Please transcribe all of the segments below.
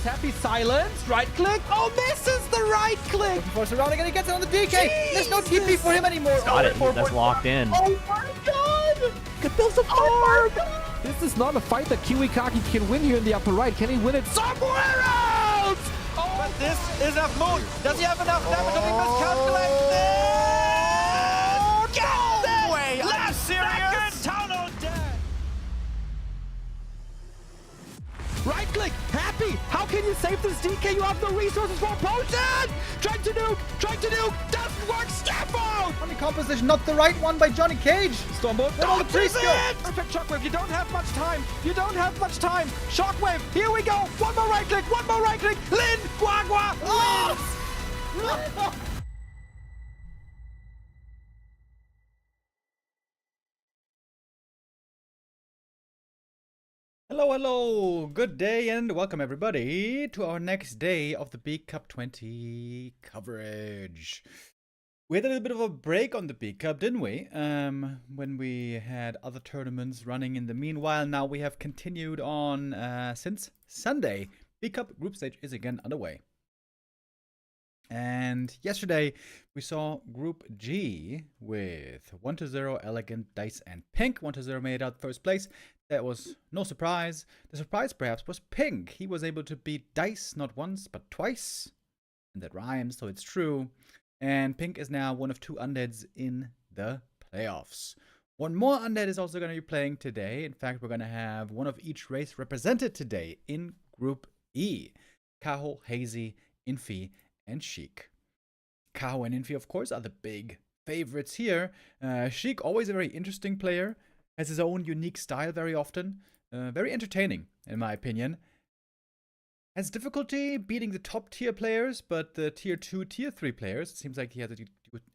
Is Happy silenced? Right click. Oh, misses the right click. Looking for surrounding and he gets it on the DK. There's no TP for him anymore. Got it. That's locked in. Oh my god. Get those apart. This is not a fight that Kiwikaki can win here in the upper right. Can he win it somewhere else? Oh, but this is a moon. Does he have enough damage to be miscalculated? No way! Last serious. Town dead. Right click, Happy. How can you save this DK? You have no resources for a potion. Trying to nuke. Doesn't work. Step out. Funny composition, not the right one by Johnny Cage. Stormbolt. Where all the trees go? Perfect shockwave. You don't have much time. Shockwave. Here we go. One more right click. Lin. Guagua. Oh! Hello, good day and welcome everybody to our next day of the Beak Cup 20 coverage. We had a little bit of a break on the Beak Cup, didn't we? When we had other tournaments running in the meanwhile. Now we have continued on since Sunday. Beak Cup group stage is again underway. And yesterday we saw Group G with 1-0 Elegant, Dice and Pink. 1-0 made out first place. That was no surprise. The surprise perhaps was Pink. He was able to beat Dice not once but twice. And that rhymes, so it's true. And Pink is now one of two undeads in the playoffs. One more undead is also going to be playing today. In fact, we're going to have one of each race represented today in Group E. Kaho, Hazy, Infy, and Sheik. Kaho and Infy, of course, are the big favorites here. Sheik, always a very interesting player. Has his own unique style very often. Very entertaining, in my opinion. Has difficulty beating the top tier players, but the tier 2, tier 3 players, it seems like he has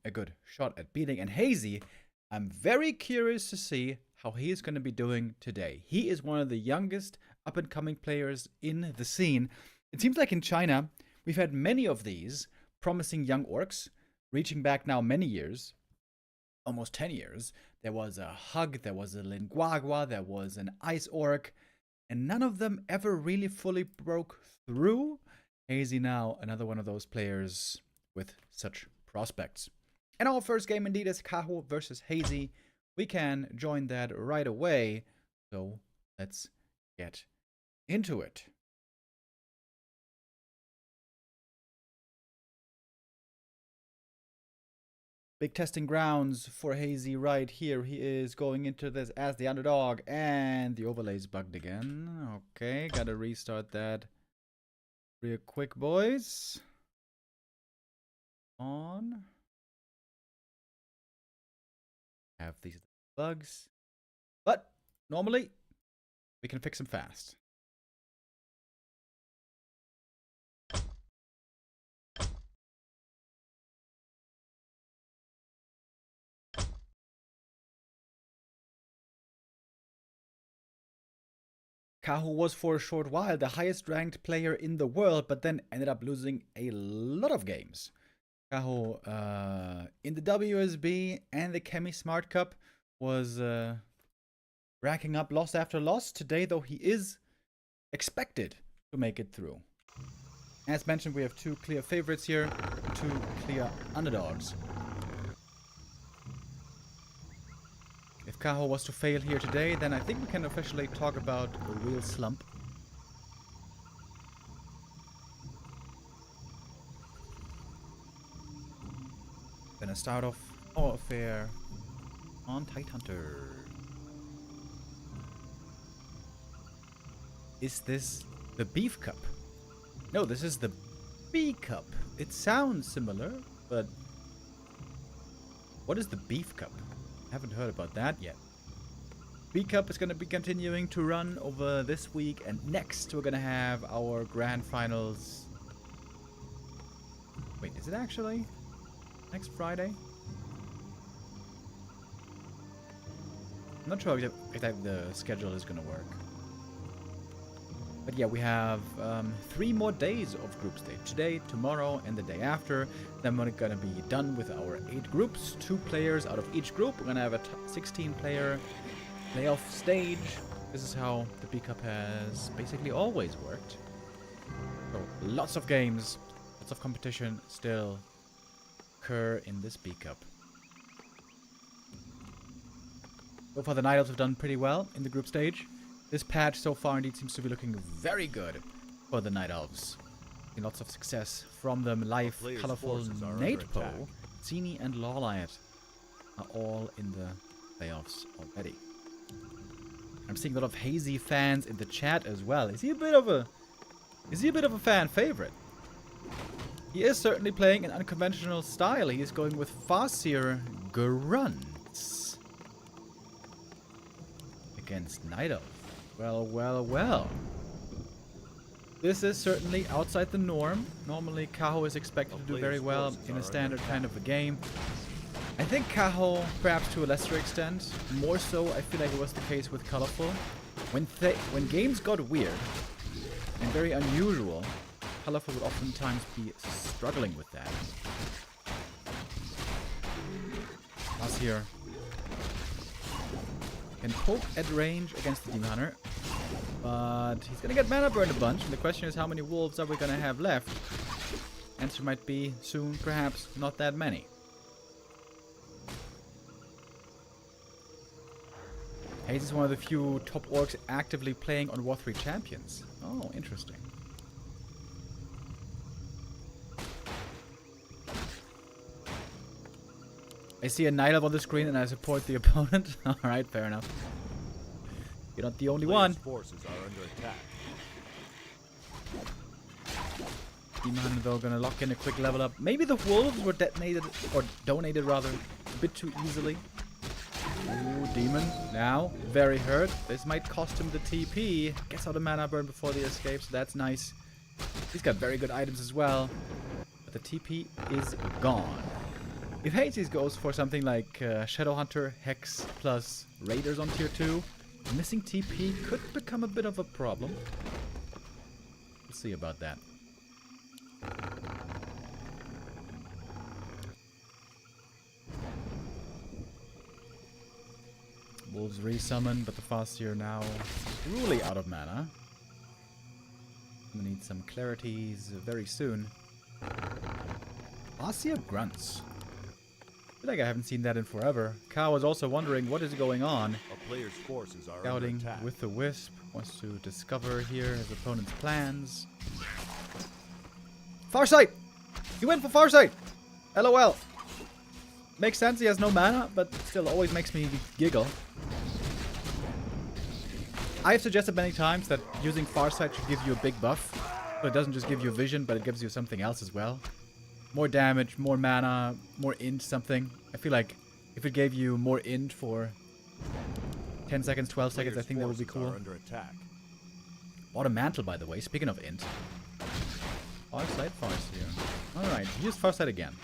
a good shot at beating. And Hazy, I'm very curious to see how he is going to be doing today. He is one of the youngest up-and-coming players in the scene. It seems like in China, we've had many of these promising young orcs, reaching back now many years. Almost 10 years. There was a Hug, there was a Linguagua, there was an Ice Orc, and none of them ever really fully broke through. Hazy now, another one of those players with such prospects. And our first game indeed is Kaho versus Hazy. We can join that right away, so let's get into it. Big testing grounds for Hazy right here. He is going into this as the underdog, and the overlay's bugged again. Okay, gotta restart that real quick, boys. On. Have these bugs, but normally we can fix them fast. Kaho was for a short while the highest ranked player in the world, but then ended up losing a lot of games. Kaho in the WSB and the Chemi Smart Cup was racking up loss after loss. Today, though, he is expected to make it through. As mentioned, we have two clear favorites here, two clear underdogs. If Kaho was to fail here today, then I think we can officially talk about a real slump. Gonna start off our affair on Tidehunter. Is this the Beef Cup? No, this is the B Cup. It sounds similar, but what is the Beef Cup? Haven't heard about that yet. B Cup is going to be continuing to run over this week, and next we're going to have our grand finals. Wait, is it actually next Friday? I'm not sure if the schedule is going to work. But yeah, we have 3 more days of group stage. Today, tomorrow, and the day after. Then we're going to be done with our 8 groups. 2 players out of each group. We're going to have a 16-player playoff stage. This is how the B Cup has basically always worked. So lots of games, lots of competition still occur in this B Cup. So far the Night Elves have done pretty well in the group stage. This patch so far indeed seems to be looking very good for the Night Elves. Lots of success from them. Life, Colorful, Natepo, Zini and Lawlight are all in the playoffs already. I'm seeing a lot of Hazy fans in the chat as well. Is he a bit of a fan favorite? He is certainly playing an unconventional style. He is going with Farseer Grunts against Night Elf. Well, well, well. This is certainly outside the norm. Normally, Kaho is expected to do very well in a standard kind of a game. I think Kaho, perhaps to a lesser extent, more so I feel like it was the case with Colorful. When games got weird and very unusual, Colorful would oftentimes be struggling with that. Us here can poke at range against the Demon Hunter, but he's gonna get mana burned a bunch, and the question is how many wolves are we gonna have left? Answer might be soon, perhaps not that many. Hazy is one of the few top orcs actively playing on War 3 champions. Oh, interesting. I see a Night Elf on the screen and I support the opponent. Alright, fair enough. You're not the only one. Forces are under attack. Demon Hunter though gonna lock in a quick level up. Maybe the wolves were detonated, or donated rather, a bit too easily. Ooh, Demon. Now, very hurt. This might cost him the TP. Gets out a mana burn before the escape, so that's nice. He's got very good items as well. But the TP is gone. If Hazy goes for something like Shadowhunter, Hex, plus Raiders on tier 2, missing TP could become a bit of a problem. We'll see about that. Wolves resummon, but the Farseer now truly out of mana. We need some clarities very soon. Farseer Grunts. I feel like I haven't seen that in forever. Kaho was also wondering what is going on. A player's forces are Scouting under attack. with the Wisp. Wants to discover here his opponent's plans. Farsight! He went for Farsight! LOL. Makes sense, he has no mana, but still always makes me giggle. I've suggested many times that using Farsight should give you a big buff. So it doesn't just give you vision, but it gives you something else as well. More damage, more mana, more int something. I feel like if it gave you more int for 10 seconds, 12 seconds, I think that would be cool. Under attack. Bought a mantle, by the way, speaking of int. Farsight, Farseer. Alright, use Farsight again.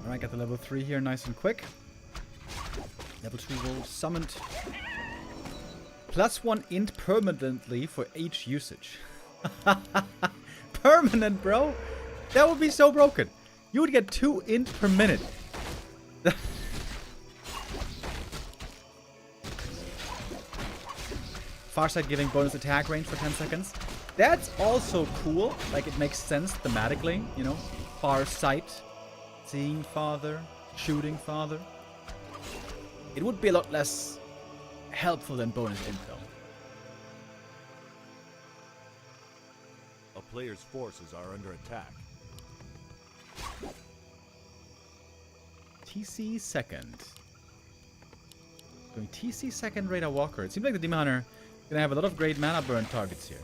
Alright, got the level 3 here nice and quick. Level 2 wolves summoned. +1 int permanently for each usage. Permanent, bro! That would be so broken. You would get 2 int per minute. Farsight giving bonus attack range for 10 seconds. That's also cool. Like, it makes sense thematically, you know? Farsight. Seeing father. Shooting father. It would be a lot less helpful than bonus int, though. A player's forces are under attack. TC second. Doing TC second Raider Walker. It seems like the Demon Hunter is gonna have a lot of great mana burn targets here.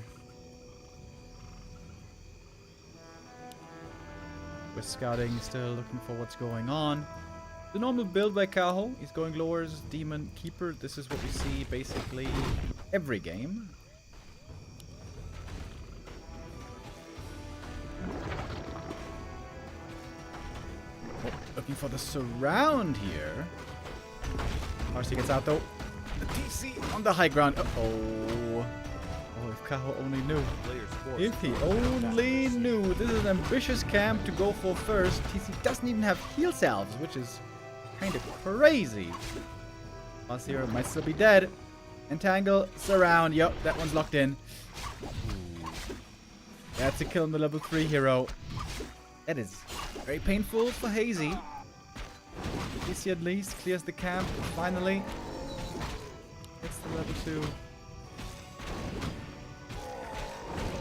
We're scouting, still looking for what's going on. The normal build by Kaho, he's going lowers, Demon, Keeper. This is what we see basically every game. Oh, looking for the surround here. Marcy gets out though. The TC on the high ground. Uh-oh. Oh, if Kaho only knew. If he only knew. This is an ambitious camp to go for first. TC doesn't even have heal salves, which is kind of crazy. Marcy might still be dead. Entangle, surround. Yup, that one's locked in. Ooh. That's a kill on the level 3 hero. That is very painful for Hazy. TC at least clears the camp. Finally. It's the level 2.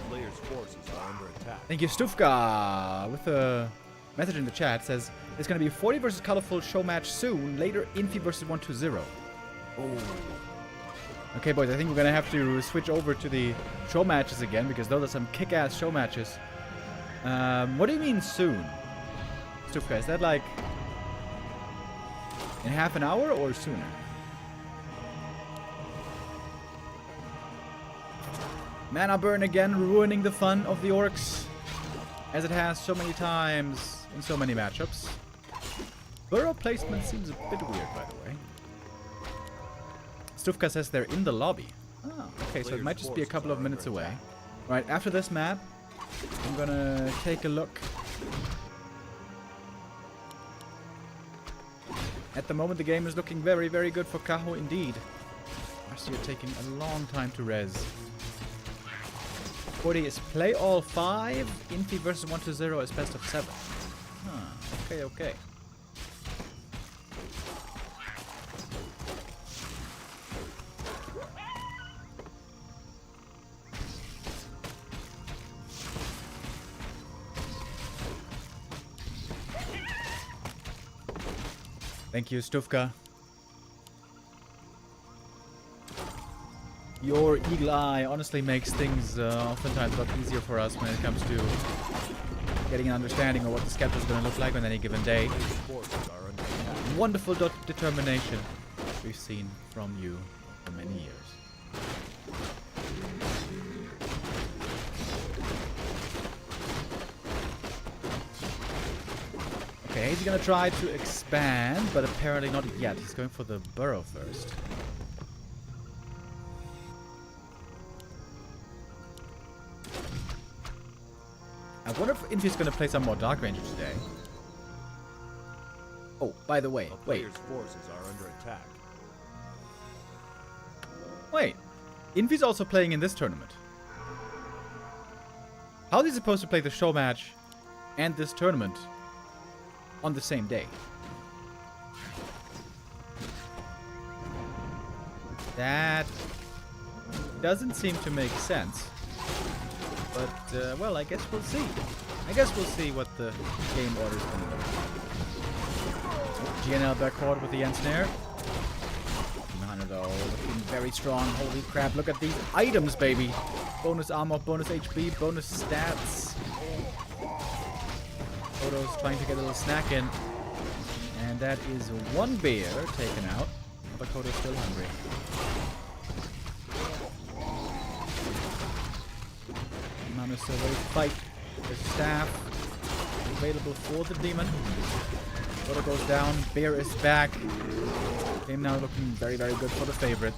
Players' forces are under attack. Thank you, Stufka, with a message in the chat. Says there's going to be a 40 versus colorful show match soon. Later, Infy versus 120. Oh. Okay, boys, I think we're going to have to switch over to the show matches again because those are some kick-ass show matches. What do you mean soon? Stufka, is that like in half an hour or sooner? Mana burn again, ruining the fun of the orcs, as it has so many times in so many matchups. Burrow placement seems a bit weird, by the way. Stufka says they're in the lobby. Oh, okay, so it might just be a couple of minutes away. Right, after this map, I'm gonna take a look. At the moment, the game is looking very, very good for Kaho indeed. Actually, you're taking a long time to res. 40 is play all 5. Infy versus 120 is best of 7. Huh, okay, okay. Thank you, Stufka. Your eagle eye honestly makes things oftentimes a lot easier for us when it comes to getting an understanding of what the schedule is going to look like on any given day. Wonderful determination we've seen from you for many years. Okay, he's going to try to expand, but apparently not yet. He's going for the burrow first. I wonder if Infy's going to play some more Dark Ranger today. Oh, by the way, wait. Players' forces are under attack. Wait. Infy's also playing in this tournament. How is he supposed to play the show match and this tournament on the same day? That doesn't seem to make sense. But, well, I guess we'll see. I guess we'll see what the game order is going to look like. GNL backcourt with the Ensnare. Mana, though, looking very strong. Holy crap, look at these items, baby. Bonus armor, bonus HP, bonus stats. Odo's trying to get a little snack in. And that is one bear taken out. But Kodo's still hungry. Mama's still ready to fight. There's staff available for the demon. Kodo goes down. Bear is back. Game now looking very, very good for the favorite.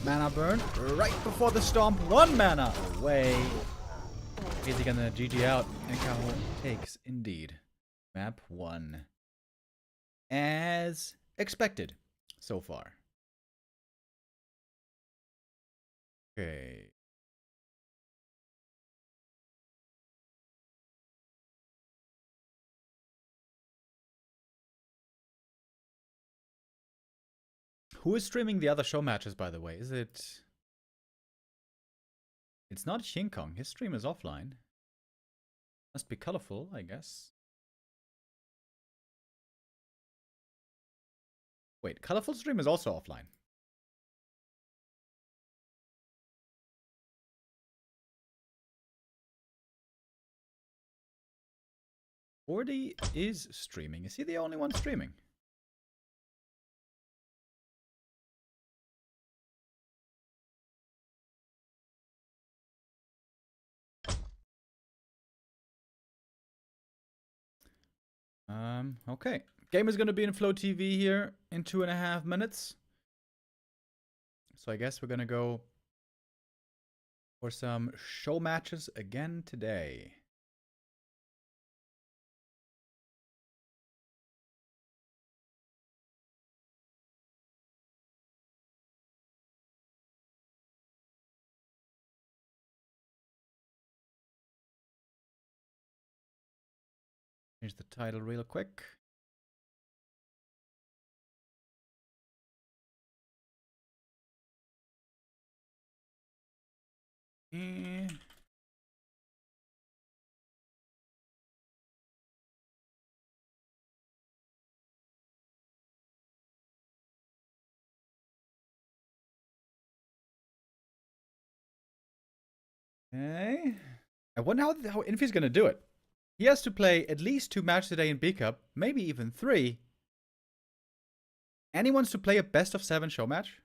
Mana burn right before the stomp. 1 mana away. Is he gonna GG out? And Kaho takes indeed map 1. As expected so far. Okay. Who is streaming the other show matches, by the way? Is it... It's not King Kong. His stream is offline. Must be colorful, I guess. Wait, colorful stream is also offline. Forty is streaming. Is he the only one streaming? Okay. Game is going to be in Flow TV here in 2.5 minutes. So I guess we're gonna go for some show matches again today. Here's the title real quick. Eh. Okay. I wonder how Infy's gonna do it. He has to play at least 2 matches today in B Cup, maybe even 3. And he wants to play a best of 7 show match.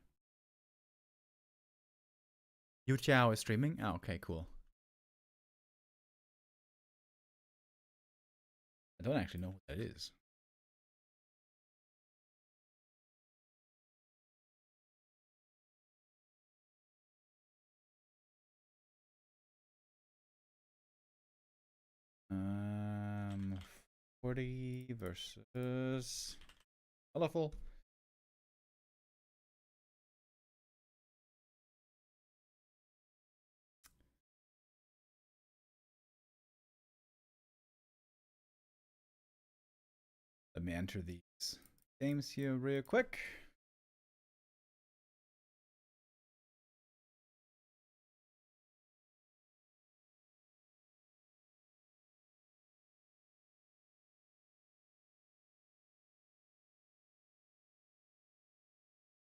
Yu Chiao is streaming. Oh, okay, cool. I don't actually know what that is. Um, 40 versus colorful. Let me enter these games here real quick.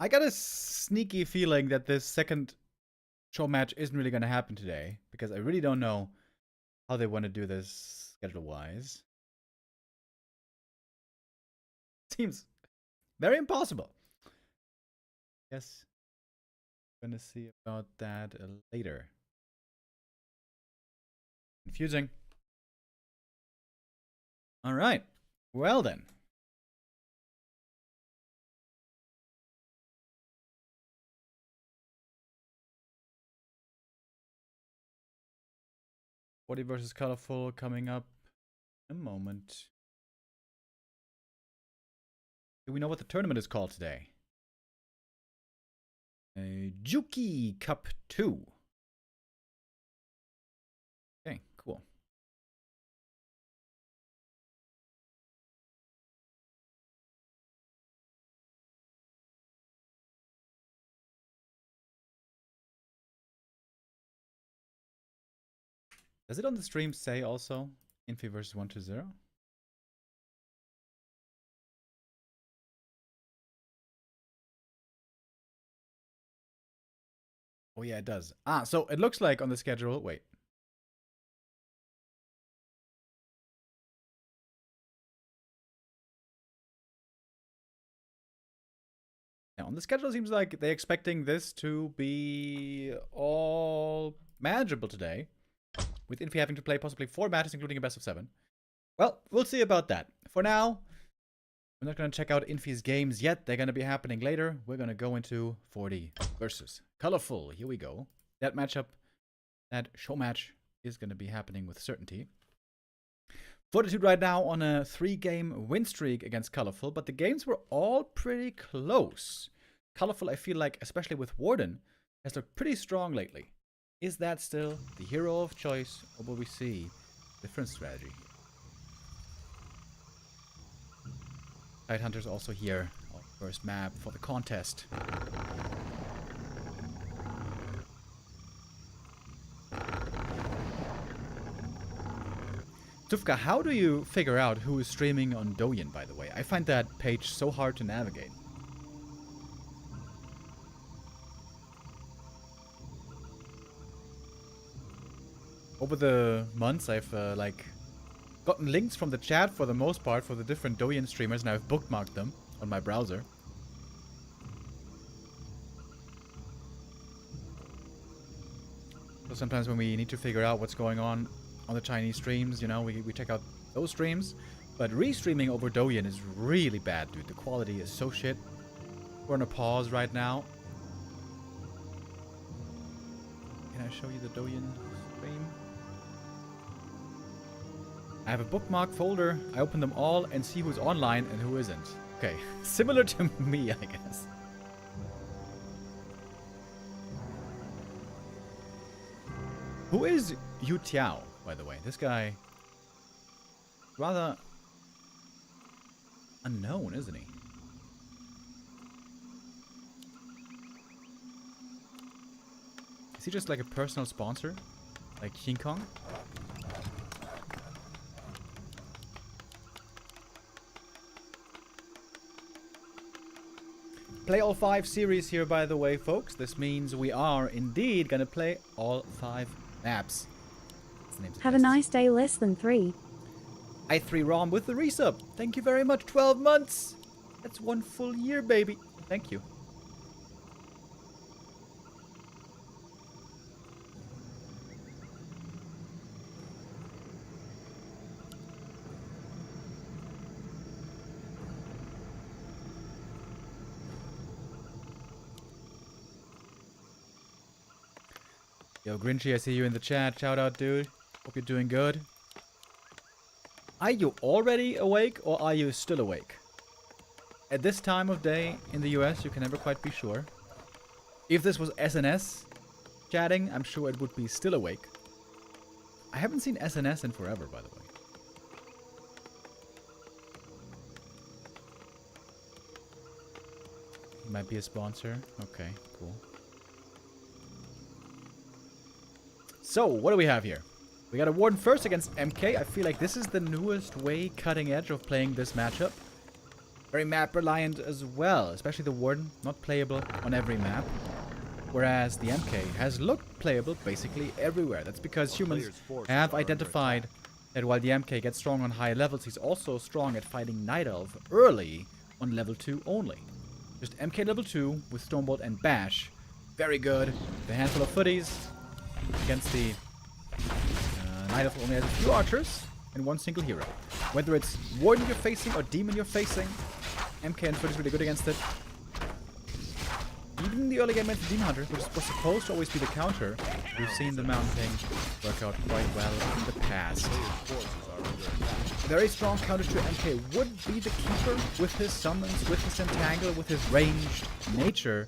I got a sneaky feeling that this second show match isn't really going to happen today, because I really don't know how they want to do this schedule-wise. Seems very impossible. Yes, gonna see about that later. Confusing. All right. Well then. Body versus colorful coming up in a moment. Do we know what the tournament is called today? Juki Cup 2. Okay, cool. Does it on the stream say also Infy versus 120? Oh yeah, it does. Ah, so it looks like on the schedule. Wait. Now, on the schedule, it seems like they're expecting this to be all manageable today, with Infy having to play possibly 4 matches, including a best of 7. Well, we'll see about that. For now, we're not going to check out Infy's games yet. They're going to be happening later. We're going to go into 40 versus colorful. Here we go. That matchup, that show match, is going to be happening with certainty. Fortitude right now on a 3-game win streak against Colorful, but the games were all pretty close. Colorful, I feel like, especially with Warden, has looked pretty strong lately. Is that still the hero of choice, or will we see different strategy? Tidehunter's also here, our first map for the contest. Tufka, how do you figure out who is streaming on Douyin, by the way? I find that page so hard to navigate. Over the months, I've gotten links from the chat for the most part for the different Douyin streamers, and I've bookmarked them on my browser. So sometimes when we need to figure out what's going on the Chinese streams, you know, we check out those streams. But restreaming over Douyin is really bad, dude. The quality is so shit. We're on a pause right now. Can I show you the Douyin stream? I have a bookmark folder. I open them all and see who's online and who isn't. Okay, similar to me, I guess. Who is Yu Tiao, by the way? This guy, rather unknown, isn't he? Is he just like a personal sponsor? Like King Kong? Play all 5 series here, by the way, folks. This means we are indeed gonna play all 5 maps. Have a nice day, less than 3. I3 ROM with the resub. Thank you very much. 12 months. That's 1 full year, baby. Thank you. Yo, Grinchy, I see you in the chat. Shout out, dude. Hope you're doing good. Are you already awake or are you still awake? At this time of day in the US, you can never quite be sure. If this was SNS chatting, I'm sure it would be still awake. I haven't seen SNS in forever, by the way. He might be a sponsor. Okay, cool. So, what do we have here? We got a Warden first against MK. I feel like this is the newest way, cutting edge of playing this matchup. Very map reliant as well, especially the Warden, not playable on every map. Whereas the MK has looked playable basically everywhere. That's because humans have identified that while the MK gets strong on high levels, he's also strong at fighting Night Elf early on level 2 only. Just MK level 2 with Stormbolt and Bash. Very good. The handful of footies against the Night Elf only has a few archers and 1 single hero. Whether it's Warden you're facing or Demon you're facing, MK and Foot is really good against it. Even in the early game against the Demon Hunter, which was supposed to always be the counter, we've seen the Mountain King work out quite well in the past. A very strong counter to MK would be the Keeper with his summons, with his entangle, with his ranged nature.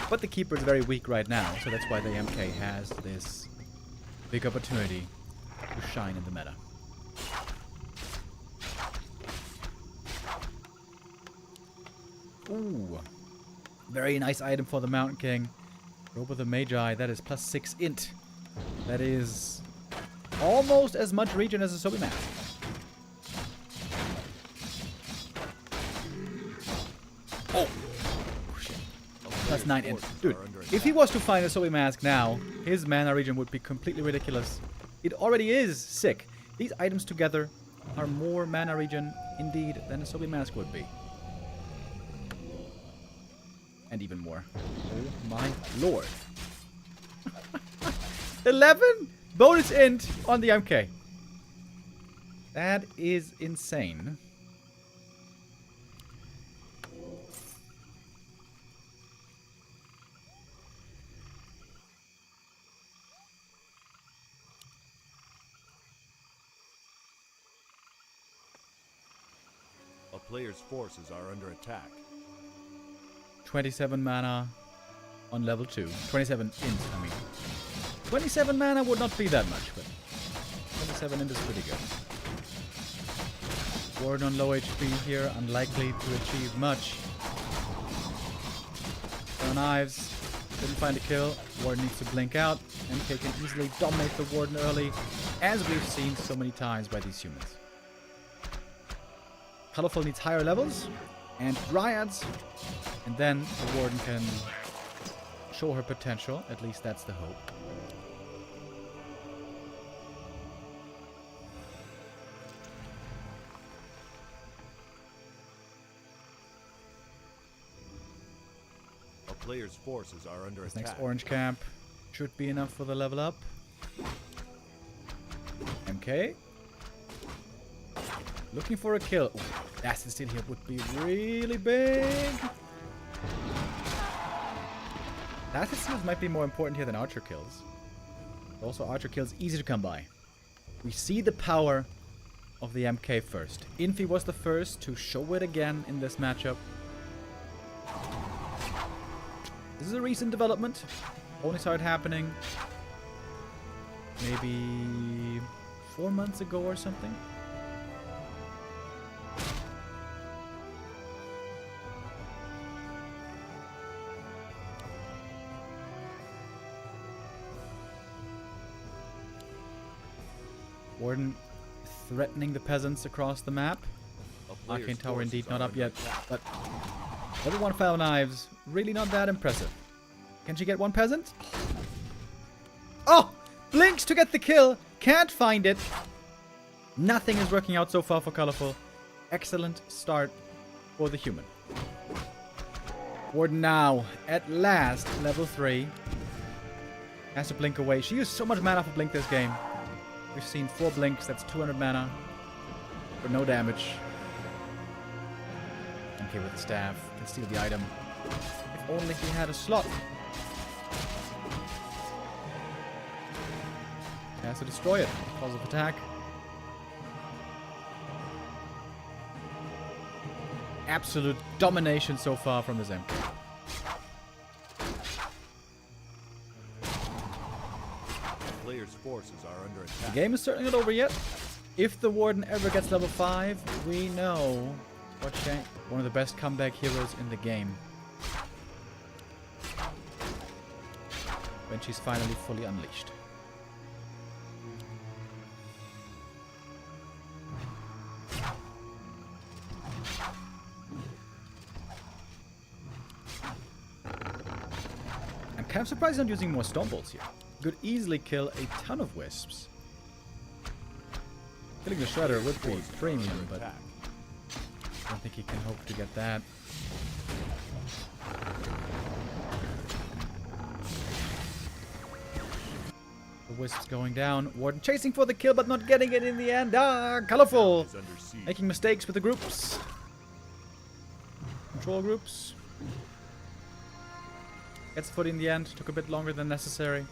But the Keeper is very weak right now, so that's why the MK has this big opportunity to shine in the meta. Ooh. Very nice item for the Mountain King. Robe of the Magi, that is +6 int. That is almost as much regen as a Sobi Mask. Oh! Shit. +9 int. Dude, if he was to find a Sobi Mask now, his mana regen would be completely ridiculous. It already is sick. These items together are more mana regen, indeed, than a Sobi Mask would be. And even more. Oh my lord. 11 bonus int on the MK. That is insane. A player's forces are under attack. 27 mana on level 2. 27 int, I mean. 27 mana would not be that much, but 27 int is pretty good. Warden on low HP here, unlikely to achieve much. No knives, didn't find a kill. Warden needs to blink out. MK can easily dominate the Warden early, as we've seen so many times by these humans. Colorful needs higher levels and Dryads, and then the Warden can show her potential. At least that's the hope. A player's forces are under This attack. next orange camp should be enough for the level up. MK. Looking for a kill. Ooh, Acid Steal here would be really big. That, it seems, might be more important here than archer kills. Also, archer kills easy to come by. We see the power of the MK first. Infy was the first to show it again in this matchup. This is a recent development. Only started happening maybe 4 months ago or something. Warden threatening the peasants across the map. Arcane Tower indeed not up yet, but level 1 File Knives, really not that impressive. Can she get one peasant? Oh! Blinks to get the kill! Can't find it! Nothing is working out so far for Colorful. Excellent start for the human. Warden now, at last, level 3. Has to blink away. She used so much mana for blink this game. We've seen 4 blinks, that's 200 mana. For no damage. Okay, with the staff, can steal the item. If only he had a slot. He has to destroy it. Cause of attack. Absolute domination so far from this MK. Players' forces are under attack. The game is certainly not over yet. If the Warden ever gets level 5, we know what Sheik, one of the best comeback heroes in the game. When she's finally fully unleashed. I'm kind of surprised he's not using more Stone Bolts here. Could easily kill a ton of Wisps. Killing the Shredder would be premium, but I don't think he can hope to get that. The Wisp's going down. Warden chasing for the kill, but not getting it in the end. Ah, Colorful! Making mistakes with the groups. Control groups. Gets foot in the end. Took a bit longer than necessary.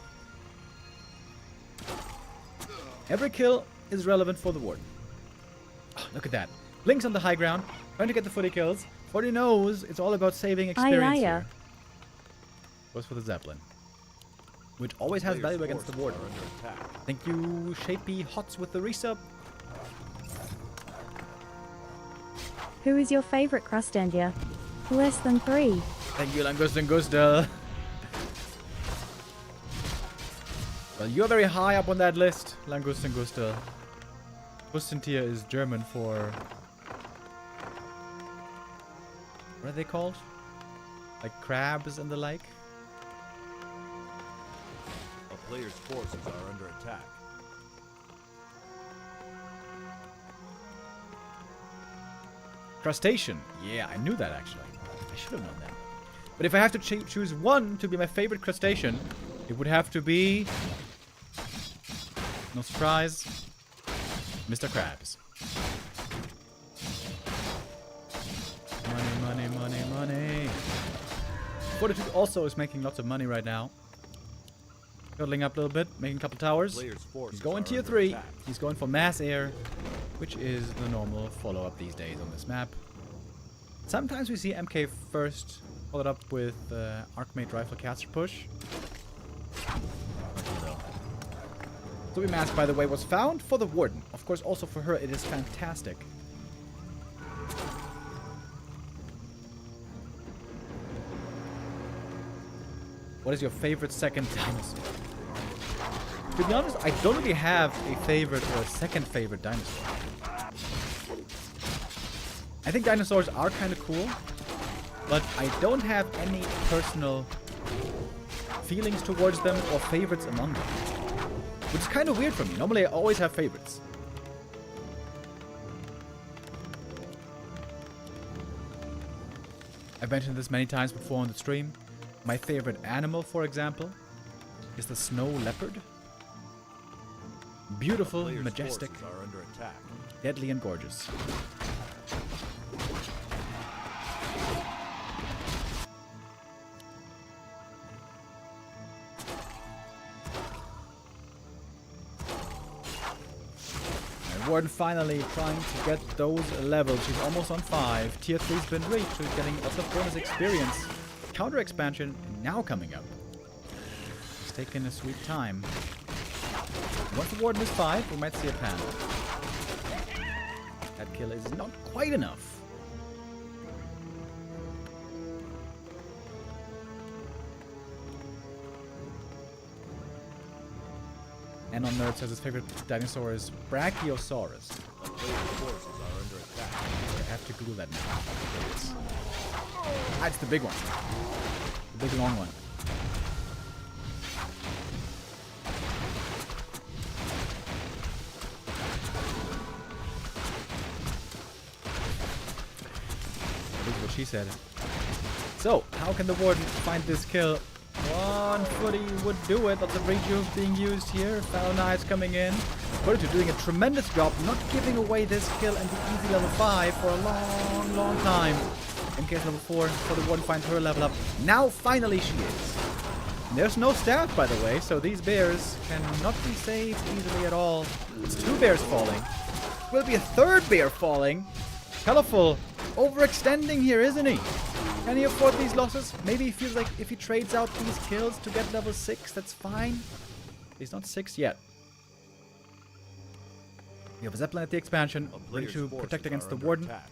Every kill is relevant for the Warden. Oh, look at that. Blinks on the high ground. Trying to get the footy kills. Forty knows it's all about saving experience here. Goes for the Zeppelin. Which always has value against the Warden. Thank you, Shapey Hots with the resub. Who is your favorite Crustendia? Less than 3. Thank you, Langustin Gustel. Well, you're very high up on that list, Langustin Gustel. Gustentier is German for... What are they called? Like crabs and the like? A player's forces are under attack. Crustacean. Yeah, I knew that actually. I should have known that. But if I have to choose one to be my favorite crustacean, it would have to be... No surprise. Mr. Krabs. Money, money, money, money. Fortitude also is making lots of money right now. Cuddling up a little bit, making a couple towers. He's going tier 3. He's going for mass air, which is the normal follow-up these days on this map. Sometimes we see MK first, followed up with Archmage Rifle Caster Push. Zoe Mask, by the way, was found for the Warden. Of course, also for her, it is fantastic. What is your favorite second dinosaur? To be honest, I don't really have a favorite or a second favorite dinosaur. I think dinosaurs are kind of cool, but I don't have any personal feelings towards them or favorites among them. Which is kind of weird for me. Normally I always have favorites. I've mentioned this many times before on the stream. My favorite animal, for example, is the snow leopard. Beautiful, majestic, deadly and gorgeous. Warden finally trying to get those levels. She's almost on 5. Tier 3's been reached. She's getting lots of bonus experience. Counter expansion now coming up. She's taking a sweet time. Once the Warden is 5, we might see a Panda. That kill is not quite enough. And on Nerd says his favorite dinosaur is Brachiosaurus. A player's forces are under attack. I have to Google that now. That's the big one. The big long one. This is what she said. So, how can the Warden find this kill? One footy would do it. Lots of rejuve being used here. Foul knives coming in. Fortitude doing a tremendous job, not giving away this kill and the easy level 5 for a long, long time. In case level 4, so the Warden finds her level up. Now finally she is. And there's no staff, by the way, so these bears cannot be saved easily at all. It's 2 bears falling. Will be a 3rd bear falling. Colorful overextending here, isn't he? Can he afford these losses? Maybe he feels like if he trades out these kills to get level 6, that's fine. He's not 6 yet. We have a Zeppelin at the expansion, ready to protect against the Warden. Attack.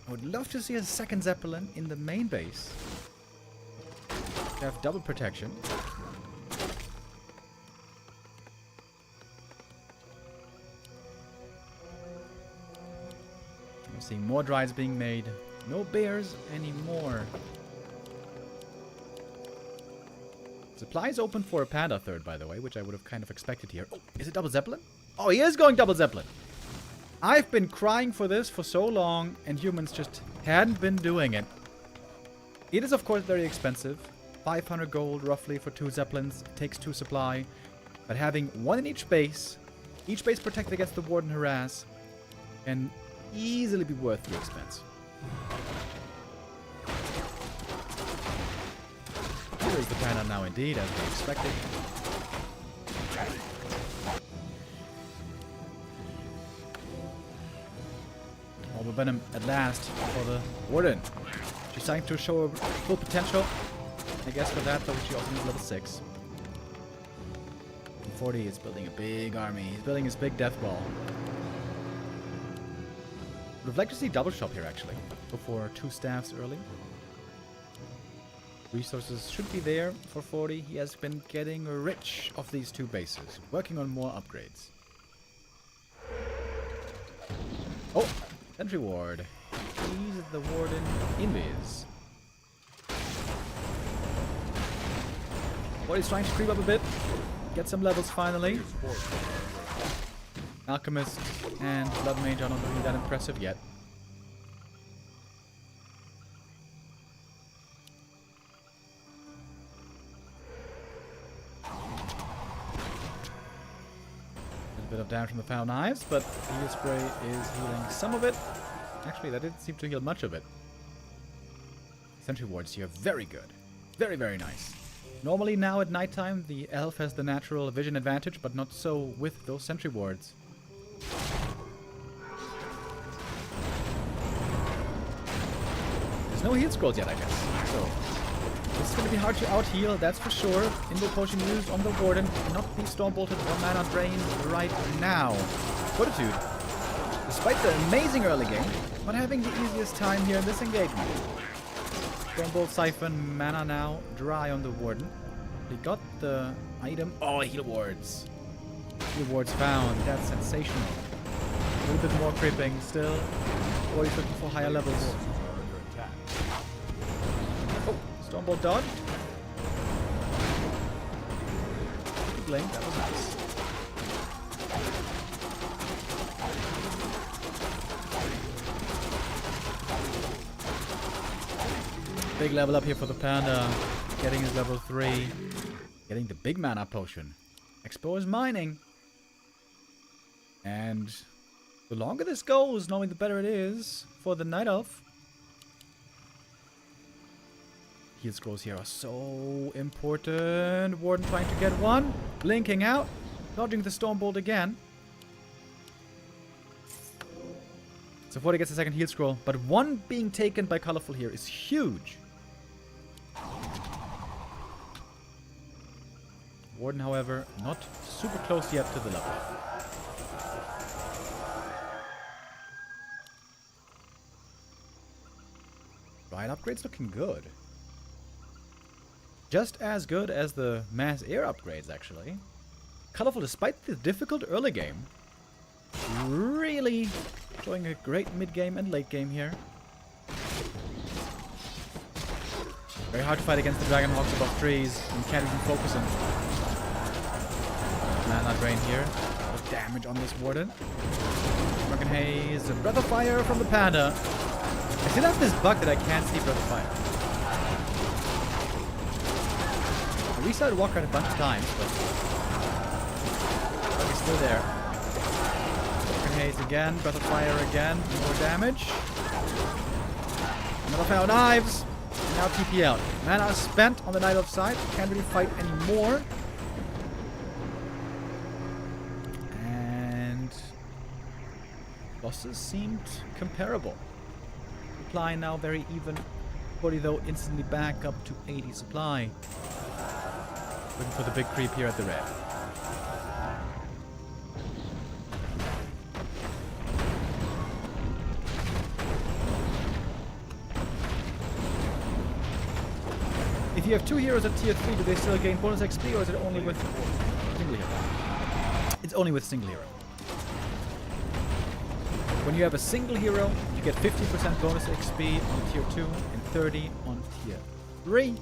I would love to see a second Zeppelin in the main base. To have double protection. I'm seeing more drives being made. No bears anymore. Supply is open for a Panda 3rd, by the way, which I would have kind of expected here. Oh, is it double Zeppelin? Oh, he is going double Zeppelin. I've been crying for this for so long, and humans just hadn't been doing it. It is, of course, very expensive. 500 gold, roughly, for 2 Zeppelins. It takes 2 supply. But having 1 in each base protected against the Warden harass, can easily be worth the expense. Here is the Panda now indeed, as we expected. Orb Venom at last for the Warden. She's starting to show her full potential. I guess for that, though, she also needs level 6. 40 is building a big army. He's building his big death ball. Would have liked to see double shop here, actually. Go for 2 staffs early. Resources should be there for 40. He has been getting rich off these 2 bases. Working on more upgrades. Oh! Sentry Ward. He's the Warden Invis. Body's trying to creep up a bit. Get some levels finally. Alchemist and Blood Mage are not really that impressive yet. A bit of damage from the Foul Knives, but the Heal Spray is healing some of it. Actually, that didn't seem to heal much of it. Sentry Wards here, very good. Very, very nice. Normally now at nighttime, the elf has the natural vision advantage, but not so with those Sentry Wards. There's no heal scrolls yet, I guess. So, this is going to be hard to out-heal, that's for sure. Invo Potion used on the Warden. Cannot be Storm Bolted or Mana Drained right now. Fortitude, despite the amazing early game, not having the easiest time here in this engagement. Stormbolt Siphon, mana now dry on the Warden. He got the item. Oh, heal wards. Heal wards found. That's sensational. A little bit more creeping still. Or he's looking for higher levels. Oh, Stormbolt dodged. Blink, that was nice. Big level up here for the Panda. Getting his level 3. Getting the big mana potion. Expose mining. And the longer this goes, knowing the better it is for the Night Elf. Heal scrolls here are so important. Warden trying to get one. Blinking out. Dodging the Stormbolt again. So 40 gets the second heal scroll, but one being taken by Colorful here is huge. Warden, however, not super close yet to the level. Riot upgrade's looking good. Just as good as the mass air upgrades, actually. Colorful, despite the difficult early game, really showing a great mid-game and late game here. Very hard to fight against the Dragon Hawks above trees. You can't even focus on mana drain here. A lot of damage on this Warden. Drunken Haze, a Breath of Fire from the Panda. I still have this bug that I can't see Breath of Fire. I restarted Warcraft a bunch of times, but it's still there. Drunken Haze again, Breath of Fire again, more damage. Another Fire Knives. And now TP out. Mana spent on the Night Elf side. Can't really fight anymore. And losses seemed comparable. Supply now very even. 40 though instantly back up to 80 supply. Looking for the big creep here at the red. If you have two heroes at tier 3, do they still gain bonus XP, or is it only with single hero? It's only with single hero. When you have a single hero, you get 50% bonus XP on tier 2 and 30 on tier 3.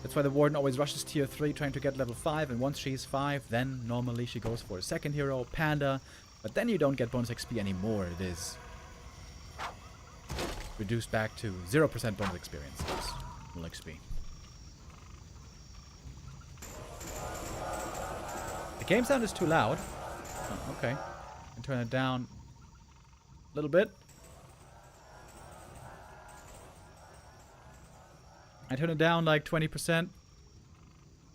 That's why the Warden always rushes tier 3 trying to get level 5, and once she's 5, then normally she goes for a second hero, Panda, but then you don't get bonus XP anymore. It is reduced back to 0% bonus experience. XP. The game sound is too loud. Oh, okay. I can turn it down a little bit. I turn it down like 20%.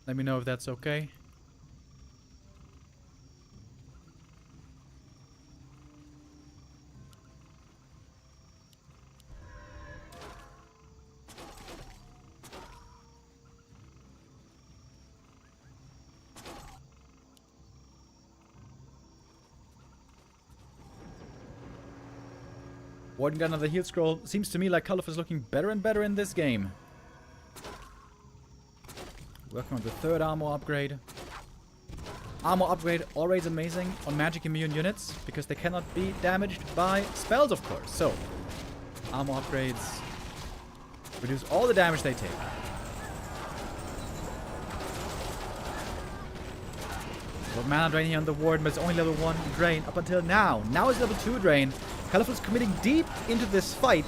Let me know if that's okay. Warden got another heal scroll. Seems to me like Colorful is looking better and better in this game. Working on the third armor upgrade. Armor upgrade always amazing on magic immune units because they cannot be damaged by spells, of course. So, armor upgrades reduce all the damage they take. Well, mana drain here on the Warden, but it's only level 1 drain up until now. Now it's level 2 drain. Colorful's committing deep into this fight.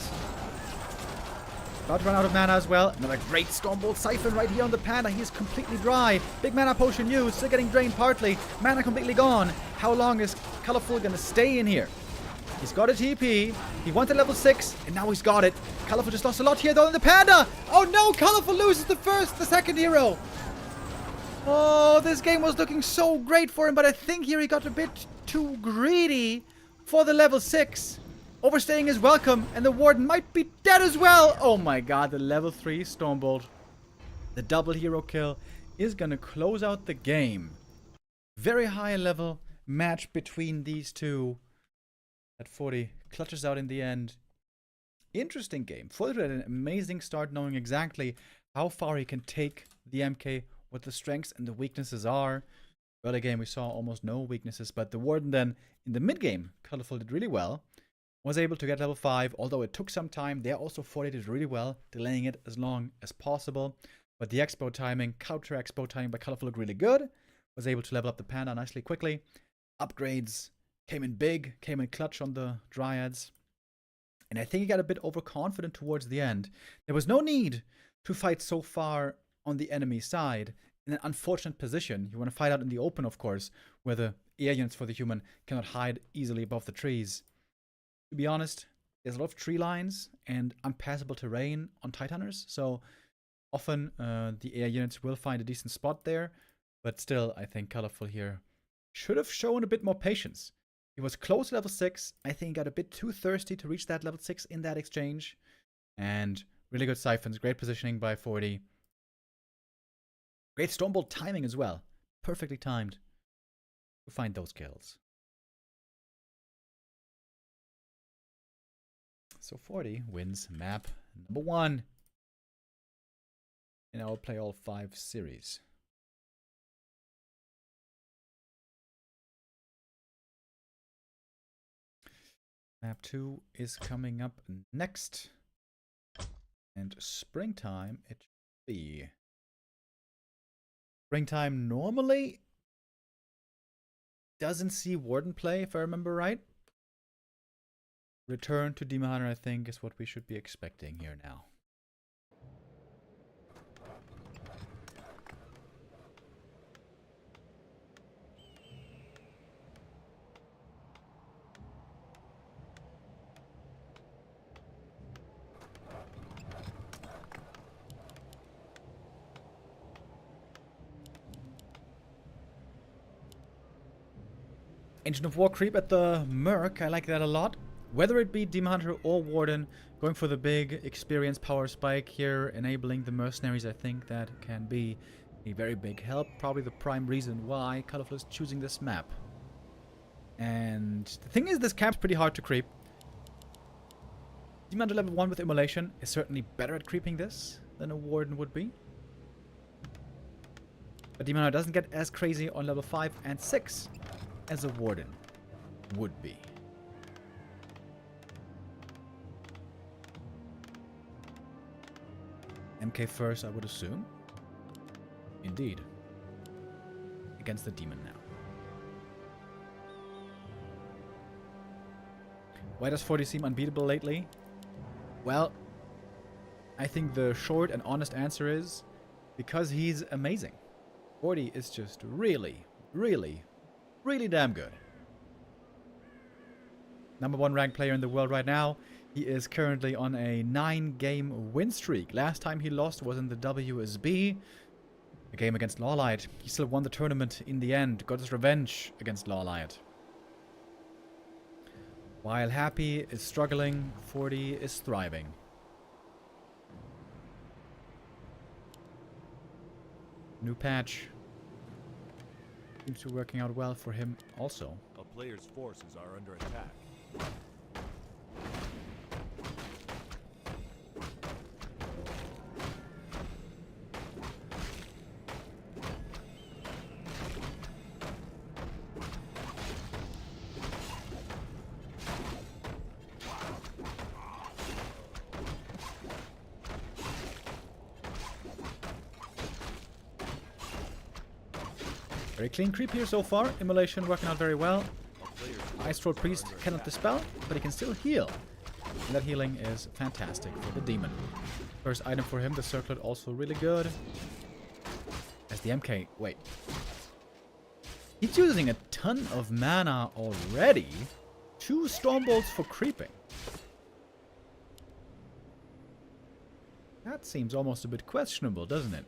About to run out of mana as well. Another great Stormbolt Siphon right here on the Panda. He is completely dry. Big mana potion used. Still getting drained partly. Mana completely gone. How long is Colorful going to stay in here? He's got a TP. He wanted level 6, and now he's got it. Colorful just lost a lot here though in the Panda. Oh no, Colorful loses the second hero. Oh, this game was looking so great for him, but I think here he got a bit too greedy for the level 6. Overstaying is welcome, and the Warden might be dead as well. Oh my god, the level 3 Stormbolt. The double hero kill is going to close out the game. Very high level match between these two. At 40 clutches out in the end. Interesting game. Fortitude had an amazing start, knowing exactly how far he can take the MK, what the strengths and the weaknesses are. Early game we saw almost no weaknesses, but the Warden then in the mid game, Colorful did really well. Was able to get level 5, although it took some time. There also 40 did really well, delaying it as long as possible. But the expo timing, counter expo timing by Colorful looked really good. Was able to level up the Panda nicely quickly. Upgrades came in big, came in clutch on the Dryads. And I think he got a bit overconfident towards the end. There was no need to fight so far on the enemy side in an unfortunate position. You want to fight out in the open, of course, where the air units for the human cannot hide easily above the trees. To be honest, there's a lot of tree lines and unpassable terrain on Titaners, so often the air units will find a decent spot there, but still, I think Colorful here should have shown a bit more patience. He was close to level 6. I think he got a bit too thirsty to reach that level 6 in that exchange. And really good siphons. Great positioning by 40. Great Stormbolt timing as well. Perfectly timed to find those kills. So 40 wins map number 1 in our Play All 5 series. Map 2 is coming up next. And springtime it should be. Springtime normally doesn't see Warden play, if I remember right. Return to Demon Hunter, I think, is what we should be expecting here now. Ancient of War creep at the Merc, I like that a lot. Whether it be Demon Hunter or Warden, going for the big experience power spike here, enabling the mercenaries, I think that can be a very big help. Probably the prime reason why Colorful is choosing this map. And the thing is, this camp's pretty hard to creep. Demon Hunter level 1 with Immolation is certainly better at creeping this than a Warden would be. But Demon Hunter doesn't get as crazy on level 5 and 6 as a Warden would be. MK first, I would assume. Indeed. Against the demon now. Why does 40 seem unbeatable lately? Well, I think the short and honest answer is because he's amazing. 40 is just really, really, really damn good. Number 1 ranked player in the world right now. He is currently on a 9-game win streak. Last time he lost was in the WSB, a game against Lawlight. He still won the tournament in the end, got his revenge against Lawlight. While Happy is struggling, 40 is thriving. New patch seems to be working out well for him also. A player's forces are under attack. Very clean creep here so far. Immolation working out very well. Ice Troll Priest cannot dispel, but he can still heal. And that healing is fantastic for the demon. First item for him, the Circlet, also really good. As the MK... Wait. He's using a ton of mana already. 2 Stormbolts for creeping. That seems almost a bit questionable, doesn't it?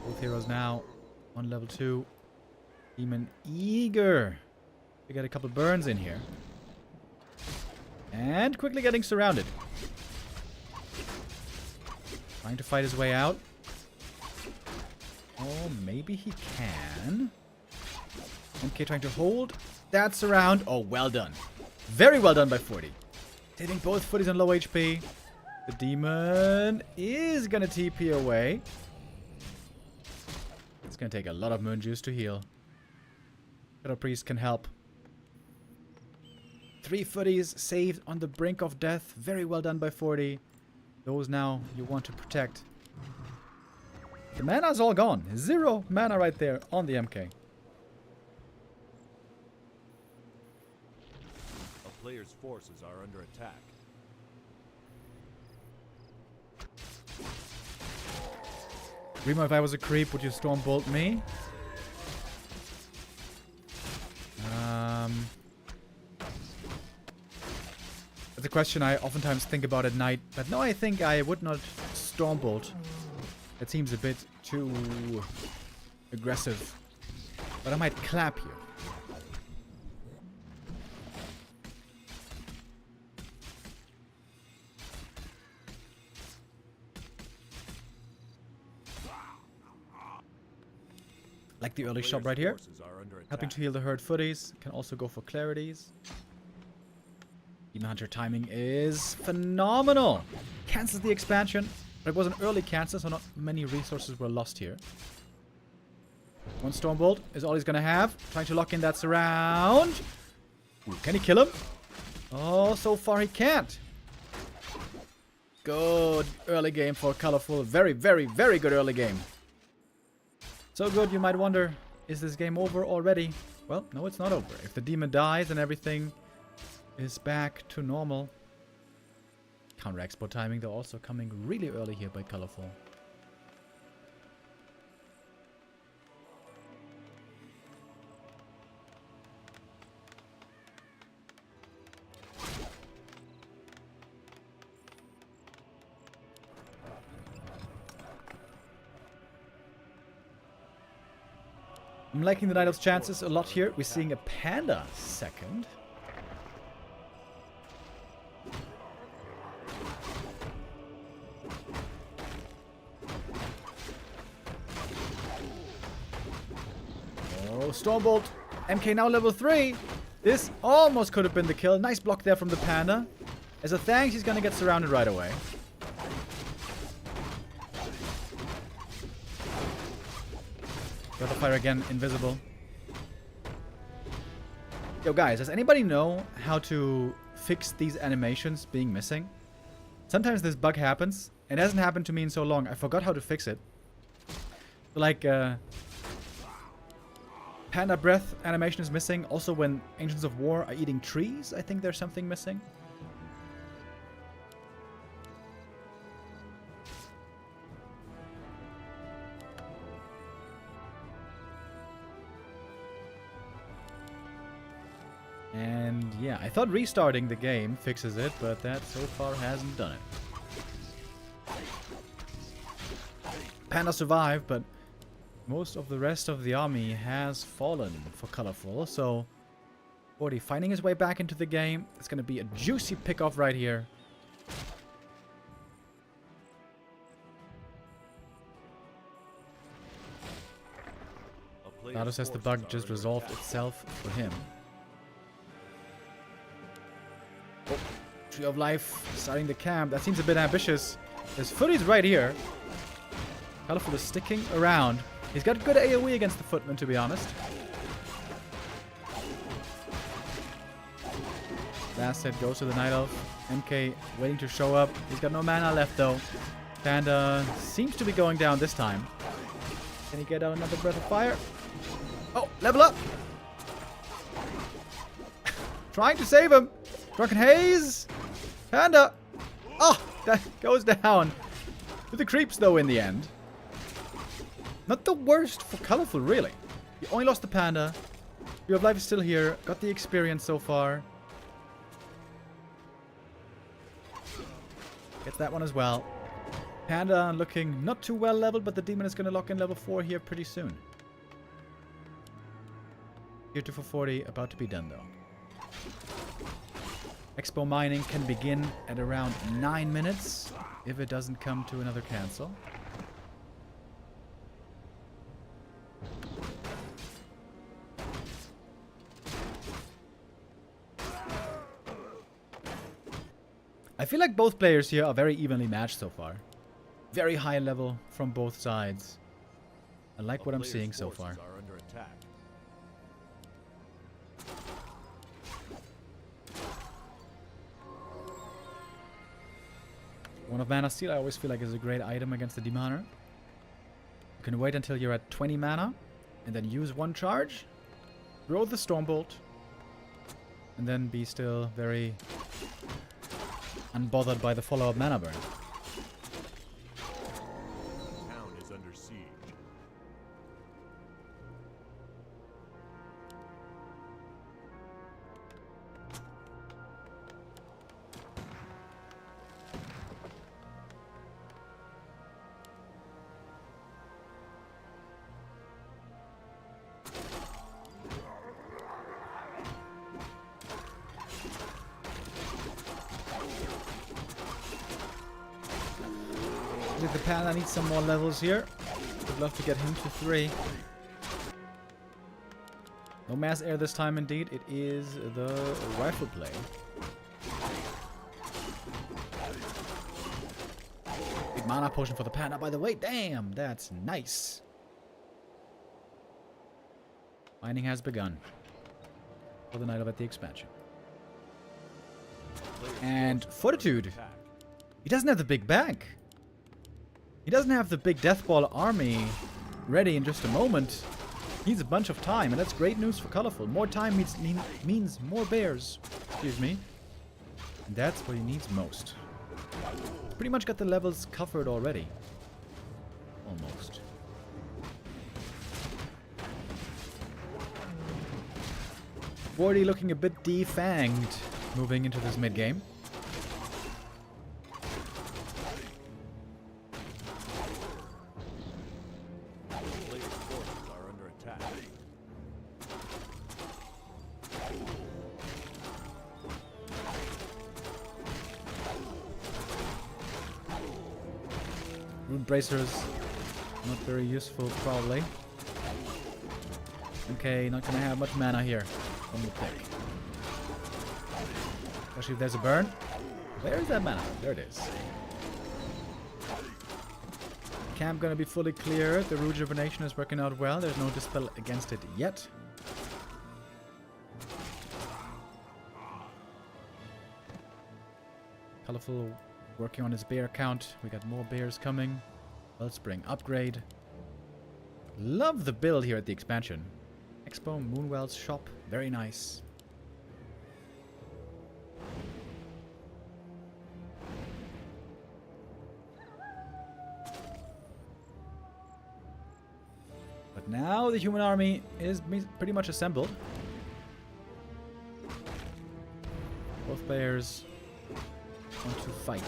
Both heroes now on level 2. Demon eager to get a couple burns in here. And quickly getting surrounded. Trying to fight his way out. Oh, maybe he can. MK trying to hold that surround. Oh, well done. Very well done by 40. Hitting both footies on low HP. The demon is going to TP away. It's going to take a lot of moon juice to heal. Shadow Priest can help. 3 footies saved on the brink of death. Very well done by 40. Those now you want to protect. The mana's all gone. 0 mana right there on the MK. A player's forces are under attack. Remo, if I was a creep, would you Stormbolt me? That's a question I oftentimes think about at night. But no, I think I would not Stormbolt. That seems a bit too aggressive. But I might clap you. Like the early Player's shop right here. forces are under Helping to attack. heal the hurt footies. Can also go for clarities. Demon Hunter timing is phenomenal. Cancels the expansion. But it was an early cancel, so not many resources were lost here. One Stormbolt is all he's going to have. Trying to lock in that surround. Ooh, can he kill him? Oh, so far he can't. Good early game for Colorful. Very, very, very good early game. So good, you might wonder, is this game over already? Well, no, it's not over. If the demon dies, then everything is back to normal. Counter expo timing, though, also coming really early here by Colorful. I'm liking the Night Elf's chances a lot here. We're seeing a Panda second. Oh, Stormbolt. MK now level 3. This almost could have been the kill. Nice block there from the Panda. As a thanks, he's going to get surrounded right away. Got the fire again, invisible. Yo guys, does anybody know how to fix these animations being missing? Sometimes this bug happens. It hasn't happened to me in so long. I forgot how to fix it. Like, Panda breath animation is missing. Also when Ancients of War are eating trees, I think there's something missing. And yeah, I thought restarting the game fixes it, but that so far hasn't done it. Panda survived, but most of the rest of the army has fallen for Colorful. So, Forty finding his way back into the game. It's going to be a juicy pick-off right here. Lado says the bug just resolved itself for him. Oh, Tree of Life starting the camp. That seems a bit ambitious. There's footies right here. Colorful is sticking around. He's got good AoE against the footman, to be honest. Last hit goes to the Night Elf. MK waiting to show up. He's got no mana left, though. Panda seems to be going down this time. Can he get out another Breath of Fire? Oh, level up! Trying to save him. Drunken Haze. Panda. Oh, that goes down. With the creeps, though, in the end. Not the worst for Colorful, really. He only lost the Panda. Tree of Life is still here. Got the experience so far. Gets that one as well. Panda looking not too well leveled, but the demon is going to lock in level 4 here pretty soon. Tier 2 for 40, about to be done though. Expo mining can begin at around 9 minutes if it doesn't come to another cancel. I feel like both players here are very evenly matched so far. Very high level from both sides. I like what I'm seeing so far. Are under attack. One of Mana Steel I always feel like is a great item against the Demoner. You can wait until you're at 20 mana and then use one charge, throw the Stormbolt, and then be still very unbothered by the follow-up mana burn. Town is under siege. The Panda needs some more levels here. Would love to get him to 3. No mass air this time, indeed. It is the rifle play. Big mana potion for the panda, by the way. Damn, that's nice. Mining has begun for the night of at the expansion. And Fortitude. He doesn't have the big bag. He doesn't have the big Death Ball army ready in just a moment. He needs a bunch of time, and that's great news for Colorful. More time means more bears. Excuse me. And that's what he needs most. Pretty much got the levels covered already. Almost. Wardy looking a bit defanged moving into this mid-game. Rune bracers, not very useful probably. Okay, not gonna have much mana here from the pick. Especially if there's a burn. Where is that mana? There it is. Camp gonna be fully clear. The rejuvenation is working out well. There's no dispel against it yet. Colorful working on his bear count. We got more bears coming. Wellspring upgrade. Love the build here at the expansion. Expo, Moonwell's shop. Very nice. But now the human army is pretty much assembled. Both players want to fight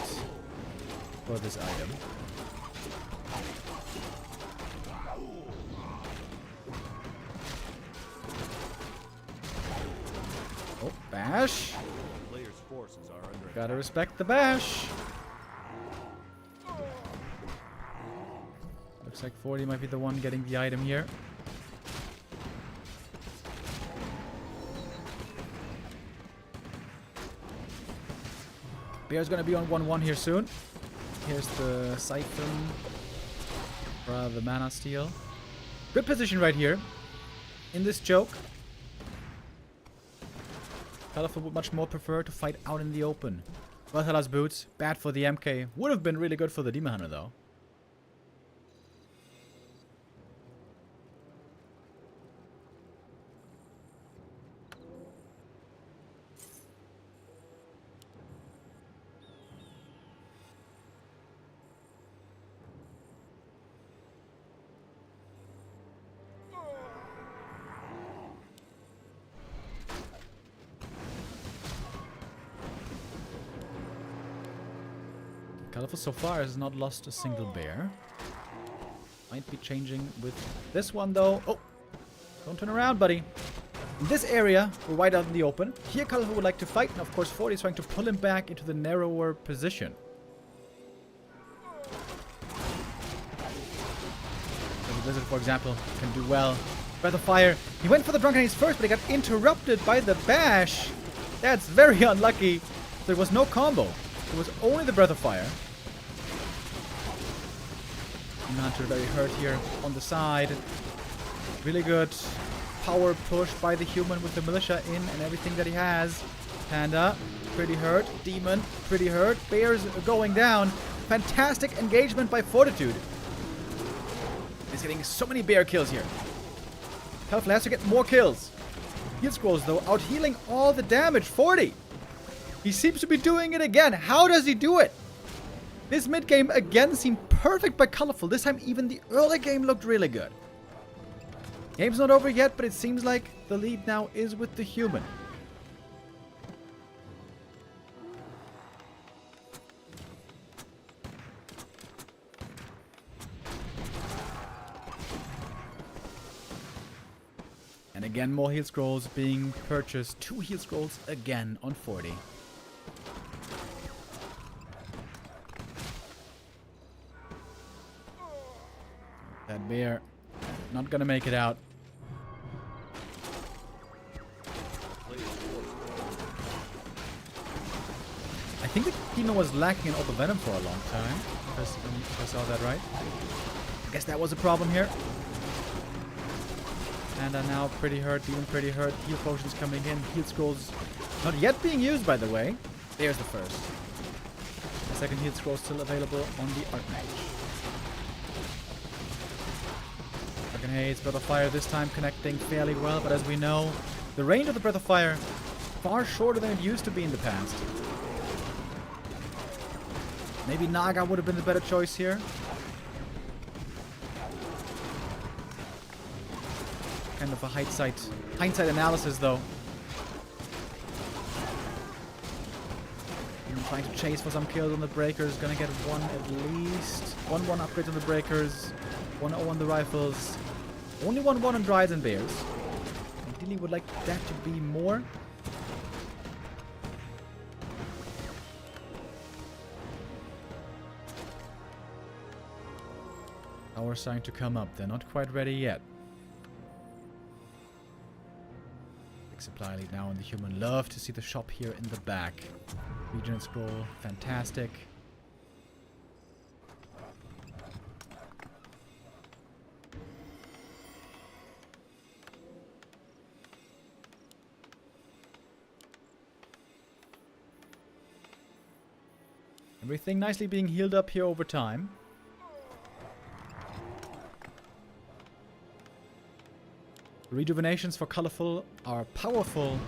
for this item. Oh, bash. Players' forces are under Gotta respect the bash. Looks like 40 might be the one getting the item here. Bear's gonna be on 1-1 here soon. Here's the Siphon. The Mana Steal. Good position right here. In this choke. Colorful would much more prefer to fight out in the open. Valhalla's boots, bad for the MK. Would have been really good for the Demon Hunter though. Colorful so far has not lost a single bear. Might be changing with this one though. Oh! Don't turn around, buddy. In this area, we're wide out in the open. Here Colorful would like to fight, and of course 40 is trying to pull him back into the narrower position. So the Blizzard, for example, can do well. Breath of Fire. He went for the Drunken Haze first, but he got interrupted by the bash. That's very unlucky. There was no combo. It was only the Breath of Fire. Hunter very hurt here on the side. Really good power push by the human with the militia in and everything that he has. Panda, pretty hurt. Demon, pretty hurt. Bears going down. Fantastic engagement by Fortitude. He's getting so many bear kills here. Colorful has to get more kills. Heal scrolls though, out healing all the damage. 40. He seems to be doing it again. How does he do it? This mid-game again seemed perfect by Colorful. This time even the early game looked really good. Game's not over yet, but it seems like the lead now is with the human. And again, more heal scrolls being purchased. 2 heal scrolls again on 40. That bear not gonna make it out. think the Demon was lacking in Orb of Venom for a long time, if I saw that right. I guess that was a problem here. Panda now pretty hurt, Demon pretty hurt. Heal potions coming in, heal scrolls not yet being used, by the way. There's the first. The second heal scroll still available on the Archmage. Arcane Haze, Breath of Fire this time connecting fairly well, but as we know, the range of the Breath of Fire far shorter than it used to be in the past. Maybe Naga would have been the better choice here. Kind of a hindsight analysis, though. I'm trying to chase for some kills on the breakers. Gonna get one at least. 1-1 upgrades on the breakers. 1-0 on the rifles. Only 1-1 on Dryas and Bears. Ideally would like that to be more. Our sign to come up. They're not quite ready yet. Big supply lead now on the human. Love to see the shop here in the back. Region scroll. Fantastic. Everything nicely being healed up here over time. Rejuvenations for Colorful are powerful,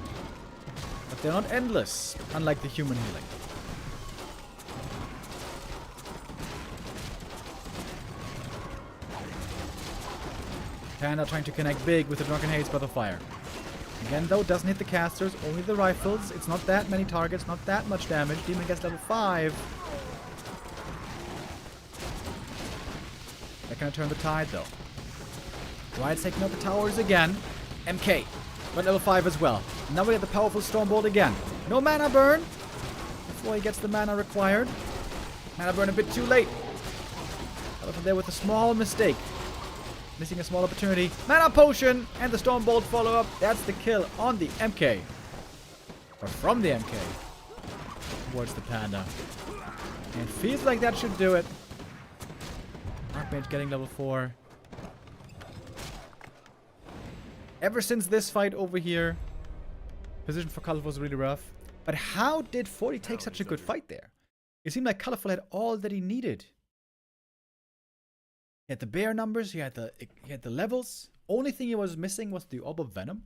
but they're not endless, unlike the human healing. Panda trying to connect big with the Drunken Haze Breath of Fire. Again, though, doesn't hit the casters, only the rifles. It's not that many targets, not that much damage. Demon gets level 5. That can turn the tide, though. Dryad's taking out the towers again. MK. But level 5 as well. Now we have the powerful Stormbolt again. No mana burn. Before he gets the mana required. Mana burn a bit too late. However, there with a small mistake. Missing a small opportunity. Mana potion and the Stormbolt follow-up. That's the kill on the MK. Or from the MK. Towards the Panda. And it feels like that should do it. Archmage getting level 4. Ever since this fight over here, position for Colorful was really rough. But how did 40 take such a good fight there? It seemed like Colorful had all that he needed. He had the bear numbers, he had the levels. Only thing he was missing was the Orb of Venom.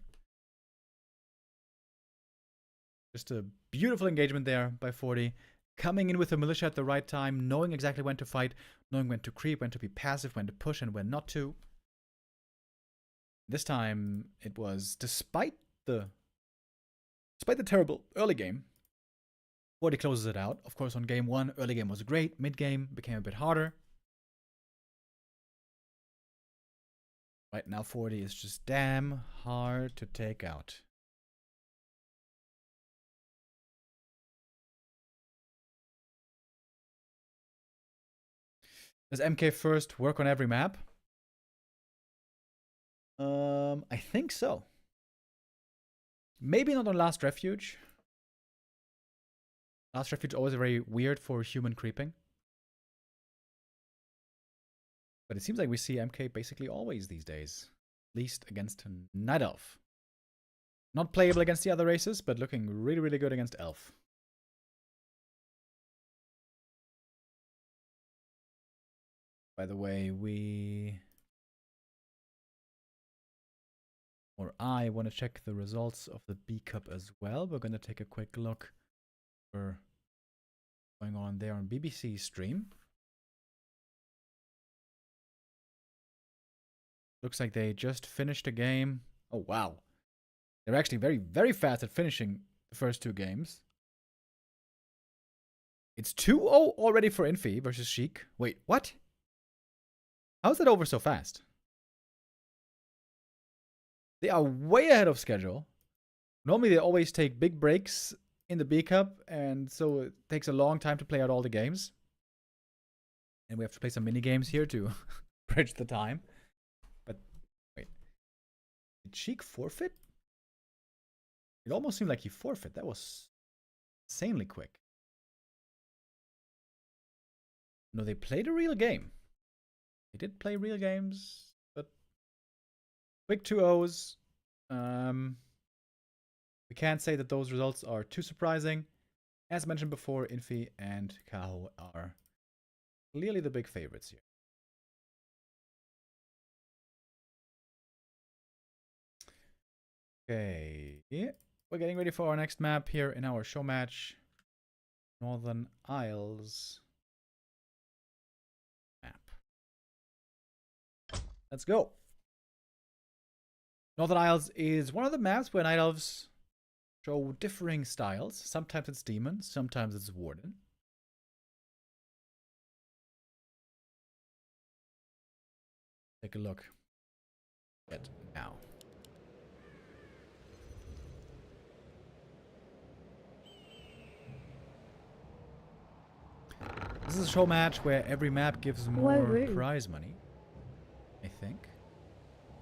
Just a beautiful engagement there by 40. Coming in with the militia at the right time, knowing exactly when to fight, knowing when to creep, when to be passive, when to push, and when not to. This time, it was, despite the terrible early game, 40 closes it out. Of course, on game 1, early game was great. Mid-game became a bit harder. Right now, 40 is just damn hard to take out. Does MK first work on every map? I think so. Maybe not on Last Refuge. Last Refuge is always very weird for human creeping. But it seems like we see MK basically always these days. At least against Night Elf. Not playable against the other races, but looking really, really good against Elf. By the way, I want to check the results of the B Cup as well. We're going to take a quick look for what's going on there on BBC stream. Looks like they just finished a game. Oh, wow. They're actually very, very fast at finishing the first 2 games. It's 2-0 already for Infy versus Chic. Wait, what? How's that over so fast? They are way ahead of schedule. Normally, they always take big breaks in the B Cup, and so it takes a long time to play out all the games. And we have to play some mini games here to bridge the time. But wait, did Sheik forfeit? It almost seemed like he forfeit. That was insanely quick. No, they played a real game. They did play real games, but quick 2-0s. We can't say that those results are too surprising. As mentioned before, Infy and Kaho are clearly the big favorites here. Okay, we're getting ready for our next map here in our show match. Northern Isles map. Let's go. Northern Isles is one of the maps where Night Elves show differing styles. Sometimes it's Demon, sometimes it's Warden. Take a look at now. This is a show match where every map gives more prize money, I think.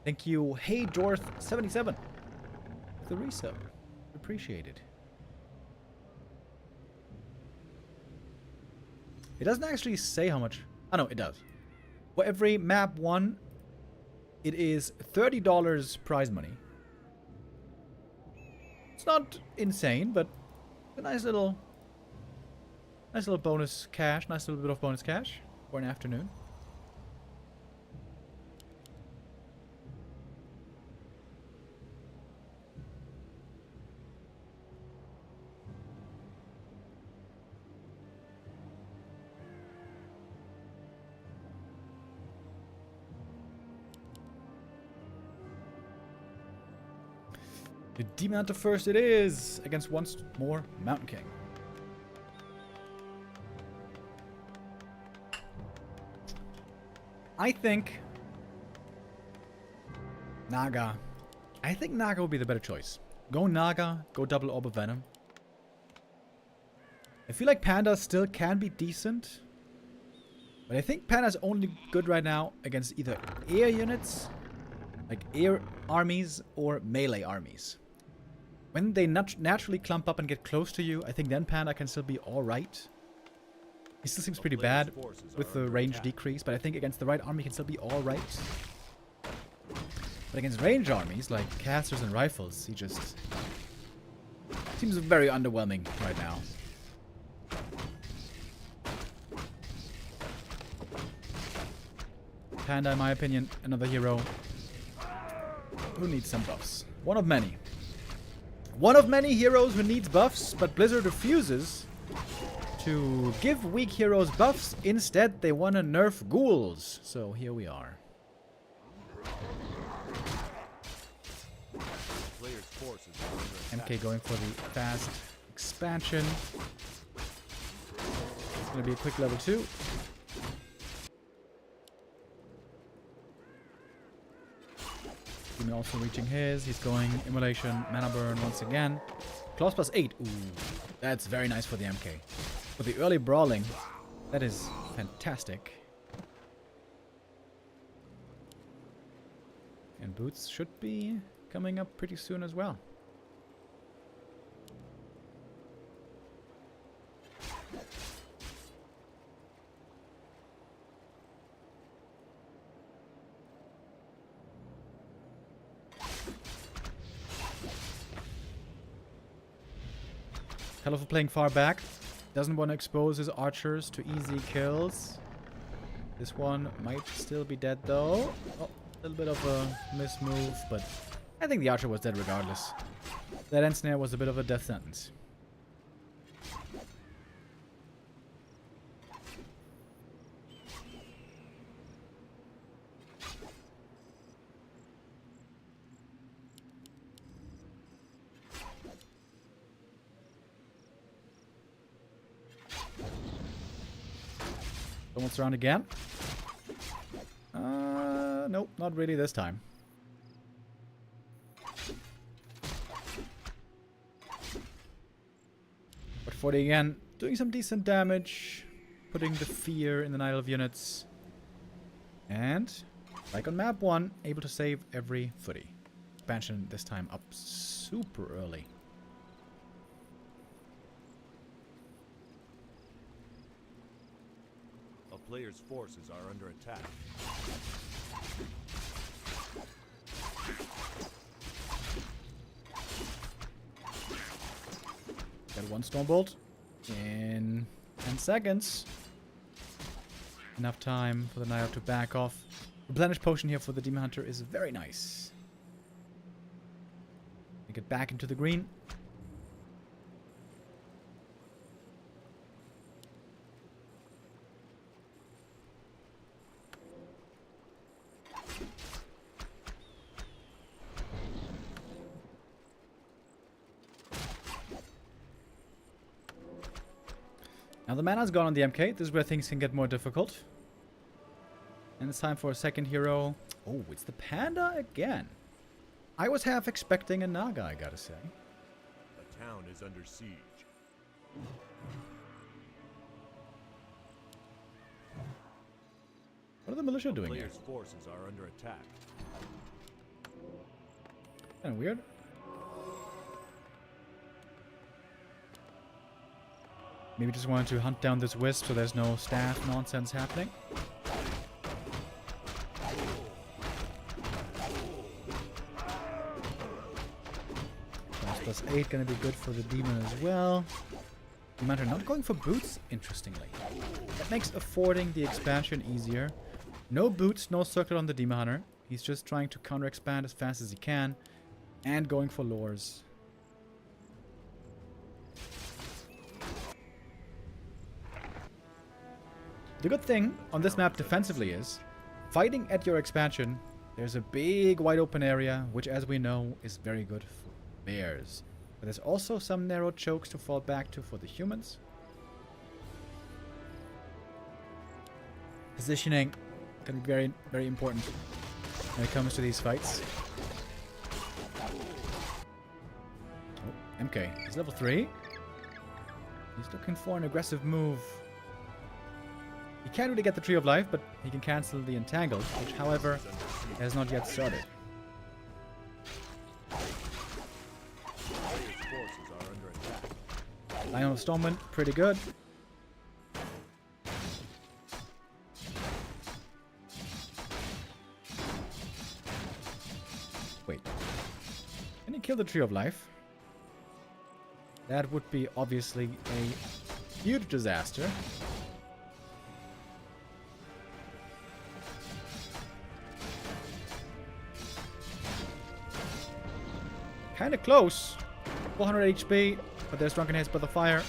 Thank you, Hey Dorth77, for the resub. Appreciated. It doesn't actually say how much. Oh no, it does. For every map won, it is $30 prize money. It's not insane, but a nice little bonus cash, nice little bit of bonus cash for an afternoon. The Demon Hunter first it is, against once more Mountain King. I think Naga. I think Naga would be the better choice. Go Naga, go double Orb of Venom. I feel like Panda still can be decent. But I think Panda's only good right now against either air units, like air armies, or melee armies. When they naturally clump up and get close to you, I think then Panda can still be alright. He still seems pretty bad with the range decrease, but I think against the right army he can still be alright. But against range armies, like casters and rifles, he just seems very underwhelming right now. Panda, in my opinion, another hero who needs some buffs. One of many. One of many heroes who needs buffs, but Blizzard refuses to give weak heroes buffs. Instead, they want to nerf ghouls. So here we are. MK going for the fast expansion. It's going to be a quick level 2. Demon also reaching his. He's going Immolation, Mana Burn once again. Claws plus 8. Ooh, that's very nice for the MK. For the early brawling, that is fantastic. And boots should be coming up pretty soon as well. Kaho playing far back. Doesn't want to expose his archers to easy kills. This one might still be dead though. Oh, a little bit of a mismove, but I think the archer was dead regardless. That end snare was a bit of a death sentence. Almost around again. Nope, not really this time. But 40 again, doing some decent damage, putting the fear in the Night Elf units. And, like on map 1, able to save every footy. Expansion this time up super early. player's forces are under attack. Got one Stormbolt in 10 seconds. Enough time for the Naya to back off. Replenish potion here for the Demon Hunter is very nice. We get back into the green. Now the mana's gone on the MK. This is where things can get more difficult. And it's time for a second hero. Oh, it's the Panda again. I was half expecting a Naga, I gotta say. The town is under siege. What are the militia doing here? Player's forces are under attack. Kinda weird. Maybe just wanted to hunt down this wisp so there's no staff nonsense happening. Plus 8 gonna be good for the demon as well. Demon Hunter not going for boots, interestingly. That makes affording the expansion easier. No boots, no circle on the Demon Hunter. He's just trying to counter expand as fast as he can. And going for lures. The good thing on this map defensively is, fighting at your expansion, there's a big wide open area, which as we know is very good for bears. But there's also some narrow chokes to fall back to for the humans. Positioning can be very, very important when it comes to these fights. Oh, MK, he's level 3. He's looking for an aggressive move. He can't really get the Tree of Life, but he can cancel the Entangled, which, however, has not yet started. Lion of Stormwind, pretty good. Wait. Can he kill the Tree of Life? That would be obviously a huge disaster. Kinda close. 400 HP, but there's Drunken Haze by the fire.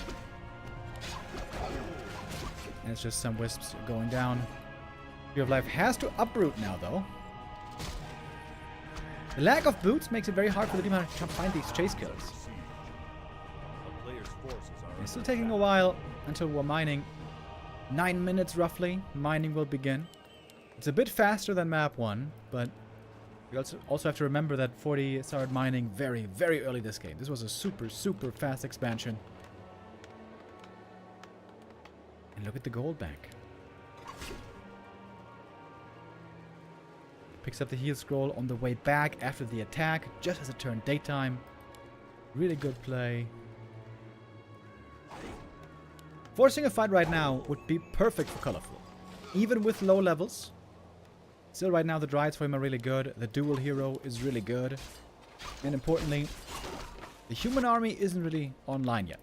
And it's just some wisps going down. Tree of Life has to uproot now, though. The lack of boots makes it very hard for the Demon Hunter to find these chase kills. It's still taking a while until we're mining. 9 minutes roughly, mining will begin. It's a bit faster than map 1, but we also have to remember that 40 started mining very, very early this game. This was a super, super fast expansion. And look at the gold bank. Picks up the heal scroll on the way back after the attack, just as it turned daytime. Really good play. Forcing a fight right now would be perfect for Colorful. Even with low levels. Still right now the Dryads for him are really good. The dual hero is really good. And importantly, the human army isn't really online yet.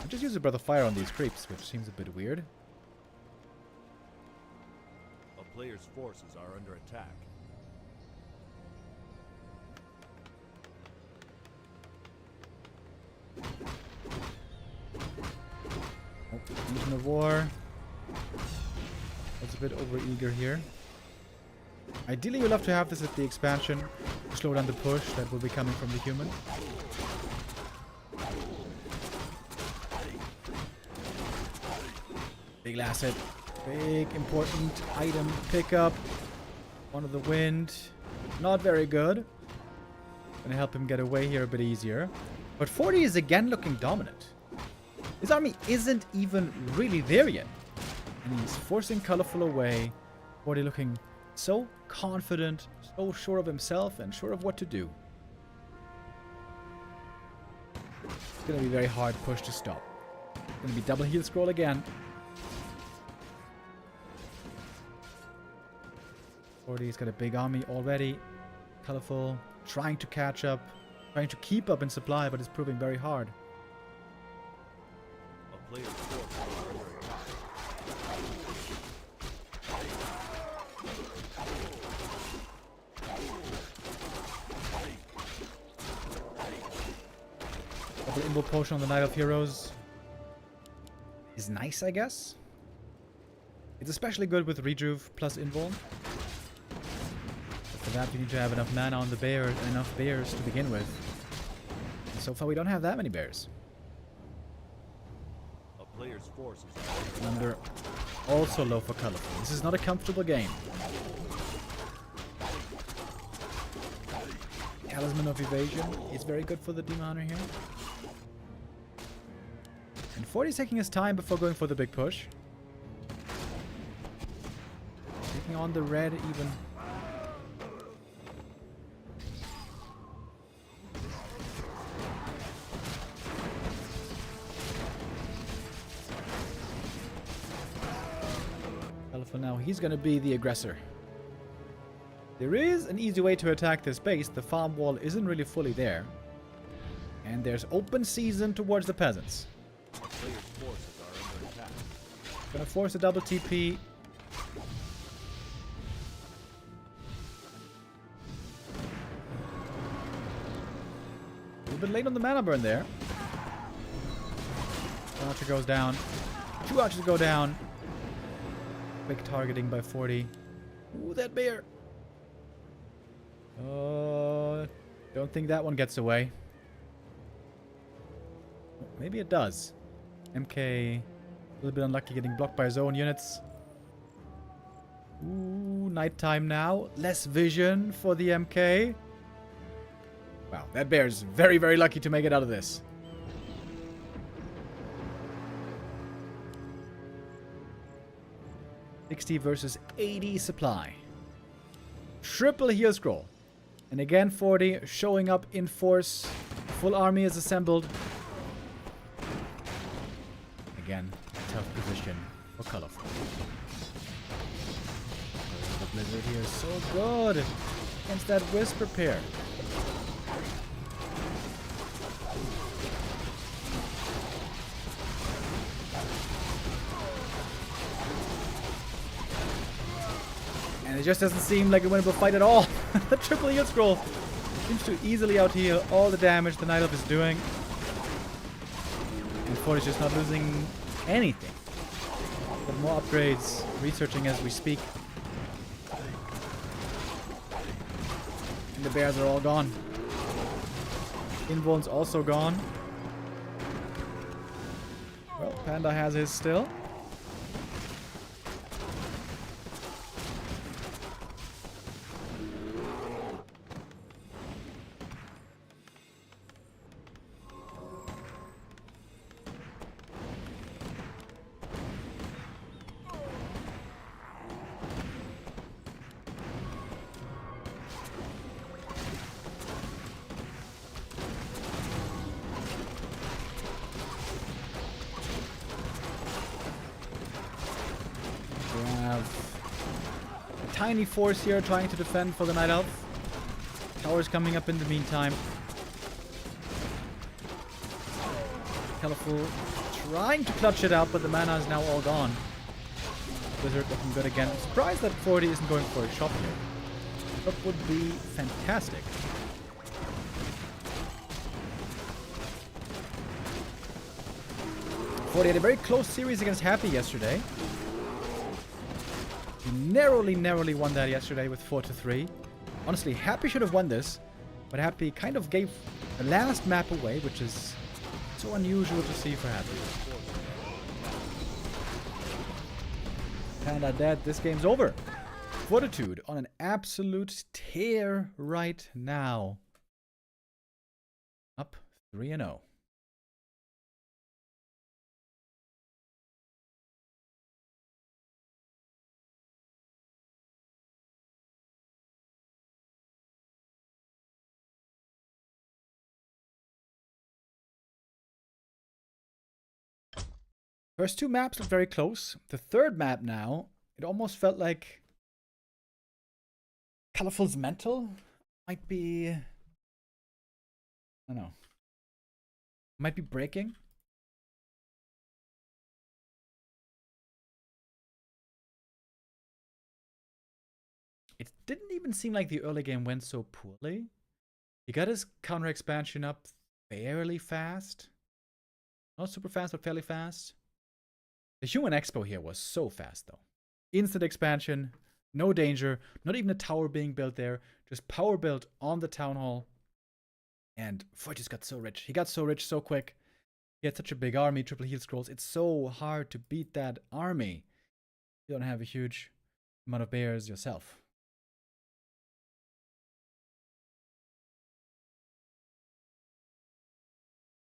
I just use a Breath of Fire on these creeps, which seems a bit weird. A player's forces are under attack. Legion of War. That's a bit over-eager here. Ideally, you'll have to have this at the expansion to slow down the push that will be coming from the human. Big last hit. Big important item pickup. One of the wind. Not very good. Gonna help him get away here a bit easier. But 40 is again looking dominant. His army isn't even really there yet. And he's forcing Colorful away. 40 looking so confident, so sure of himself, and sure of what to do. It's gonna be very hard push to stop. Gonna be double heel scroll again. 40's got a big army already. Colorful. Trying to catch up. Trying to keep up in supply, but it's proving very hard. A player's forces are under attack. Double Imbo Potion on the Knight of Heroes is nice, I guess. It's especially good with Rejuve plus Invuln. But for that, you need to have enough mana on the bear, enough bears to begin with. And so far, we don't have that many bears. A player's forces Number also low for colorful. This is not a comfortable game. Talisman of Evasion is very good for the Demon Hunter here. And 40 is taking his time before going for the big push. Taking on the red even. Colorful now, he's gonna be the aggressor. There is an easy way to attack this base. The farm wall isn't really fully there. And there's open season towards the peasants. A player's forces are under attack. Gonna force a double TP. A little bit late on the mana burn there. One archer goes down. Two archers go down. Quick targeting by 40. Ooh, that bear. Don't think that one gets away. Maybe it does. MK, a little bit unlucky getting blocked by his own units. Ooh, nighttime now. Less vision for the MK. Wow, that bear is very, very lucky to make it out of this. $60 versus 80 supply. Triple heal scroll. And again, 40 showing up in force. Full army is assembled. Again, tough position for colorful. The blizzard here is so good against that whisper pair. And it just doesn't seem like a winnable fight at all. The triple heal scroll seems to easily out-heal all the damage the Night Elf is doing. And 40 is just not losing anything. But more upgrades, researching as we speak. And the bears are all gone. Invuln's also gone. Well, Panda has his still. Tiny force here trying to defend for the Night Elf. Towers coming up in the meantime. Colorful trying to clutch it out, but the mana is now all gone. Wizard looking good again. I'm surprised that 40 isn't going for a shot here. That would be fantastic. Forty had a very close series against Happy yesterday. He narrowly won that yesterday with 4-3. Honestly, Happy should have won this, but Happy kind of gave the last map away, which is so unusual to see for Happy. Panda dead. This game's over. Fortitude on an absolute tear right now. Up 3-0. First two maps look very close. The third map now, it almost felt like Colorful's mental might be, I don't know, might be breaking. It didn't even seem like the early game went so poorly. He got his counter expansion up fairly fast. Not super fast, but fairly fast. The human expo here was so fast, though. Instant expansion, no danger, not even a tower being built there, just power built on the town hall. And Fortitude got so rich. He got so rich so quick. He had such a big army, triple heal scrolls. It's so hard to beat that army. You don't have a huge amount of bears yourself.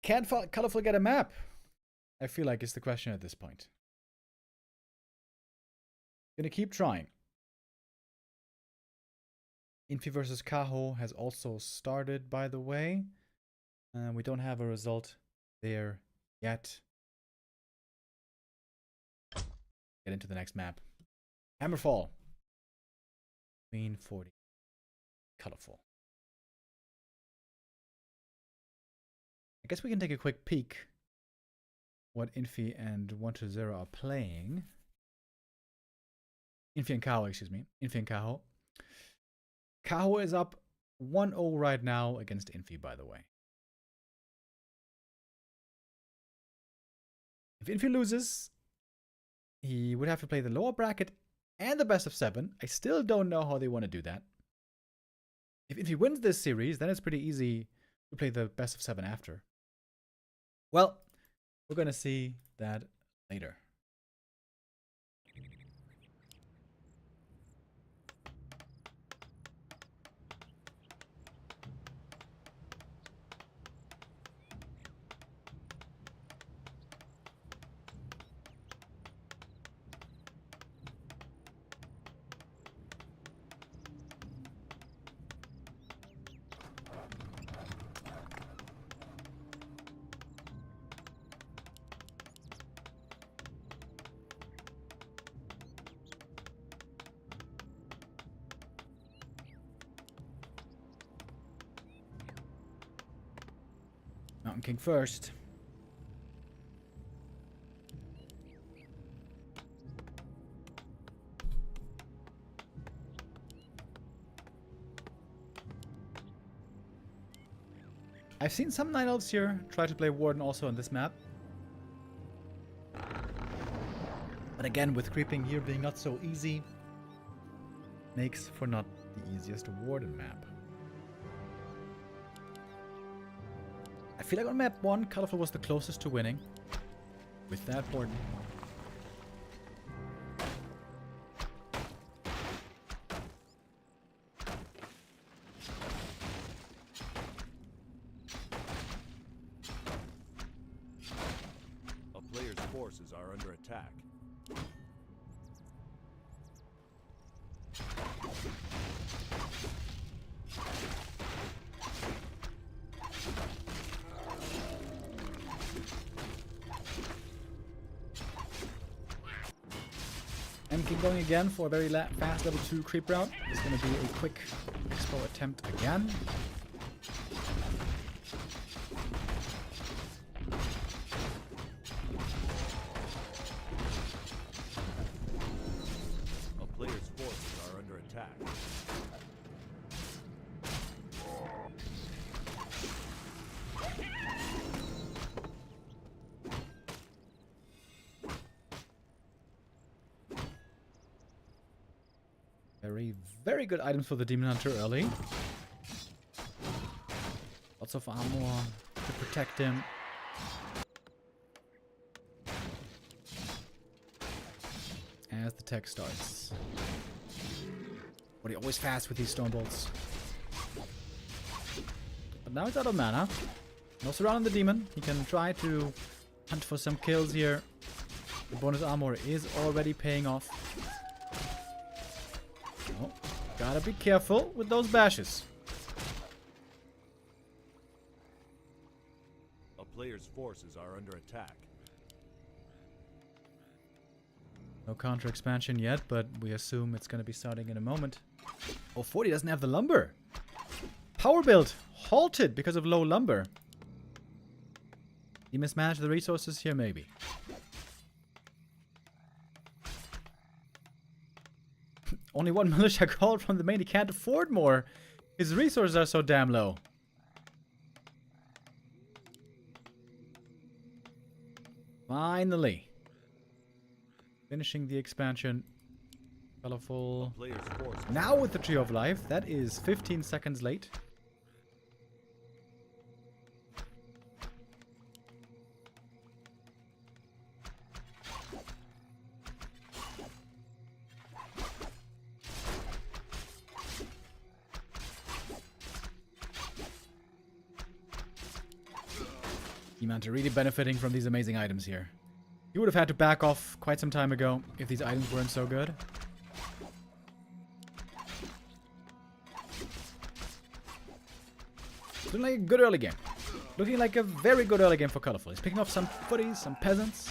Can Colorful get a map? I feel like is the question at this point. Gonna keep trying. Infy versus Kaho has also started, by the way. We don't have a result there yet. Get into the next map. Hammerfall. Queen 40. Colorful. I guess we can take a quick peek what Infy and 120 are playing. Infy and Kaho, excuse me. Infy and Kaho. Kaho is up 1-0 right now against Infy, by the way. If Infy loses, he would have to play the lower bracket and the best of 7. I still don't know how they want to do that. If Infy wins this series, then it's pretty easy to play the best of 7 after. Well, we're going to see that later. Mountain King first. I've seen some Night Elves here try to play Warden also on this map. But again, with creeping here being not so easy, makes for not the easiest Warden map. I feel like on map 1, Colorful was the closest to winning with that Warden. A player's forces are under attack. King going again for a very fast level 2 creep route. It's going to be a quick expo attempt again. A player's forces are under attack. Very good items for the Demon Hunter early. Lots of armor to protect him. As the tech starts. But he always fast with these stone bolts. But now he's out of mana. No surrounding the demon. He can try to hunt for some kills here. The bonus armor is already paying off. Oh, gotta be careful with those bashes. A player's forces are under attack. No counter expansion yet, but we assume it's going to be starting in a moment. Oh, 40 doesn't have the lumber. Power build halted because of low lumber. He mismanaged the resources here, maybe. Only one militia called from the main. He can't afford more. His resources are so damn low. Finally. Finishing the expansion. Colorful. Now with the Tree of Life. That is 15 seconds late. Are really benefiting from these amazing items here. You would have had to back off quite some time ago if these items weren't so good. Looking like a good early game. Looking like a very good early game for Colorful. He's picking off some footies, some peasants.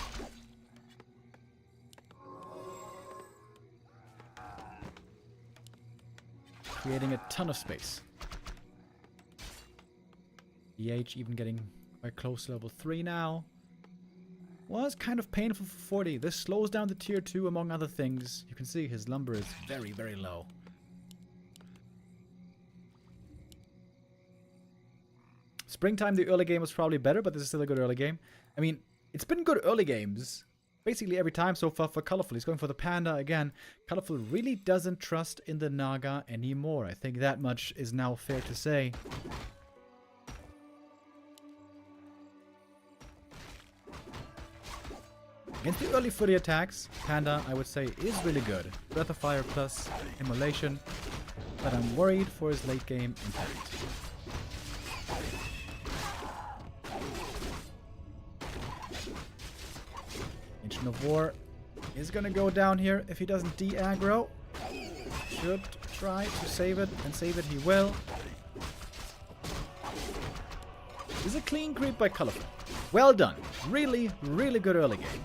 Creating a ton of space. EH even getting quite close to level 3 now. Was kind of painful for 40. This slows down the tier 2 among other things. You can see his lumber is very, very low. Springtime, the early game was probably better, but this is still a good early game. I mean, it's been good early games basically every time so far for Colorful. He's going for the Panda again. Colorful really doesn't trust in the Naga anymore. I think that much is now fair to say. Against the early footy attacks, Panda, I would say, is really good. Breath of Fire plus Immolation, but I'm worried for his late game impact. Ancient of War is gonna go down here if he doesn't de-aggro. Should try to save it, and save it he will. This is a clean creep by Colorful. Well done. Really, really good early game.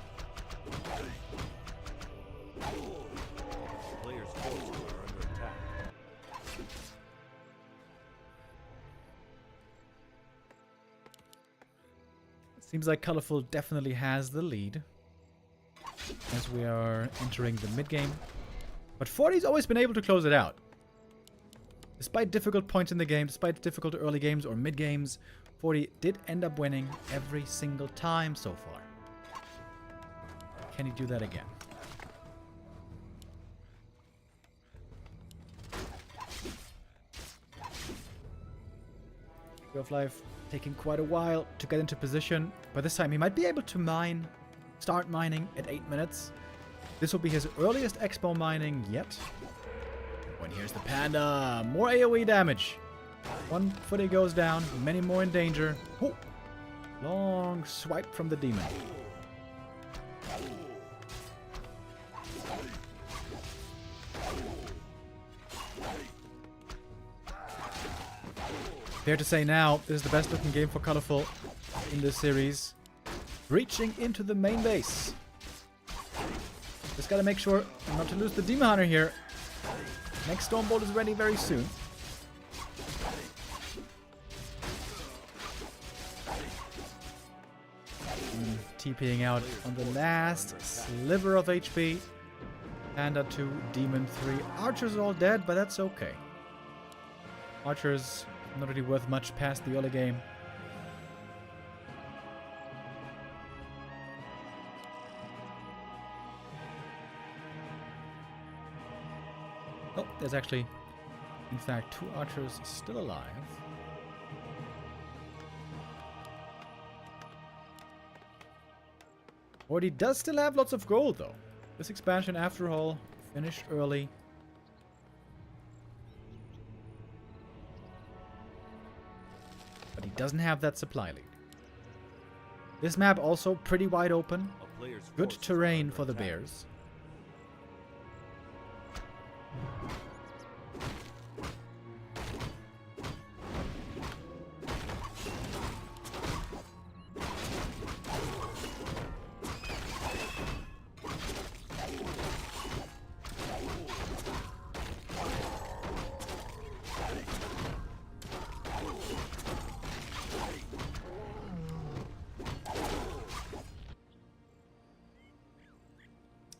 Seems like Colorful definitely has the lead as we are entering the mid-game. But 40's always been able to close it out. Despite difficult points in the game, despite difficult early games or mid-games, 40 did end up winning every single time so far. Can he do that again? Tree of Life taking quite a while to get into position, but this time he might be able to start mining at 8 minutes. This will be his earliest expo mining yet. When here's the Panda, more AoE damage. One footy goes down, many more in danger. Oh, long swipe from the demon. Fair to say now, this is the best looking game for Colorful in this series. Reaching into the main base. Just gotta make sure not to lose the Demon Hunter here. Next Stormbolt is ready very soon. TPing out on the last sliver of HP. Panda 2, Demon 3. Archers are all dead, but that's okay. Archers not really worth much past the early game. Oh, there's actually, in fact, 2 archers still alive. Already does still have lots of gold, though. This expansion, after all, finished early. But he doesn't have that supply lead. This map also pretty wide open. Good terrain for the bears.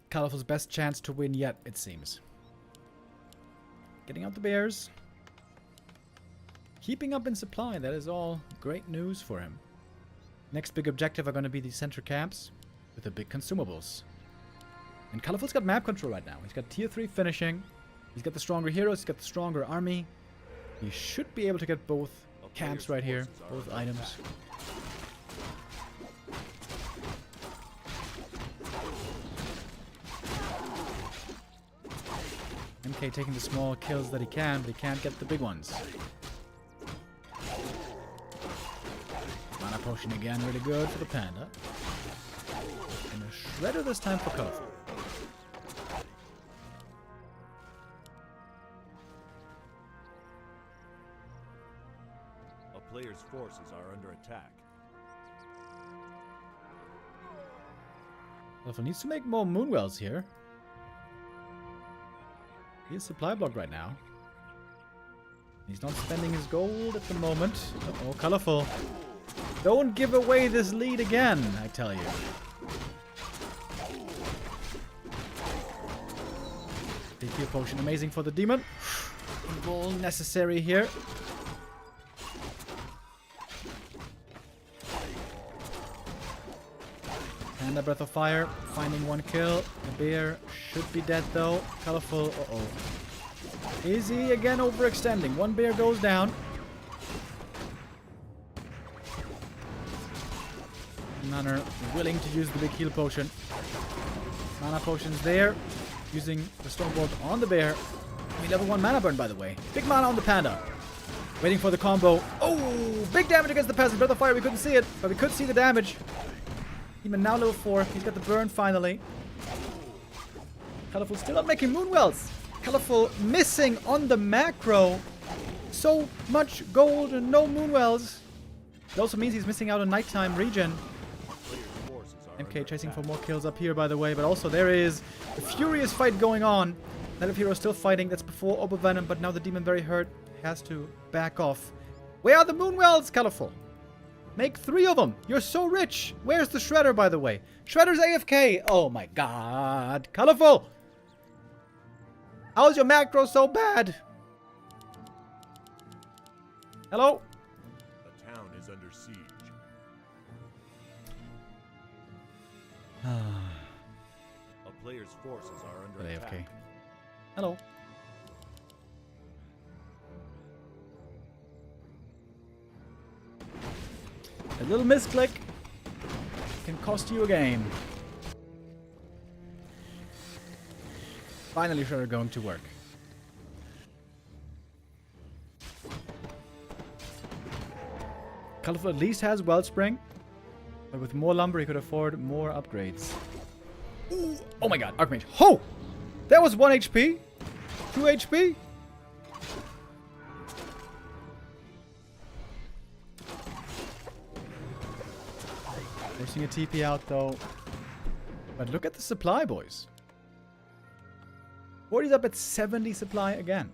Colorful's best chance to win yet, it seems. Getting out the bears. Keeping up in supply. That is all great news for him. Next big objective are going to be the center camps with the big consumables. And Colorful's got map control right now. He's got tier 3 finishing. He's got the stronger heroes. He's got the stronger army. He should be able to get both camps right here. Both items. MK taking the small kills that he can, but he can't get the big ones. Mana potion again, really good for the panda. And a shredder this time for Kaho. A player's forces are under attack. Kaho needs to make more moonwells here. He is supply blocked right now. He's not spending his gold at the moment. Uh-oh, Colorful. Don't give away this lead again, I tell you. Big heal potion, amazing for the demon. All necessary here. And a breath of fire, finding one kill. The bear should be dead though. Colorful, uh-oh. Is he again overextending? One bear goes down. Nunner willing to use the big heal potion. Mana potion's there. Using the Stormbolt on the bear. We level 1 mana burn, by the way. Big mana on the panda. Waiting for the combo. Oh, big damage against the peasant. Breath of fire, we couldn't see it, but we could see the damage. Demon now level 4. He's got the burn finally. Colorful still not making moonwells. Colorful missing on the macro. So much gold and no moonwells. It also means he's missing out on nighttime regen. MK chasing for more kills up here, by the way. But also there is a furious fight going on. Night of Hero still fighting. That's before Oba Venom. But now the demon very hurt. Has to back off. Where are the moonwells, Colorful? Make 3 of them. You're so rich. Where's the Shredder, by the way? Shredder's AFK. Oh my god. Colorful. How's your macro so bad? Hello? The town is under siege. A player's forces are under AFK. attack. Hello. A little misclick can cost you a game. Finally, Shredder going to work. Colorful at least has Wellspring, but with more lumber, he could afford more upgrades. Ooh. Oh my god, Archmage. Ho! That was 1 HP? 2 HP? Forcing a TP out though. But look at the supply, boys. 40's up at 70 supply again.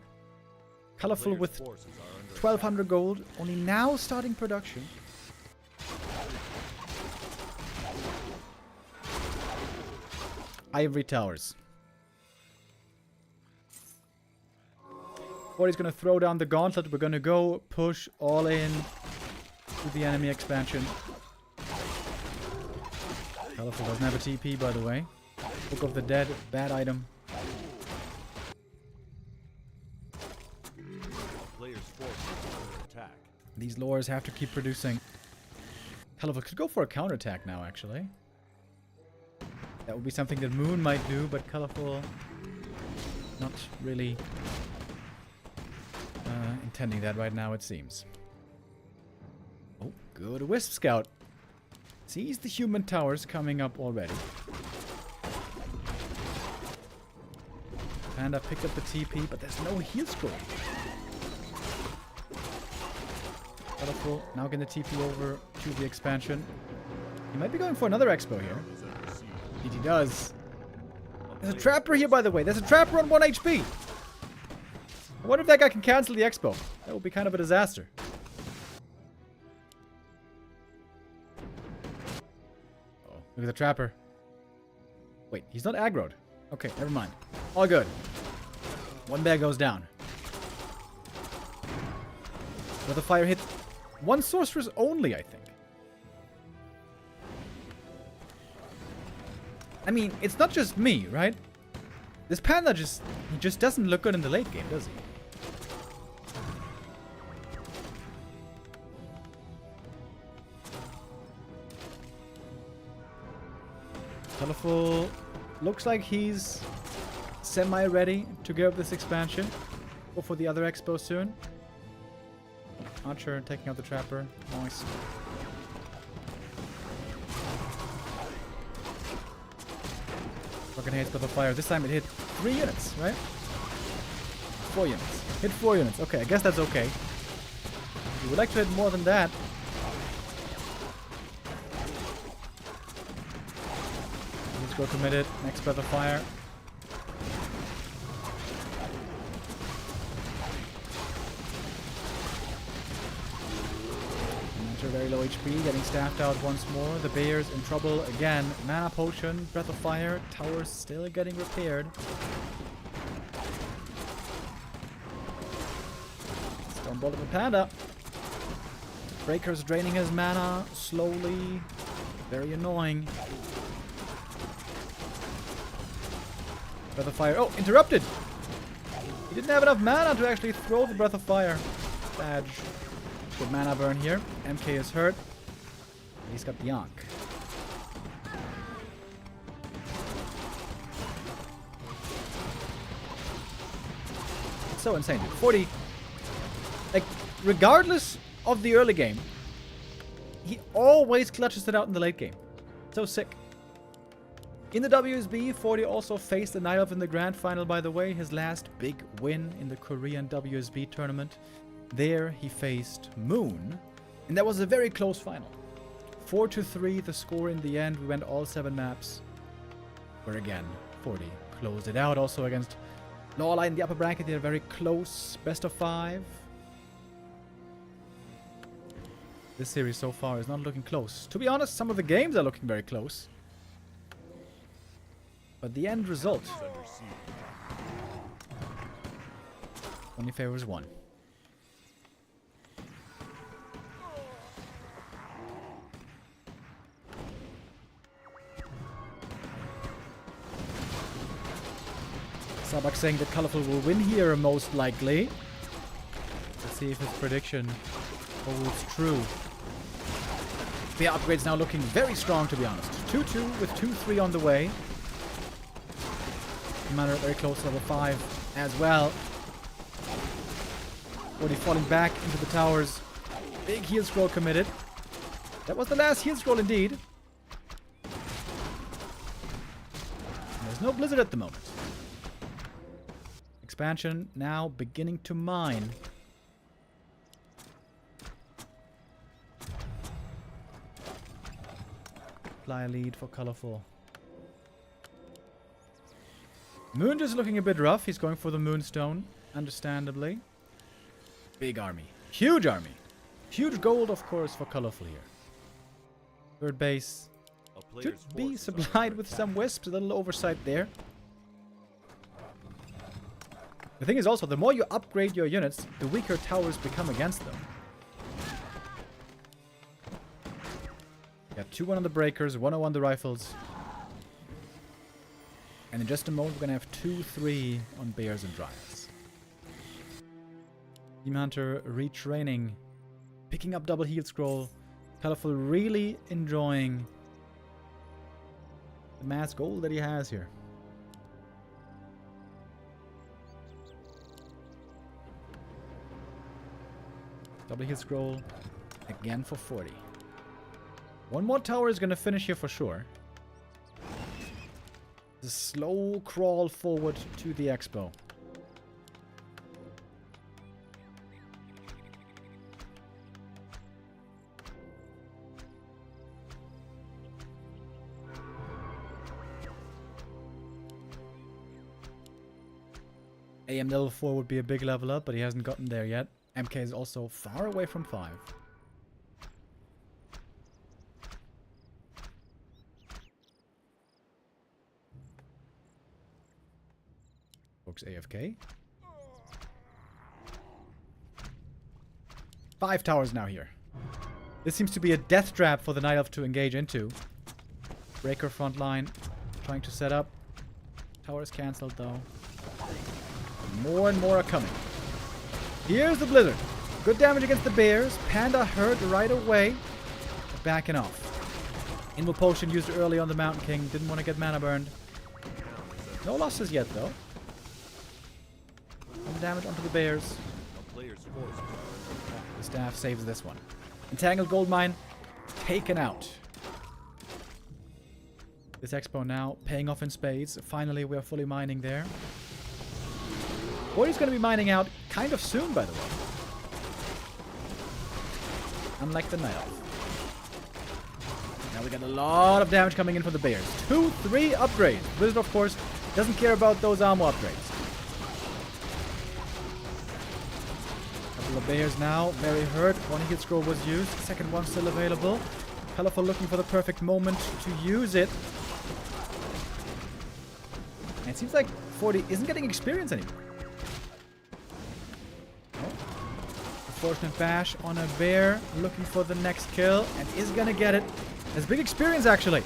Colorful with 1200 gold. Only now starting production. Ivory Towers. 40's gonna throw down the gauntlet. We're gonna go push all in to the enemy expansion. Colorful doesn't have a TP, by the way. Book of the Dead, bad item. Player's forces are under attack. These lures have to keep producing. Colorful could go for a counterattack now, actually. That would be something that Moon might do, but Colorful not really intending that right now, it seems. Oh, good Wisp Scout. Sees the human towers coming up already. Panda picked up the TP, but there's no heal scroll. Colorful now getting the TP over to the expansion. He might be going for another expo here. Indeed he does. There's a trapper here, by the way. There's a trapper on 1 HP. I wonder if that guy can cancel the expo. That would be kind of a disaster. Oh, look at the trapper. Wait, he's not aggroed. Okay, never mind. All good. One bear goes down. Breath of Fire hit one sorceress only, I think. I mean, it's not just me, right? This panda he just doesn't look good in the late game, does he? Colorful looks like he's semi-ready to give up this expansion. Go for the other expo soon. Archer taking out the trapper. Nice. Fucking hates Breath of Fire. This time it hit 3 units, right? 4 units. Hit 4 units. Okay, I guess that's okay. We would like to hit more than that. Let's go committed. Next Breath of Fire. Very low HP, getting staffed out once more. The Bears in trouble again. Mana Potion, Breath of Fire, towers still getting repaired. Stone Bolt of the Panda. Breaker's draining his mana slowly. Very annoying. Breath of Fire. Oh, interrupted! He didn't have enough mana to actually throw the Breath of Fire. Badge. Good mana burn here. MK is hurt. He's got the Yonk. It's so insane, dude. 40. Like, regardless of the early game, he always clutches it out in the late game. So sick. In the WSB, 40 also faced the Night Elf in the Grand Final, by the way. His last big win in the Korean WSB tournament. There he faced Moon, and that was a very close final. 4-3 the score in the end. We went all 7 maps, where again 40 closed it out. Also against Lawline in the upper bracket, they had a very close best of 5. This series so far is not looking close. To be honest, some of the games are looking very close, but the end result only favors one. Sabak saying that Colorful will win here, most likely. Let's see if his prediction holds true. The upgrade's now looking very strong, to be honest. 2-2 with 2-3 on the way. Commander very close to level 5 as well. 40 falling back into the towers. Big heal scroll committed. That was the last heal scroll indeed. And there's no blizzard at the moment. Expansion now beginning to mine. Apply a lead for Colorful. Moon just looking a bit rough. He's going for the Moonstone, understandably. Big army. Huge army. Huge gold, of course, for Colorful here. Third base should be supplied with some wisps. A little oversight there. The thing is also, the more you upgrade your units, the weaker towers become against them. Got 2-1 on the breakers, 1-0 on the rifles. And in just a moment, we're going to have 2-3 on bears and dryads. Team Hunter retraining. Picking up double heal scroll. Colorful really enjoying the mass gold that he has here. Double heal scroll again for 40. One more tower is going to finish here for sure. The slow crawl forward to the expo. AM level 4 would be a big level up, but he hasn't gotten there yet. MK is also far away from 5. Folks AFK. 5 towers now here. This seems to be a death trap for the Night Elf to engage into. Breaker front line. Trying to set up. Tower is cancelled though. More and more are coming. Here's the Blizzard. Good damage against the Bears. Panda hurt right away. Backing off. Invo Potion used early on the Mountain King. Didn't want to get mana burned. No losses yet though. Some damage onto the Bears. A player's forces are under attack. The staff saves this one. Entangled Goldmine taken out. This Expo now paying off in spades. Finally, we are fully mining there. Boy's going to be mining out kind of soon, by the way. Unlike the Night Elf. Now we got a lot of damage coming in from the Bears. 2, 3 upgrades. Blizzard, of course, doesn't care about those armor upgrades. Couple of Bears now, very hurt. One hit scroll was used. Second one still available. Colorful looking for the perfect moment to use it. And it seems like 40 isn't getting experience anymore. Unfortunate bash on a bear, looking for the next kill, and is gonna get it. Has big experience actually.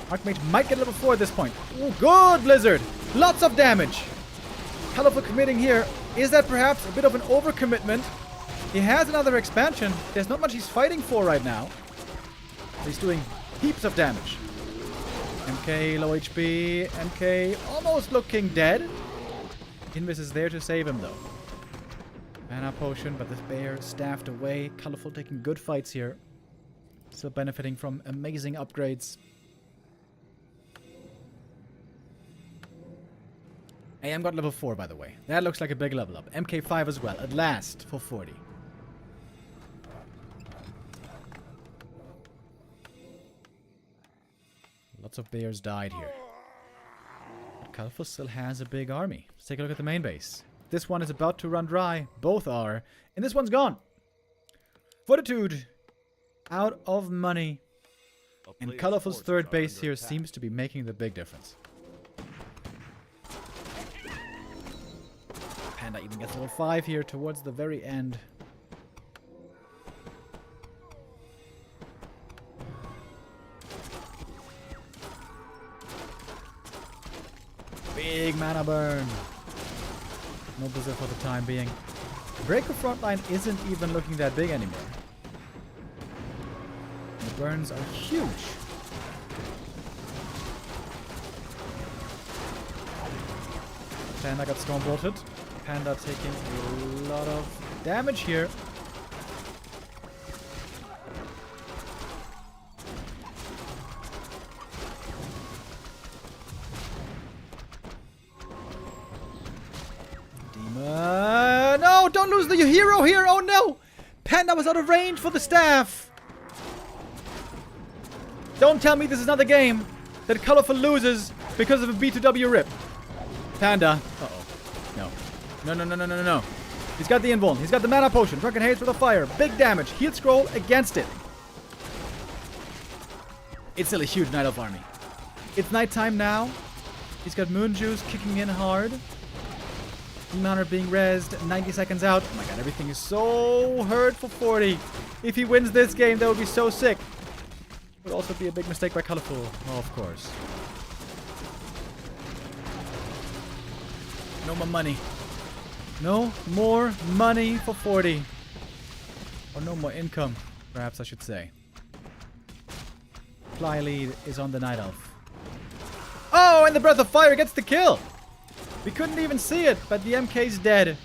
Archmage might get level 4 at this point. Oh, good Blizzard! Lots of damage! Colorful committing here. Is that perhaps a bit of an overcommitment? He has another expansion. There's not much he's fighting for right now. He's doing heaps of damage. MK low HP. MK almost looking dead. Invis is there to save him though. Mana potion, but this bear staffed away. Colorful taking good fights here. Still benefiting from amazing upgrades. AM got level 4, by the way. That looks like a big level up. MK5 as well, at last, for 40. Lots of bears died here. But Colorful still has a big army. Let's take a look at the main base. This one is about to run dry. Both are. And this one's gone. Fortitude. Out of money. And Colorful's third base here seems to be making the big difference. Panda even gets level 5 here towards the very end. Big mana burn. No Blizzard for the time being. Breaker frontline isn't even looking that big anymore. The burns are huge. Panda got storm bolted. Panda taking a lot of damage here. No, don't lose the hero here. Oh no! Panda was out of range for the staff. Don't tell me this is another game that Colorful loses because of a B2W rip. Panda. Uh-oh. No. No. He's got the invuln. He's got the mana potion. Drunken Haze for the fire. Big damage. Heal scroll against it. It's still a huge Night Elf army. It's nighttime now. He's got Moon Juice kicking in hard. Demon Hunter being rezzed. 90 seconds out. Oh my god, everything is so hurt for 40. If he wins this game, that would be so sick. Would also be a big mistake by Colorful. Oh, of course. No more money. No more money for 40. Or no more income, perhaps I should say. Fly lead is on the Night Elf. Oh, and the Breath of Fire gets the kill! We couldn't even see it, but the MK's dead.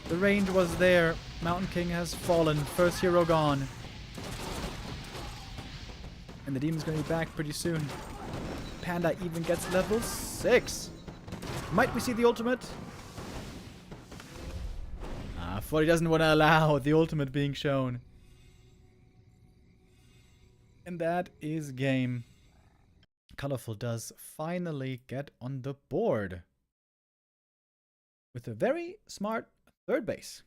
The range was there. Mountain King has fallen. First hero gone. And the demon's gonna be back pretty soon. Panda even gets level 6. Might we see the ultimate? 40 doesn't want to allow the ultimate being shown. And that is game. Colorful does finally get on the board. With a very smart third base.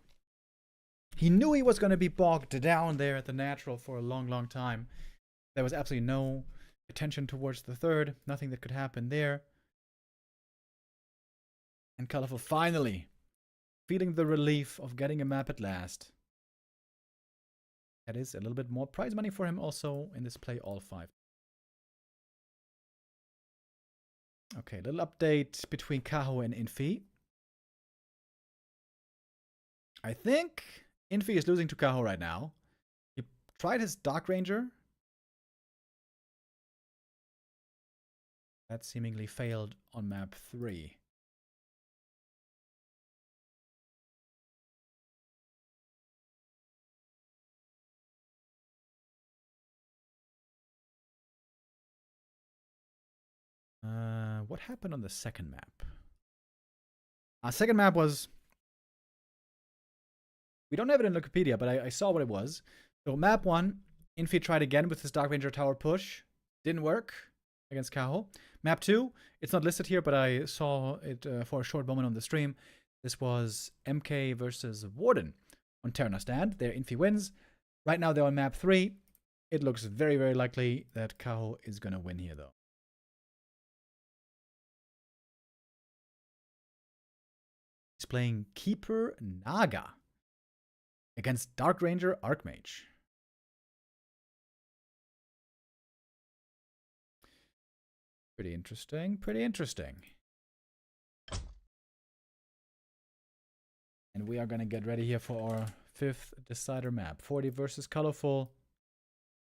He knew he was going to be bogged down there at the natural for a long, long time. There was absolutely no attention towards the third. Nothing that could happen there. And Colorful finally feeling the relief of getting a map at last. That is a little bit more prize money for him also in this play, all 5. Okay, little update between Kaho and Infy. I think Infy is losing to Kaho right now. He tried his Dark Ranger. That seemingly failed on map 3. What happened on the second map? Our second map was... We don't have it in Wikipedia, but I saw what it was. So map 1, Infy tried again with his Dark Ranger tower push. Didn't work against Kaho. Map 2, it's not listed here, but I saw it for a short moment on the stream. This was MK versus Warden on Terna stand. There Infy wins. Right now they're on map 3. It looks very, very likely that Kaho is going to win here, though. He's playing Keeper Naga against Dark Ranger Archmage. Pretty interesting, pretty interesting. And we are going to get ready here for our 5th decider map. 40 versus Colorful.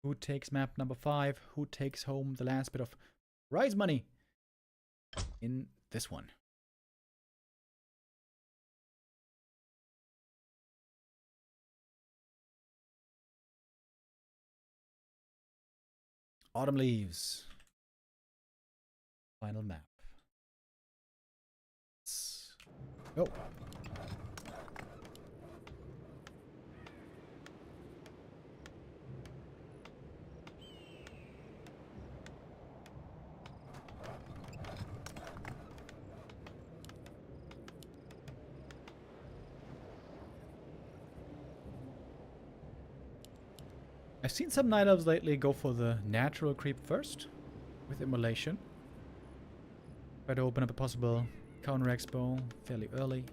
Who takes map number 5? Who takes home the last bit of prize money in this one? Autumn Leaves. Final map. Let's go. I've seen some Night Elves lately go for the natural creep first with Immolation. Try to open up a possible counter expo fairly early.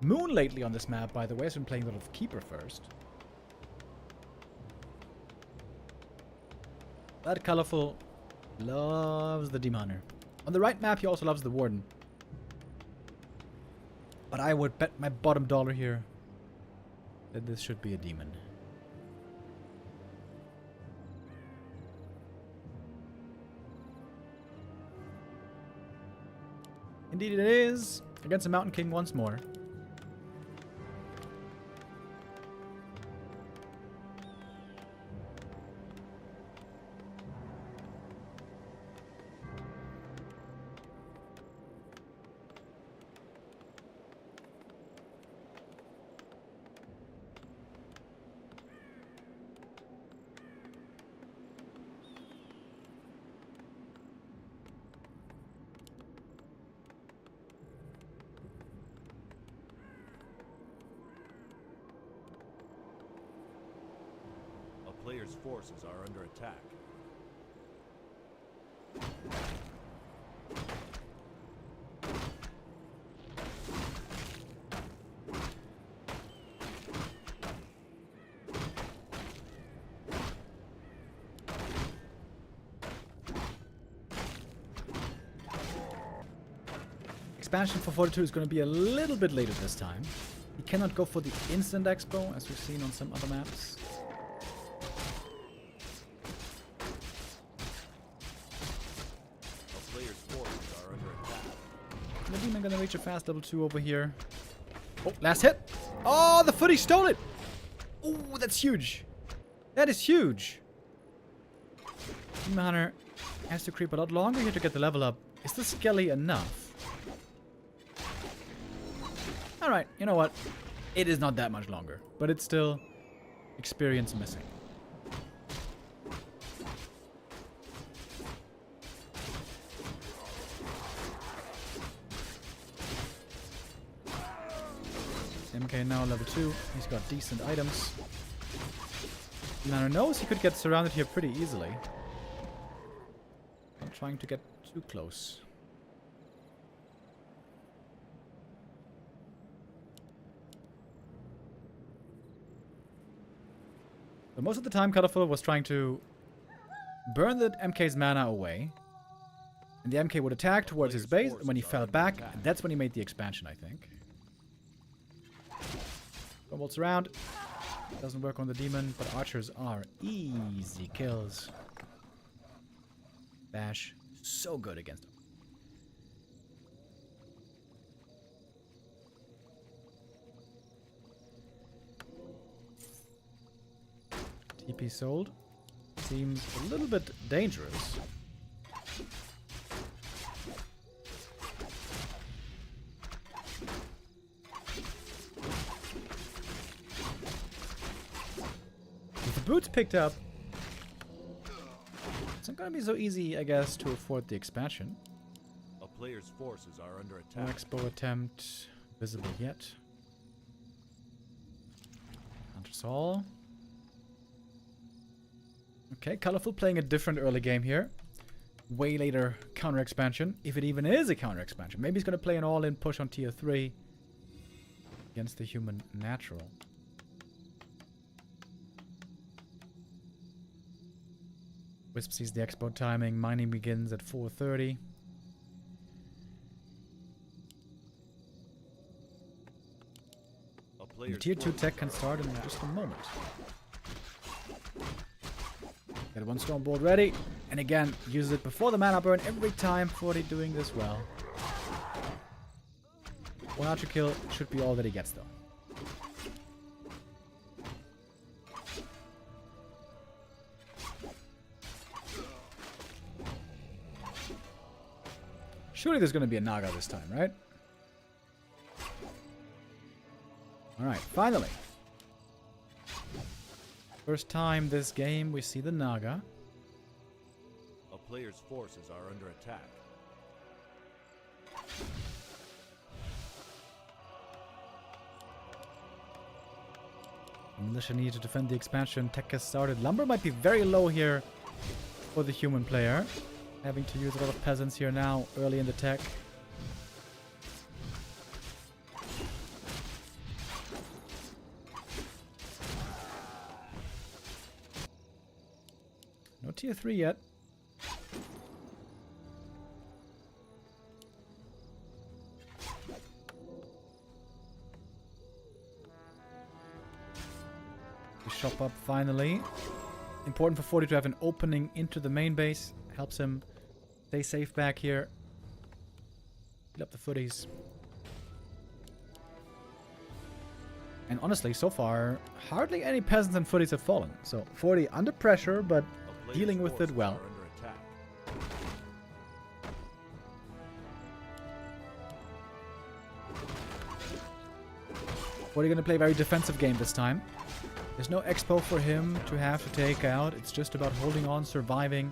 Moon lately on this map, by the way, has been playing a lot of Keeper first. That Colorful loves the Demon Hunter. On the right map, he also loves the Warden. But I would bet my bottom dollar here that this should be a demon. Indeed it is. Against the Mountain King once more. Players' forces are under attack. Expansion for Fortitude is going to be a little bit later this time. You cannot go for the instant expo as we've seen on some other maps. The demon gonna reach a fast level 2 over here. Oh, last hit! Oh, the footy stole it! Oh, that's huge! That is huge! Demon Hunter has to creep a lot longer here to get the level up. Is the Skelly enough? Alright, you know what? It is not that much longer, but it's still experience missing. MK now level 2. He's got decent items. Nano knows he could get surrounded here pretty easily. Not trying to get too close. But most of the time, Colorful was trying to burn the MK's mana away. And the MK would attack towards his base, and when he fell back, that's when he made the expansion, I think. Bolts around. Doesn't work on the demon, but archers are easy kills. Bash, so good against him. TP sold. Seems a little bit dangerous. With the boots picked up, it's not gonna be so easy, I guess, to afford the expansion. A player's forces are under No attack. expo attempt visible yet. Hunter's Hall. Okay, Colorful playing a different early game here. Way later counter expansion, if it even is a counter expansion. Maybe he's gonna play an all-in push on tier 3 against the human natural. Wisp sees the expo timing. Mining begins at 4:30. A player's Tier 2 forces tech can are start in under just a moment. Get one stone board ready. And again, use it before the mana burn every time. 40 doing this well. One archer kill should be all that he gets though. Surely there's going to be a Naga this time, right? Alright, finally. First time this game we see the Naga. A player's forces are under attack. Militia need to defend the expansion. Tech has started. Lumber might be very low here for the human player. Having to use a lot of peasants here now, early in the tech. No tier 3 yet. The shop up finally. Important for 40 to have an opening into the main base. Helps him stay safe back here. Heal up the footies. And honestly, so far, hardly any peasants and footies have fallen. So 40 under pressure, but A player's dealing with it forces well. are under attack. Forty gonna play a very defensive game this time. There's no expo for him to have to take out. It's just about holding on, surviving,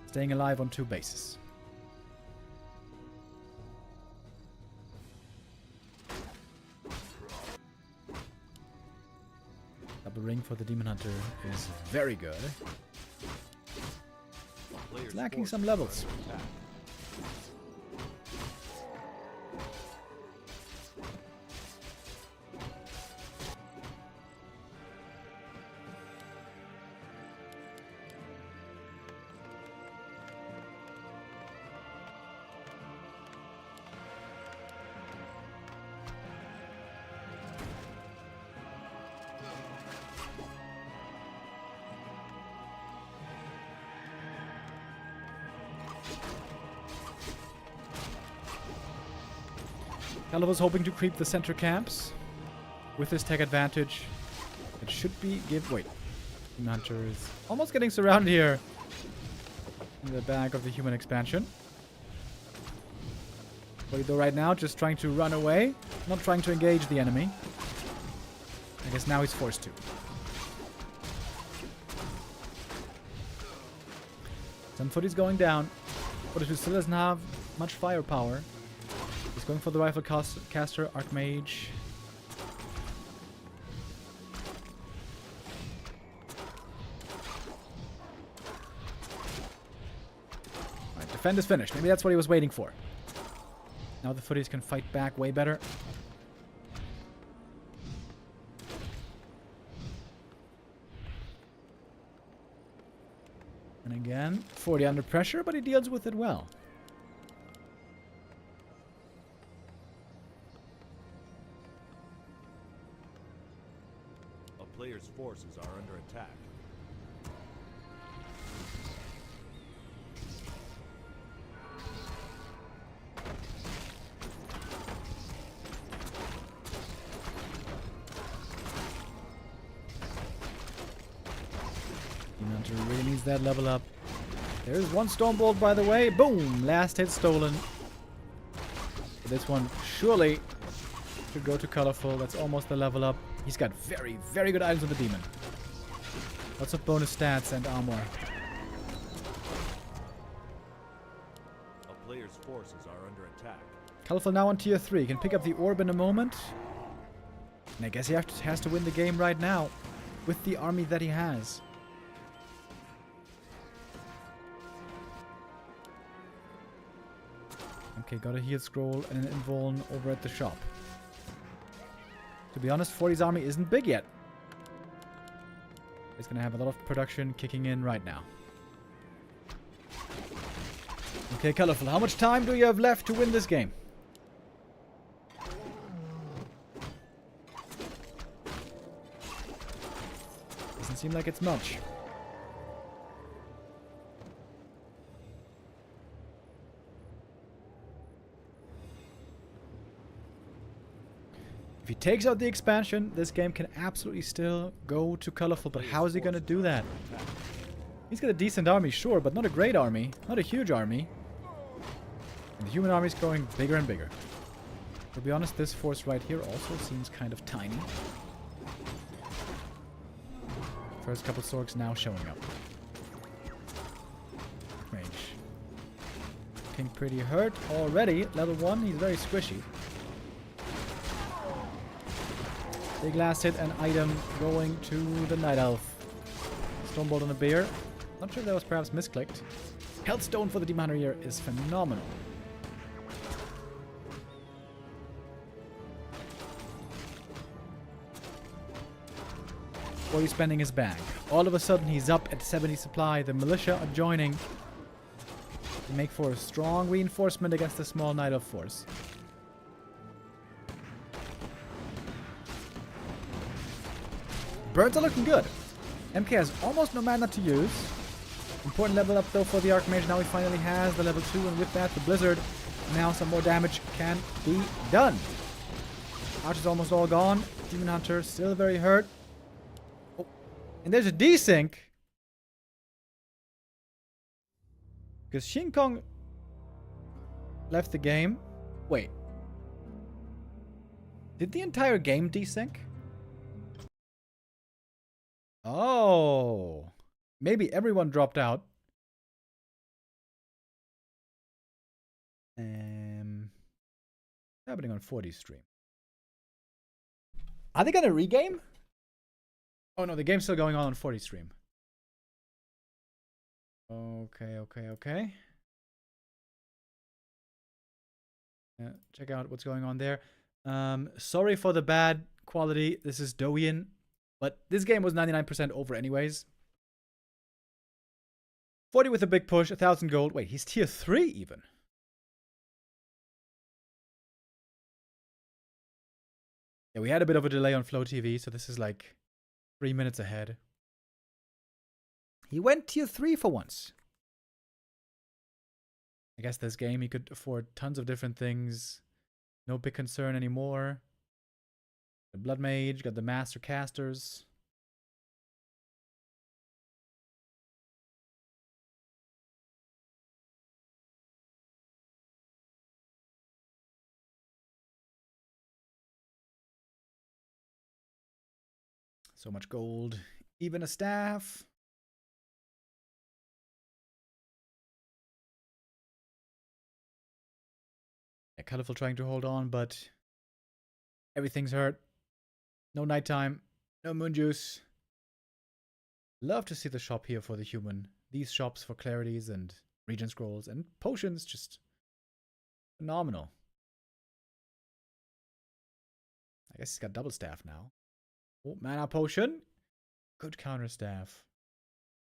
staying alive on 2 bases. Double ring for the Demon Hunter is very good. A player's Lacking some forces levels. are under attack. Kaho was hoping to creep the center camps with his tech advantage. It should be wait. Demon Hunter is almost getting surrounded here in the back of the human expansion. What though right now, just trying to run away, not trying to engage the enemy. I guess now he's forced to. Some footy's going down. Fortitude still doesn't have much firepower. He's going for the rifle caster, Archmage. Defend is finished. Maybe that's what he was waiting for. Now the footies can fight back way better. And again, 40 under pressure, but he deals with it well. A player's forces are under attack. Hunter really needs that level up. There's one Stormbolt, by the way. Boom! Last hit stolen. This one surely should go to Colorful. That's almost the level up. He's got very, very good items on the Demon. Lots of bonus stats and armor. A player's forces are under attack. Colorful now on tier 3. Can pick up the orb in a moment. And I guess he has to win the game right now with the army that he has. Okay, got a heal scroll and an invuln over at the shop. To be honest, 40's army isn't big yet. It's gonna have a lot of production kicking in right now. Okay, Colorful, how much time do you have left to win this game? Doesn't seem like it's much. If he takes out the expansion, this game can absolutely still go to Colorful, but how is he going to do that? He's got a decent army, sure, but not a great army. Not a huge army. And the human army is growing bigger and bigger. To be honest, this force right here also seems kind of tiny. First couple Sorks now showing up. Mage. Looking pretty hurt already. Level 1, he's very squishy. Big last hit and item going to the Night Elf. Stormbolt on a bear. Not sure if that was perhaps misclicked. Healthstone for the Demon Hunter here is phenomenal. Or he's spending his bag. All of a sudden he's up at 70 supply. The militia are joining to make for a strong reinforcement against the small Night Elf force. Birds are looking good. MK has almost no mana to use. Important level up though for the Archmage. Now he finally has the level 2, and with that the Blizzard. Now some more damage can be done. Archer's almost all gone. Demon Hunter still very hurt. Oh. And there's a desync. Because Shin Kong left the game. Wait. Did the entire game desync? Oh, maybe everyone dropped out. Happening on 40 stream. Are they gonna regame? Oh no, the game's still going on 40 stream. Okay. Check out what's going on there. Sorry for the bad quality. This is Doian. But this game was 99% over anyways. 40 with a big push, 1,000 gold. Wait, he's tier 3 even. Yeah, we had a bit of a delay on Flow TV, so this is like 3 minutes ahead. He went tier 3 for once. I guess this game he could afford tons of different things. No big concern anymore. The Blood Mage, got the Master Casters. So much gold. Even a staff. Yeah, Colorful trying to hold on, but everything's hurt. No nighttime, no moon juice. Love to see the shop here for the human. These shops for clarities and Region scrolls and potions, just phenomenal. I guess he's got double staff now. Oh, mana potion. Good counter staff.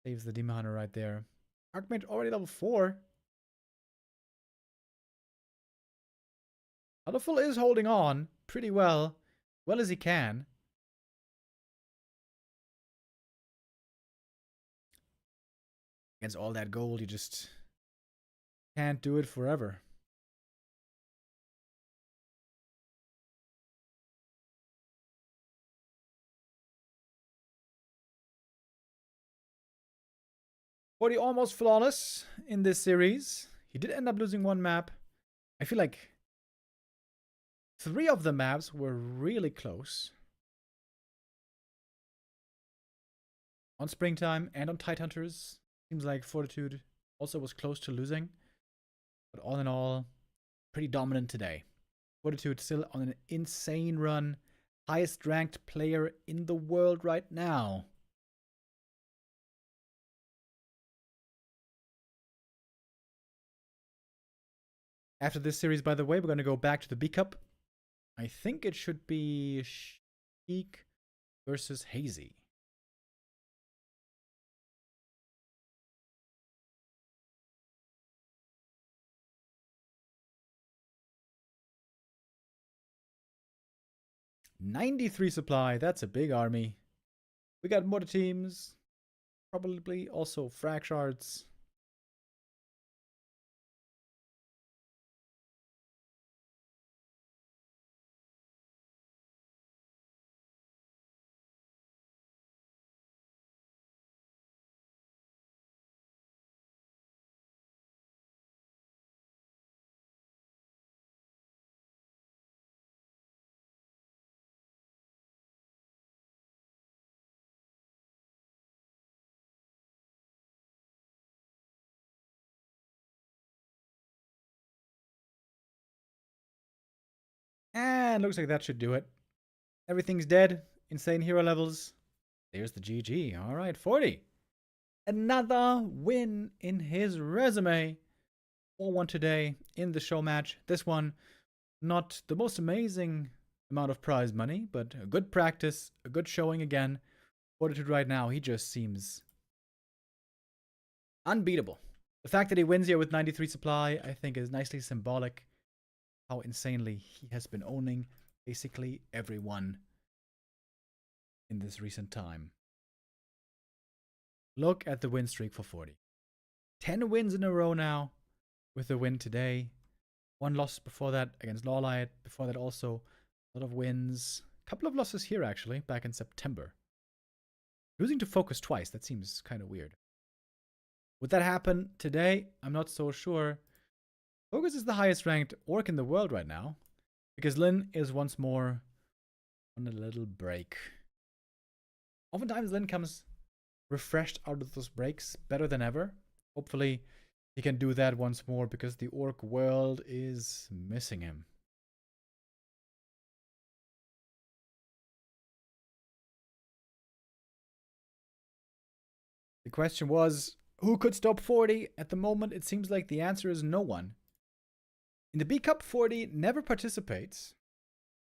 Saves the Demon Hunter right there. Archmage already level 4. Colorful is holding on pretty well as he can. Against all that gold, you just can't do it forever. Forty almost flawless in this series. He did end up losing one map. I feel like 3 of the maps were really close. On Springtime and on Tidehunters. Seems like Fortitude also was close to losing. But all in all, pretty dominant today. Fortitude still on an insane run. Highest ranked player in the world right now. After this series, by the way, we're going to go back to the B Cup. I think it should be Sheik versus Hazy. $93 supply. That's a big army. We got mortar teams. Probably also frag shards. And looks like that should do it. Everything's dead. Insane hero levels. There's the GG. All right, 40. Another win in his resume. 4-1 today in the show match. This one, not the most amazing amount of prize money, but a good practice, a good showing again. Fortitude right now, he just seems unbeatable. The fact that he wins here with 93 supply, I think is nicely symbolic. How insanely he has been owning basically everyone in this recent time. Look at the win streak for 40. 10 wins in a row now with the win today. 1 loss before that against Lawlight. Before that also a lot of wins. A couple of losses here actually, back in September. Losing to Focus twice, that seems kind of weird. Would that happen today? I'm not so sure. Focus is the highest ranked orc in the world right now, because Lin is once more on a little break. Oftentimes Lin comes refreshed out of those breaks better than ever. Hopefully he can do that once more, because the orc world is missing him. The question was, who could stop 40? At the moment, it seems like the answer is no one. In the B Cup, 40 never participates,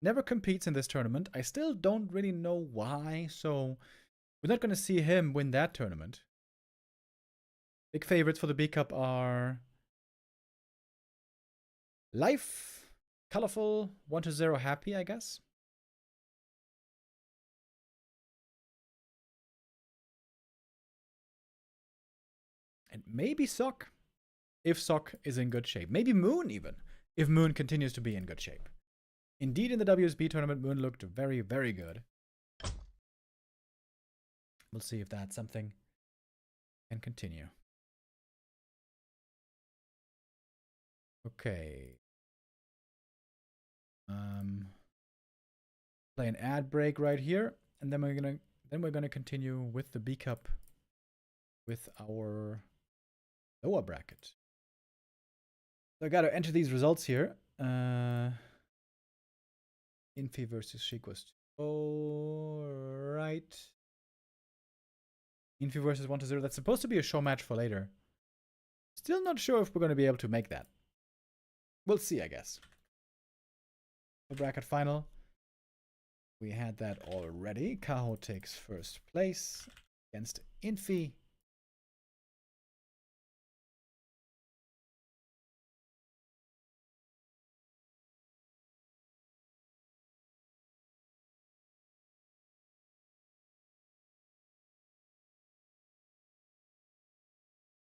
never competes in this tournament. I still don't really know why, so we're not going to see him win that tournament. Big favorites for the B Cup are Life, Colorful, 1-0 Happy, I guess. And maybe Sock, if Sock is in good shape. Maybe Moon even, if Moon continues to be in good shape. Indeed, in the WSB tournament, Moon looked very, very good. We'll see if that's something can continue. Okay. Play an ad break right here, and then we're gonna continue with the B Cup with our lower bracket. So I gotta enter these results here. Infy versus Chic was right. Infy versus 1-0. That's supposed to be a show match for later. Still not sure if we're going to be able to make that. We'll see, I guess. The bracket final. We had that already. Kaho takes first place against Infy.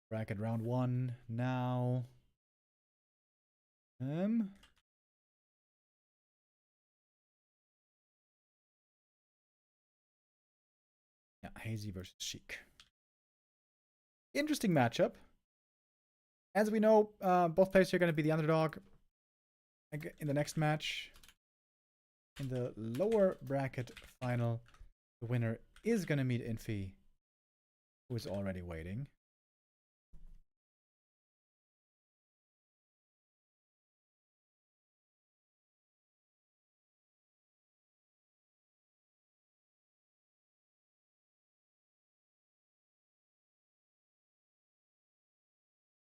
Bracket round 1 now. Yeah, Hazy versus Chic. Interesting matchup. As we know, both players are going to be the underdog in the next match. In the lower bracket final, the winner is going to meet Infy, who is already waiting.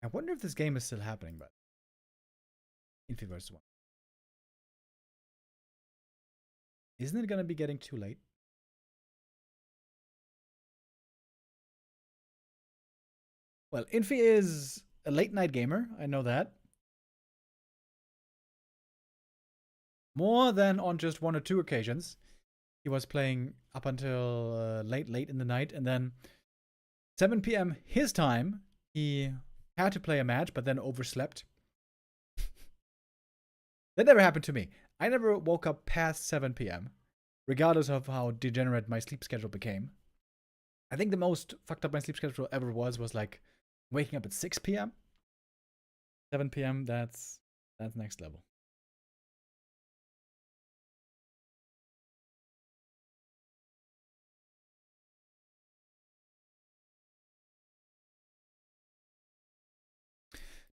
I wonder if this game is still happening, but Infy versus 1. Isn't it going to be getting too late? Well, Infy is a late night gamer. I know that. More than on just 1 or 2 occasions. He was playing up until late in the night. And then 7 p.m. his time, he had to play a match, but then overslept. That never happened to me. I never woke up past 7 p.m., regardless of how degenerate my sleep schedule became. I think the most fucked up my sleep schedule ever was like waking up at 6 p.m. 7 p.m., that's next level.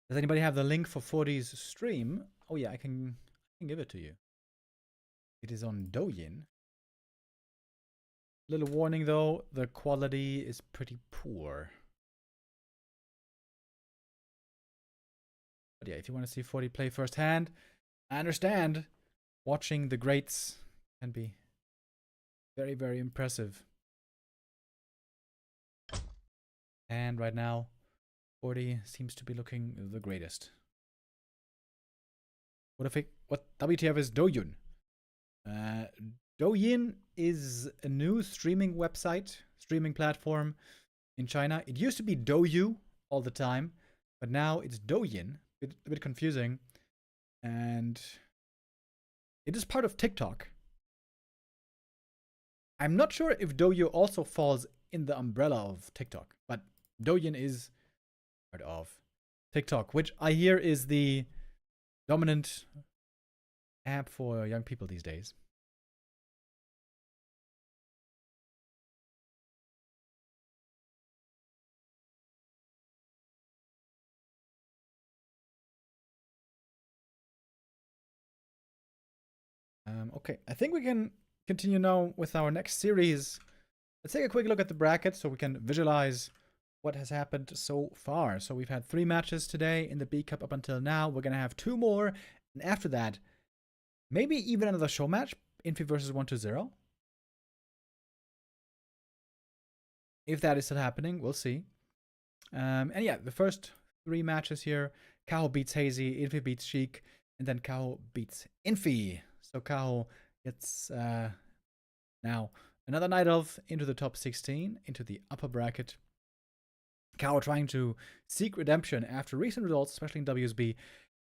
Does anybody have the link for 40's stream? Oh yeah, I can give it to you. It is on Douyin. Little warning though, the quality is pretty poor. But yeah, if you want to see 40 play firsthand, I understand watching the greats can be very, very impressive. And right now, 40 seems to be looking the greatest. What WTF is Douyin? Douyin is a new streaming website, streaming platform in China. It used to be Douyu all the time, but now it's Douyin. A bit confusing. And it is part of TikTok. I'm not sure if Douyu also falls in the umbrella of TikTok, but Douyin is part of TikTok, which I hear is the dominant app for young people these days. Okay, I think we can continue now with our next series. Let's take a quick look at the bracket so we can visualize what has happened so far. So we've had 3 matches today in the B Cup up until now. We're going to have 2 more. And after that, maybe even another show match. Infy versus 120. If that is still happening, we'll see. And yeah, the first 3 matches here. Kaho beats Hazy, Infy beats Sheik, and then Kaho beats Infy. So Kaho gets now another night off into the top 16, into the upper bracket. Kaho trying to seek redemption after recent results, especially in WSB,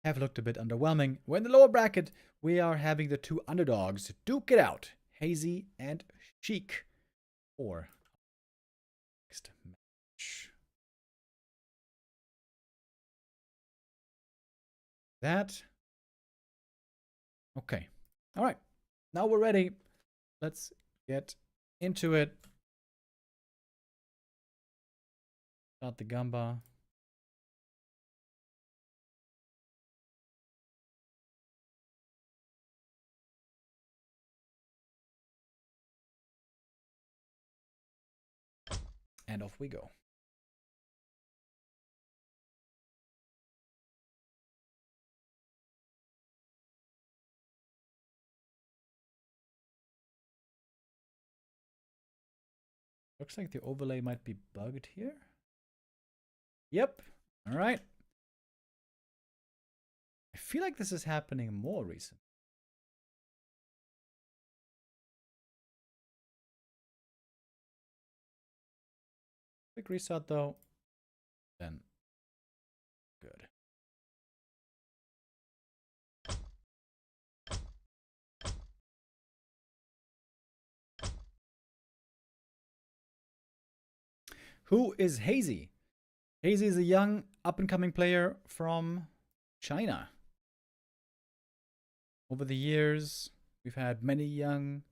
have looked a bit underwhelming. We're in the lower bracket. We are having the 2 underdogs duke it out, Hazy and Chic, for next match. That. Okay. All right. Now we're ready. Let's get into it. Start the Gamba. And off we go. Looks like the overlay might be bugged here. Yep. All right. I feel like this is happening more recently. Quick reset though. Then good. Who is Hazy? Hazy is a young up-and-coming player from China. Over the years, we've had many young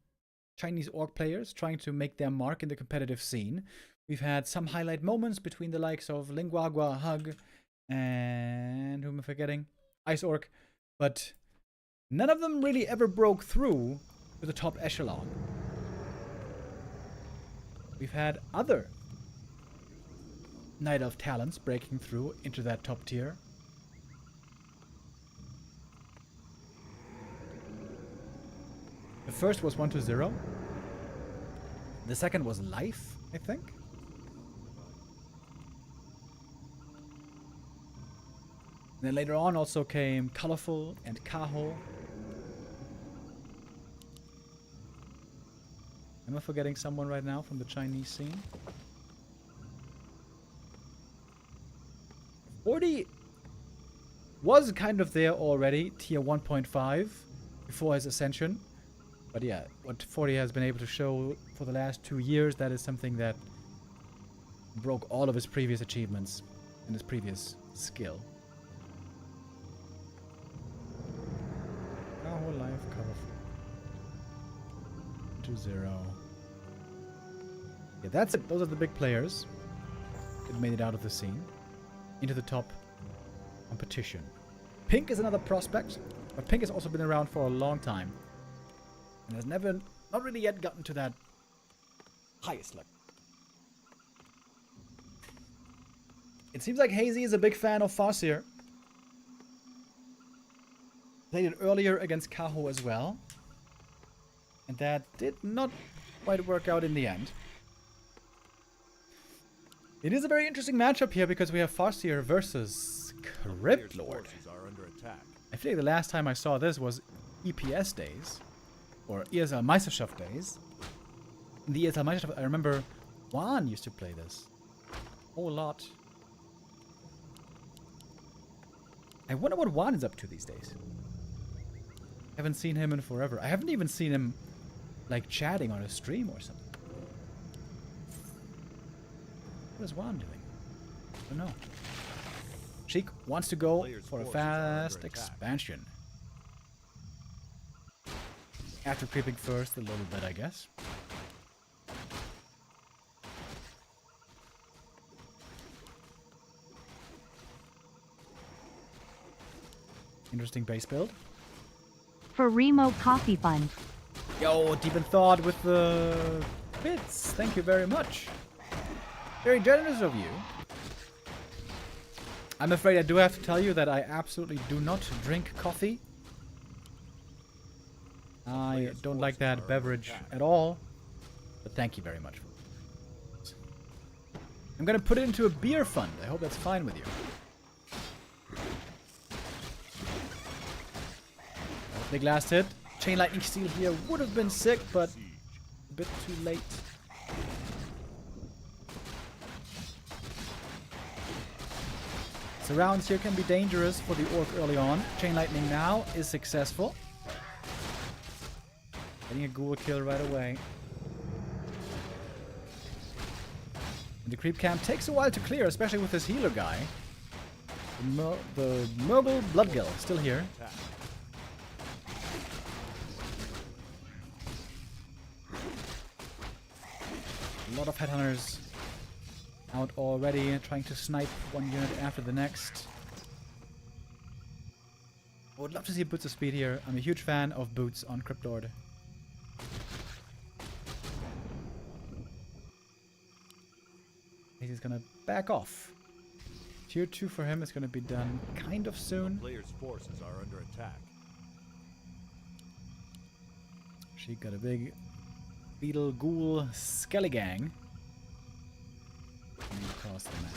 Chinese orc players trying to make their mark in the competitive scene. We've had some highlight moments between the likes of Linguagua, Hug, and who am I forgetting? Ice Orc. But none of them really ever broke through to the top echelon. We've had other Night Elf talents breaking through into that top tier. The first was 1-0. The second was Life, I think. And then later on also came Colorful and Kaho. Am I forgetting someone right now from the Chinese scene? 40 was kind of there already, tier 1.5, before his ascension. But yeah, what 40 has been able to show for the last 2 years, that is something that broke all of his previous achievements and his previous skill. Our life colorful. 2-0. Yeah, that's it. Those are the big players that made it out of the scene into the top competition. Pink is another prospect, but Pink has also been around for a long time and has not really yet gotten to that highest level. It seems like Hazy is a big fan of Farseer. Played it earlier against Kaho as well. And that did not quite work out in the end. It is a very interesting matchup here because we have Farseer versus Crypt Lord. I feel like the last time I saw this was EPS days. Or ESL Meisterschaft days. In the ESL Meisterschaft, I remember Juan used to play this. A whole lot. I wonder what Juan is up to these days. I haven't seen him in forever. I haven't even seen him like chatting on a stream or something. What is Juan doing? I don't know. Chic wants to go for a fast expansion. After creeping first a little bit, I guess. Interesting base build. For Remo Coffee Fund. Yo, Deep in Thought with the bits. Thank you very much. Very generous of you. I'm afraid I do have to tell you that I absolutely do not drink coffee. I don't like that beverage at all. But thank you very much. I'm gonna put it into a beer fund. I hope that's fine with you. Big last hit. Chain Lightning Steel here would have been sick, but a bit too late. Surrounds here can be dangerous for the Orc early on. Chain Lightning now is successful. Getting a ghoul kill right away. And the creep camp takes a while to clear, especially with this healer guy. The Murgle Bloodgill still here. A lot of headhunters out already, trying to snipe one unit after the next. I would love to see Boots of Speed here. I'm a huge fan of Boots on Crypt Lord. He's gonna back off. Tier 2 for him is gonna be done kind of soon. The player's forces are under attack. She got a big Beetle Ghoul Skelly Gang. across the map.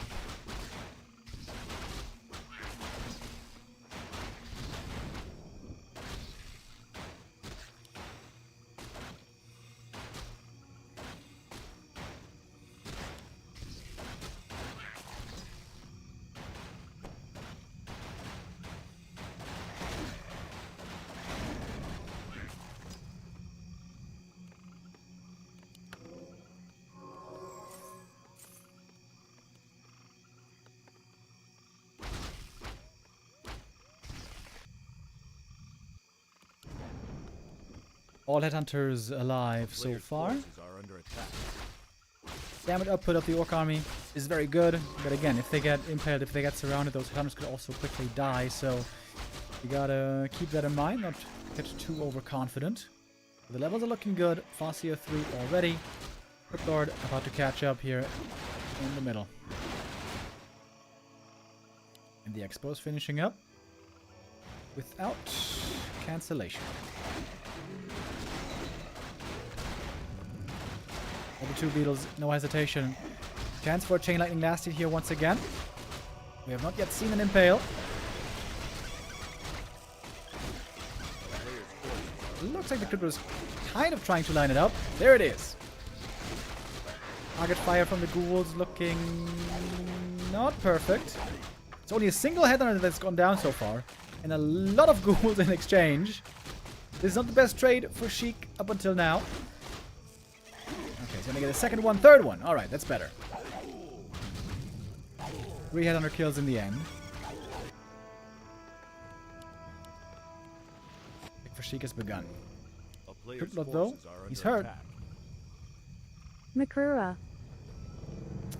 All headhunters alive so Players' far. forces are under attack. Damage output of the Orc army is very good, but again, if they get impaled, if they get surrounded, those headhunters could also quickly die, so you gotta keep that in mind, not get too overconfident. The levels are looking good. Farseer 3 already. Crypt Lord about to catch up here in the middle. And the Expo is finishing up without cancellation. Over 2 beetles, no hesitation. Chance for a Chain Lightning Nasty here once again. We have not yet seen an impale. Looks like the Crypto is kind of trying to line it up. There it is. Target fire from the ghouls looking not perfect. It's only a single headhunter that's gone down so far. And a lot of ghouls in exchange. This is not the best trade for Sheik up until now. Okay, he's gonna get a second one, third one. Alright, that's better. 3 headhunter kills in the end. Pick for Sheik has begun. Cryptlord though, he's hurt. Makrura.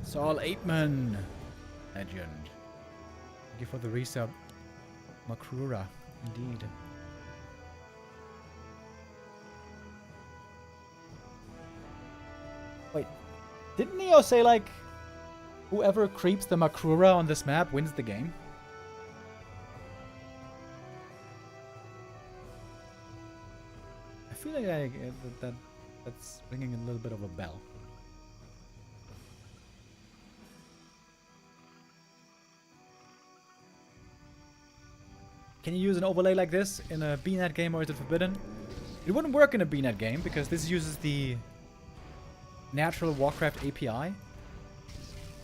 Saul 8-man. Legend. Thank you for the resub. Makrura, indeed. Wait, didn't Neo say like whoever creeps the Makrura on this map wins the game? I feel like that's ringing a little bit of a bell. Can you use an overlay like this in a BNet game, or is it forbidden? It wouldn't work in a BNet game because this uses the natural Warcraft API.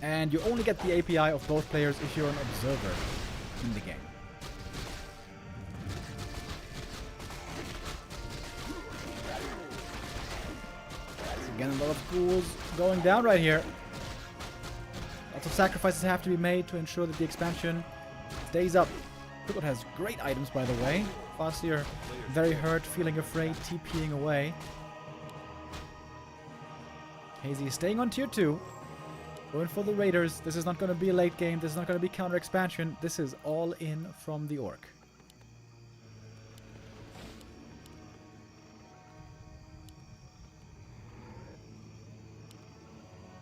And you only get the API of both players if you're an observer in the game. Again, a lot of ghouls going down right here. Lots of sacrifices have to be made to ensure that the expansion stays up. Cryptlord has great items, by the way. Farseer, very hurt, feeling afraid, TPing away. Hazy is staying on tier 2. Going for the Raiders. This is not going to be a late game. This is not going to be counter expansion. This is all in from the Orc.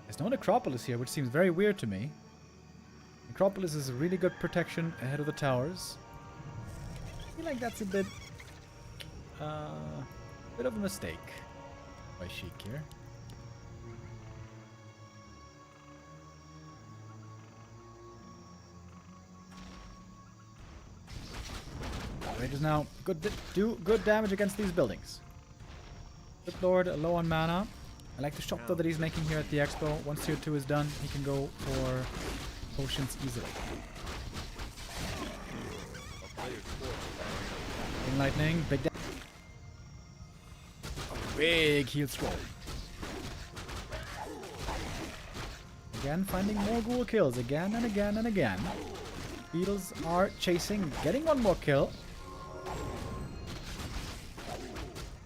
There's no Necropolis here, which seems very weird to me. Necropolis is a really good protection ahead of the towers. I feel like that's a bit of a mistake by Sheik here. Raiders now do good damage against these buildings. Crypt Lord low on mana. I like the shot though that he's making here at the Expo. Once tier 2 is done, he can go for potions easily. Lightning, big damage. Big heal scroll. Again, finding more ghoul kills again and again and again. Beetles are chasing, getting one more kill.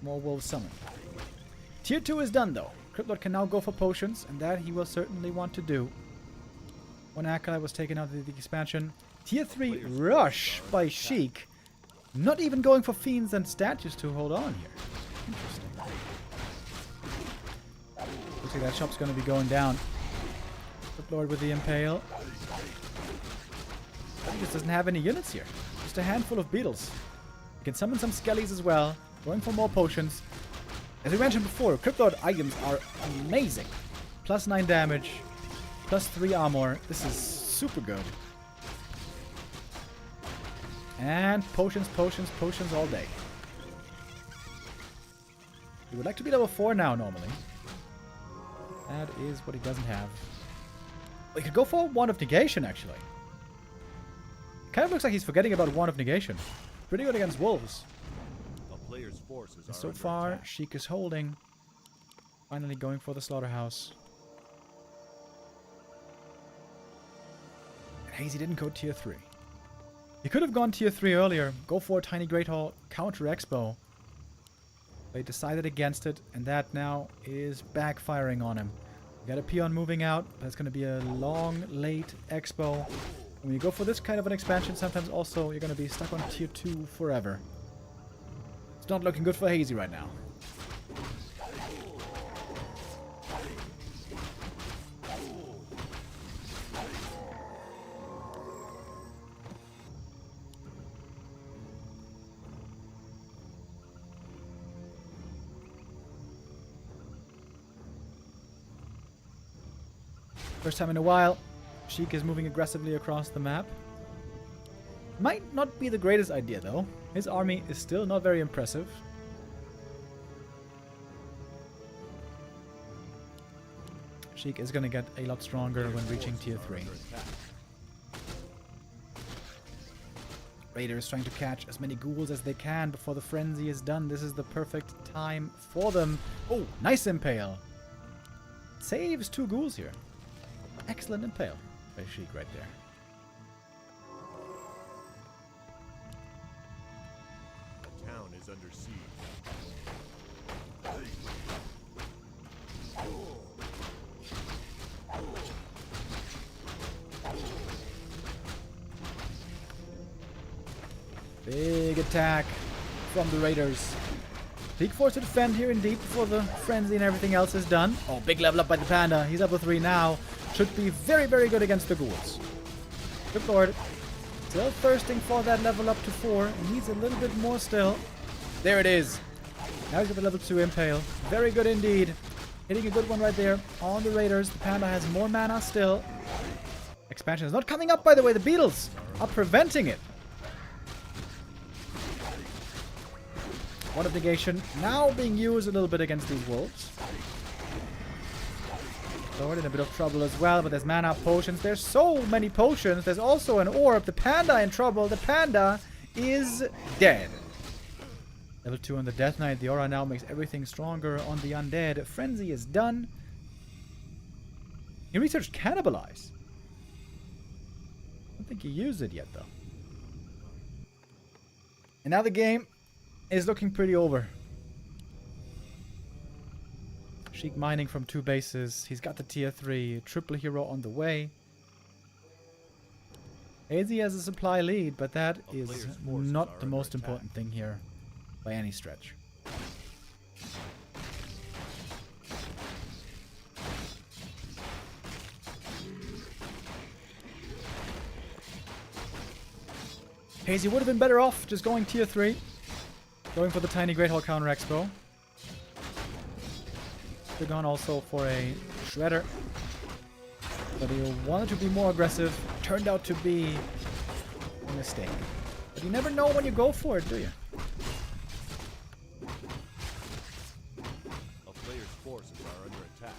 More wolves summoned. Tier 2 is done though. Cryptlord can now go for potions, and that he will certainly want to do. One Acolyte was taken out of the expansion. Tier 3 rush by Sheik. Not even going for fiends and statues to hold on here. Interesting. Looks like that shop's going to be going down. Cryptlord with the impale. He just doesn't have any units here. Just a handful of beetles. You can summon some skellies as well. Going for more potions. As we mentioned before, Cryptlord items are amazing. +9 damage. +3 armor. This is super good. And potions, potions, potions all day. He would like to be level 4 now, normally. That is what he doesn't have. We could go for Wand of Negation, actually. Kind of looks like he's forgetting about Wand of Negation. Pretty good against wolves. A player's forces are So under far, attack. Sheik is holding. Finally going for the slaughterhouse. And Hazy didn't go tier 3. He could have gone tier 3 earlier. Go for a Tiny Great Hall, counter Expo. But he decided against it, and that now is backfiring on him. We got a peon moving out. That's going to be a long, late Expo. When you go for this kind of an expansion, sometimes also you're going to be stuck on tier 2 forever. It's not looking good for Hazy right now. First time in a while, Sheik is moving aggressively across the map. Might not be the greatest idea though. His army is still not very impressive. Sheik is going to get a lot stronger when reaching tier 3. Raiders trying to catch as many ghouls as they can before the frenzy is done. This is the perfect time for them. Oh, nice impale. Saves 2 ghouls here. Excellent impale by Sheik right there. The town is under siege. Big attack from the Raiders. Sheik forced to defend here indeed before the frenzy and everything else is done. Oh, big level up by the Panda. He's level 3 now. Should be very, very good against the ghouls. Good lord. Still thirsting for that level up to 4. He needs a little bit more still. There it is. Now he's got the level 2 impale. Very good indeed. Hitting a good one right there on the Raiders. The Panda has more mana still. Expansion is not coming up, by the way. The beetles are preventing it. Wand of Negation now being used a little bit against these wolves. Lord in a bit of trouble as well, but there's mana, potions. There's so many potions. There's also an orb. The Panda in trouble. The Panda is dead. Level 2 on the Death Knight. The aura now makes everything stronger on the undead. Frenzy is done. He researched Cannibalize. I don't think he used it yet, though. And now the game is looking pretty over. Sheik mining from 2 bases. He's got the tier 3. Triple hero on the way. Hazy has a supply lead, but that is not the most important thing here by any stretch. Hazy would have been better off just going tier 3. Going for the Tiny Great Hall counter expo. They're gone also for a Shredder. But he wanted to be more aggressive. Turned out to be a mistake. But you never know when you go for it, do you? A player's forces are under attack.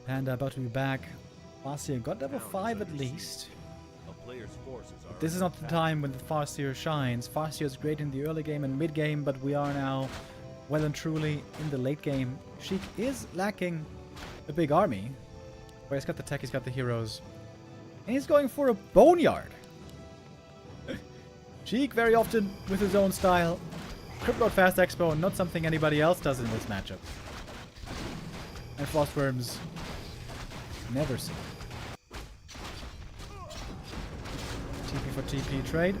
Panda about to be back. Farseer got level 5 at least. A player's forces are This is under not the attack. time when the Farseer shines. Farseer is great in the early game and mid game, but we are now well and truly in the late game. Sheik is lacking a big army. Where he's got the tech, he's got the heroes. And he's going for a boneyard. Sheik very often with his own style. Crypto Fast Expo, not something anybody else does in this matchup. And Frostworms never seen. TP for TP trade.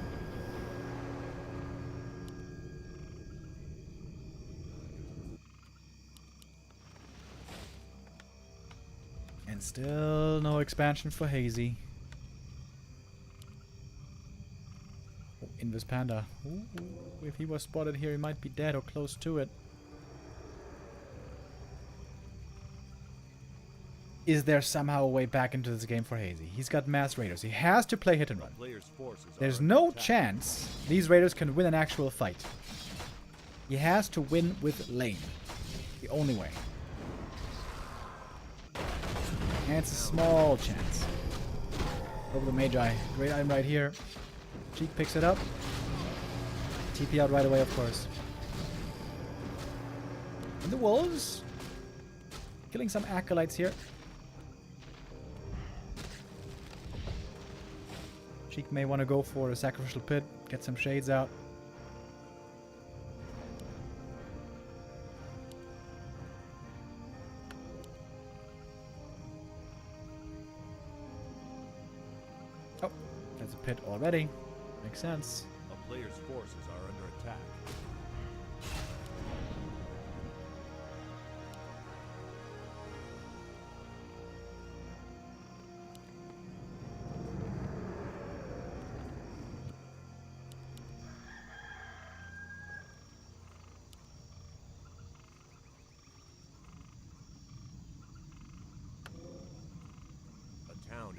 And still no expansion for Hazy. Oh, Invis Panda. Ooh, if he was spotted here, he might be dead or close to it. Is there somehow a way back into this game for Hazy? He's got mass raiders. He has to play hit and run. There's no chance these raiders can win an actual fight. He has to win with lane. The only way. And it's a small chance. Over the Magi. Great item right here. Cheek picks it up. TP out right away, of course. And the Wolves. Killing some acolytes here. Sheik may want to go for a sacrificial pit, get some shades out. Oh, there's a pit already. Makes sense. A player's forces are under attack.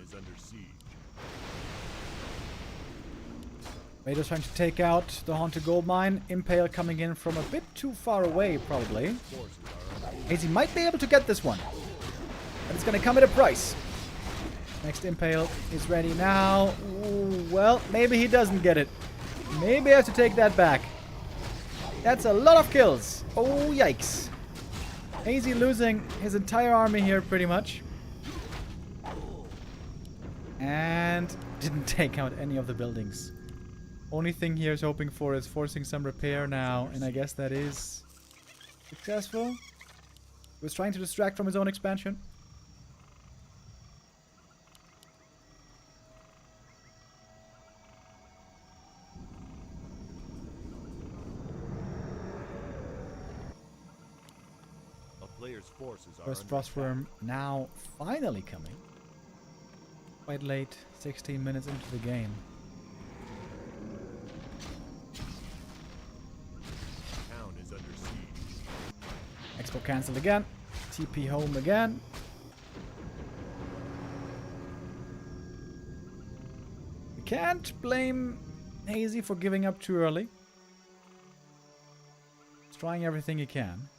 Is under siege. Raiders trying to take out the Haunted Gold Mine. Impale coming in from a bit too far away, probably. Hazy might be able to get this one. But it's going to come at a price. Next Impale is ready now. Ooh, well, maybe he doesn't get it. Maybe I have to take that back. That's a lot of kills. Oh, yikes. Hazy losing his entire army here, pretty much. And didn't take out any of the buildings. Only thing he is hoping for is forcing some repair now. And I guess that is successful. He was trying to distract from his own expansion. A player's forces are First under Frostworm now finally coming. Quite late, 16 minutes into the game. Town is under siege. Expo cancelled again. TP home again. We can't blame Hazy for giving up too early. He's trying everything he can.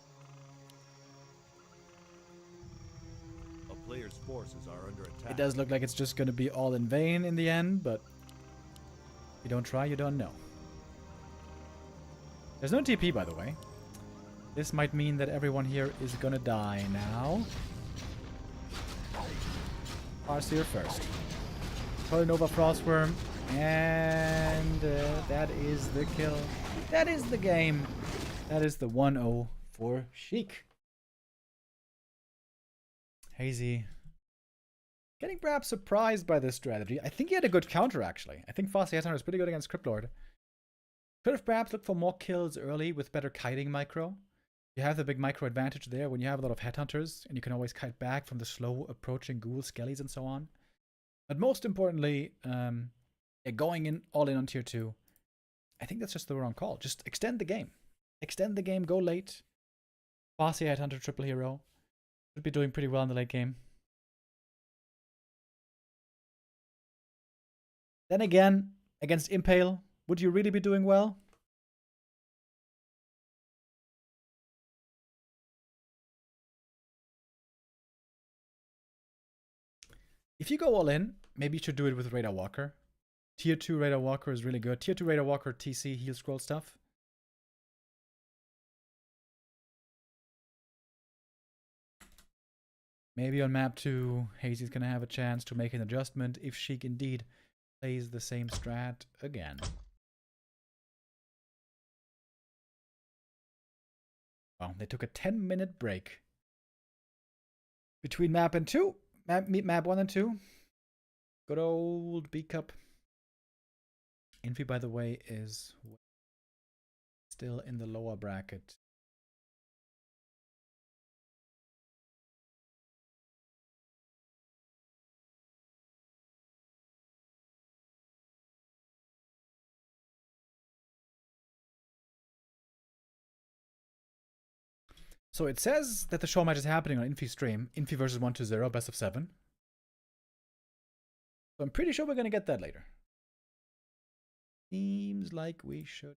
Player's forces are under attack. It does look like it's just going to be all in vain in the end, but if you don't try, you don't know. There's no TP, by the way. This might mean that everyone here is going to die now. Farseer first. Polinova Frostworm. And that is the kill. That is the game. That is the 1-0 for Chic. Hazy getting perhaps surprised by this strategy. I think he had a good counter, actually. I think Farseer Headhunter is pretty good against Cryptlord. Could have perhaps looked for more kills early with better kiting micro. You have the big micro advantage there when you have a lot of Headhunters, and you can always kite back from the slow approaching ghouls, skellies, and so on. But most importantly, going in all in on tier 2. I think that's just the wrong call. Just extend the game. Extend the game, go late. Farseer Headhunter, triple hero. Should be doing pretty well in the late game. Then again, against Impale, would you really be doing well? If you go all in, maybe you should do it with Radar Walker. Tier 2 Radar Walker is really good. Tier 2 Radar Walker TC heal scroll stuff. Maybe on map 2, Hazy's gonna have a chance to make an adjustment if Sheik indeed plays the same strat again. Wow, they took a 10-minute break between map and 2. Map 1 and 2. Good old B Cup. Infy, by the way, is still in the lower bracket. So it says that the show match is happening on Infy stream. Infy versus 120, best of 7. So I'm pretty sure we're going to get that later. Seems like we should.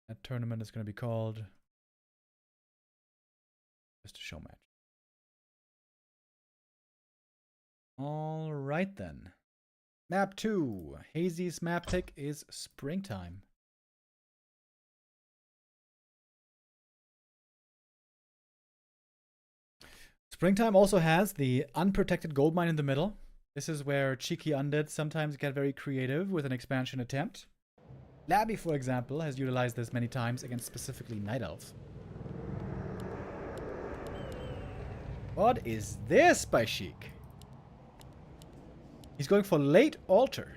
That tournament is going to be called just a show match. All right then. Map 2. Hazy's map pick is Springtime. Springtime also has the unprotected gold mine in the middle. This is where cheeky undead sometimes get very creative with an expansion attempt. Labby, for example, has utilized this many times against specifically Night Elves. What is this by Sheik? He's going for late altar.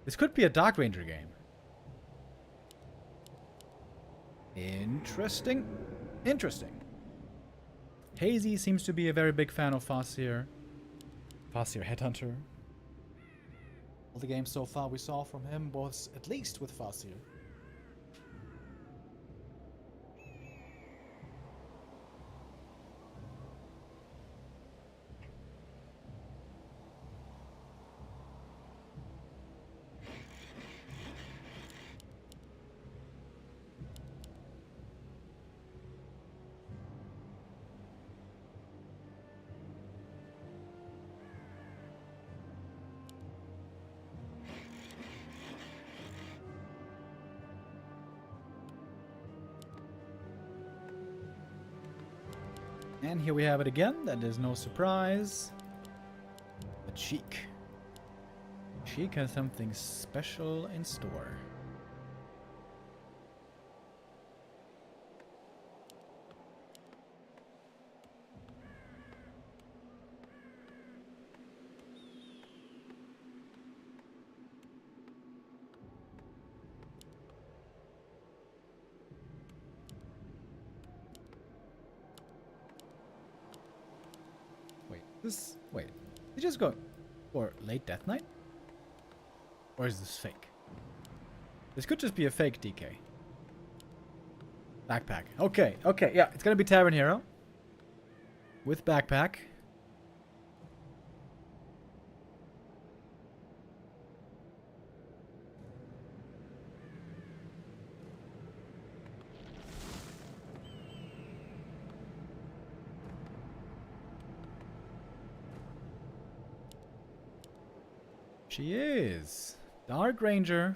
This could be a Dark Ranger game. Interesting. Interesting. Hazy seems to be a very big fan of Farseer. Farseer Headhunter. All the games so far we saw from him was at least with Farseer. And here we have it again. That is no surprise. But Chic. Chic has something special in store. Wait, you just go for late Death Knight? Or is this fake? This could just be a fake DK. Backpack. Okay, yeah, it's gonna be Tavern Hero. With backpack. She is. Dark Ranger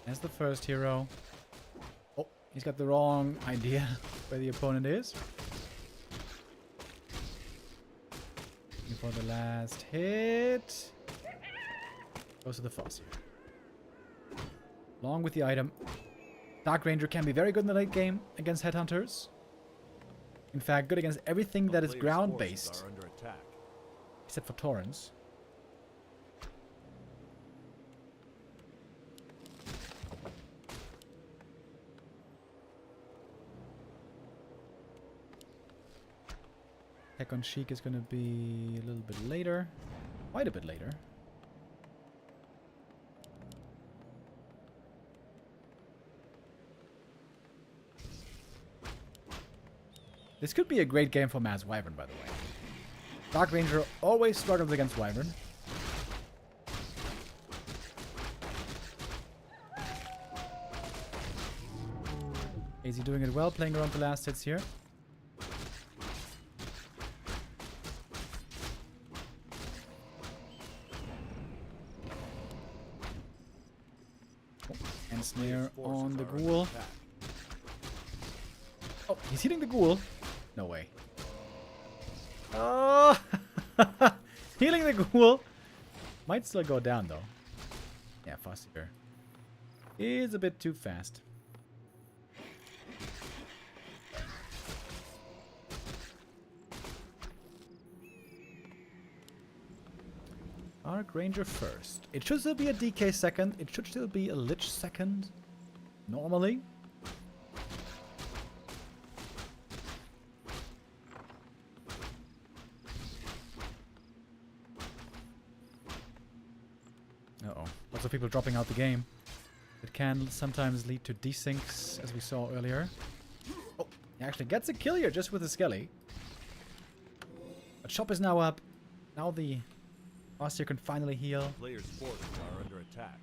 as the first hero. Oh, he's got the wrong idea where the opponent is. Looking for the last hit. Goes to the Farseer. Along with the item. Dark Ranger can be very good in the late game against Headhunters. In fact, good against everything that is ground-based. Except for Torrents. Attack on Sheik is going to be a little bit later. Quite a bit later. This could be a great game for Mass Wyvern, by the way. Dark Ranger always struggles against Wyvern. Is he doing it well, playing around the last hits here? And snare on the ghoul. Oh, he's hitting the ghoul. No way. Oh! Healing the ghoul. Might still go down, though. Yeah, Farseer is a bit too fast. Dark Ranger first. It should still be a DK second. It should still be a Lich second. Normally. Uh-oh. Lots of people dropping out the game. It can sometimes lead to desyncs, as we saw earlier. Oh, he actually gets a kill here just with a Skelly. But shop is now up. Now the Master can finally heal. Players' forces are under attack.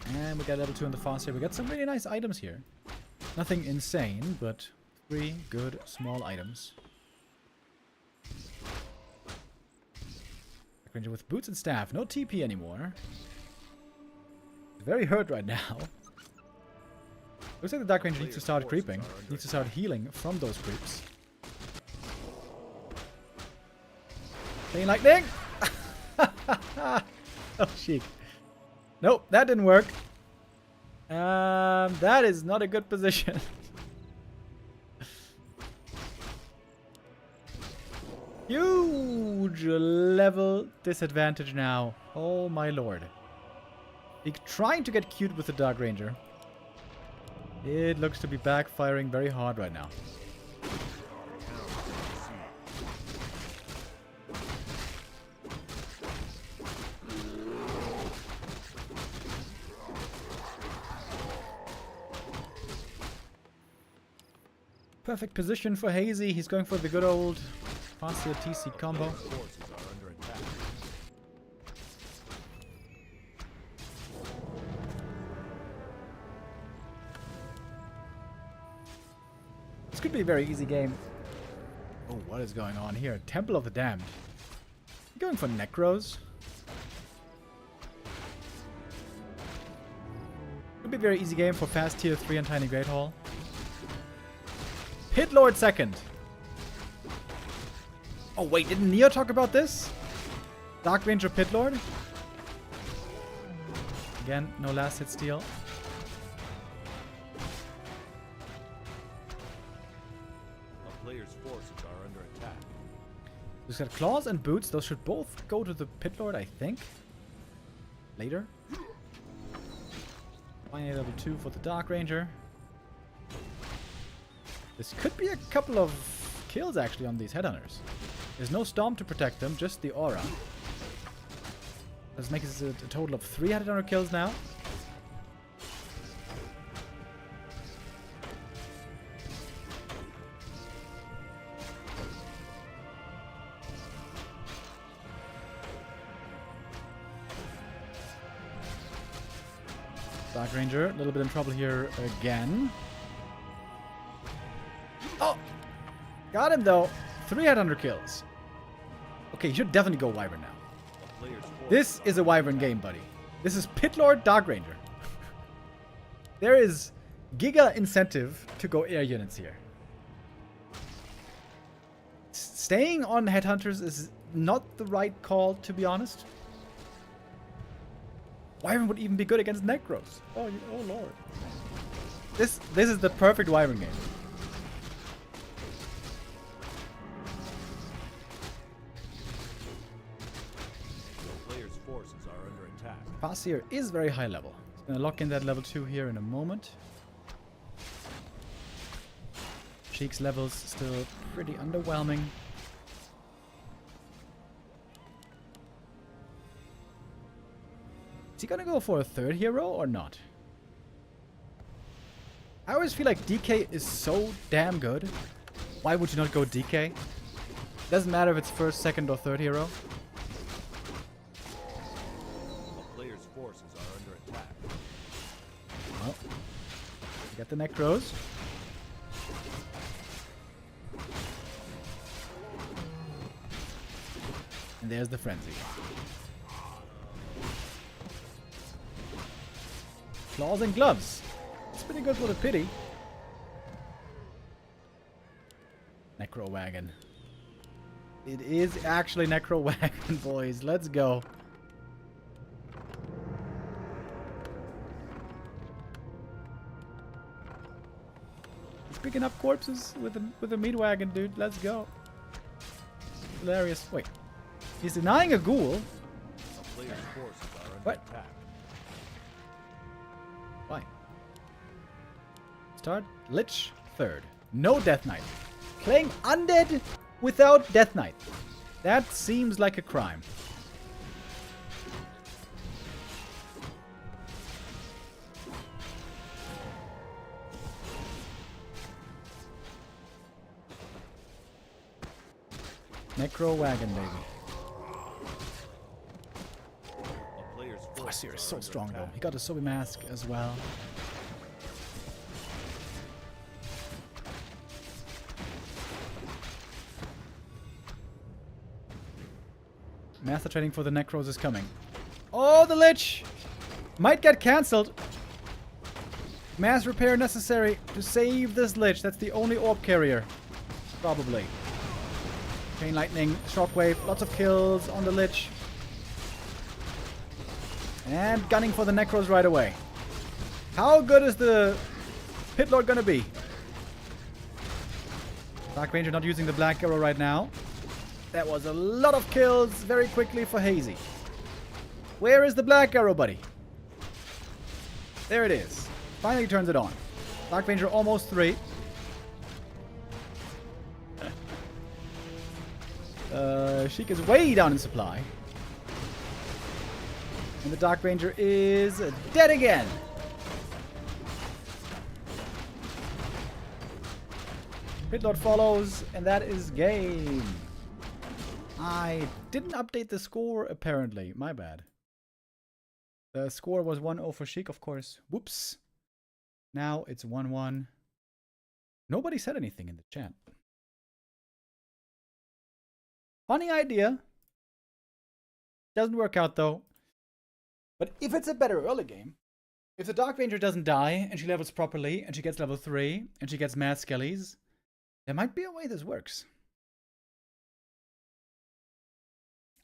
And we got level 2 on the fast here. We got some really nice items here. Nothing insane, but 3 good small items. Ranger with boots and staff. No TP anymore. He's very hurt right now. Looks like the Dark Ranger needs to start creeping. Needs to start healing from those creeps. Chain lightning! Oh, Sheik. Nope, that didn't work. That is not a good position. Huge level disadvantage now. Oh my lord. Sheik trying to get cute with the Dark Ranger. It looks to be backfiring very hard right now. Perfect position for Hazy. He's going for the good old Fancia TC combo. Forces are under attack. This could be a very easy game. Oh, what is going on here? Temple of the Damned. Going for Necros. Could be a very easy game for fast tier 3 and Tiny Great Hall. Pit Lord second. Oh wait, didn't Neo talk about this? Dark Ranger Pit Lord. Again, no last hit steal. A player's forces are under attack. We've got claws and boots. Those should both go to the Pit Lord, I think. Later. Finally level 2 for the Dark Ranger. This could be a couple of kills actually on these headhunters. There's no storm to protect them, just the aura. This makes it a total of 3 headhunter kills now. Dark Ranger, a little bit in trouble here again. Oh! Got him though. 3 headhunter kills. Okay, you should definitely go Wyvern now. A player's forces This is a Wyvern game, buddy. This is Pit Lord Dark Ranger. There is giga incentive to go air units here. Staying on headhunters is not the right call, to be honest. Wyvern would even be good against Necros. Oh, oh lord. This is the perfect Wyvern game. forces are under attack. Farseer is very high level. He's gonna lock in that level 2 here in a moment. Cheek's levels still pretty underwhelming. Is he gonna go for a third hero or not? I always feel like DK is so damn good. Why would you not go DK? Doesn't matter if it's first, second, or third hero. A player's forces are under attack. Well, you got the Necros. And there's the Frenzy. Claws and gloves. It's pretty good for the pity. Necro Wagon. It is actually Necro Wagon, boys. Let's go. He's picking up corpses with a meat wagon, dude. Let's go. Hilarious. Wait. He's denying a ghoul. A player's forces are under What? attack. Why? start. Lich, third. No Death Knight. Playing Undead without Death Knight. That seems like a crime. Necro Wagon, baby. A player's Farseer is forces so are strong, under though. attack. He got a Sobi Mask as well. Master training for the Necros is coming. Oh, the Lich! Might get cancelled. Mass repair necessary to save this Lich. That's the only orb carrier. Probably. Chain Lightning, Shockwave, lots of kills on the Lich. And gunning for the Necros right away. How good is the Pit Lord gonna be? Dark Ranger not using the Black Arrow right now. That was a lot of kills very quickly for Hazy. Where is the Black Arrow, buddy? There it is. Finally turns it on. Dark Ranger almost 3. Sheik is way down in supply. And the Dark Ranger is dead again. Pit Lord follows, and that is game. I didn't update the score, apparently. My bad. The score was 1-0 for Chic, of course. Whoops. Now it's 1-1. Nobody said anything in the chat. Funny idea. Doesn't work out, though. But if it's a better early game, if the Dark Ranger doesn't die, and she levels properly, and she gets level 3, and she gets Mad Skellies, there might be a way this works.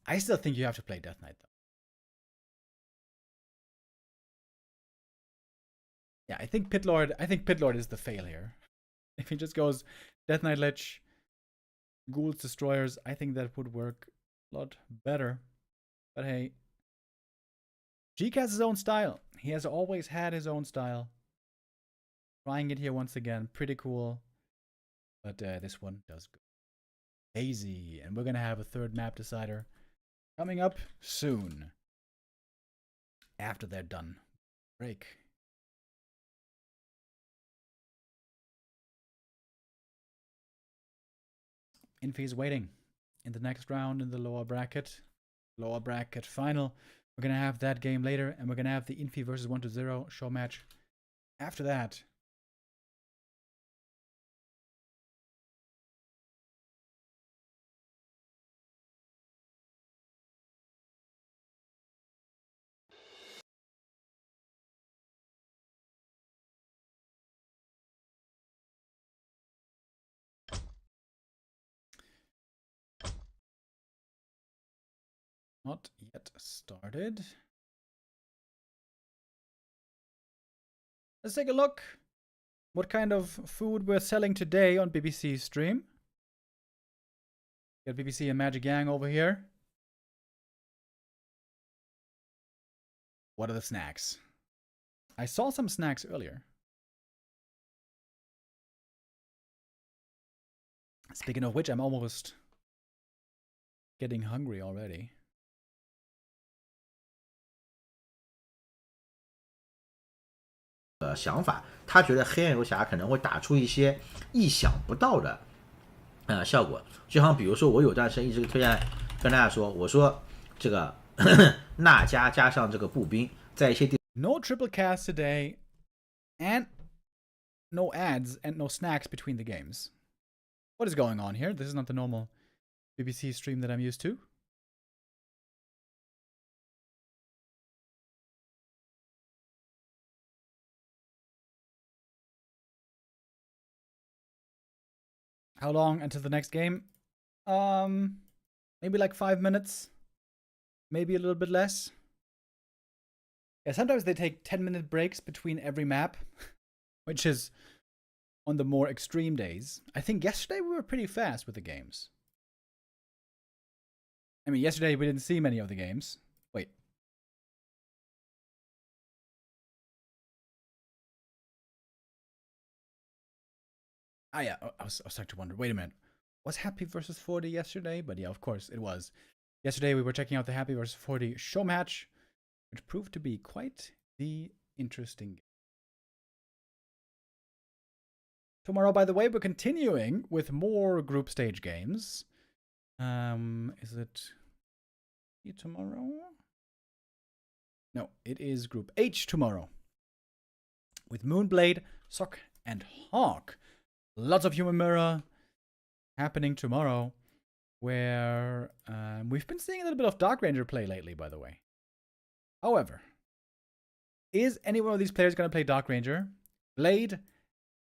I still think you have to play Death Knight, though. Yeah, I think Pit Lord is the fail here. If he just goes Death Knight Lich, Ghouls, Destroyers, I think that would work a lot better. But hey, Sheik has his own style. He has always had his own style. Trying it here once again, pretty cool. But this one does good. Hazy, and we're gonna have a third map decider coming up soon. After they're done. Break. Infy is waiting in the next round in the lower bracket. Lower bracket final. We're going to have that game later, and we're going to have the Infy versus 1-0 show match after that. Not yet started. Let's take a look what kind of food we're selling today on BBC's stream. Got BBC and Magic Yang over here. What are the snacks? I saw some snacks earlier. Speaking of which, I'm almost getting hungry already. 想法，他觉得黑暗游侠可能会打出一些意想不到的效果，就像比如说我有段时间一直推荐跟大家说，我说这个纳加加上这个步兵，在一些地 No triple cast today, and no ads and no snacks between the games. What is going on here? This is not the normal BBC stream that I'm used to. How long until the next game? Maybe like 5 minutes. Maybe a little bit less. Yeah, sometimes they take 10-minute breaks between every map, which is on the more extreme days. I think yesterday we were pretty fast with the games. I mean, yesterday we didn't see many of the games. Wait. Ah, yeah, I was starting to wonder. Wait a minute. Was Happy versus 40 yesterday? But yeah, of course it was. Yesterday we were checking out the Happy versus 40 show match, which proved to be quite the interesting game. Tomorrow, by the way, we're continuing with more group stage games. Is it tomorrow? No, it is Group H tomorrow. With Moonblade, Sock, and Hawk. Lots of Human Mirror happening tomorrow, where we've been seeing a little bit of Dark Ranger play lately, by the way. However, is any one of these players going to play Dark Ranger? Blade?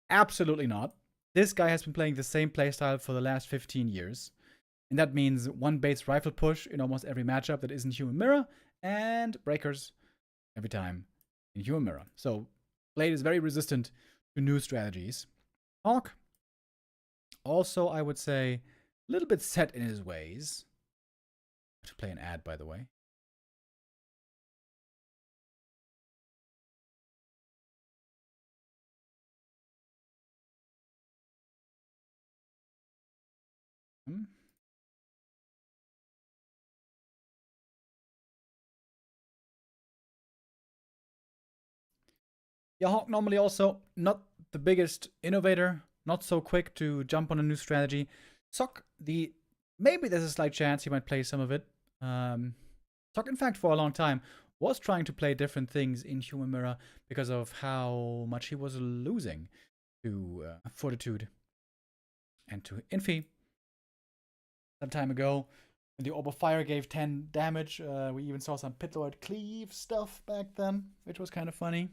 Absolutely not. This guy has been playing the same playstyle for the last 15 years. And that means one base rifle push in almost every matchup that isn't Human Mirror, and breakers every time in Human Mirror. So Blade is very resistant to new strategies. Hawk, also, I would say, a little bit set in his ways. To play an ad, by the way. Yeah, Hawk normally also not the biggest innovator, not so quick to jump on a new strategy. Sock, maybe there's a slight chance he might play some of it. Sock, in fact, for a long time, was trying to play different things in Human Mirror because of how much he was losing to Fortitude and to Infy. Some time ago, when the Orb of Fire gave 10 damage, we even saw some Pitlord Cleave stuff back then, which was kind of funny.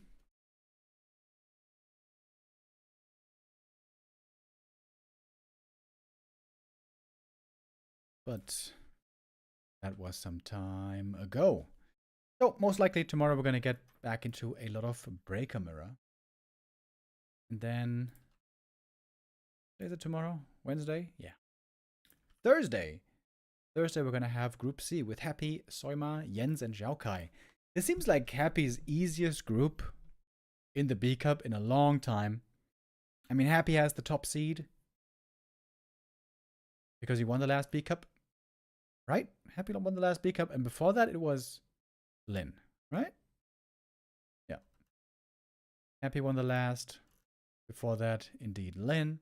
But that was some time ago. So most likely tomorrow we're going to get back into a lot of Breaker Mirror. And then, is it tomorrow? Wednesday? Yeah. Thursday we're going to have Group C with Happy, Soima, Jens, and Xiaokai. This seems like Happy's easiest group in the B Cup in a long time. I mean, Happy has the top seed because he won the last B Cup. Right? Happy won the last B Cup, and before that it was Lin, right? Yeah. Happy won the last. Before that, indeed, Lin.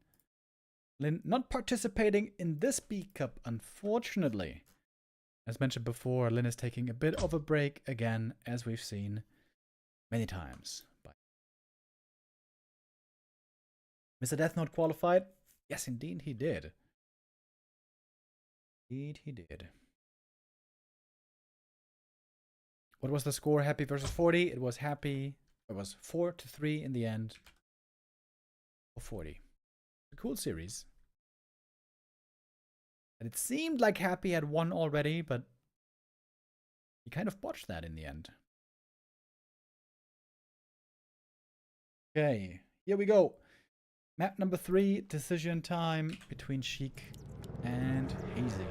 Lin not participating in this B Cup, unfortunately. As mentioned before, Lin is taking a bit of a break again, as we've seen many times. But Mr. Death Note qualified? Yes, indeed, he did. Indeed, he did. What was the score? Happy versus 40. It was Happy. It was 4-3 in the end. For 40. A cool series. And it seemed like Happy had won already, but he kind of botched that in the end. Okay, here we go. Map number 3, decision time between Chic and Hazy.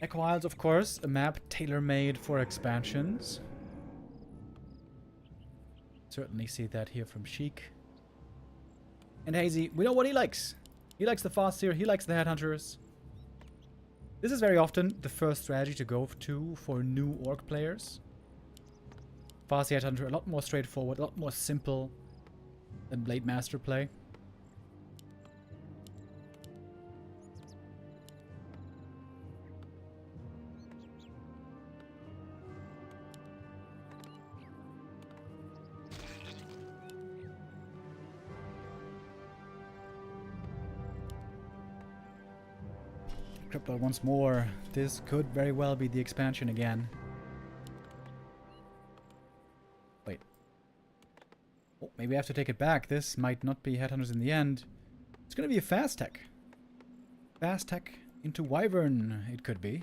Echo Isles, of course, a map tailor-made for expansions. Certainly see that here from Chic. And Hazy, we know what he likes. He likes the Farseer, he likes the Headhunters. This is very often the first strategy to go to for new Orc players. Farseer Headhunter, a lot more straightforward, a lot more simple than Blade Master play. Crypto once more. This could very well be the expansion again. Wait. Oh, maybe I have to take it back. This might not be Headhunters in the end. It's going to be a fast tech. Fast tech into Wyvern, it could be.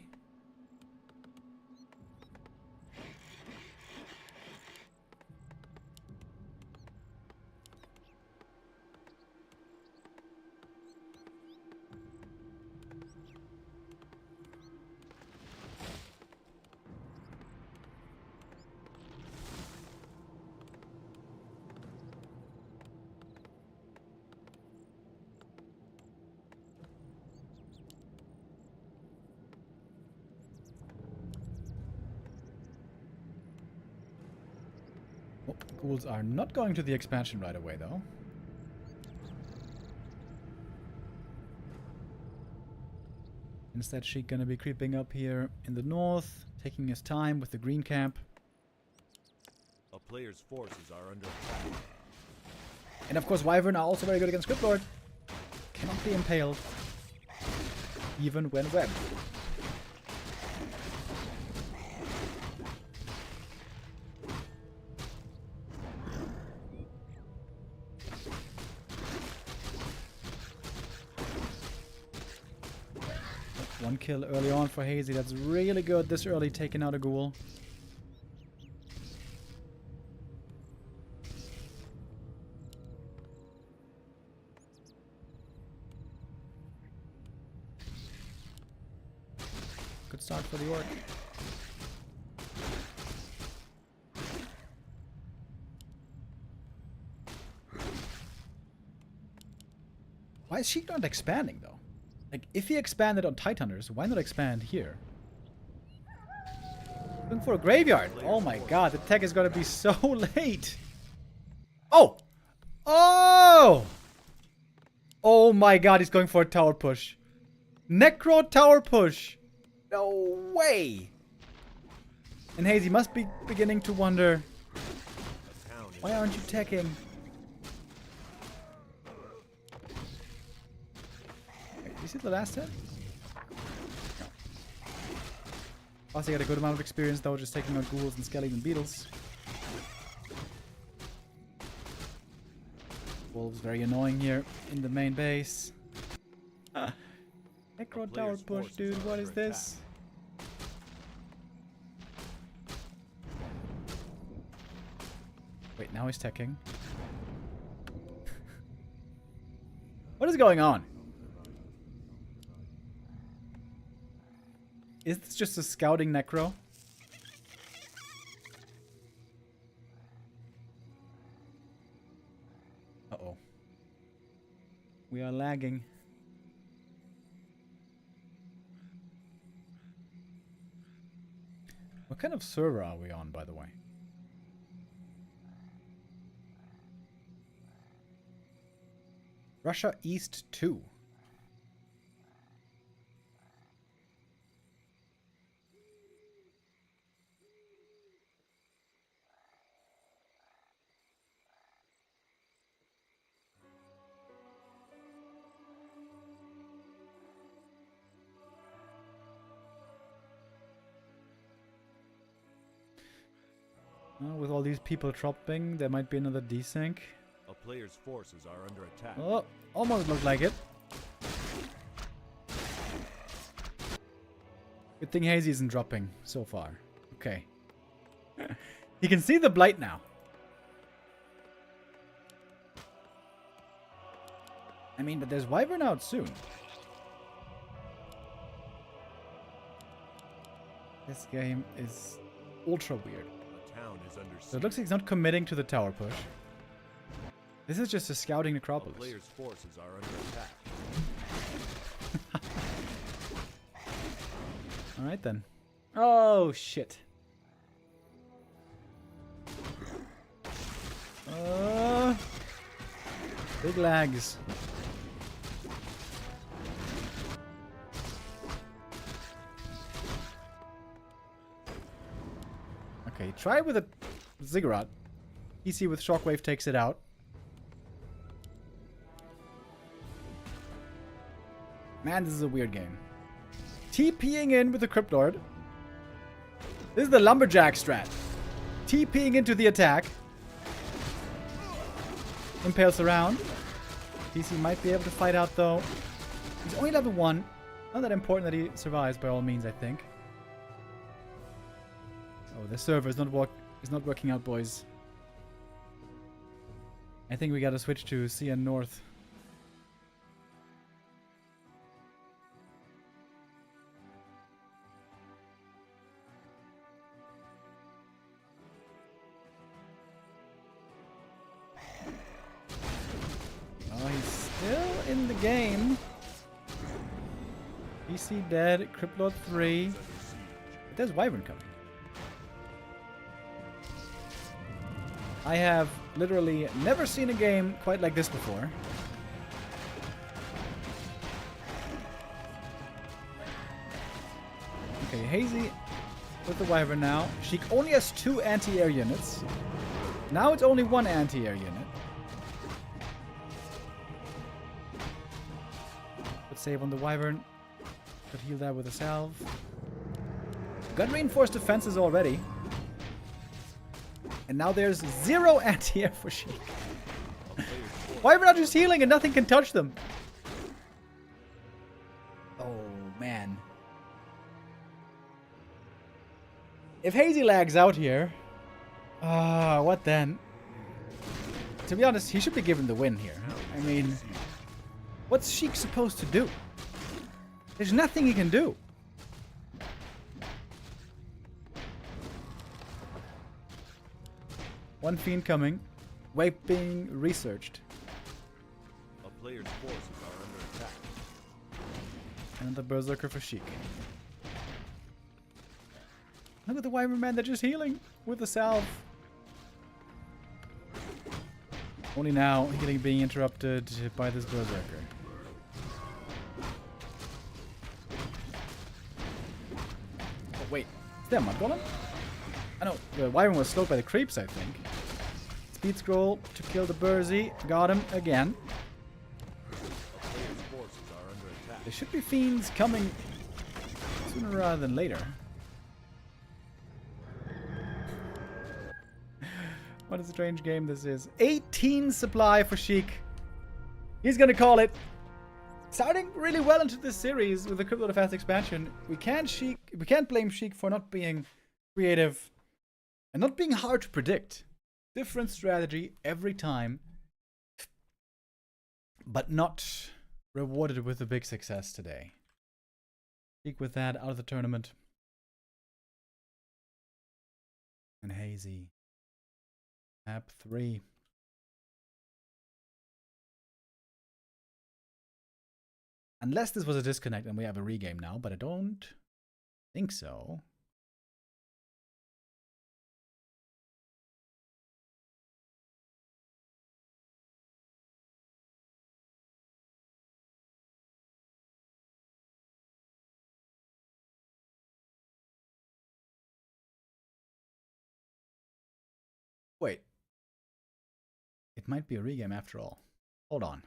Oh, ghouls are not going to the expansion right away, though. Instead, Sheik gonna be creeping up here in the north, taking his time with the green camp. A player's forces are under attack. And of course, Wyvern are also very good against Crypt Lord. Cannot be impaled, even when webbed. One kill early on for Hazy. That's really good this early, taking out a ghoul. Good start for the Orc. Why is Sheik not expanding, though? Like, if he expanded on Titaners, why not expand here? Looking for a graveyard. Oh my god, the tech is gonna be so late. Oh! Oh! Oh my god, he's going for a tower push. Necro tower push. No way. And Hazy must be beginning to wonder, why aren't you teching? You see the last hit? No. Also got a good amount of experience though, just taking out ghouls and skellies and beetles. Wolves very annoying here in the main base. Necro tower push, dude, what is this? Wait, now he's teching. What is going on? Is this just a scouting necro? Uh-oh. We are lagging. What kind of server are we on, by the way? Russia East 2. With all these people dropping, there might be another desync. A player's forces are under attack. Oh, almost looked like it. Good thing Hazy isn't dropping so far. Okay. He can see the blight now. I mean, but there's Wyvern out soon. This game is ultra weird. So it looks like he's not committing to the tower push. This is just a scouting necropolis. A player's forces are under attack. Alright then. Oh shit. Big lags. Okay, try with a Ziggurat. EC with Shockwave takes it out. Man, this is a weird game. TPing in with the Crypt Lord. This is the Lumberjack strat. TPing into the attack. Impales around. DC might be able to fight out though. He's only level 1. Not that important that he survives by all means, I think. Oh, the server is not working out, boys. I think we gotta switch to CN North. Oh, he's still in the game. PC dead, Crypt Lord 3. But there's Wyvern coming. I have literally never seen a game quite like this before. Okay, Hazy with the Wyvern now. Sheik only has 2 anti-air units. Now it's only 1 anti-air unit. Good save on the Wyvern. Could heal that with a salve. Gun reinforced defenses already. And now there's 0 anti-air for Sheik. Wyvern are just healing and nothing can touch them. Oh, man. If Hazy lags out here, what then? To be honest, he should be given the win here. I mean, what's Sheik supposed to do? There's nothing he can do. One fiend coming. Wave being researched. A player's forces are under attack. And the Berserker for Sheik. Look at the Wyvern man, they're just healing with the salve. Only now, healing being interrupted by this Berserker. Oh, wait. Is that a Mud Golem? I know, the Wyvern was slowed by the creeps, I think. Speed scroll to kill the Burzy. Got him again. A player's forces are under attack. There should be fiends coming sooner rather than later. What a strange game this is. 18 supply for Sheik. He's gonna call it. Starting really well into this series with the Crypto to Fast expansion. We can't blame Sheik for not being creative and not being hard to predict. Different strategy every time, but not rewarded with a big success today. Sheik with that out of the tournament. And Hazy. Map 3. Unless this was a disconnect and we have a regame now, but I don't think so. Wait. It might be a regame after all. Hold on.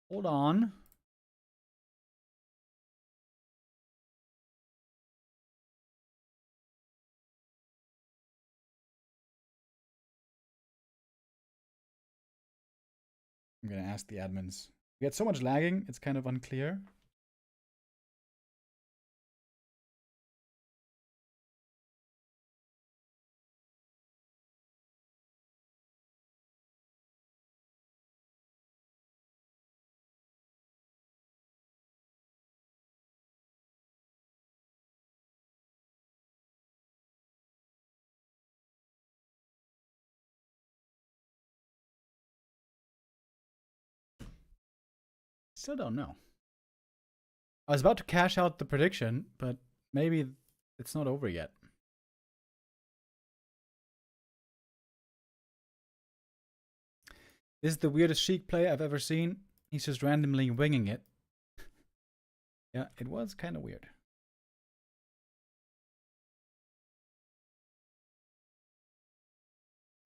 Hold on. I'm going to ask the admins. We had so much lagging, it's kind of unclear. Still don't know. I was about to cash out the prediction, but maybe it's not over yet. This is the weirdest Sheik play I've ever seen. He's just randomly winging it. Yeah, it was kind of weird.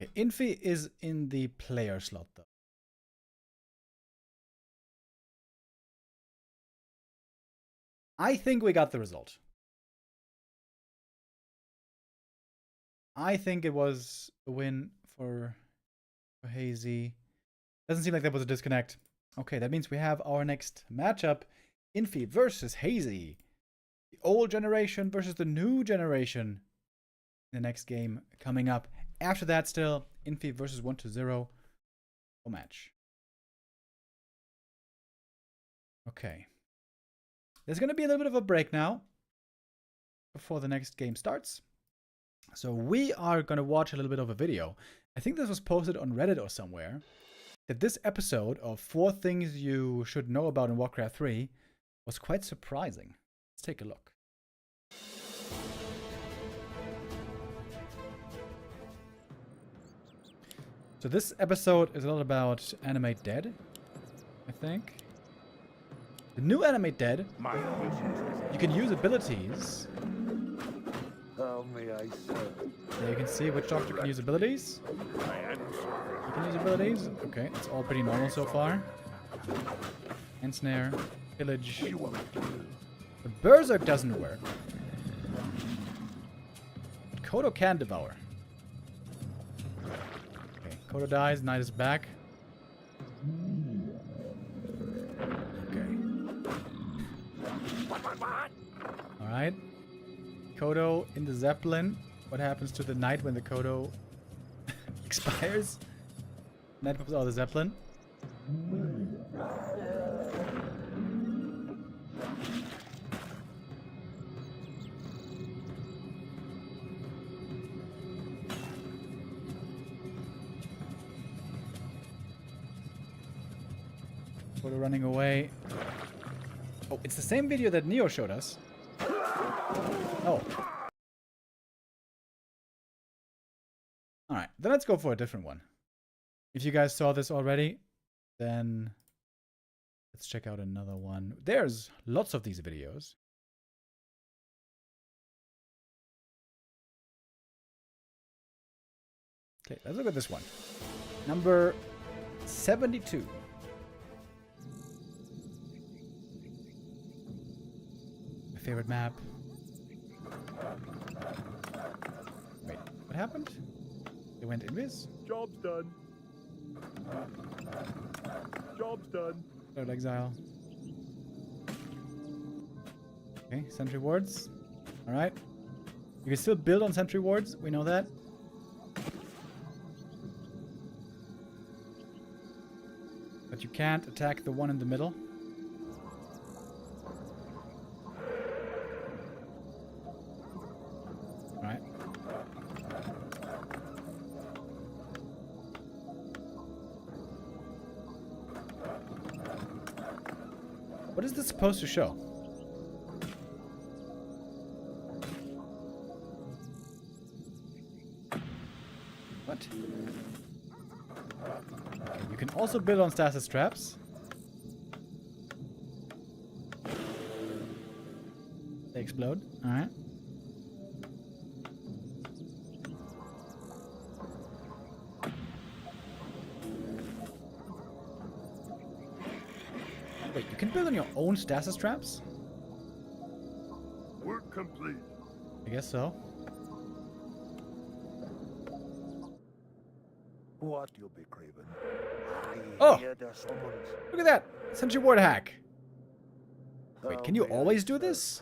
Okay, Infy is in the player slot though. I think we got the result. I think it was a win for Hazy. Doesn't seem like that was a disconnect. Okay, that means we have our next matchup. Infy versus Hazy. The old generation versus the new generation. The next game coming up. After that still, Infy versus 1-0 match. Okay. There's going to be a little bit of a break now before the next game starts. So we are going to watch a little bit of a video. I think this was posted on Reddit or somewhere. That this episode of 4 things you should know about in Warcraft 3 was quite surprising. Let's take a look. So this episode is a lot about Animate Dead, I think. The new Animate Dead, you can use abilities. How may I serve? There you can see which doctor can use abilities. You can use abilities. Okay, it's all pretty normal so far. Ensnare, pillage. The Berserk doesn't work. But Kodo can devour. Okay, Kodo dies, Knight is back. Okay. Alright. Kodo in the Zeppelin. What happens to the Knight when the Kodo expires? Knight pops out of the Zeppelin. Kodo running away. Oh, it's the same video that Neo showed us. Oh. Alright, then let's go for a different one. If you guys saw this already, then let's check out another one. There's lots of these videos. Okay, let's look at this one. Number 72. My favorite map. Wait, what happened? They went invis? Job's done. Job's done. Third exile. Okay, sentry wards. Alright. You can still build on sentry wards, we know that. But you can't attack the one in the middle. Alright. What is this supposed to show? What? Okay, you can also build on stasis traps. They explode. Alright. Wait, you can build on your own stasis traps? Work complete. I guess so. What you be craving? Oh! Hear the summons. Look at that! Sentry ward hack! Wait, can you How may I always do serve? this?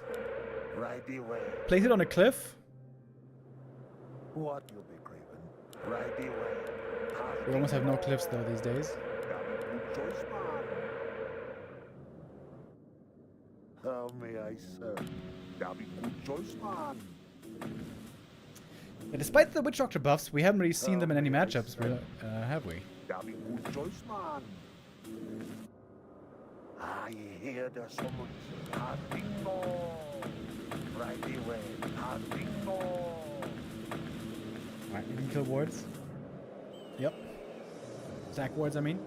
Right away. Place it on a cliff? What you be craving? Right away. We almost have no cliffs though these days. Good choice, man. How may I serve? That be good choice, man. Yeah, despite the Witch Doctor buffs, we haven't really seen them in any matchups, really, have we? That be good choice, man. I hear the summons. Bingo. Right away. Bingo. Alright, you can kill wards. Yep. Stack wards, I mean.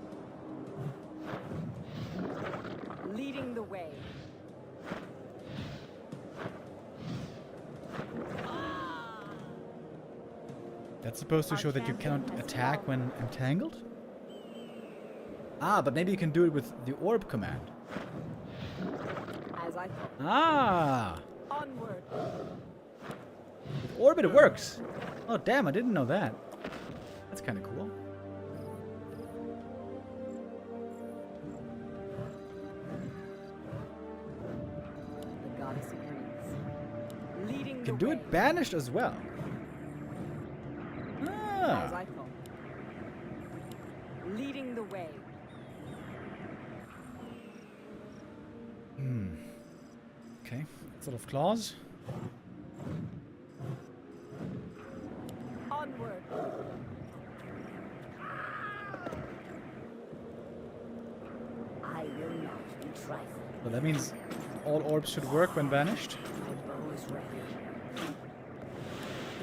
Leading the way. That's supposed to show that you cannot attack when entangled? Ah, but maybe you can do it with the orb command. As I thought. Ah! Onward. With orb it works! Oh damn, I didn't know that. That's kind of cool. The goddess agrees. Leading You the can do way. it banished as well. As Ah! I thought. Leading the way. Okay, sort of claws. Onward. I will not be trifled. So that means all orbs should work when banished. My bow is ready.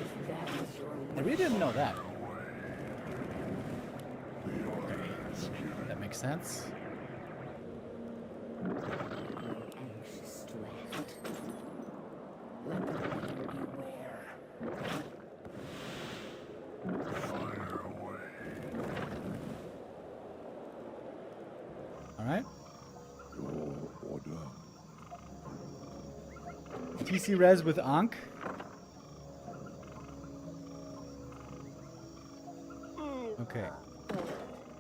If that is your I really didn't know that. That makes sense. Anxious to act. Let the reader beware. Fire away. Alright. Your order. TC res with Ankh. Okay.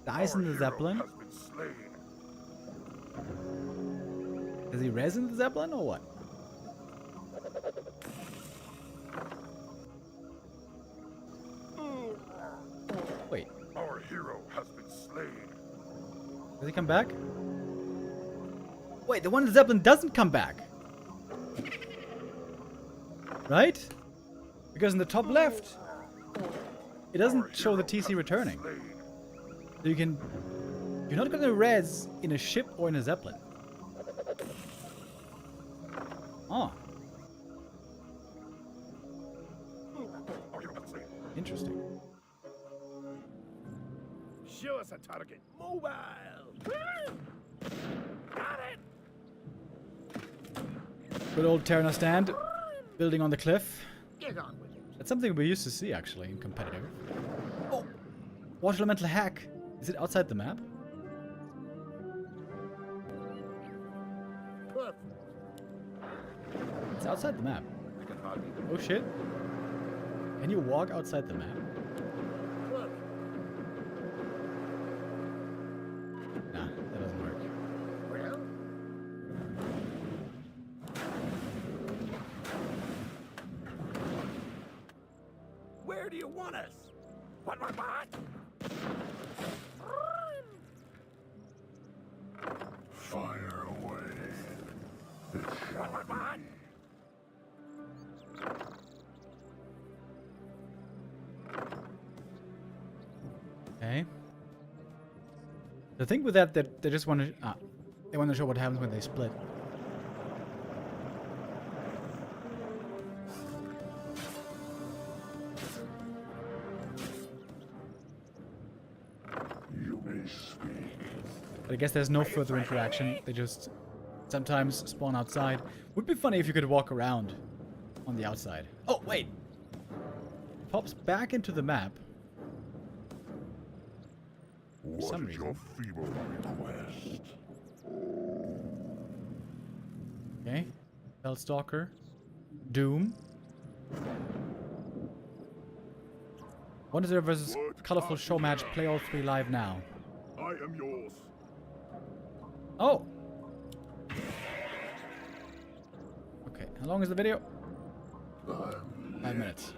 Dies in the Zeppelin. Has been slain. Does he res in the Zeppelin or what? Wait, Our hero has been slain. does he come back? Wait, the one in the Zeppelin doesn't come back. Right? Because in the top left, it doesn't show the TC returning. Slain. So you're not gonna res in a ship or in a Zeppelin. Oh, Our hero has been slain. interesting. Show us a target. Mobile. Got it. Good old Terra stand, building on the cliff. Get on with it. That's something we used to see actually in competitive. Oh, water elemental hack. Is it outside the map? Perfect. It's outside the map. I can hardly. Oh shit. Can you walk outside the map? Perfect. Nah, that doesn't work. Well. Where do you want us? What? Fire away. It shall be. Okay. The thing with that they just want to they want to show what happens when they split. You may speak. But I guess there's no further interaction. They just sometimes spawn outside. Would be funny if you could walk around on the outside. Oh, wait. Pops back into the map. What some is your feeble request? Okay. Spellstalker. Doom. 1-0 versus Colorful Show Match. Play all 3 live now. I am yours. Oh! Okay, how long is the video? 5 minutes.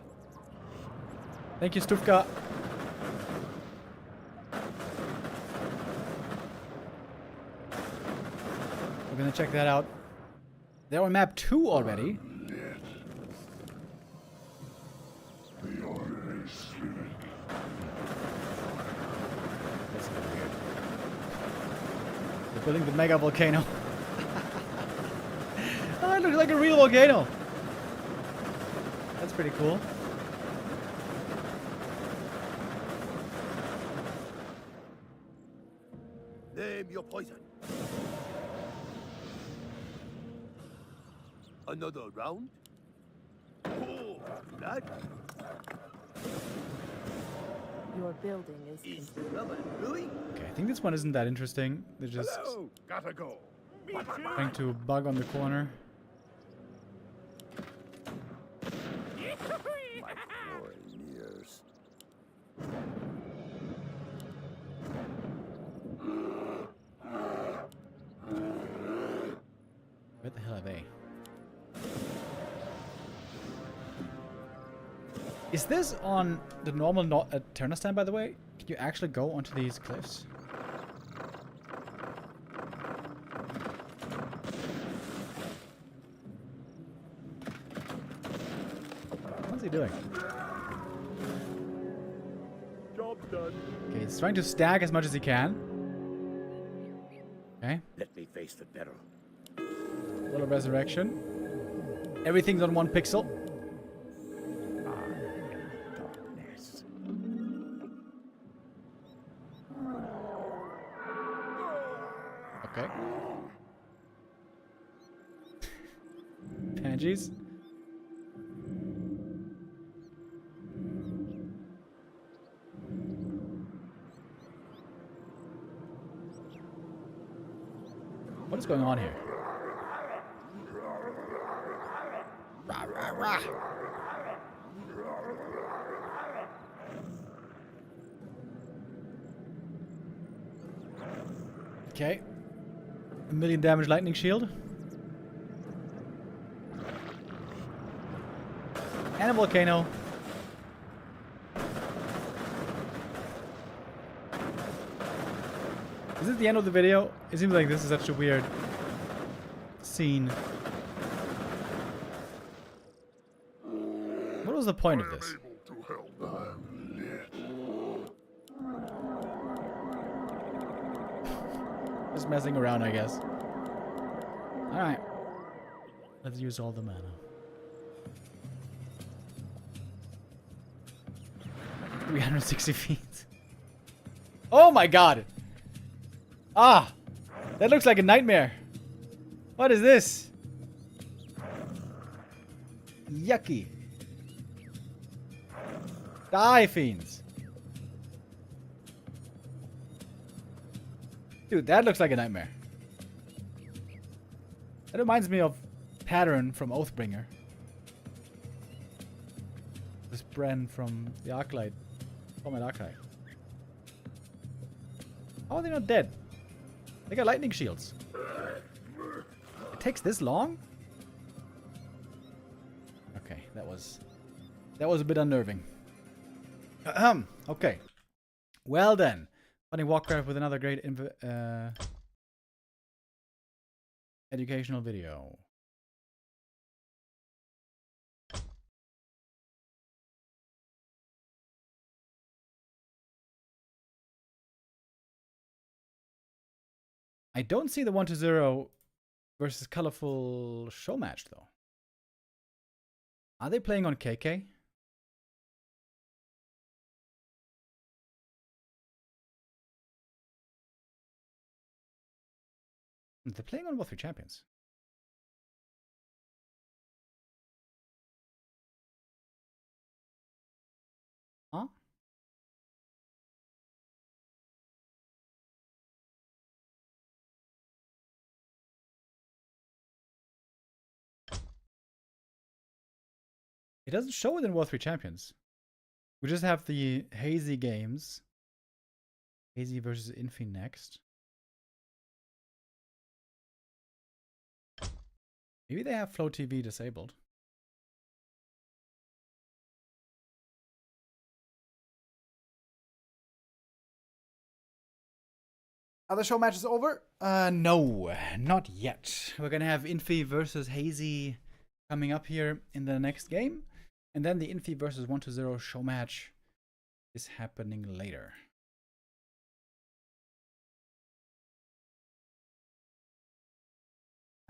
Thank you, Stufka. We're gonna check that out. They're on map 2 already. The order is given. That's a bit weird. They're building the mega volcano. Oh, it looks like a real volcano. That's pretty cool. Name your poison. Another round? Oh, that Your building is is complete. rubber, really? Okay, I think this one isn't that interesting. They're just Hello, gotta go. Me too. trying to bug on the corner. My glory nears. Where the hell are they? Is this on the normal Terna stand, by the way? Can you actually go onto these cliffs? What's he doing? Job done. Okay, he's trying to stack as much as he can. Okay, Let me face the peril. little resurrection. Everything's on 1 pixel. Darkness. GG's. What is going on here? Rah, rah, rah. Okay. 1,000,000 damage lightning shield. And a volcano. Is it the end of the video? It seems like this is such a weird scene. What was the point of this? Just messing around, I guess. Alright. Let's use all the mana. $360 feet. Oh my god! Ah! That looks like a nightmare. What is this? Yucky. Die, fiends. Dude, that looks like a nightmare. That reminds me of Pattern from Oathbringer. This Bren from the Arclight. Comet Archive. How are they not dead? They got lightning shields. It takes this long? Okay, that was a bit unnerving. Okay. Well then. Funny Warcraft with another great educational video. I don't see the 1-0 versus colorful show match though. Are they playing on KK? They're playing on W3CFinals. Huh? It doesn't show it in W3CFinals. We just have the Hazy games. Hazy versus Infy next. Maybe they have Flow TV disabled. Are the show matches over? No, not yet. We're gonna have Infy versus Hazy coming up here in the next game. And then the Infy versus 1-0 show match is happening later.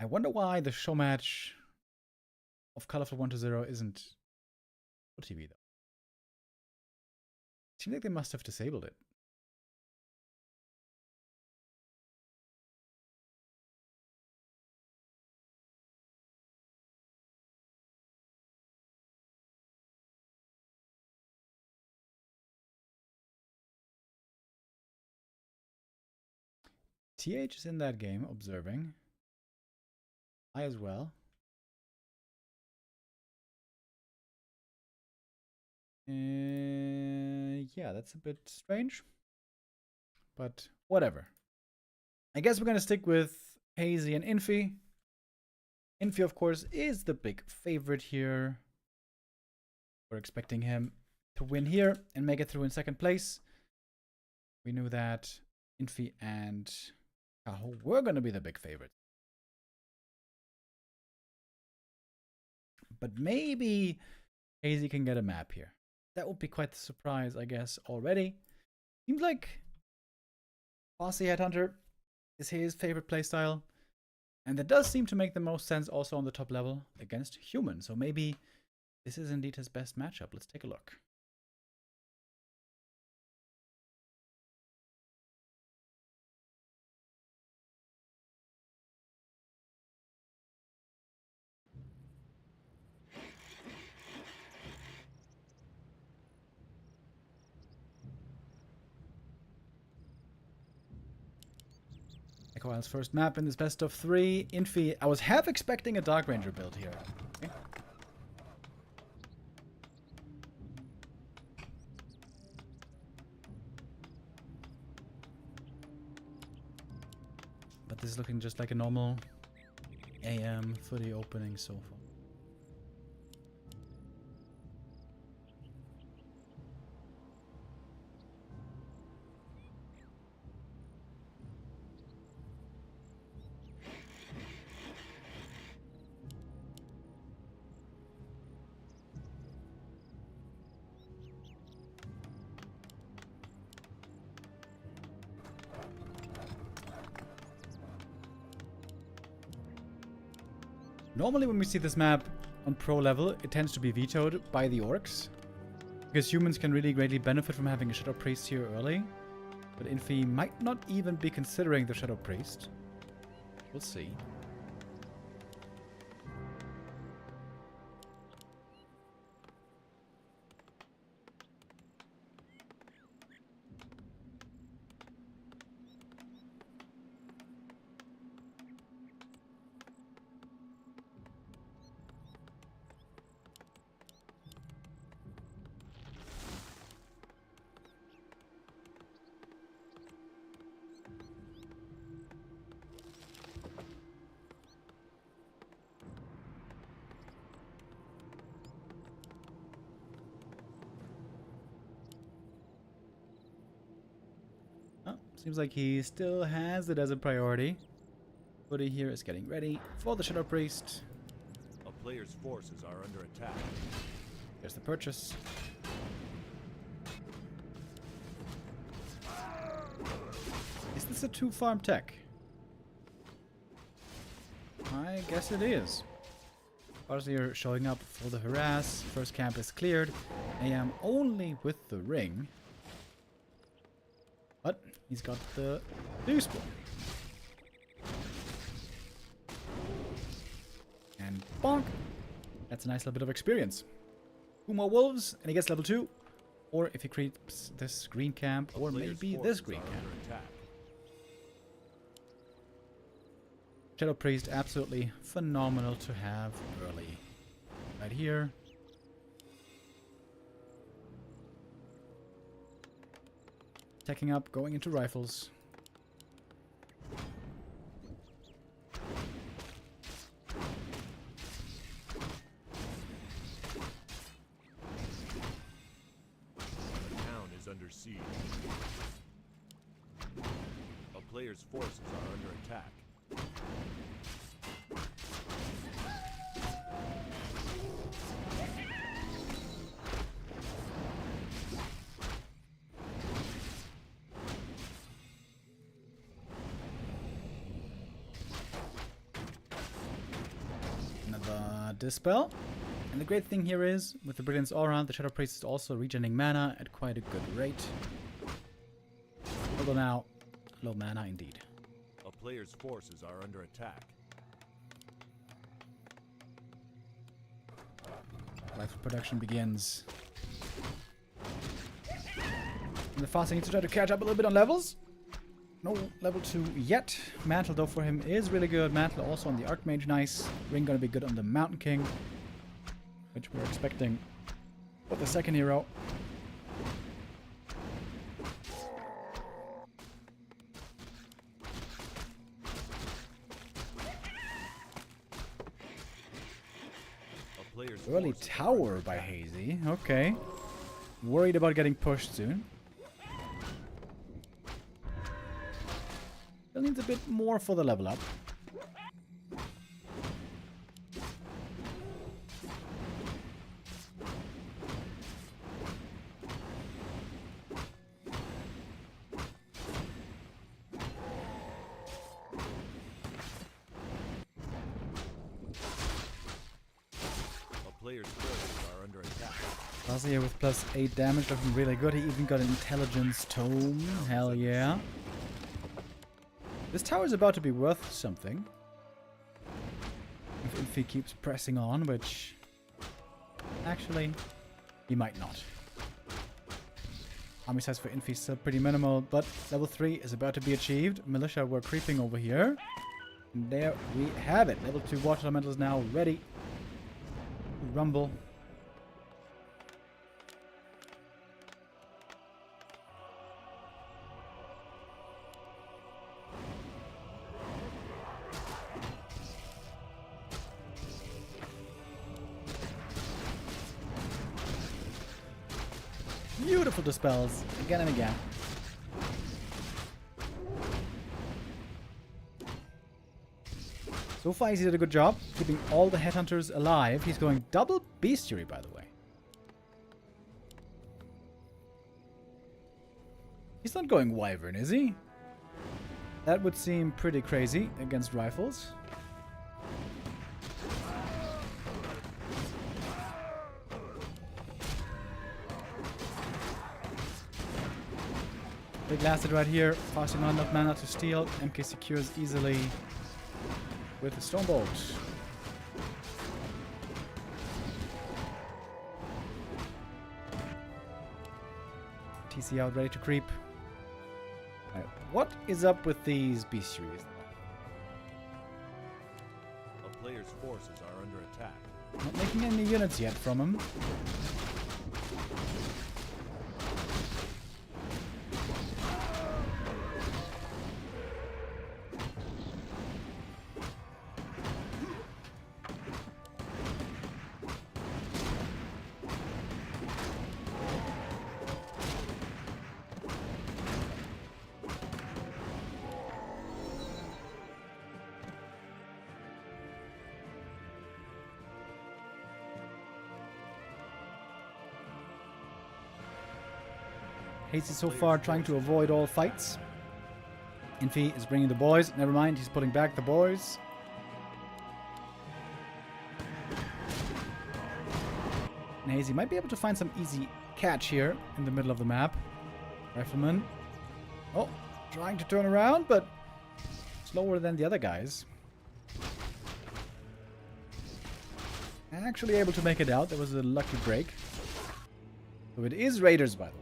I wonder why the show match of Colorful 1-0 isn't on TV though. Seems like they must have disabled it. TH is in that game, observing. I as well. Yeah, that's a bit strange. But whatever. I guess we're going to stick with Hazy and Infy. Infy, of course, is the big favorite here. We're expecting him to win here and make it through in second place. We knew that Infy and Kaho were going to be the big favorites. But maybe Hazy can get a map here. That would be quite the surprise, I guess, already. Seems like Bossy Headhunter is his favorite playstyle. And that does seem to make the most sense also on the top level against human. So maybe this is indeed his best matchup. Let's take a look. Coil's first map in this best of 3. Infy, I was half expecting a Dark Ranger build here. Okay. But this is looking just like a normal AM footy opening so far. Normally when we see this map on pro level, it tends to be vetoed by the orcs. Because humans can really greatly benefit from having a Shadow Priest here early. But Infy might not even be considering the Shadow Priest. We'll see. Seems like he still has it as a priority. Buddy here is getting ready for the Shadow Priest. A player's forces are under attack. There's the purchase. Is this a 2-farm tech? I guess it is. Farseer showing up for the harass. First camp is cleared. AM only with the ring. But he's got the boost one. And bonk! That's a nice little bit of experience. 2 more wolves, and he gets level 2. Or if he creeps this green camp, or maybe this green camp. Shadow Priest, absolutely phenomenal to have early. Right here. Teching up, going into rifles. The town is under siege. A player's forces are under attack. Dispel. And the great thing here is, with the Brilliance Aura, the Shadow Priest is also regenerating mana at quite a good rate. Although now, low mana indeed. A player's forces are under attack. Rifle production begins. And the Farseer needs to try to catch up a little bit on levels. No level 2 yet. Mantle though for him is really good. Mantle also on the Archmage, nice. Ring gonna be good on the Mountain King, which we're expecting for the second hero. Early tower by Hazy. Okay. Worried about getting pushed soon. Still needs a bit more for the level up. Player's forces are under attack. Farseer with +8 damage, looking really good. He even got an intelligence tome. Hell yeah. This tower is about to be worth something. If Infy keeps pressing on, which... Actually, he might not. Army size for Infy is still pretty minimal, but level 3 is about to be achieved. Militia were creeping over here. And there we have it. Level 2 water elementals now ready to rumble. Beautiful dispels, again and again. So far, he did a good job keeping all the headhunters alive. He's going double bestiary, by the way. He's not going wyvern, is he? That would seem pretty crazy against rifles. Big lasted right here, costing not enough mana to steal. MK secures easily with the Stormbolt. TC out, ready to creep. Right, what is up with these bestiaries? A player's forces are under attack. Not making any units yet from him. Hazy so far trying to avoid all fights. Infy is bringing the boys. Never mind, he's pulling back the boys. And Hazy might be able to find some easy catch here in the middle of the map. Rifleman. Oh, trying to turn around, but slower than the other guys. Actually able to make it out. There was a lucky break. So it is Raiders, by the way.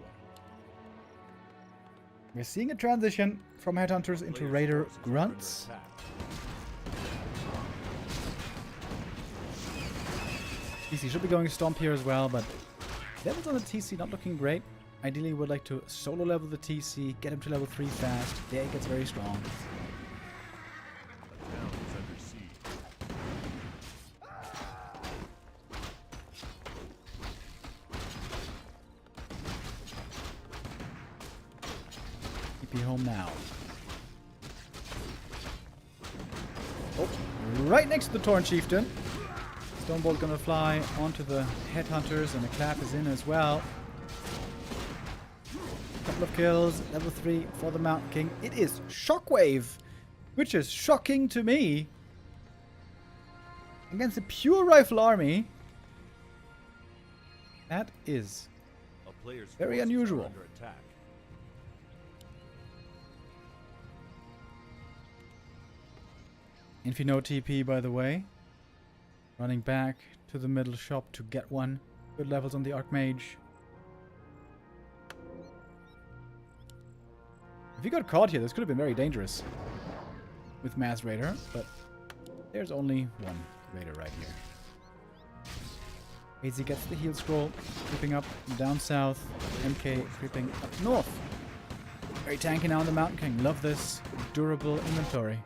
We're seeing a transition from headhunters into raider grunts. TC should be going stomp here as well, but levels on the TC not looking great. Ideally would like to solo level the TC, get him to level 3 fast. There he gets very strong. The town is under siege. TP home now. Oh, right next to the Torrent Chieftain. Stonebolt gonna fly onto the headhunters, and the clap is in as well. Couple of kills, level 3 for the Mountain King. It is Shockwave, which is shocking to me. Against a pure rifle army. That is A player's very forces are unusual. under attack. Infi no TP, by the way. Running back to the middle shop to get one. Good levels on the Archmage. If he got caught here, this could have been very dangerous with Mass Raider, but there's only one Raider right here. Hazy gets the heal scroll, creeping up down south. MK creeping up north. Very tanky now on the Mountain King. Love this durable inventory.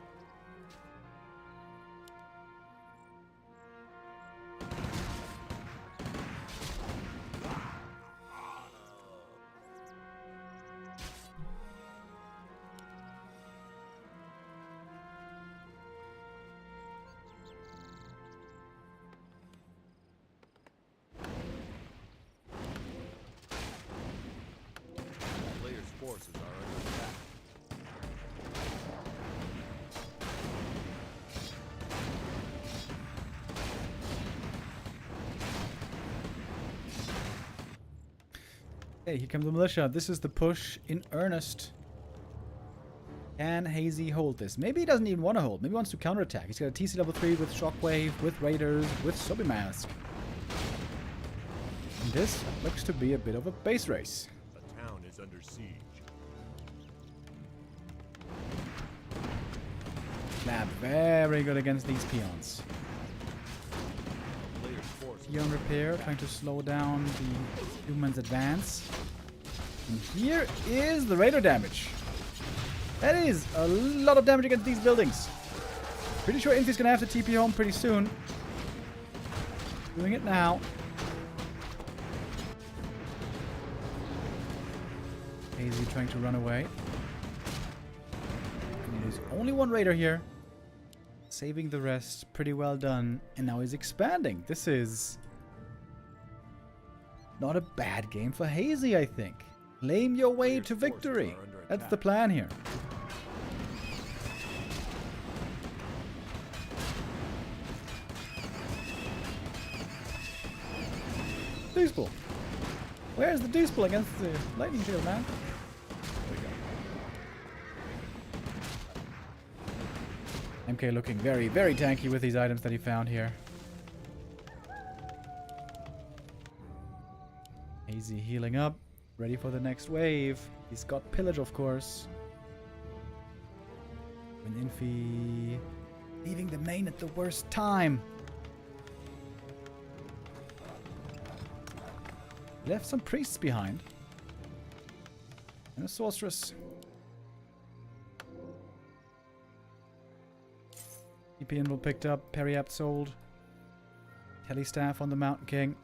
Player's forces are under attack. Hey, here comes the militia. This is the push in earnest. Can Hazy hold this? Maybe he doesn't even want to hold. Maybe he wants to counterattack. He's got a TC level 3 with Shockwave, with Raiders, with Sobi Mask. And this looks to be a bit of a base race. The town is is under siege. Lab very good against these peons. A player's force is Peon repair, trying to slow down the humans' advance. And here is the radar damage. That is a lot of damage against these buildings. Pretty sure Infy's gonna have to TP home pretty soon. Doing it now. Hazy trying to run away. And there's only one raider here. Saving the rest. Pretty well done. And now he's expanding. This is not a bad game for Hazy, I think. Claim your way to victory. That's the plan here. Deucepool. Where's the Deucepool against the lightning shield, man? There we go. MK looking very, very tanky with these items that he found here. Hazy healing up. Ready for the next wave. He's got pillage, of course. When Infy leaving the main at the worst time. Left some priests behind. And a sorceress. TP Inval picked up. Periapt sold. Telestaff on the Mountain King.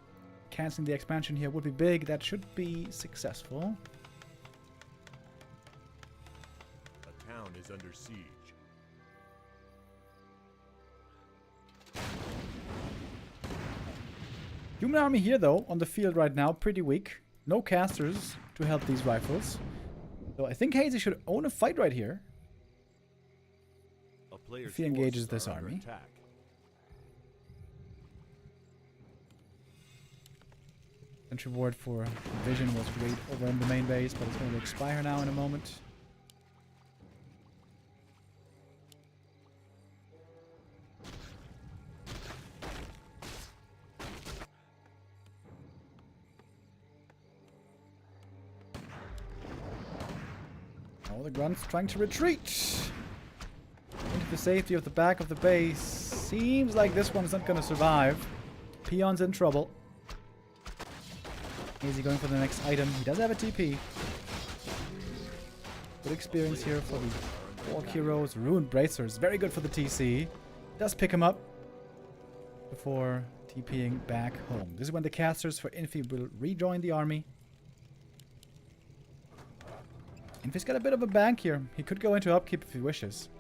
Canceling the expansion here would be big. That should be successful. A town is under siege. Human army here, though, on the field right now, pretty weak. No casters to help these rifles. So I think Hazy should own a fight right here. A player's If he engages forces this are under army. attack. Sentry ward for Vision was great over in the main base, but it's going to expire now in a moment. All the grunts trying to retreat into the safety of the back of the base. Seems like this one's not going to survive. Peon's in trouble. Hazy going for the next item. He does have a TP. Good experience here for the Orc heroes. Ruined Bracers. Very good for the TC. Does pick him up before TPing back home. This is when the casters for Infy will rejoin the army. Infy's got a bit of a bank here. He could go into upkeep if he wishes.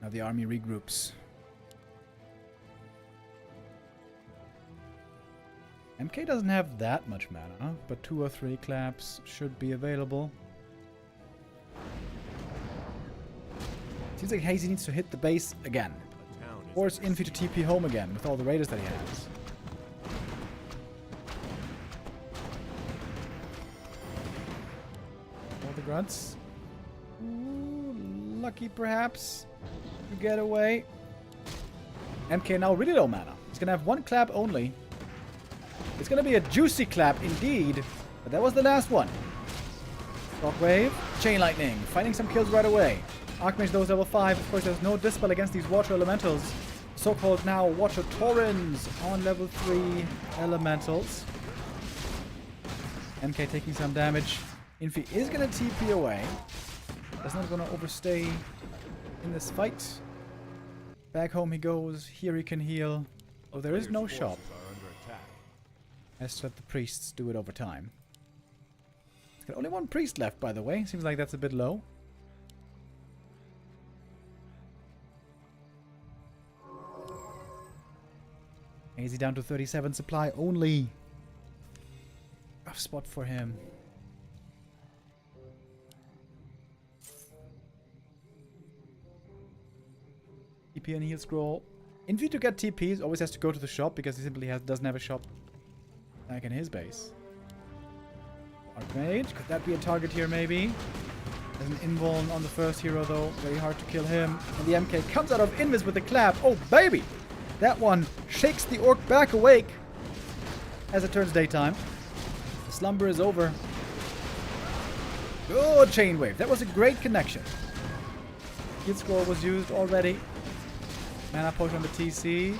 Now the army regroups. MK doesn't have that much mana, but 2 or 3 claps should be available. Seems like Hazy needs to hit the base again. Force Infy to TP home again with all the raiders that he has. All the grunts. Ooh, lucky perhaps to get away. MK now really low mana. He's gonna have 1 clap only. It's gonna be a juicy clap indeed, but that was the last one. Shockwave, Chain Lightning, finding some kills right away. Archmage though is level 5. Of course, there's no dispel against these water elementals. So-called now water Taurens on level 3 elementals. MK taking some damage. Infy is gonna TP away. That's not gonna overstay in this fight. Back home he goes. Here he can heal. Oh, there is no shop. As let the priests do it over time. He's got only 1 priest left, by the way. Seems like that's a bit low. Hazy down to 37 supply only. Rough spot for him. TP and heal scroll. Infy to get TPs always has to go to the shop because he simply doesn't have a shop back in his base. Archmage, could that be a target here maybe? There's an invuln on the first hero though. Very hard to kill him. And the MK comes out of Invis with the clap. Oh baby! That one shakes the orc back awake as it turns daytime. The slumber is over. Good chain wave. That was a great connection. Heal scroll was used already. Mana potion on the TC.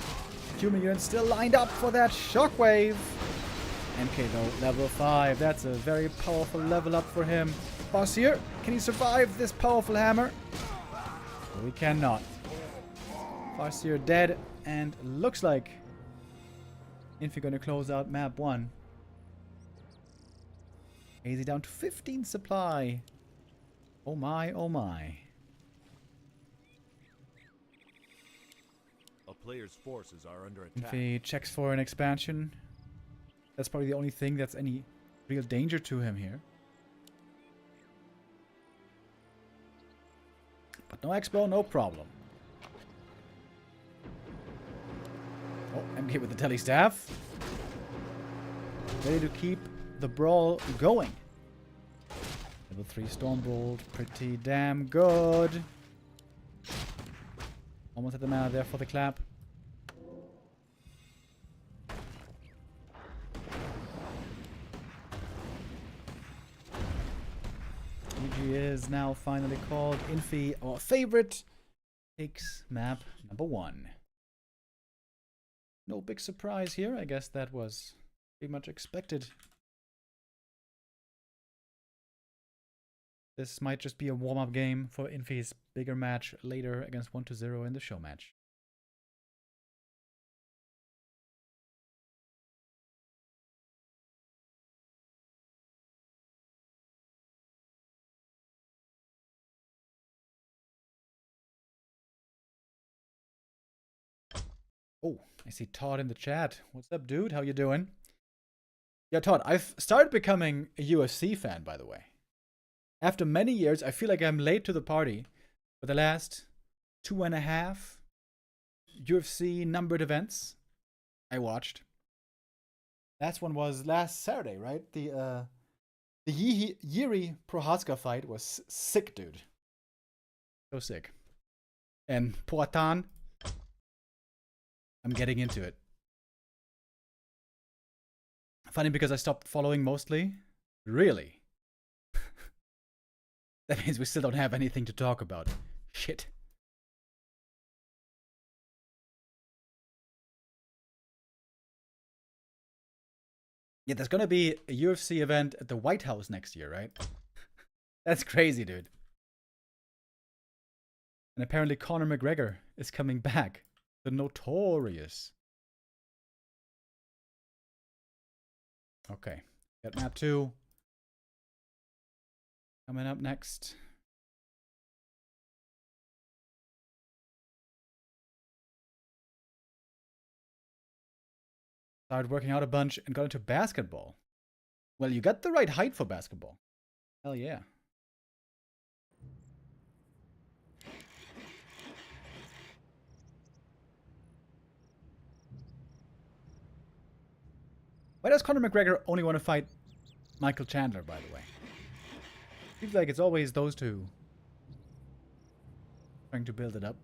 Human units still lined up for that shockwave. MK though, level 5. That's a very powerful level up for him. Farseer, can he survive this powerful hammer? Well, we cannot. Farseer dead, and looks like Infy gonna close out map 1. Hazy down to 15 supply. Oh my, oh my. A player's forces are under attack. Infy checks for an expansion. That's probably the only thing that's any real danger to him here. But no expo, no problem. Oh, MK with the tele staff. Ready to keep the brawl going. Level 3 Stormbolt, pretty damn good. Almost at the mana there for the clap. GG is now finally called. Infy, our favorite, takes map number 1. No big surprise here. I guess that was pretty much expected. This might just be a warm-up game for Infy's bigger match later against 1-0 in the show match. Oh, I see Todd in the chat. What's up, dude? How you doing? Yeah, Todd, I've started becoming a UFC fan, by the way. After many years, I feel like I'm late to the party. For the last 2.5 UFC numbered events I watched. Last one was last Saturday, right? The Yuri Prohaska fight was sick, dude. So sick. And Poatan, I'm getting into it. Funny because I stopped following mostly. Really? That means we still don't have anything to talk about. Shit. Yeah, there's gonna be a UFC event at the White House next year, right? That's crazy, dude. And apparently Conor McGregor is coming back. The Notorious. Okay. Got map 2. Coming up next. Started working out a bunch and got into basketball. Well, you got the right height for basketball. Hell yeah. Why does Conor McGregor only want to fight Michael Chandler, by the way? Seems like it's always those two trying to build it up.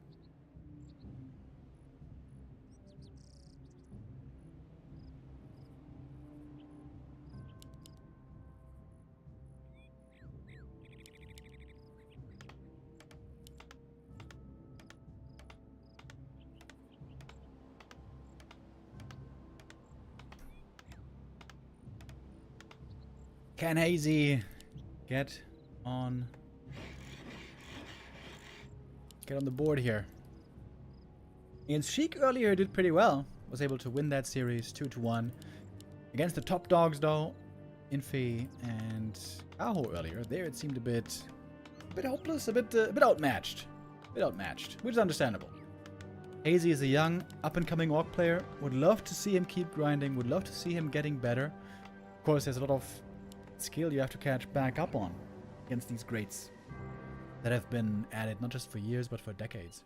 Can Hazy get on the board here? Against Sheik earlier did pretty well. Was able to win that series 2-1. Against the top dogs though, Infy and Kaho earlier, there it seemed a bit hopeless, a bit outmatched. Which is understandable. Hazy is a young, up-and-coming orc player. Would love to see him keep grinding. Would love to see him getting better. Of course, there's a lot of skill you have to catch back up on against these greats that have been at it not just for years but for decades.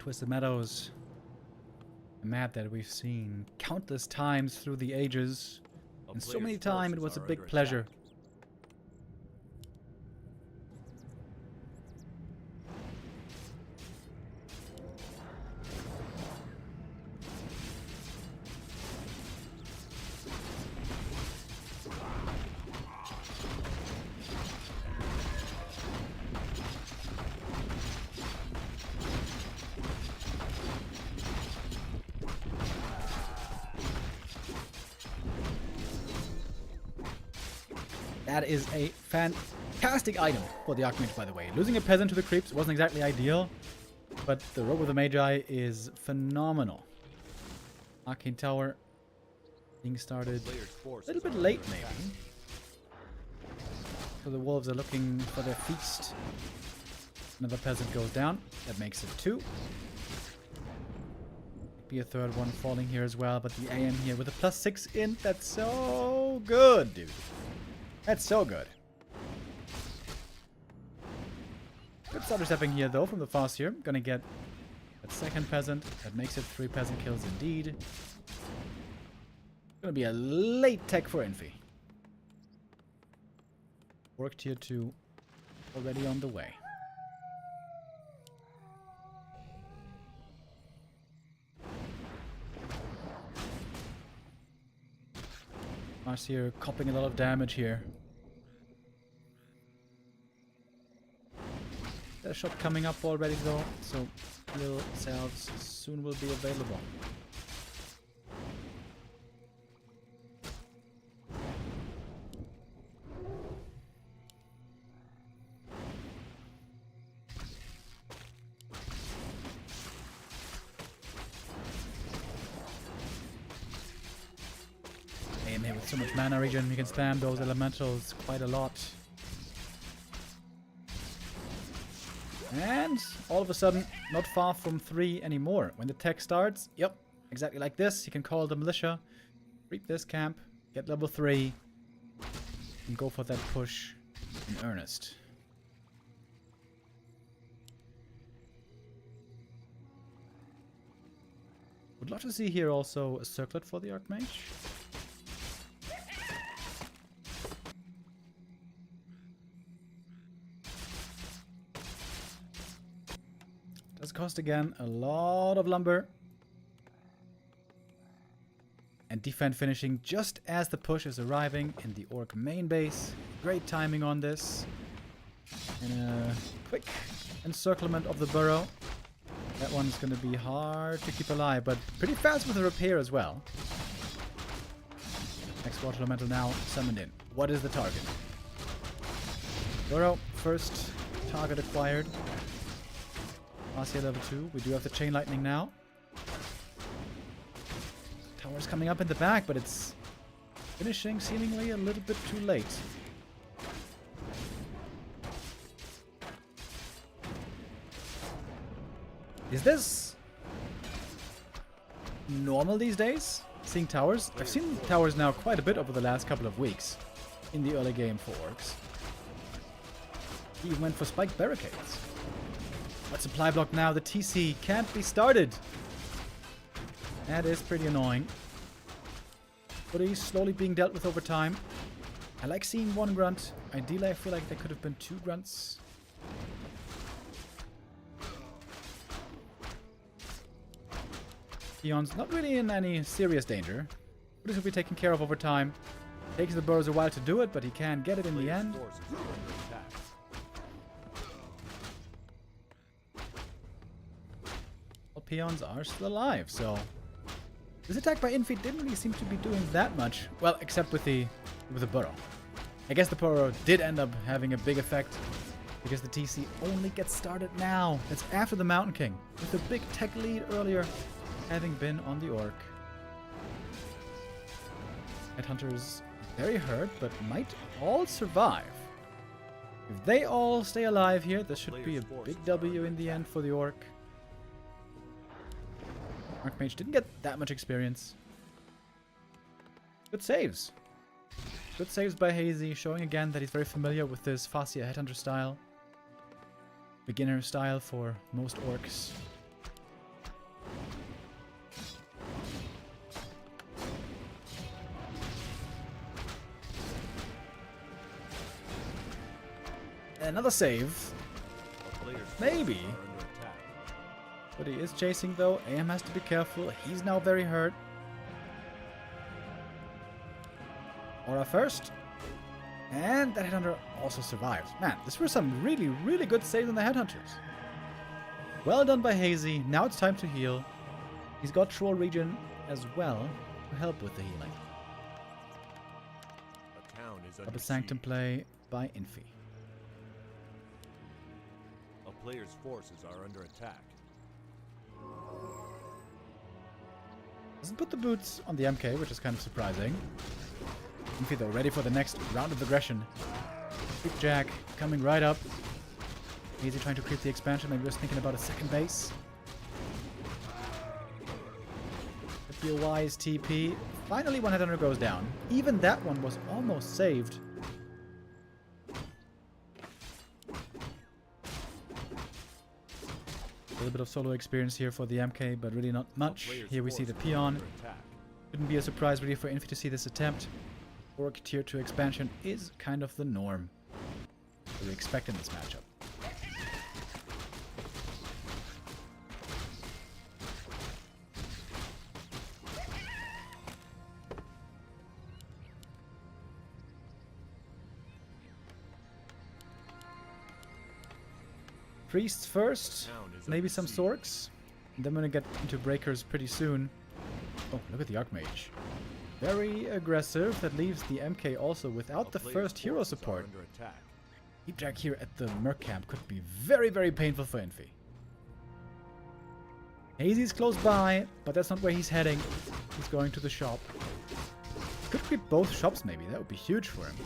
Twisted Meadows. A map that we've seen countless times through the ages. And so many times it was a big pleasure. That is a fantastic item for the Archmage, by the way. Losing a peasant to the creeps wasn't exactly ideal, but the Rogue of the Magi is phenomenal. Arcane Tower being started a little bit late, maybe. So the wolves are looking for their feast. Another peasant goes down. That makes it 2. Be a third one falling here as well, but the AM here with a +6 in. That's so good, dude. That's so good. Good starter stepping here, though, from the Farseer. Gonna get that second peasant. That makes it 3 peasant kills indeed. Gonna be a late tech for Infy. Work tier 2 already on the way. Farseer copping a lot of damage here. There's a shop coming up already though, so heal salves soon will be available. AM here with so much mana regen, you can spam those elementals quite a lot. And all of a sudden, not far from 3 anymore. When the tech starts, yep, exactly like this. You can call the militia, reap this camp, get level 3, and go for that push in earnest. Would love to see here also a circlet for the Archmage. Does cost again a lot of lumber. And defend finishing just as the push is arriving in the Orc main base. Great timing on this. And a quick encirclement of the burrow. That one's going to be hard to keep alive, but pretty fast with the repair as well. Next water elemental now summoned in. What is the target? Burrow, first target acquired. Farseer level 2. We do have the Chain Lightning now. Tower's coming up in the back, but it's finishing seemingly a little bit too late. Is this normal these days? Seeing towers? I've seen towers now quite a bit over the last couple of weeks in the early game for Orcs. He even went for spiked barricades. But supply block now, the TC can't be started. That is pretty annoying. But he's slowly being dealt with over time. I like seeing 1 grunt. Ideally, I feel like there could have been 2 grunts. Peon's not really in any serious danger. But this will be taken care of over time. Takes the burrows a while to do it, but he can get it in the end. All peons are still alive, so this attack by Infy didn't really seem to be doing that much. Well, except with the burrow. I guess the burrow did end up having a big effect because the TC only gets started now. It's after the Mountain King with the big tech lead earlier having been on the Orc. Headhunters very hurt, but might all survive. If they all stay alive here, this should be a big W in the end for the Orc. Archmage didn't get that much experience. Good saves. Good saves by Hazy, showing again that he's very familiar with this Farseer Headhunter style. Beginner style for most Orcs. Another save. A player's Maybe. forces are under attack. But he is chasing though. AM has to be careful. He's now very hurt. Aura first. And that Headhunter also survives. Man, this were some really, really good saves on the Headhunters. Well done by Hazy. Now it's time to heal. He's got Troll Regen as well to help with the healing. A town is Up under a Sanctum siege. play by Infy. A player's forces are under attack. Doesn't put the boots on the MK, which is kind of surprising. Infy though, ready for the next round of aggression. Big Jack coming right up. Hazy trying to creep the expansion, maybe just thinking about a second base. Could be a wise TP. Finally one Headhunter goes down. Even that one was almost saved. A little bit of solo experience here for the MK, but really not much. Here we see the Peon. Couldn't be a surprise really for Infy to see this attempt. Orc tier 2 expansion is kind of the norm that we expect in this matchup. Priests first, maybe some Sorks. And then we're gonna get into Breakers pretty soon. Oh, look at the Archmage. Very aggressive. That leaves the MK also without the first hero support. Keep Jack here at the Merc camp could be very, very painful for Infy. Hazy's close by, but that's not where he's heading. He's going to the shop. Could creep both shops maybe. That would be huge for him.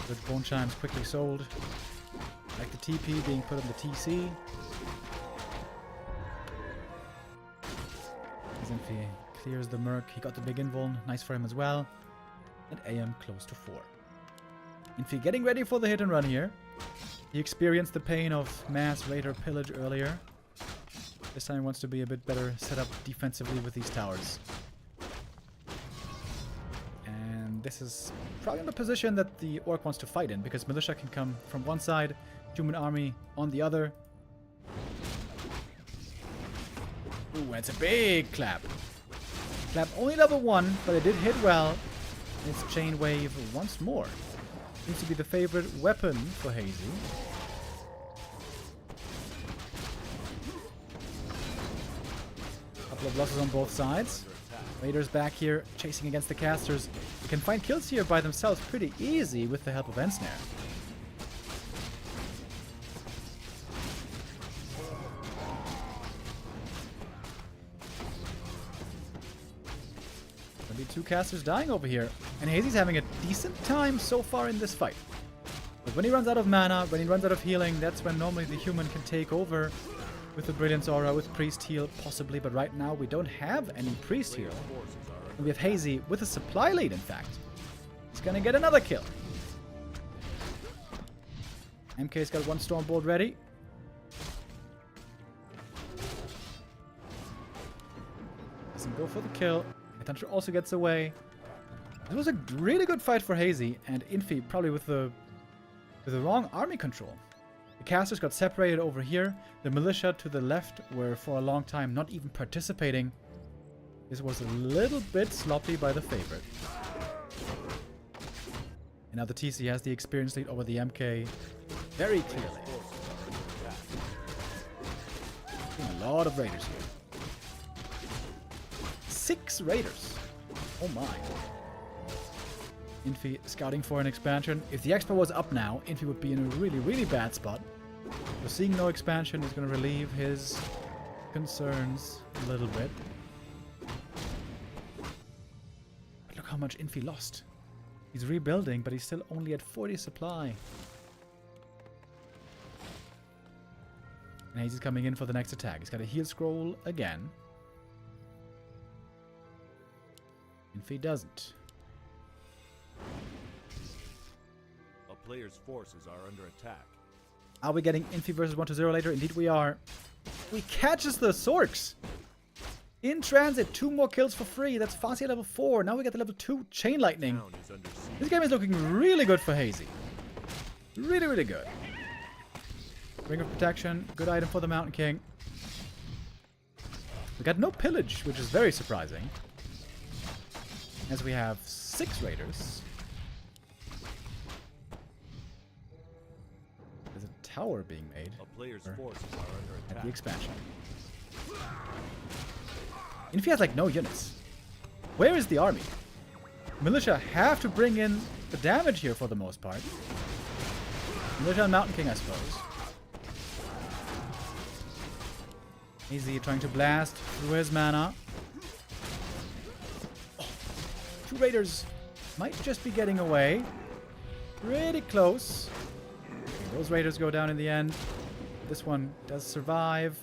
Good Bone Chimes quickly sold. Like the TP being put on the TC. As Infy clears the Merc, he got the big invuln. Nice for him as well. And AM close to 4. Infy getting ready for the hit and run here. He experienced the pain of mass raider pillage earlier. This time he wants to be a bit better set up defensively with these towers. This is probably the position that the Orc wants to fight in, because Militia can come from one side, Human Army on the other. Ooh, it's a big clap. Clap only level 1, but it did hit well. It's Chain Wave once more. Seems to be the favorite weapon for Hazy. Couple of losses on both sides. Raiders back here, chasing against the casters. They can find kills here by themselves pretty easy with the help of Ensnare. There'll be 2 casters dying over here. And Hazy's having a decent time so far in this fight. But when he runs out of mana, when he runs out of healing, that's when normally the human can take over. With the Brilliance Aura, with Priest Heal, possibly, but right now we don't have any Priest Heal. And we have Hazy with a supply lead, in fact. He's gonna get another kill. MK's got 1 Stormbolt ready. Doesn't go for the kill. Headhunter also gets away. This was a really good fight for Hazy, and Infy probably with the wrong army control. The casters got separated over here. The militia to the left were for a long time not even participating. This was a little bit sloppy by the favorite. And now the TC has the experience lead over the MK very clearly. A lot of raiders here. 6 raiders. Oh my. Infy scouting for an expansion. If the Expo was up now, Infy would be in a really, really bad spot. So seeing no expansion is going to relieve his concerns a little bit. But look how much Infy lost. He's rebuilding, but he's still only at 40 supply. And he's coming in for the next attack. He's got a heal scroll again. Infy doesn't. A player's forces are under attack. Are we getting Infy versus 1-0 later? Indeed we are. We catches the Sorks. In transit, 2 more kills for free. That's Farsi at level 4. Now we get the level 2 Chain Lightning. Town is under siege. This game is looking really good for Hazy. Really, really good. Ring of Protection. Good item for the Mountain King. We got no pillage, which is very surprising. As we have 6 raiders. There's a tower being made A player's forces are under at attack. the expansion. Infy has like no units. Where is the army? Militia have to bring in the damage here for the most part. Militia and Mountain King, I suppose. Hazy trying to blast through his mana. Oh, 2 raiders might just be getting away. Pretty close. Okay, those raiders go down in the end. This one does survive.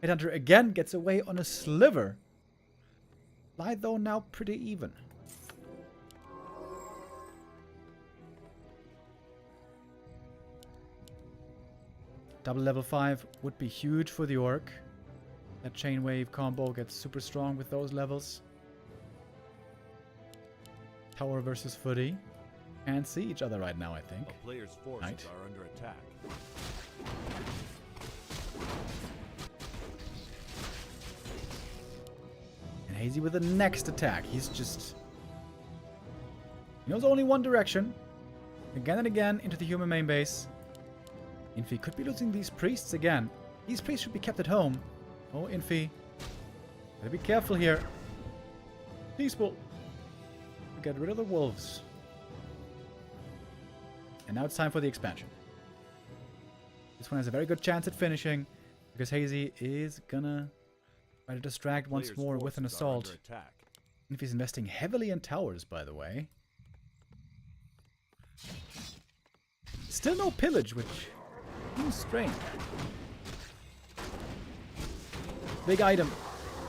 Headhunter again gets away on a sliver. Light though now pretty even. Double level 5 would be huge for the Orc. That chain wave combo gets super strong with those levels. Tower versus Footy. Can't see each other right now, I think. A player's forces Right. are under attack. And Hazy with the next attack. He's just... He knows only one direction. Again and again into the human main base. Infy could be losing these priests again. These priests should be kept at home. Oh, Infy. Gotta be careful here. Peaceful. Get rid of the wolves. And now it's time for the expansion. This one has a very good chance at finishing. Because Hazy is gonna try to distract once Player's more with an forces are under assault. attack. Infy's investing heavily in towers, by the way. Still no pillage, which seems strange. Big item.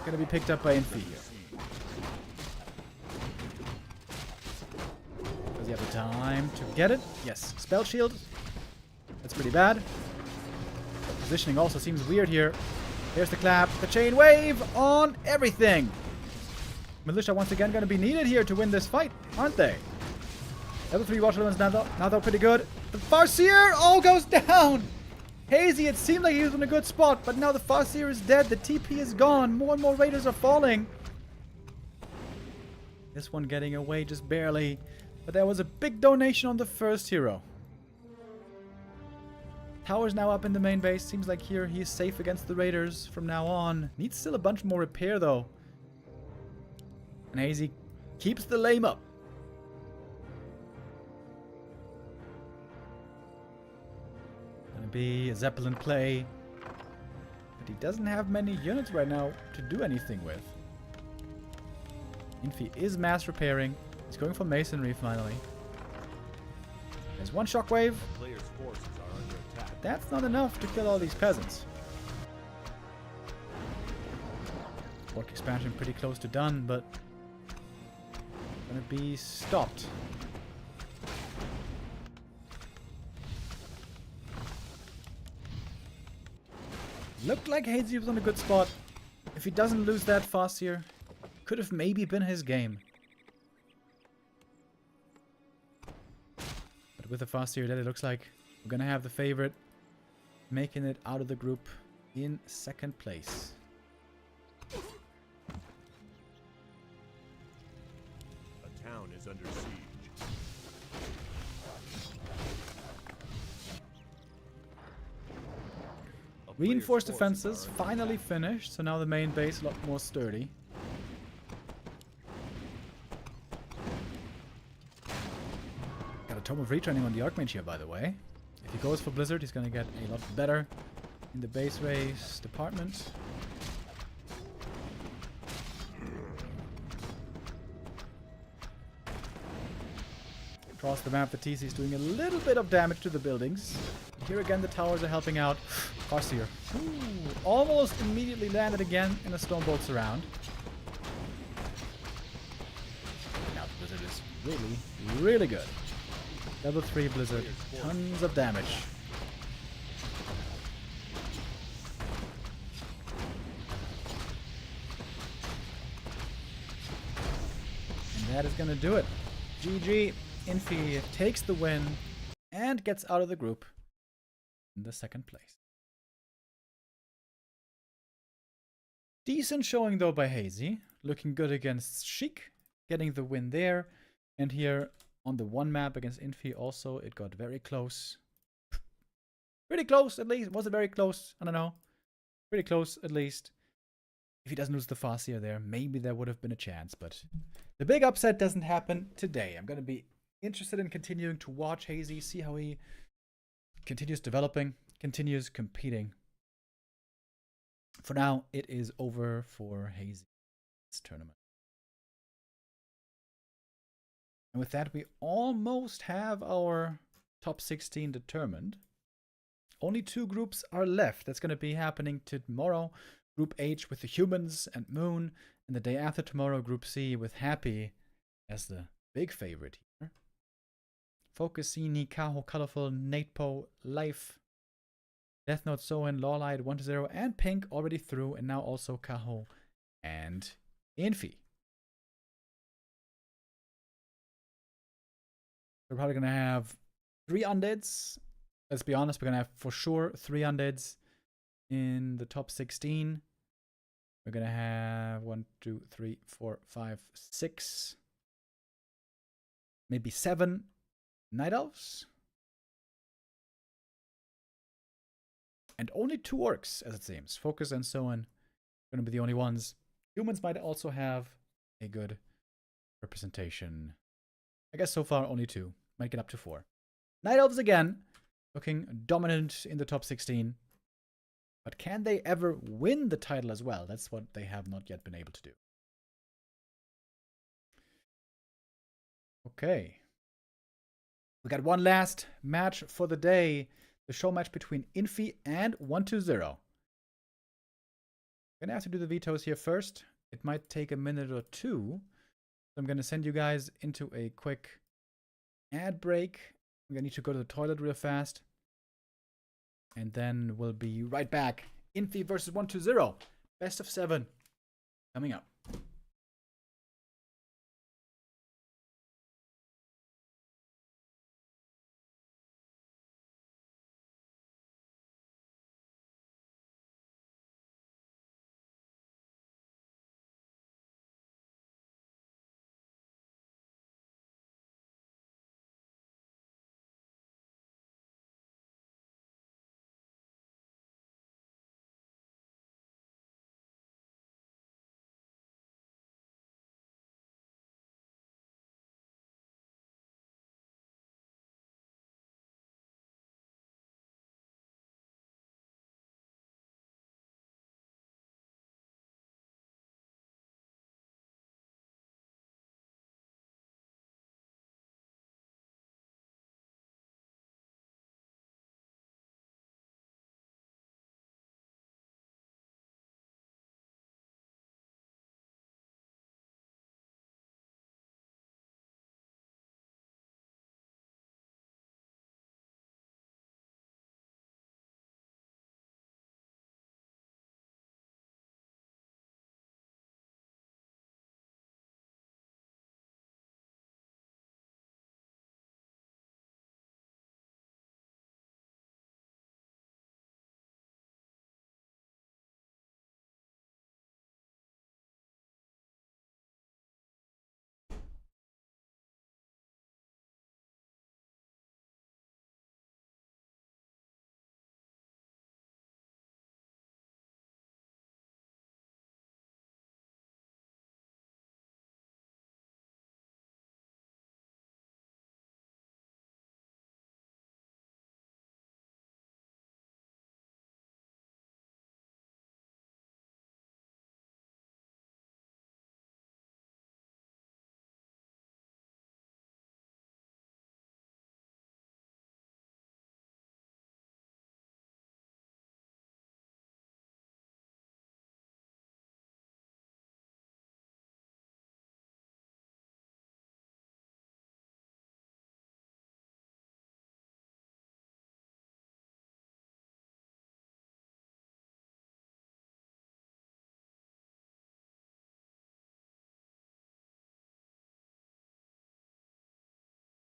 Gonna be picked up by Infy here. Does he have the time to get it? Yes. Spell shield. That's pretty bad. The positioning also seems weird here. There's the clap. The chain wave on everything. Militia once again gonna be needed here to win this fight, aren't they? Level 3 Watchers now they're pretty good. The Farseer all goes down! Hazy, it seemed like he was in a good spot, but now the Farseer is dead, the TP is gone, more and more raiders are falling. This one getting away just barely, but there was a big donation on the first hero. Tower's now up in the main base, seems like here he is safe against the raiders from now on. Needs still a bunch more repair though. And Hazy keeps the lame up. Be a Zeppelin play, but he doesn't have many units right now to do anything with. Infy is mass repairing. He's going for masonry finally. There's one shockwave. Player's forces are under attack. That's not enough to kill all these peasants. Orc expansion pretty close to done, but gonna be stopped. Looked like Hazy was on a good spot. If he doesn't lose that fast here, could have maybe been his game. But with the fast here, it looks like we're gonna have the favorite making it out of the group in second place. A town is under siege. Reinforced defenses finally finished, so now the main base a lot more sturdy. Got a Tome of Retraining on the Archmage here, by the way. If he goes for Blizzard, he's gonna get a lot better in the base race department. Across the map, the TC is doing a little bit of damage to the buildings. Here again, the towers are helping out. Farseer. Ooh, almost immediately landed again in a Stormbolt surround. Now the Blizzard is really, really good. Level 3 Blizzard. Tons of damage. that is going to do it. GG. Infy takes the win and gets out of the group in the second place. Decent showing though by Hazy. Looking good against Chic. Getting the win there. And here on the one map against Infy also, it got very close. Pretty close at least. Was it very close? I don't know. Pretty close at least. If he doesn't lose the Farseer there, maybe there would have been a chance. But the big upset doesn't happen today. I'm going to be interested in continuing to watch Hazy, see how he continues developing, continues competing. For now, it is over for Hazy this tournament. And with that, we almost have our top 16 determined. Only 2 groups are left. That's going to be happening tomorrow. Group H with the humans and Moon. And the day after tomorrow, Group C with Happy as the big favorite here. Focus, Cini, Kaho, Colorful, Natepo, Life, Death Note, Soen, Lawlight, 1-0, and Pink already through. And now also Kaho and Infy. We're probably going to have 3 undeads. Let's be honest, we're going to have for sure 3 undeads in the top 16. We're going to have 1, 2, 3, 4, 5, 6, maybe 7 Night Elves. And only 2 orcs, as it seems. Focus and so on. Going to be the only ones. Humans might also have a good representation. I guess so far only 2. Might get up to 4. Night Elves again. Looking dominant in the top 16. But can they ever win the title as well? That's what they have not yet been able to do. Okay. We got one last match for the day. The show match between Infy and 1-2-0. I'm going to have to do the vetoes here first. It might take a minute or 2. So I'm going to send you guys into a quick ad break. I'm going to need to go to the toilet real fast. And then we'll be right back. Infy versus 1-2-0. Best of 7 coming up.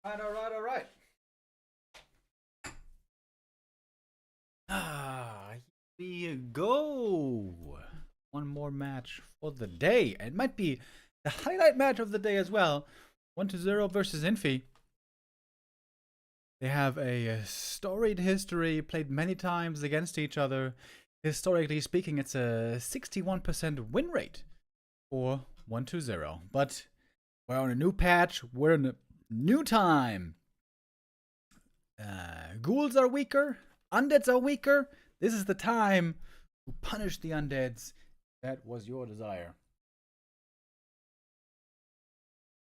All right. Here we go. One more match for the day. It might be the highlight match of the day as well. 1-0 versus Infy. They have a storied history, played many times against each other. Historically speaking, it's a 61% win rate for 1-0. But we're on a new patch. We're in a new time. Ghouls are weaker. Undeads are weaker. This is the time to punish the undeads. That was your desire.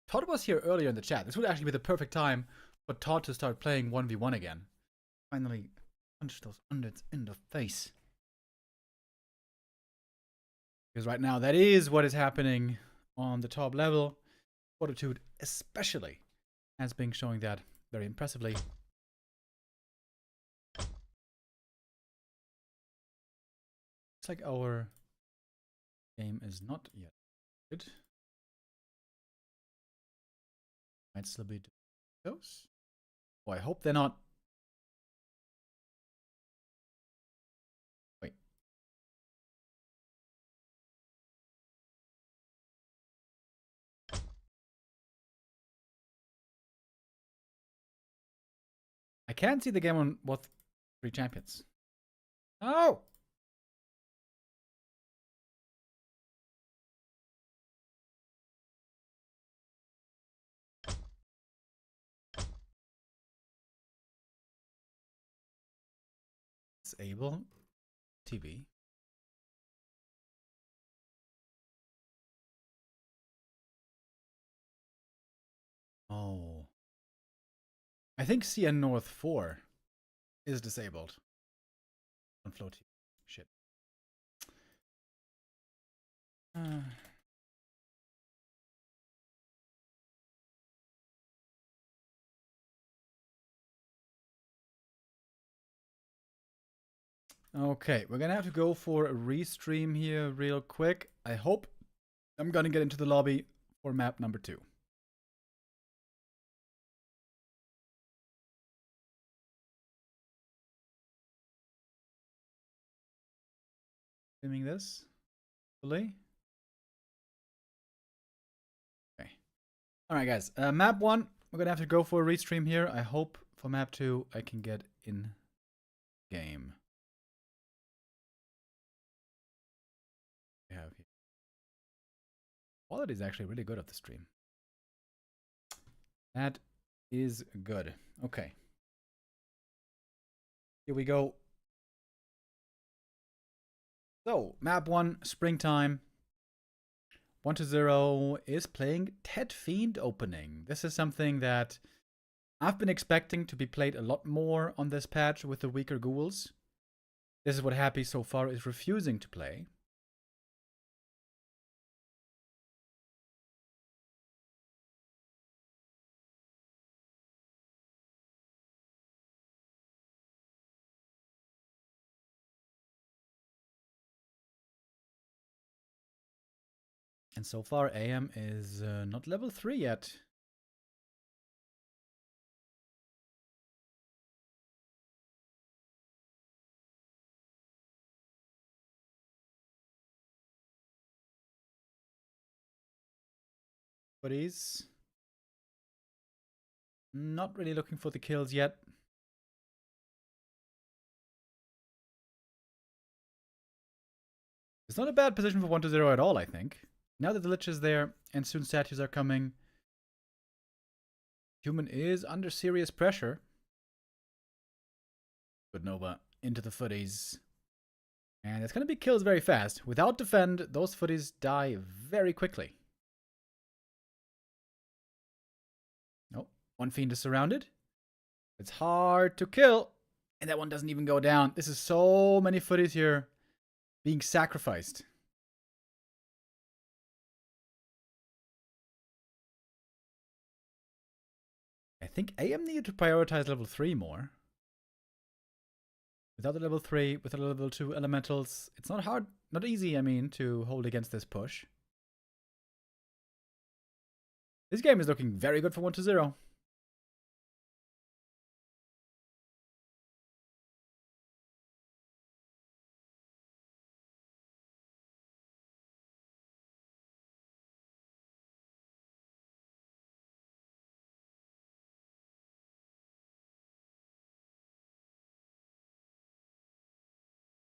Todd was here earlier in the chat. This would actually be the perfect time for Todd to start playing 1v1 again. Finally punch those undeads in the face. Because right now that is what is happening on the top level. Fortitude especially has been showing that very impressively. Looks like our game is not yet good. Might still be those. Oh, I hope they're not. Wait. I can't see the game on both 3 champions. Oh! Disable TV. Oh. I think CN North 4 is disabled on Flow TV. Shit. Okay, we're gonna have to go for a restream here real quick. I hope I'm gonna get into the lobby for map number 2. Streaming this, hopefully. Okay. All right, guys. Map 1, we're gonna have to go for a restream here. I hope for map 2 I can get in game. We have here. Quality is actually really good of the stream. That is good. Okay. Here we go. So, map 1, springtime. 1-0 is playing Ted Fiend opening. This is something that I've been expecting to be played a lot more on this patch with the weaker ghouls. This is what Happy so far is refusing to play. And so far, AM is not level 3 yet. But he's not really looking for the kills yet. It's not a bad position for 1-0 at all, I think. Now that the Lich is there and soon statues are coming, Human is under serious pressure. Good Nova into the footies. And it's going to be kills very fast. Without defend, those footies die very quickly. Nope. One Fiend is surrounded. It's hard to kill. And that one doesn't even go down. This is so many footies here being sacrificed. I think AM needed to prioritize level 3 more. Without the level 3, with the level 2 elementals, it's not hard, not easy, I mean, to hold against this push. This game is looking very good for 1-0.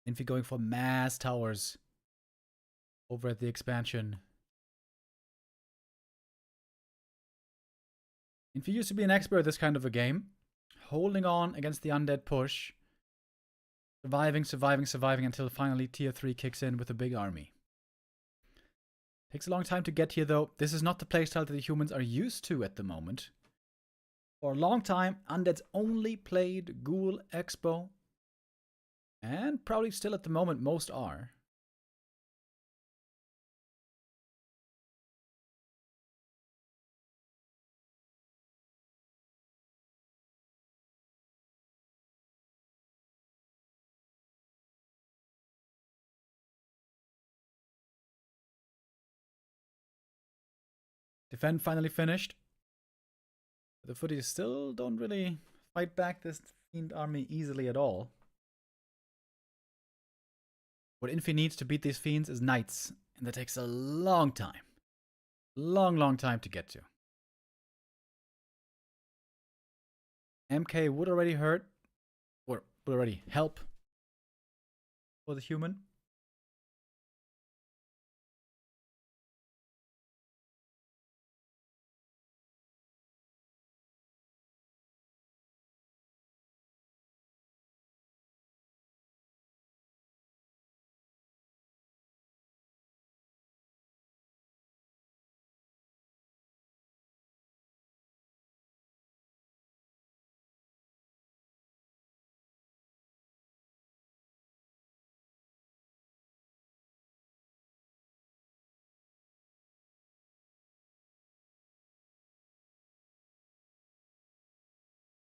Infy going for mass towers over at the expansion. Infy used to be an expert at this kind of a game. Holding on against the undead push. Surviving until finally tier 3 kicks in with a big army. Takes a long time to get here though. This is not the playstyle that the humans are used to at the moment. For a long time, undeads only played Ghoul Expo. And probably still at the moment most are. Defend finally finished. The footies still don't really fight back this Fiend army easily at all. What Infy needs to beat these Fiends is Knights, and that takes a long time. Long time to get to. MK would already hurt, or would already help for the human.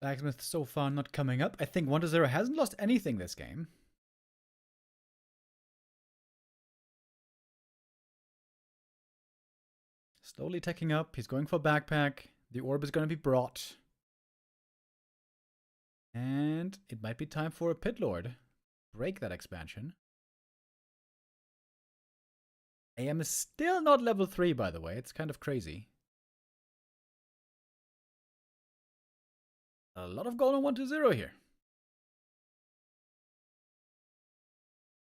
Blacksmith so far not coming up. I think 1-0 hasn't lost anything this game. Slowly teching up. He's going for backpack. The orb is going to be brought. And it might be time for a Pit Lord. Break that expansion. AM is still not level 3, by the way. It's kind of crazy. A lot of gold on 1-0 here.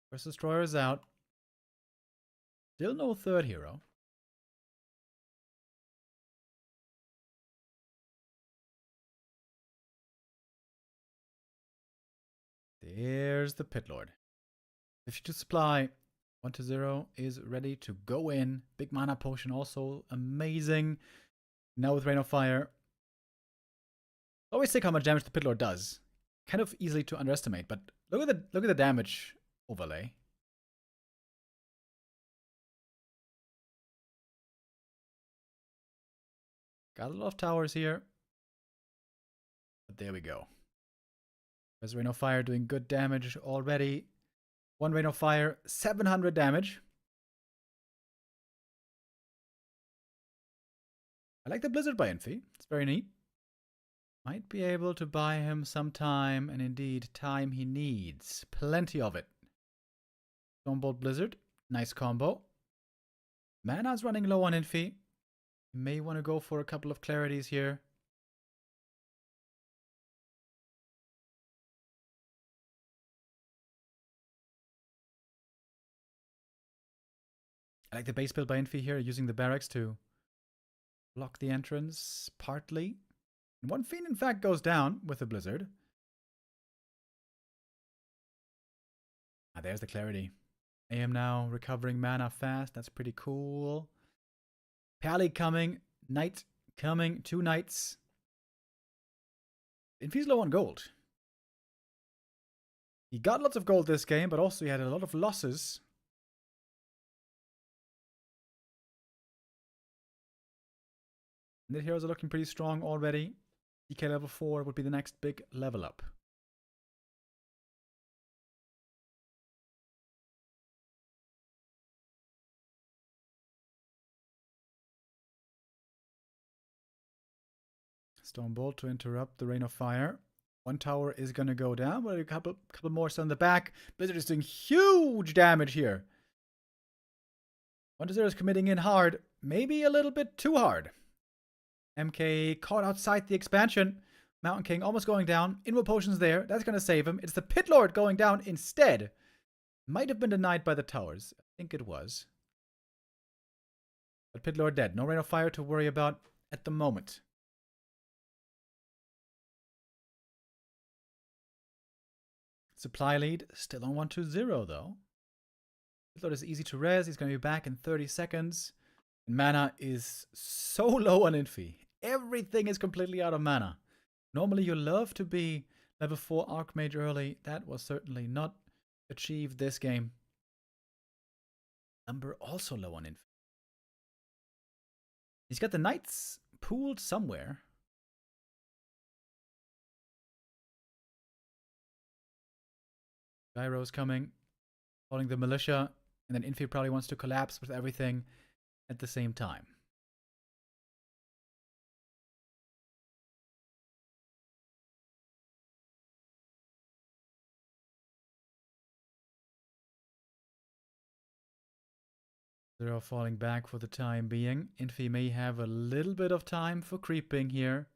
First destroyer is out. Still no third hero. There's the Pit Lord. 52 supply. 1-0 is ready to go in. Big mana potion also amazing. Now with Rain of Fire. Always think how much damage the Pit Lord does. Kind of easily to underestimate, but look at the damage overlay. Got a lot of towers here. But there we go. There's Rain of Fire doing good damage already. One Rain of Fire, 700 damage. I like the Blizzard by Infy. It's very neat. Might be able to buy him some time, and indeed, time he needs. Plenty of it. Stormbolt Blizzard. Nice combo. Mana's running low on Infy. You may want to go for a couple of clarities here. I like the base build by Infy here, using the barracks to block the entrance, partly. And one Fiend, in fact, goes down with the Blizzard. Ah, there's the clarity. AM now recovering mana fast. That's pretty cool. Pally coming. Knight coming. 2 Knights. Infy's low on gold. He got lots of gold this game, but also he had a lot of losses. And the heroes are looking pretty strong already. DK level 4 would be the next big level up. Stormbolt to interrupt the Rain of Fire. One tower is going to go down, but a couple more still in the back. Blizzard is doing huge damage here. 1-0 is committing in hard. Maybe a little bit too hard. MK caught outside the expansion. Mountain King almost going down. Invo potions there. That's going to save him. It's the Pit Lord going down instead. Might have been denied by the towers. I think it was. But Pit Lord dead. No Rain of Fire to worry about at the moment. Supply lead still on 1-2-0 though. Pit Lord is easy to res. He's going to be back in 30 seconds. And mana is so low on Infy. Everything is completely out of mana. Normally you love to be level 4 Archmage early. That was certainly not achieved this game. Number also low on Infy. He's got the knights pooled somewhere. Gyro's coming, calling the militia, and then Infy probably wants to collapse with everything at the same time. They're all falling back for the time being. Infy may have a little bit of time for creeping here.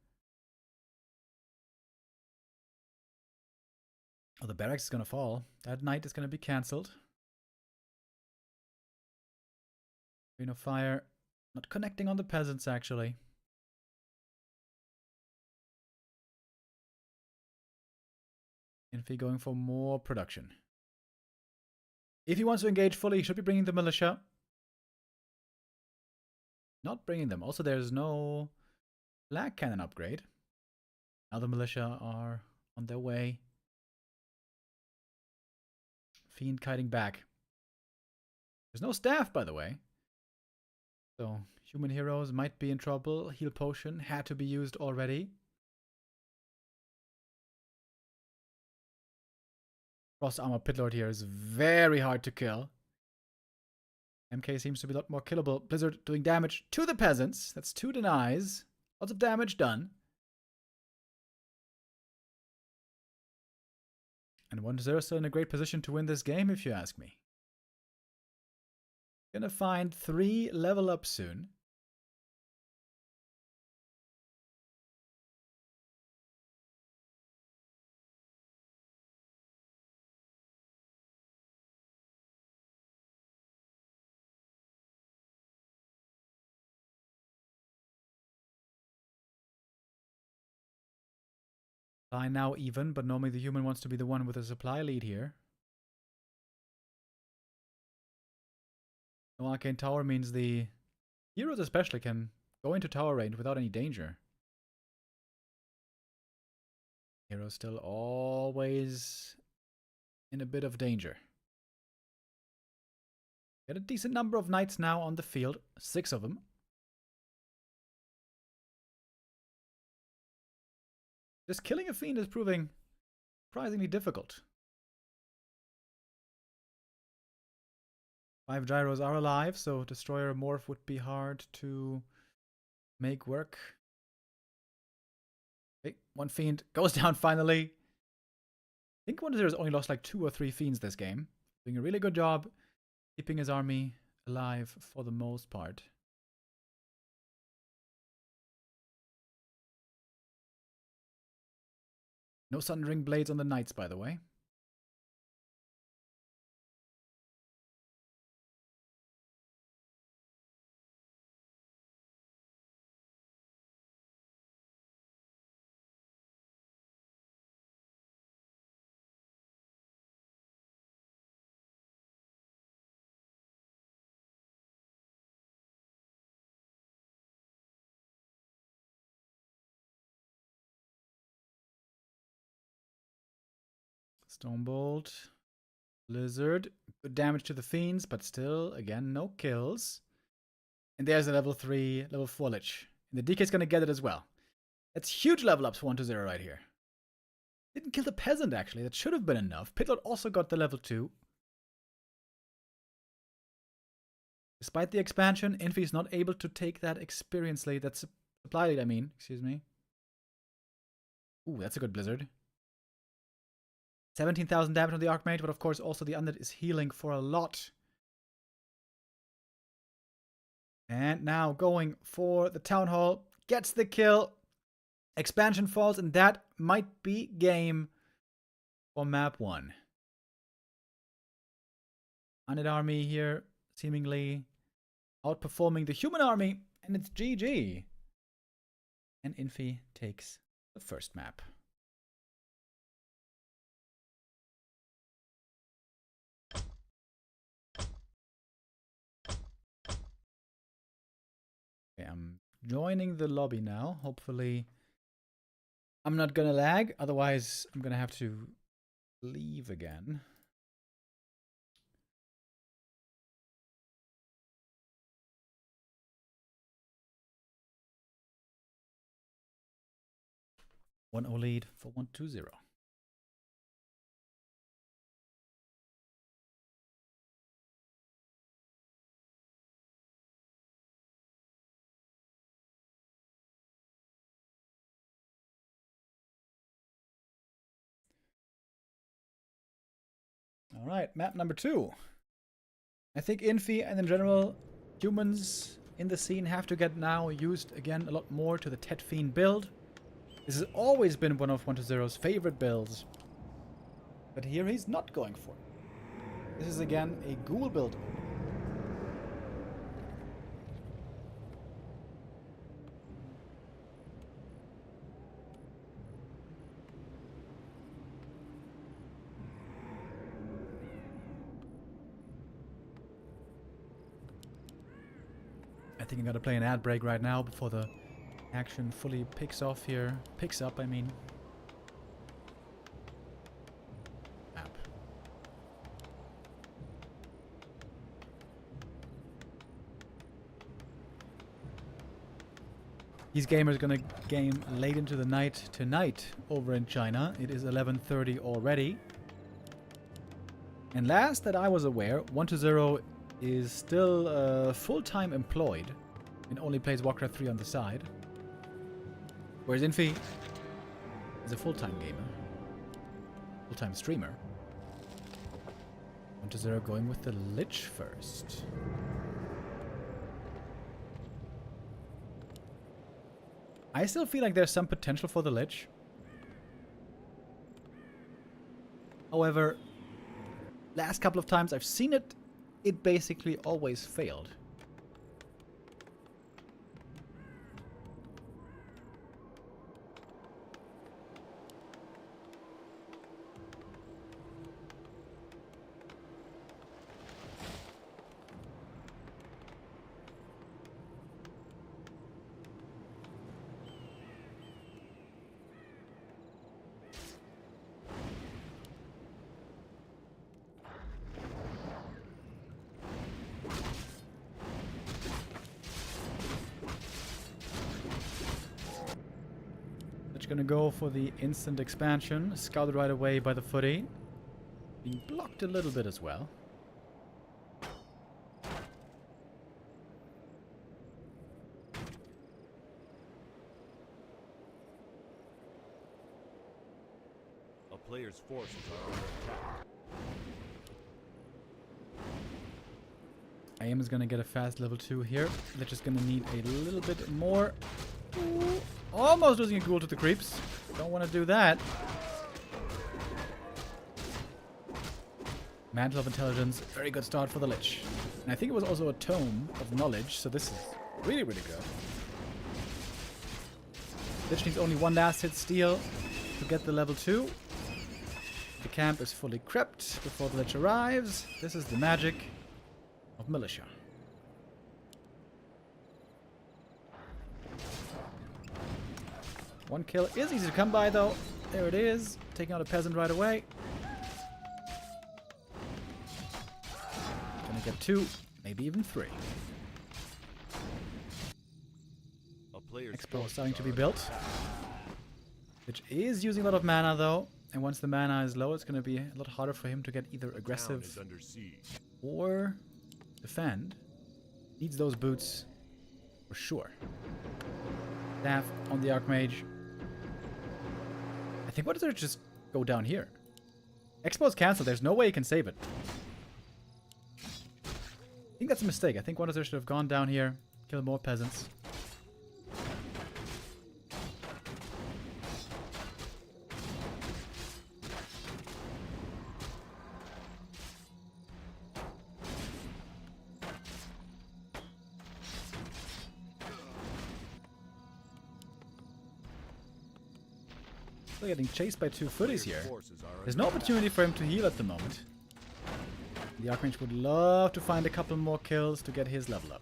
Oh, the barracks is going to fall. That knight is going to be cancelled. Rain of Fire. Not connecting on the peasants, actually. Infy going for more production. If he wants to engage fully, he should be bringing the militia. Not bringing them. Also, there's no flag cannon upgrade. Now the militia are on their way. Fiend kiting back. There's no staff, by the way. So, human heroes might be in trouble. Heal potion had to be used already. Cross armor Pit Lord here is very hard to kill. MK seems to be a lot more killable. Blizzard doing damage to the peasants. That's 2 denies. Lots of damage done. And 1-0 still in a great position to win this game, if you ask me. Gonna find 3 level ups soon. Supply now even, but normally the human wants to be the one with a supply lead here. No Arcane Tower means the heroes especially can go into tower range without any danger. Heroes still always in a bit of danger. Got a decent number of knights now on the field, 6 of them. Just killing a fiend is proving surprisingly difficult. 5 gyros are alive, so Destroyer Morph would be hard to make work. Okay, 1 fiend goes down finally. I think 1-0 has only lost like 2 or 3 fiends this game. Doing a really good job keeping his army alive for the most part. No Sundering Blades on the knights, by the way. Stonebolt. Blizzard. Good damage to the fiends, but still, again, no kills. And there's a level 3, level 4 Lich. And the DK's gonna get it as well. That's huge level ups for 1-0 right here. Didn't kill the peasant, actually. That should have been enough. Pit Lord also got the level 2. Despite the expansion, Infy is not able to take that experience lead. That's supply lead, I mean. Excuse me. Ooh, that's a good Blizzard. 17,000 damage on the Archmage, but of course also the Undead is healing for a lot. And now going for the Town Hall. Gets the kill. Expansion falls, and that might be game for map 1. Unit army here, seemingly outperforming the human army, and it's GG. And Infy takes the first map. Okay, I'm joining the lobby now. Hopefully I'm not gonna lag, otherwise I'm gonna have to leave again. One O lead for 1-2-0. All right, map number 2. I think Infy and in general humans in the scene have to get now used again a lot more to the Tet Fiend build. This has always been one of 1-2-0's favorite builds. But here he's not going for it. This is again a ghoul build. I think I'm gonna play an ad break right now before the action fully picks up, I mean. Map. These gamers gonna game late into the night tonight over in China. It is 11:30 already. And last that I was aware, 1-2-0 is still full-time employed and only plays Warcraft 3 on the side. Whereas Infy is a full-time gamer, full-time streamer. 1-2-0 going with the Lich first. I still feel like there's some potential for the Lich. However, last couple of times I've seen it, it basically always failed. Gonna go for the instant expansion, scouted right away by the footy. Being blocked a little bit as well. A player's forces are under attack. I am gonna get a fast level 2 here. They're just gonna need a little bit more. Ooh. Almost losing a ghoul to the creeps. Don't want to do that. Mantle of Intelligence. Very good start for the Lich. And I think it was also a Tome of Knowledge, so this is really, really good. Lich needs only one last hit steal to get the level 2. The camp is fully crept before the Lich arrives. This is the magic of Militia. One kill is easy to come by, though. There it is. Taking out a peasant right away. Gonna get 2, maybe even 3. Expo starting to be built. Which is using a lot of mana, though. And once the mana is low, it's gonna be a lot harder for him to get either aggressive or defend. Needs those boots for sure. Staff on the Archmage. I think what does it just go down here? Expo's cancelled. There's no way he can save it. I think that's a mistake. I think one of them should have gone down here, kill more peasants. Still getting chased by two footies here. Forces are There's no opportunity for him to heal at the moment. The Archmage would love to find a couple more kills to get his level up.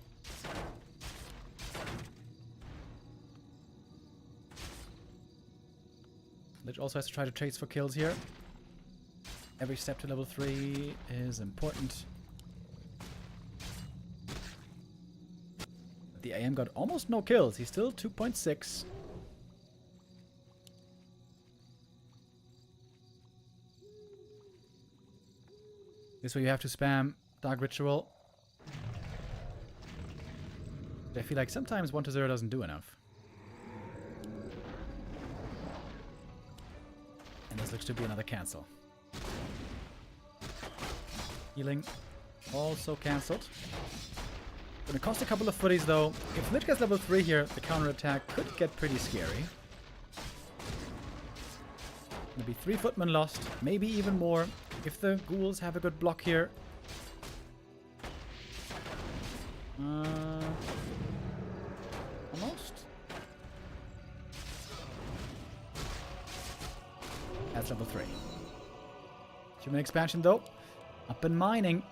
Lich also has to try to chase for kills here. Every step to level 3 is important. The AM got almost no kills. He's still 2.6. This way you have to spam Dark Ritual. I feel like sometimes 1-0 doesn't do enough. And this looks to be another cancel. Healing also cancelled. Gonna cost a couple of footies though. If Lich gets level 3 here, the counterattack could get pretty scary. Maybe 3 footmen lost, maybe even more if the ghouls have a good block here. Almost. That's level 3. Human expansion though. Up and mining.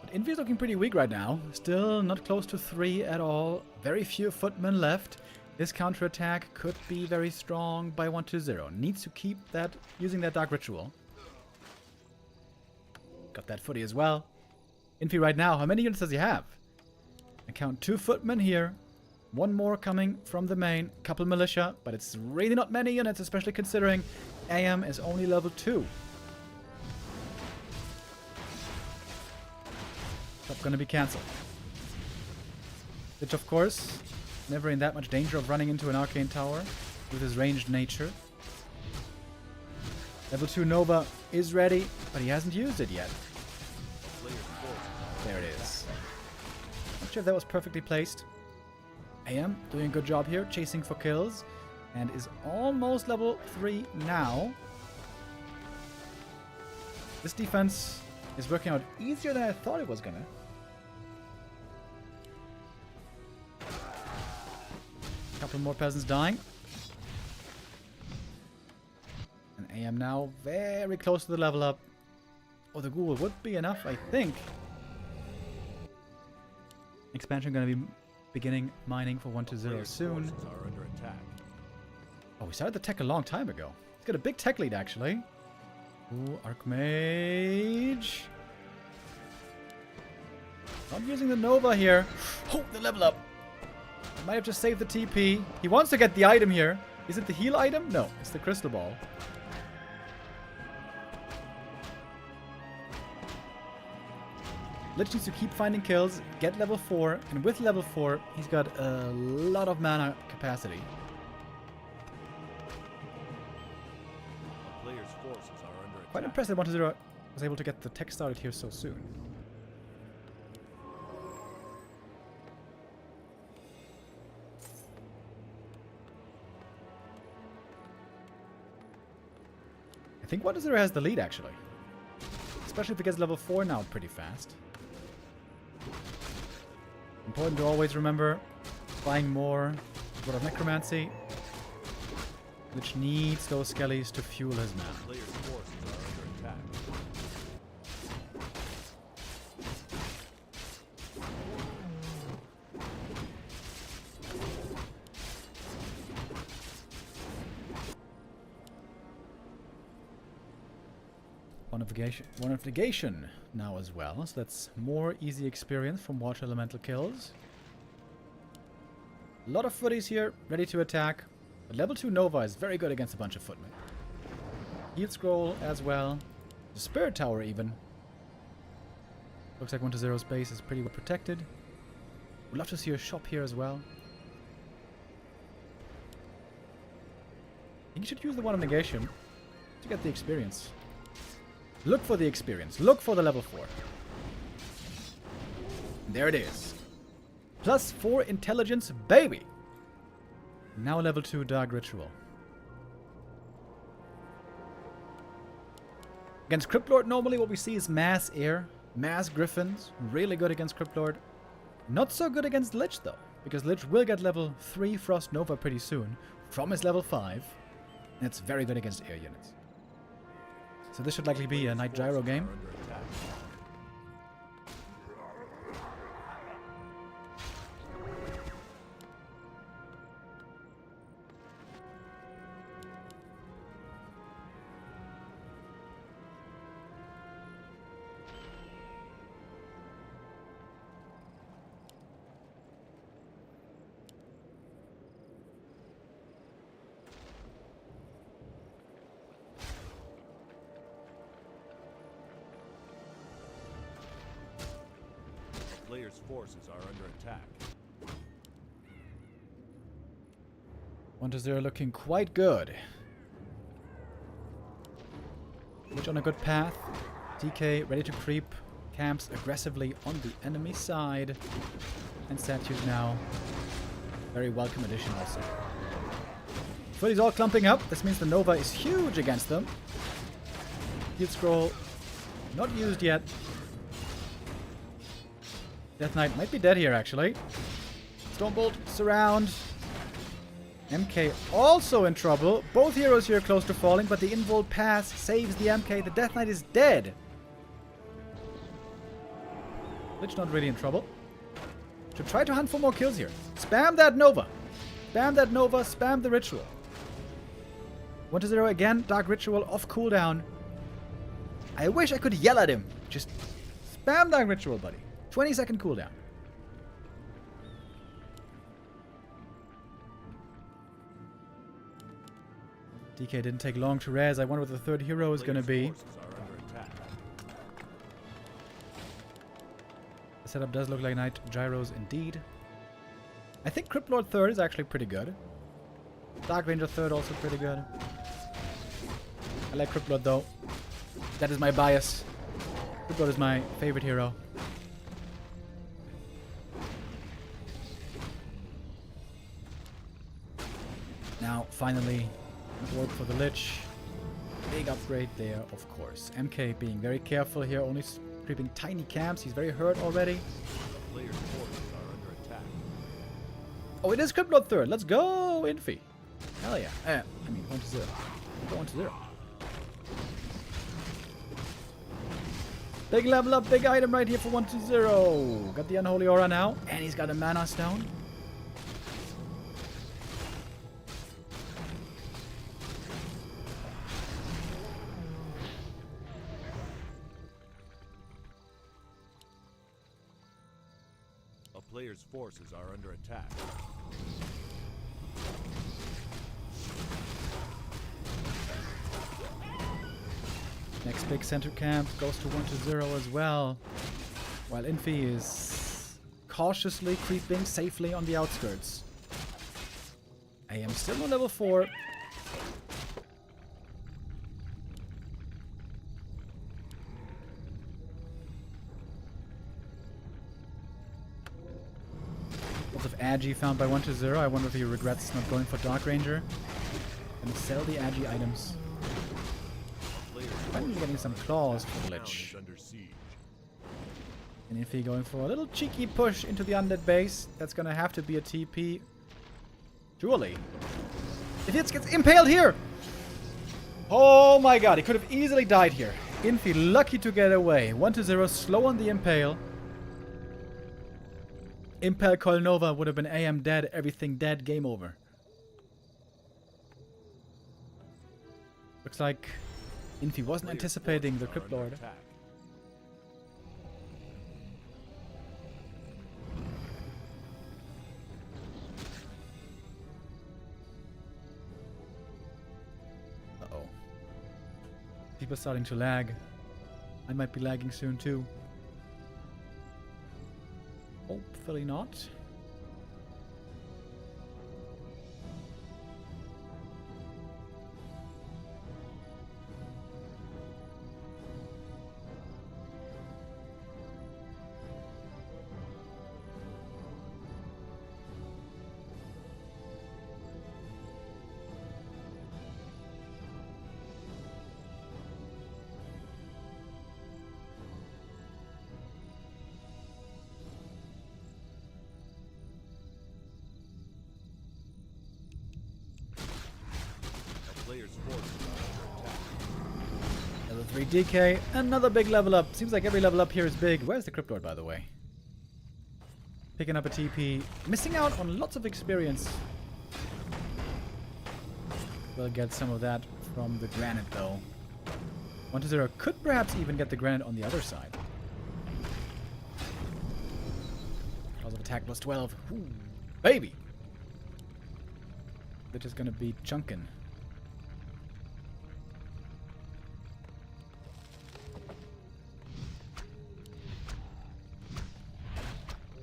But Infy is looking pretty weak right now. Still not close to 3 at all. Very few footmen left. This counterattack could be very strong by 1-0. Needs to keep that, using that Dark Ritual. Got that footy as well. Infy right now, how many units does he have? I count 2 footmen here. 1 more coming from the main. Couple militia, but it's really not many units, especially considering AM is only level 2. That's gonna be cancelled. Which, of course, never in that much danger of running into an arcane tower with his ranged nature. Level 2 Nova is ready, but he hasn't used it yet. There it is. Not sure if that was perfectly placed. AM doing a good job here, chasing for kills, and is almost level 3 now. This defense is working out easier than I thought it was gonna. Couple more peasants dying. And AM now very close to the level up. Oh, the ghoul would be enough, I think. Expansion gonna be beginning mining for 1-0 soon. Are under attack. Oh, we started the tech a long time ago. He's got a big tech lead, actually. Ooh, Archmage. Not using the Nova here. Oh, the level up. I might have just saved the TP. He wants to get the item here. Is it the heal item? No, it's the crystal ball. Lich needs to keep finding kills, get level 4, and with level 4, he's got a lot of mana capacity. The player's forces are under attack. Quite impressive 1-0 was able to get the tech started here so soon. I think 1-0 has the lead, actually. Especially if it gets level 4 now pretty fast. Important to always remember, buying more Sword of Necromancy, which needs those skellies to fuel his mana. The player's forces are under attack. One of negation now as well, so that's more easy experience from water elemental kills. A lot of footies here, ready to attack, but level 2 Nova is very good against a bunch of footmen. Heal scroll as well, the Spirit Tower even. Looks like 1-0's base is pretty well protected. Would love to see a shop here as well. I think you should use the one of negation to get the experience. Look for the experience. Look for the level 4. There it is. Plus 4 intelligence, baby! Now level 2 Dark Ritual. Against Cryptlord, normally what we see is Mass Air, Mass Griffins. Really good against Cryptlord. Not so good against Lich, though. Because Lich will get level 3 Frost Nova pretty soon. From his level 5. And it's very good against air units. So this should likely be a night gyro game. Are under attack. Players' forces are under attack. 1-0 looking quite good. Which on a good path. DK ready to creep. Camps aggressively on the enemy side. And Fortitude now. Very welcome addition also. Fully's all clumping up. This means the Nova is huge against them. Field scroll not used yet. Death Knight might be dead here, actually. Stormbolt, surround. MK also in trouble. Both heroes here close to falling, but the Invol pass saves the MK. The Death Knight is dead. Lich not really in trouble. Should try to hunt for more kills here. Spam that Nova. Spam that Nova. Spam the Ritual. 1-0 again. Dark Ritual off cooldown. I wish I could yell at him. Just spam Dark Ritual, buddy. 20-second cooldown. DK didn't take long to res. I wonder what the third hero is going to be. Forces are under attack. The setup does look like Night Gyros indeed. I think Crypt Lord third is actually pretty good. Dark Ranger third also pretty good. I like Crypt Lord though. That is my bias. Crypt Lord is my favorite hero. Now, finally, work for the Lich. Big upgrade there, of course. MK being very careful here, only creeping tiny camps. He's very hurt already. The players' forces are under attack. Oh, it is Crypt Lord third. Let's go, Infy. Hell yeah. I mean, 1-0. Go 1-0. Big level up, big item right here for 1-0. Got the Unholy Aura now, and he's got a Mana Stone. A player's forces are under attack. Next big center camp goes to 1-0 as well. While Infy is cautiously creeping safely on the outskirts. I am still on level 4. Lots of Agi found by 1-0. I wonder if he regrets not going for Dark Ranger. And sell the Agi items. Finally getting some claws for the Lich. Under siege. And Infy going for a little cheeky push into the undead base. That's gonna have to be a TP. Surely. If it gets impaled here! Oh my god, he could have easily died here. Infy lucky to get away. 1-0, slow on the impale. Impale Coil Nova would have been AM dead, everything dead, game over. Looks like Infy wasn't anticipating the Crypt Lord. Uh-oh. People starting to lag. I might be lagging soon too. Hopefully not. player's forces are under attack. Level 3 DK, another big level up. Seems like every level up here is big. Where's the Cryptid, by the way? Picking up a TP. Missing out on lots of experience. We'll get some of that from the Granite, though. 1-0 could perhaps even get the Granite on the other side. Cause of attack plus 12. Ooh, baby! They're just gonna be chunkin'.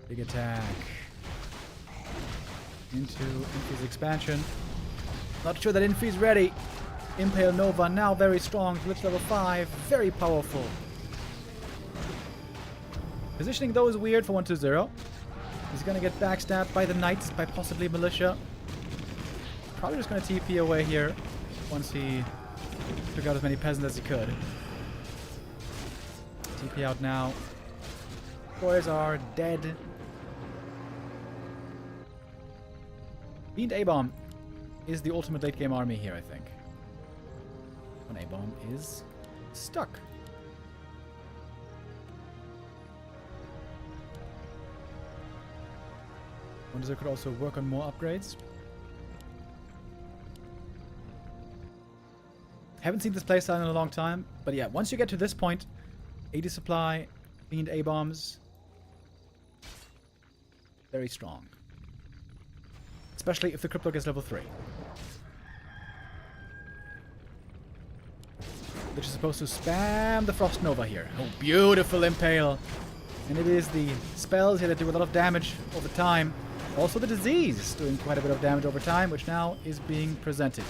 Big attack. Into Infy's expansion. Not sure that Infy's ready. Impale Nova now very strong. Glitch level 5. Very powerful. Positioning though is weird for 1-0. He's gonna get backstabbed by the Knights, by possibly Militia. Probably just gonna TP away here once he took out as many peasants as he could. TP out now. Boys are dead. Fiend A-Bomb is the ultimate late game army here, I think. One A-Bomb is stuck. Wonder could also work on more upgrades. Haven't seen this playstyle in a long time, but yeah, once you get to this point, 80 supply, Fiend A-Bombs, very strong. Especially if the Crypto gets level 3. Which is supposed to spam the Frost Nova here. Oh, beautiful Impale. And it is the spells here that do a lot of damage over time. Also the disease doing quite a bit of damage over time, which now is being presented.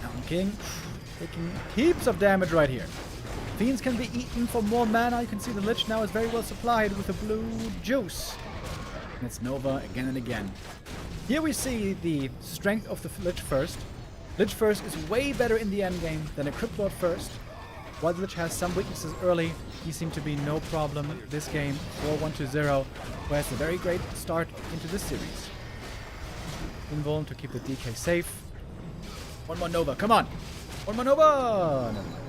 Mountain King taking heaps of damage right here. Fiends can be eaten for more mana. You can see the Lich now is very well supplied with the blue juice. And it's Nova again and again. Here we see the strength of the Lich First. Lich First is way better in the endgame than a Cryptlord First. While the Lich has some weaknesses early, he seemed to be no problem this game for 1-0, who has a very great start into this series. Invuln to keep the DK safe. One more Nova, come on! One more Nova! Never mind.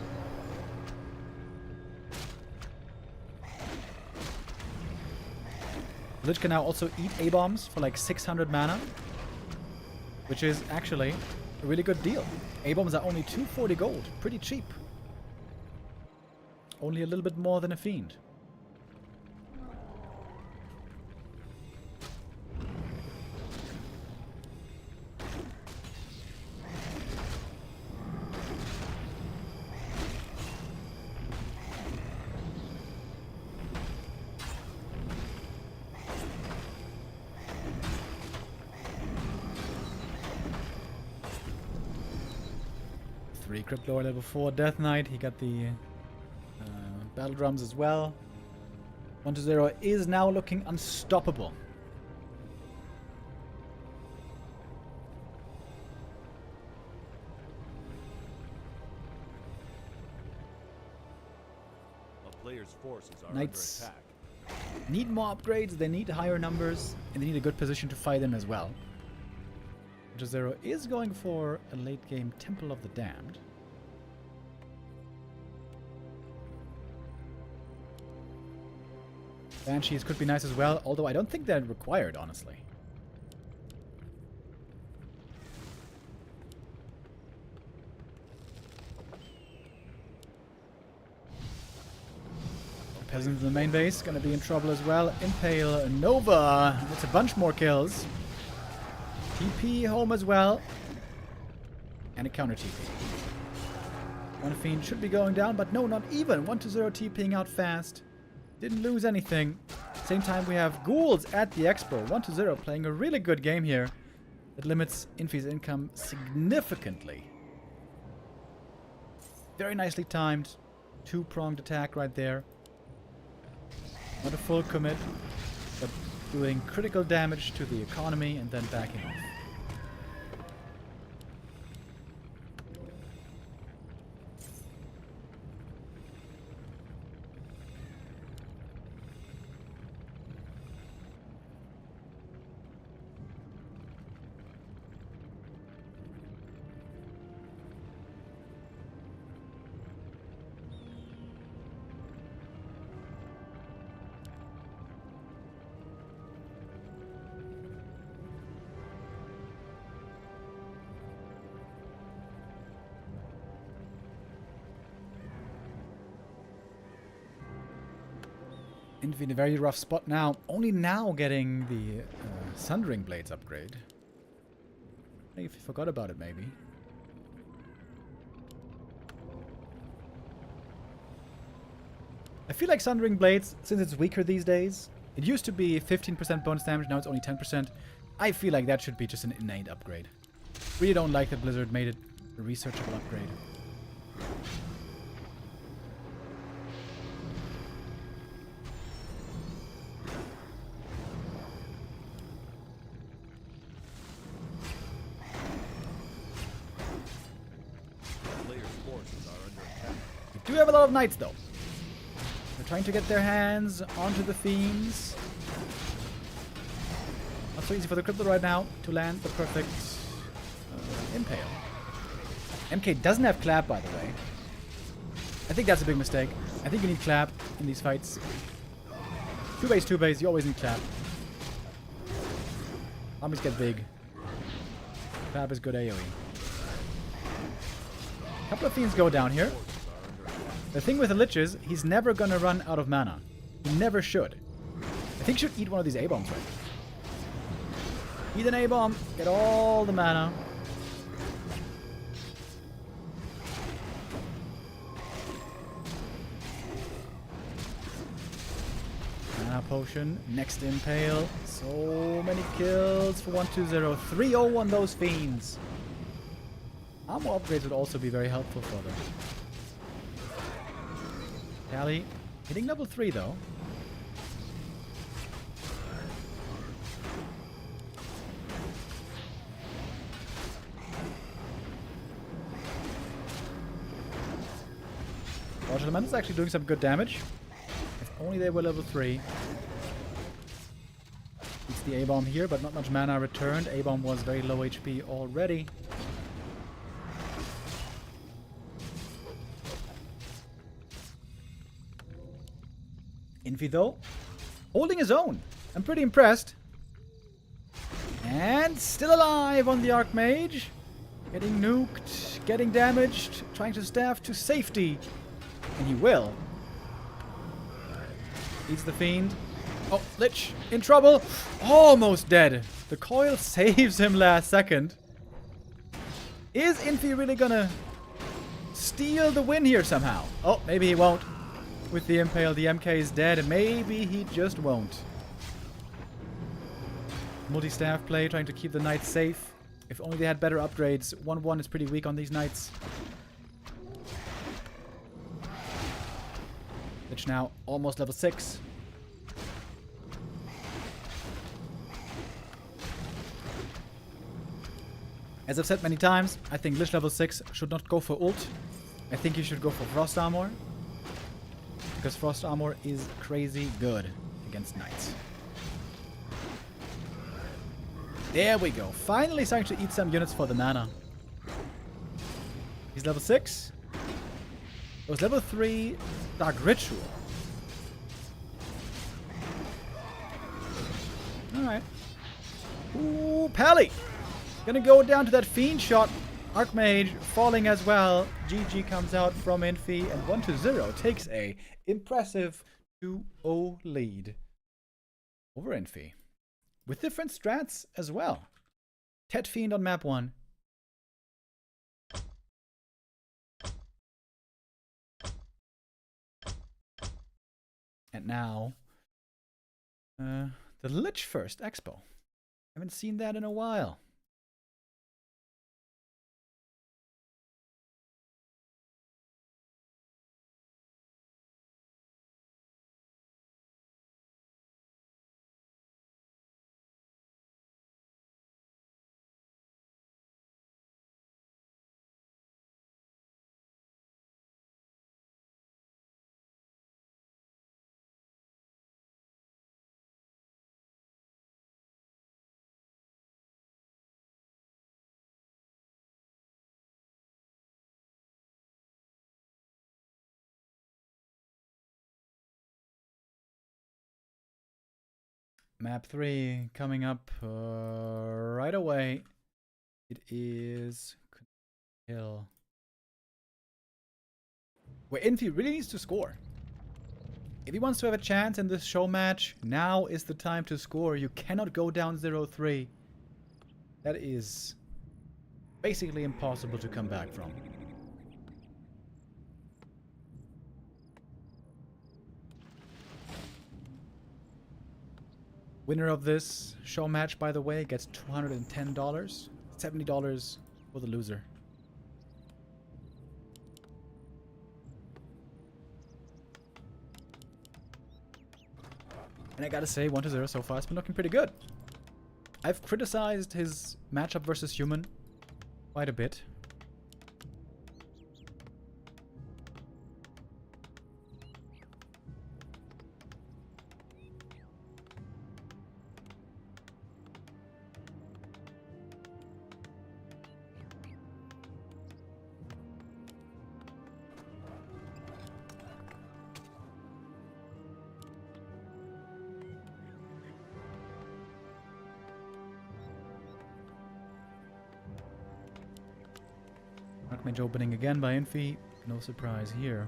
Lich can now also eat A-bombs for like 600 mana, which is actually a really good deal. A-bombs are only 240 gold, pretty cheap. Only a little bit more than a Fiend. Crypt Lord level 4 Death Knight. He got the battle drums as well. 1-0 is now looking unstoppable. A player's forces are Knights under attack. need more upgrades, they need higher numbers, and they need a good position to fight in as well. 1-0 is going for a late game Temple of the Damned. Banshees could be nice as well, although I don't think they're required, honestly. Peasant in the main base, gonna be in trouble as well. Impale Nova, it's a bunch more kills. TP home as well. And a counter TP. One Fiend should be going down, but no, not even. 1-0 TPing out fast. Didn't lose anything. Same time we have Ghouls at the Expo. 1-0 playing a really good game here. That limits Infy's income significantly. Very nicely timed. Two-pronged attack right there. Not a full commit, but doing critical damage to the economy and then backing off. Infy in a very rough spot now. Only now getting the Sundering Blades upgrade. I think if you forgot about it, maybe. I feel like Sundering Blades, since it's weaker these days, it used to be 15% bonus damage, now it's only 10%. I feel like that should be just an innate upgrade. Really don't like that Blizzard made it a researchable upgrade. Players' forces are under attack. We do have a lot of knights, though. They're trying to get their hands onto the fiends. Not so easy for the Cripple right now to land the perfect impale. MK doesn't have clap, by the way. I think that's a big mistake. I think you need clap in these fights. 2 base, you always need clap. Armies get big. Clap is good AoE. A couple of fiends go down here. The thing with the Lich is, he's never gonna run out of mana. He never should. I think he should eat one of these A-bombs right. Eat an A-bomb, get all the mana. Mana potion, next impale. So many kills for 120. 3-0 on those fiends. Armor upgrades would also be very helpful for them. Tally hitting level 3 though. Watch Elemental's actually doing some good damage. If only they were level 3. It's the A-bomb here, but not much mana returned. A-bomb was very low HP already. Infy though, holding his own. I'm pretty impressed. And still alive on the Archmage. Getting nuked, getting damaged, trying to staff to safety. And he will. Eats the Fiend. Oh, Lich in trouble. Almost dead. The coil saves him last second. Is Infy really gonna steal the win here somehow? Oh, maybe he won't. With the impale, the MK is dead, and maybe he just won't. Multi-staff play, trying to keep the knights safe. If only they had better upgrades. 1-1 is pretty weak on these knights. Lich now almost level 6. As I've said many times, I think Lich level 6 should not go for ult. I think he should go for Frost Armor. Because Frost Armor is crazy good against knights. There we go. Finally starting to eat some units for the mana. He's level 6. It was level 3 Dark Ritual. Alright. Ooh, Pally! Gonna go down to that Fiend shot. Archmage falling as well. GG comes out from Infy, and 1-0 takes a impressive 2-0 lead over Infy. With different strats as well. Tet Fiend on map 1. And now, the Lich first Expo. Haven't seen that in a while. Map 3 coming up right away. It is Hill, where Infy really needs to score. If he wants to have a chance in this show match, now is the time to score. You cannot go down 0-3. That is basically impossible to come back from. Winner of this show match, by the way, gets $210. $70 for the loser. And I gotta say, 1-0 so far, it's been looking pretty good. I've criticized his matchup versus Human quite a bit. Dark Mage opening again by Infy. No surprise here.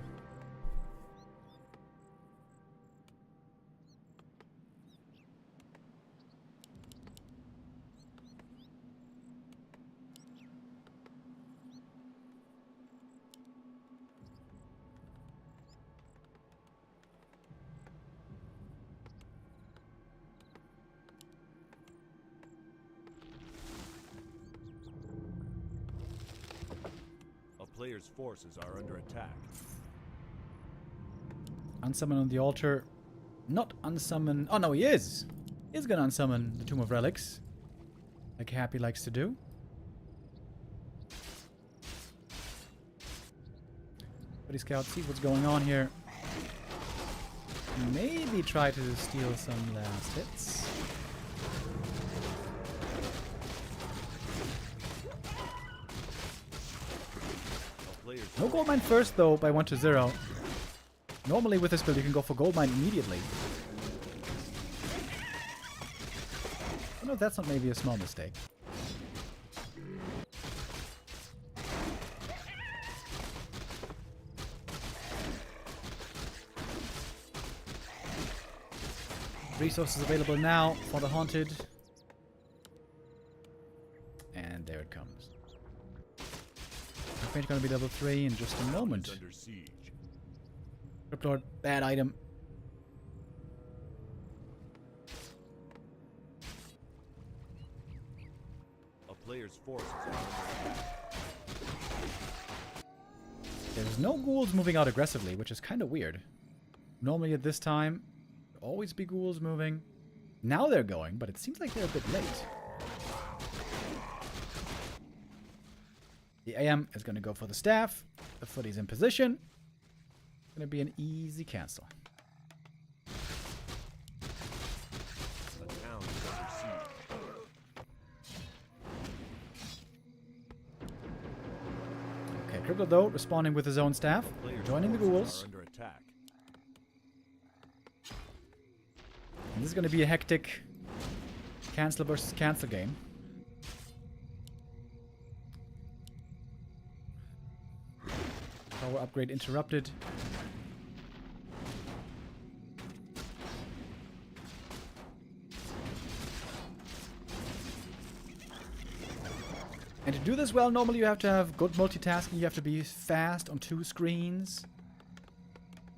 Player's forces are under attack. Unsummon on the altar. Not unsummon. Oh no, he is! He's gonna unsummon the Tomb of Relics. Like Happy likes to do. Buddy Scout, see what's going on here. Maybe try to steal some last hits. No gold mine first though by 1-0. Normally with this build you can go for gold mine immediately. I don't know if that's not maybe a small mistake. Resources available now for the Haunted. And there it comes. It's going to be level 3 in just a moment. Under siege. Crypt Lord, bad item. A player's forces are under attack. There's no ghouls moving out aggressively, which is kind of weird. Normally at this time, there'll always be ghouls moving. Now they're going, but it seems like they're a bit late. The AM is going to go for the staff. The footy's in position. It's going to be an easy cancel. The town is under siege. Okay, Crypto though, responding with his own staff. Player's Joining the forces ghouls. are under attack. And this is going to be a hectic cancel versus cancel game. Power upgrade interrupted. And to do this well, normally you have to have good multitasking. You have to be fast on 2 screens.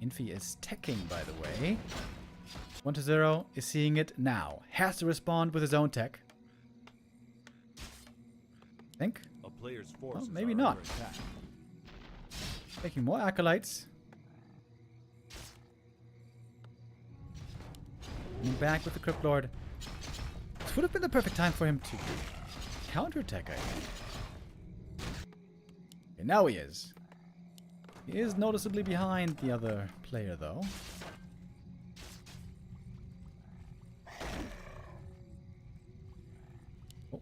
Infy is teching, by the way. 1-0 is seeing it now. Has to respond with his own tech. Think? A player's forces maybe are not. under attack. Making more acolytes. And back with the Crypt Lord. This would have been the perfect time for him to counterattack, I think. And now he is. He is noticeably behind the other player, though. Oh,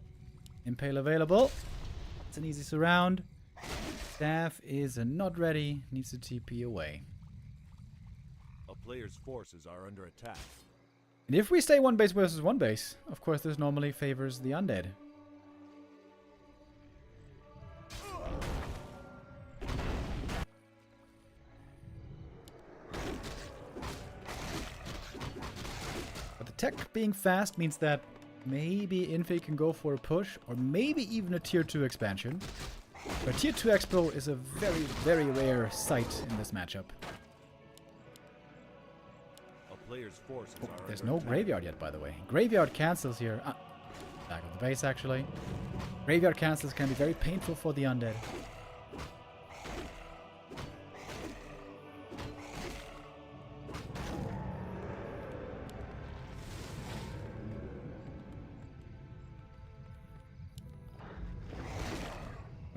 Impale available. It's an easy surround. Staff is not ready. Needs to TP away. A player's forces are under attack. And if we stay 1 base versus 1 base, of course this normally favors the undead. tech being fast means that maybe Infy can go for a push, or maybe even a tier 2 expansion. But tier 2 expo is a very, very rare sight in this matchup. A player's forces Oh, are there's under no attack. graveyard yet, by the way. Graveyard cancels here. Back of the base, actually. Graveyard cancels can be very painful for the undead.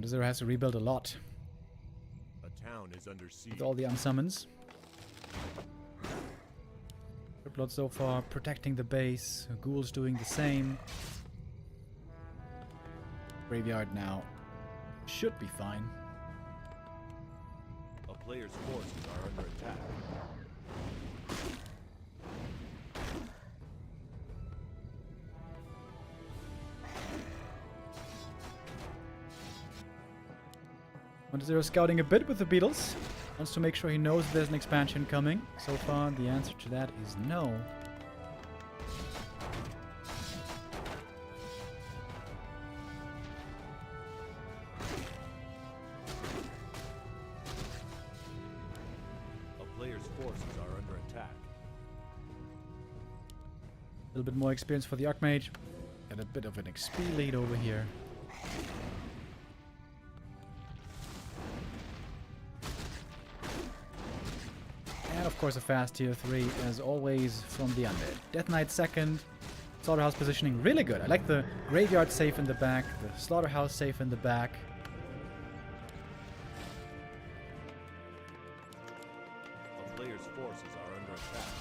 Zero has to rebuild a lot A town is under siege. with all the unsummons. Triplot so far protecting the base. Ghoul's doing the same. Graveyard now should be fine. A player's forces are under attack. Zero scouting a bit with the beetles. Wants to make sure he knows there's an expansion coming. So far, the answer to that is no. A player's forces are under attack. A little bit more experience for the Archmage. And a bit of an XP lead over here. And of course a fast tier 3 as always from the undead. Death Knight second. Slaughterhouse positioning really good. I like the graveyard safe in the back, the slaughterhouse safe in the back. A player's forces are under attack.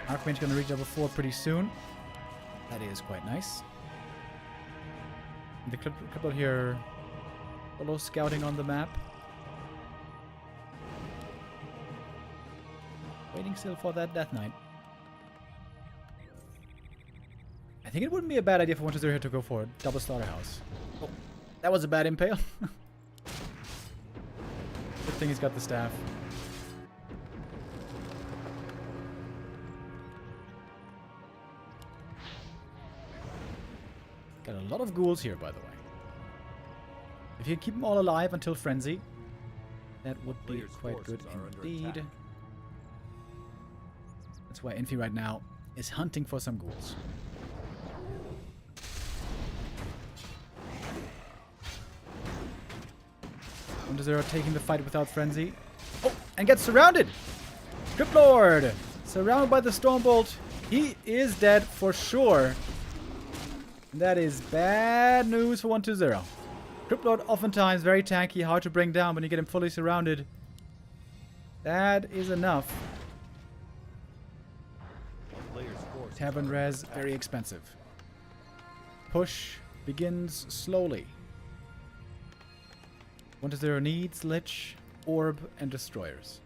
Archmage gonna reach level 4 pretty soon. That is quite nice. The cripple here, follow scouting on the map. Waiting still for that Death Knight. I think it wouldn't be a bad idea for 1-0 here to go for a double slaughterhouse. Oh, that was a bad impale. Good thing he's got the staff. Got a lot of ghouls here, by the way. If you keep them all alive until Frenzy, that would be Player's quite forces good are under indeed. attack. That's why Infy right now is hunting for some ghouls. Zero taking the fight without Frenzy. Oh, and gets surrounded! Crypt Lord! Surrounded by the Stormbolt. He is dead for sure. That is bad news for 1-2-0. Crypt Lord oftentimes very tanky, hard to bring down when you get him fully surrounded. That is enough. A player's forces Tavern are res, under very attack. expensive. Push begins slowly. 1-0 needs Lich, Orb, and Destroyers.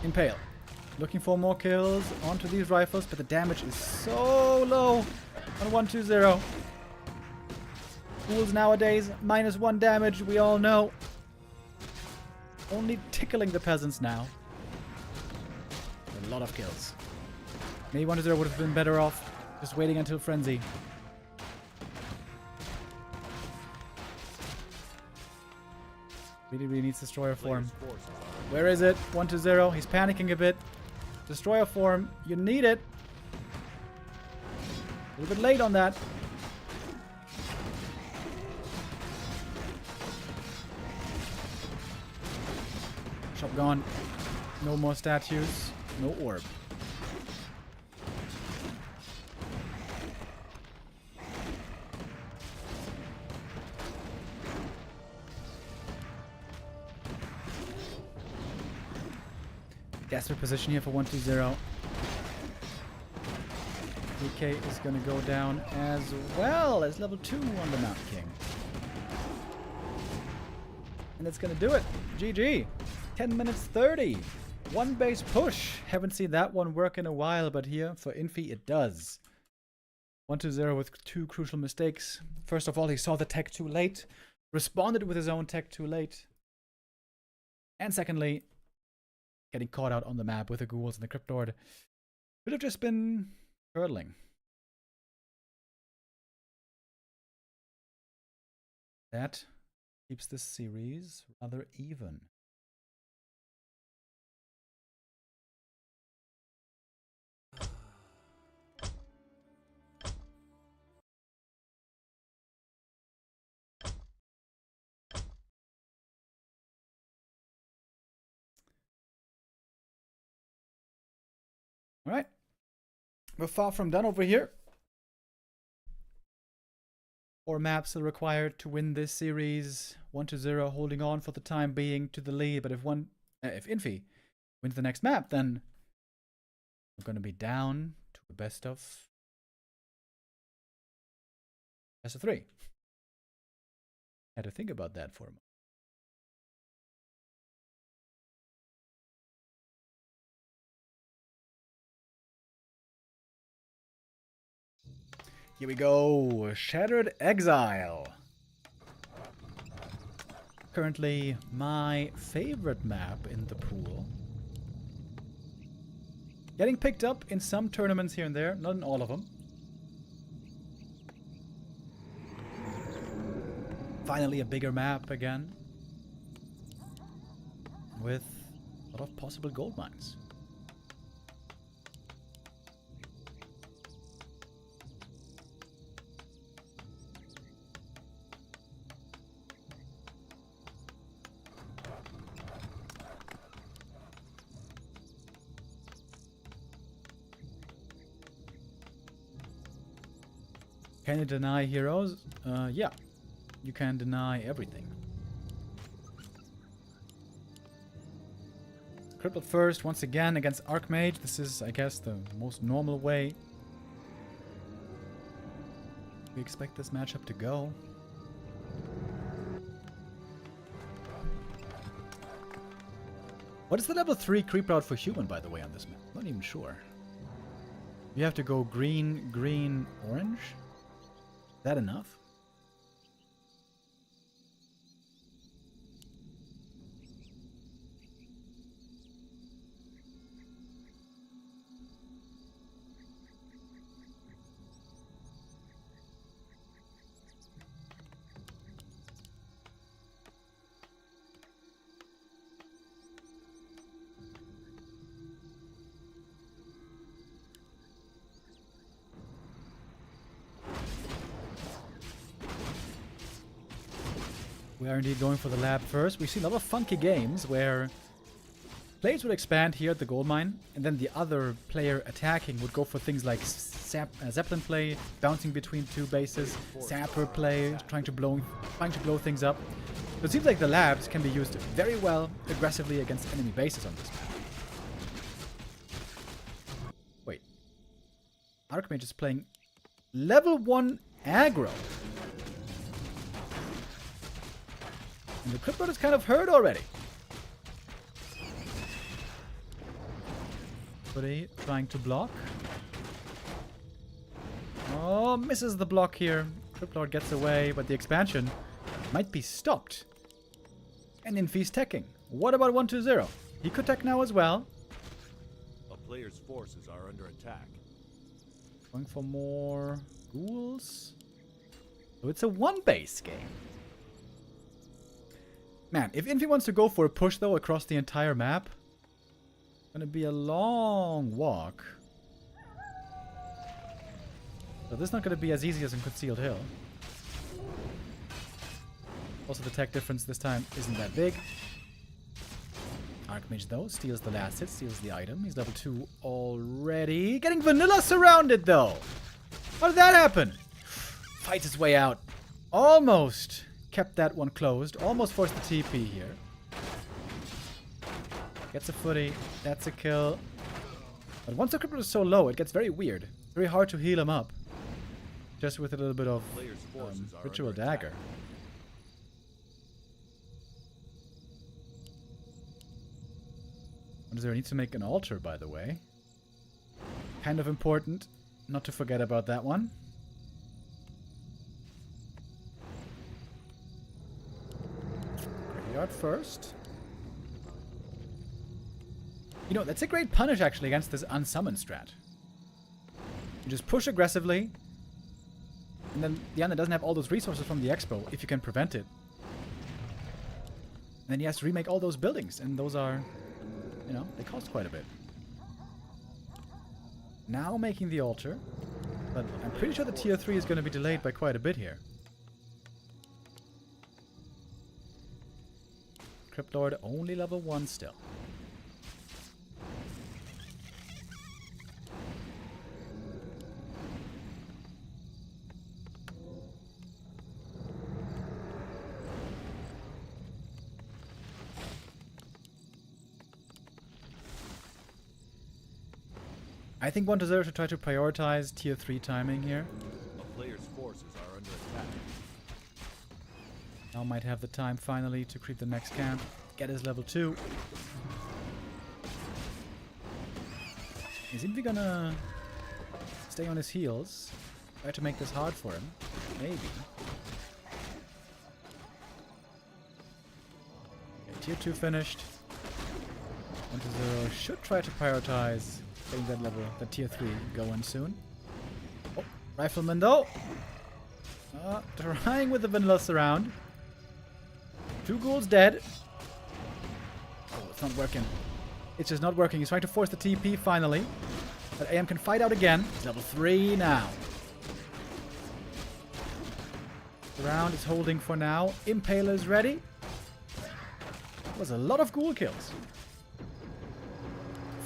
Impale. Looking for more kills onto these rifles, but the damage is so low on 1-2-0. Ghouls nowadays, -1 damage, we all know. Only tickling the peasants now. A lot of kills. Maybe 1-0 would have been better off just waiting until Frenzy. Really needs Destroyer form. Player's forces are Where is it? 1-0. He's panicking a bit. Destroyer form. You need it. A little bit late on that. Shop gone. No more statues. No orb. Desperate position here for 1-2-0. DK is going to go down as well as level 2 on the Mountain King. And that's going to do it. GG. 10 minutes 30. One base push. Haven't seen that one work in a while, but here for Infy it does. 1-0 with 2 crucial mistakes. First of all, he saw the tech too late, responded with his own tech too late. And secondly, getting caught out on the map with the ghouls and the Crypt Lord should have just been hurdling. That keeps this series rather even. All right, we're far from done over here. 4 maps are required to win this series. 1-0, holding on for the time being to the lead. But if Infy wins the next map, then we're going to be down to a best of 3. Had to think about that for a moment. Here we go, Shattered Exile. Currently my favorite map in the pool. Getting picked up in some tournaments here and there, not in all of them. Finally a bigger map again. With a lot of possible gold mines. Can you deny heroes? Yeah. You can deny everything. Crippled first, once again, against Archmage. This is, I guess, the most normal way we expect this matchup to go. What is the level 3 creep route for human, by the way, on this map? Not even sure. You have to go green, green, orange? Is that enough? We are indeed going for the lab first. We've seen a lot of funky games where players would expand here at the gold mine, and then the other player attacking would go for things like Zeppelin play, bouncing between 2 bases, Sapper play, trying to blow things up. So it seems like the labs can be used very well aggressively against enemy bases on this map. Wait. Archmage is playing level 1 aggro. And the Crypt Lord is kind of hurt already. Buddy trying to block. Oh, misses the block here. Crypt Lord gets away, but the expansion might be stopped. And Infy's teching. What about 1-2-0? He could tech now as well. A player's forces are under attack. Going for more ghouls. So it's a 1-base game. Man, if Infy wants to go for a push, though, across the entire map, it's gonna be a long walk. So this is not gonna be as easy as in Concealed Hill. Also, the tech difference this time isn't that big. Archmage, though, steals the last hit, steals the item. He's level 2 already. Getting vanilla surrounded, though! How did that happen? Fights his way out. Almost kept that one closed. Almost forced the TP here. Gets a footy. That's a kill. But once the cripple is so low, it gets very weird. Very hard to heal him up. Just with a little bit of Ritual Dagger. 1-0 needs to make an altar, by the way. Kind of important. Not to forget about that one. Graveyard first. You know, that's a great punish, actually, against this unsummon strat. You just push aggressively, and then the other doesn't have all those resources from the expo, if you can prevent it. And then he has to remake all those buildings, and those are, you know, they cost quite a bit. Now making the altar, but I'm pretty sure the tier 3 is going to be delayed by quite a bit here. Crypt Lord only level 1 still. I think 1-0 should try to prioritize tier 3 timing here. A player's forces are under attack. Now might have the time finally to creep the next camp, get his level 2. Is Infy gonna stay on his heels? Try to make this hard for him? Maybe. Okay, tier 2 finished. 1-0 should try to prioritize getting that level, that tier 3 going soon. Oh, Rifleman though. Trying with the vanilla surround. 2 ghouls dead. Oh, it's not working. It's just not working. He's trying to force the TP finally. But AM can fight out again. He's level 3 now. Surround is holding for now. Impaler's ready. That was a lot of ghoul kills.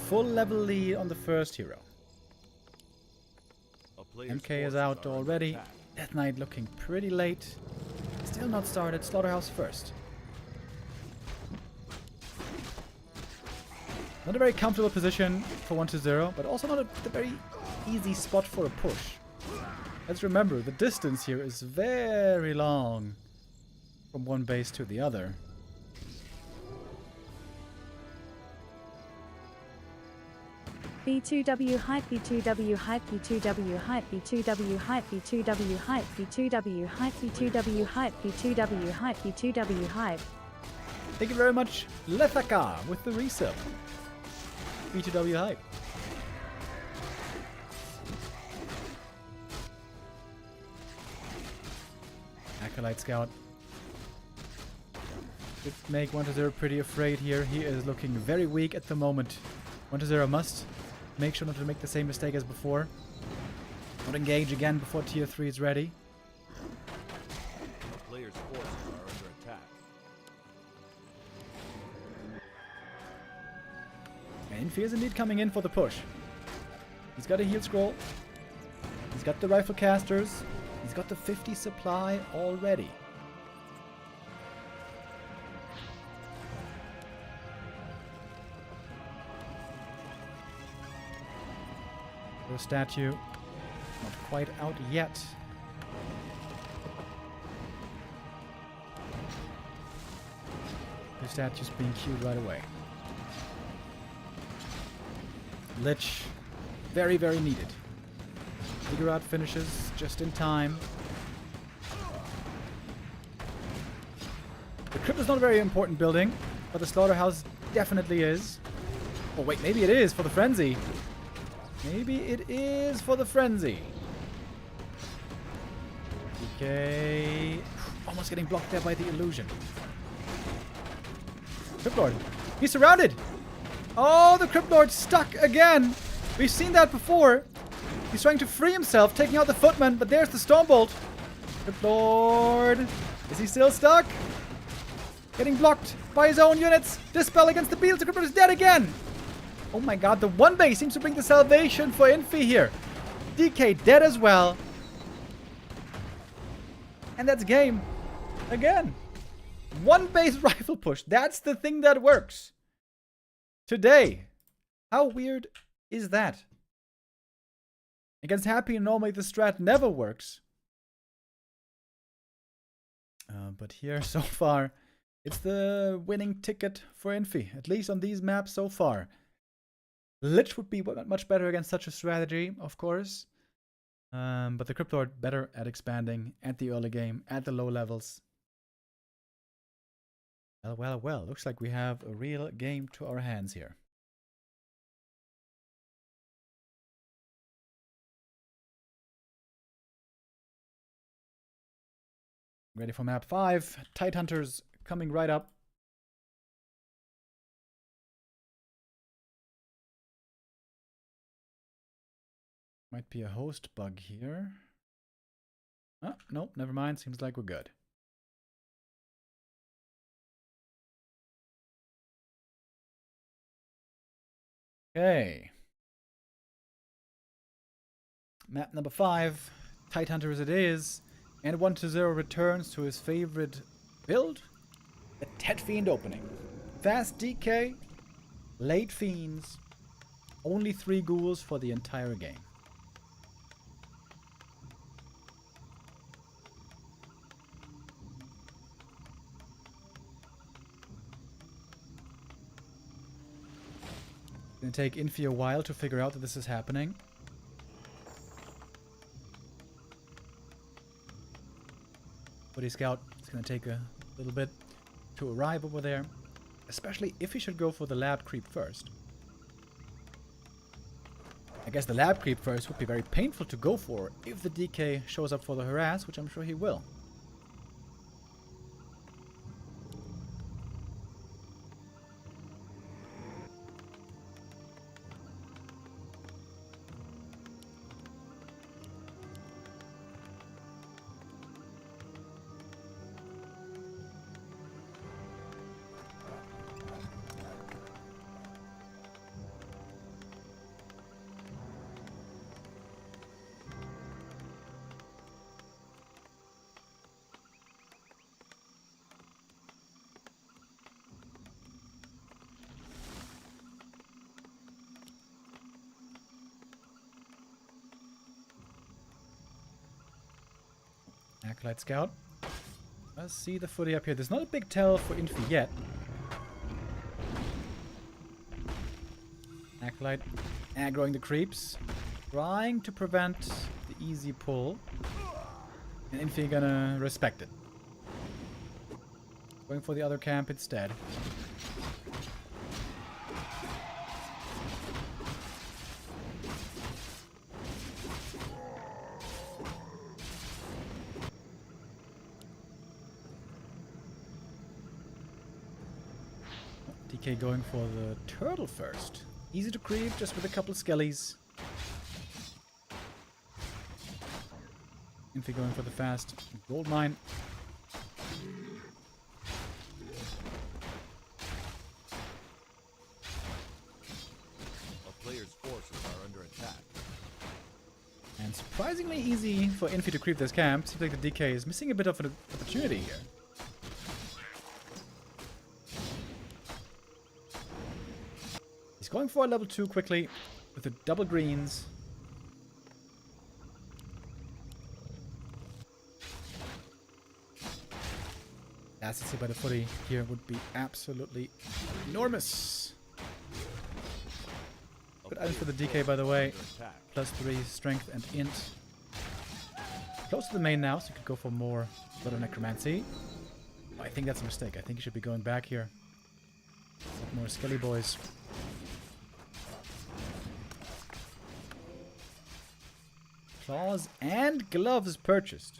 Full level lead on the first hero. MK is out already. Death Knight looking pretty late. Still not started. Slaughterhouse first. Not a very comfortable position for 1-0, but also not a very easy spot for a push. Let's remember, the distance here is very long from one base to the other. B2W hype, B2W hype, B2W hype, B2W hype, B2W hype, B2W hype, B2W hype, B2W hype, B2W hype. Thank you very much, Lethaka, with the resub. B2W hype. Acolyte Scout. Should make 1-0 pretty afraid here. He is looking very weak at the moment. 1-0 must make sure not to make the same mistake as before. Not engage again before tier 3 is ready. The player's forces are under attack. And Infy is indeed coming in for the push. He's got a heal scroll. He's got the rifle casters. He's got the 50 supply already. The statue not quite out yet. The statue's being queued right away. Lich, very, very needed. Ziggurat finishes just in time. The crypt is not a very important building, but the slaughterhouse definitely is. Oh wait, maybe it is for the frenzy. Maybe it is for the frenzy. Okay. Almost getting blocked there by the illusion. Crypt Lord. He's surrounded. Oh, the Crypt Lord's stuck again. We've seen that before. He's trying to free himself, taking out the footman, but there's the Stormbolt. Crypt Lord. Is he still stuck? Getting blocked by his own units. Dispel against the beetles. The Crypt Lord is dead again. Oh my god, the one base seems to bring the salvation for Infy here. DK dead as well. And that's game. Again. One base rifle push. That's the thing that works. Today. How weird is that? Against Happy, normally the strat never works. But here, so far, it's the winning ticket for Infy. At least on these maps so far. Lich would be much better against such a strategy, of course. But the Crypt Lord better at expanding at the early game, at the low levels. Well, well, well. Looks like we have a real game to our hands here. Ready for map 5. Tide Hunters coming right up. Might be a host bug here. Oh, nope, never mind. Seems like we're good. Okay. Map number 5. Tide Hunters it is. And 1-0 returns to his favorite build. The Tet Fiend opening. Fast DK. Late Fiends. Only 3 ghouls for the entire game. It's gonna take Infy a while to figure out that this is happening. Footy Scout is gonna take a little bit to arrive over there. Especially if he should go for the lab creep first. I guess the lab creep first would be very painful to go for if the DK shows up for the harass, which I'm sure he will. Acolyte Scout. Let's see the footy up here. There's not a big tell for Infy yet. Acolyte aggroing the creeps. Trying to prevent the easy pull. And Infy gonna respect it. Going for the other camp instead. DK going for the turtle first. Easy to creep, just with a couple of skellies. Infy going for the fast gold mine. A player's forces are under attack. And surprisingly easy for Infy to creep this camp. Seems like the DK is missing a bit of an opportunity here. He's going for a level 2 quickly with the double greens. Assassin by the footy here would be absolutely enormous. Good item for the DK, by the way. +3 strength and int. Close to the main now, so you could go for more Blood of Necromancy. Oh, I think that's a mistake. I think you should be going back here. More skelly boys. Claws and gloves purchased.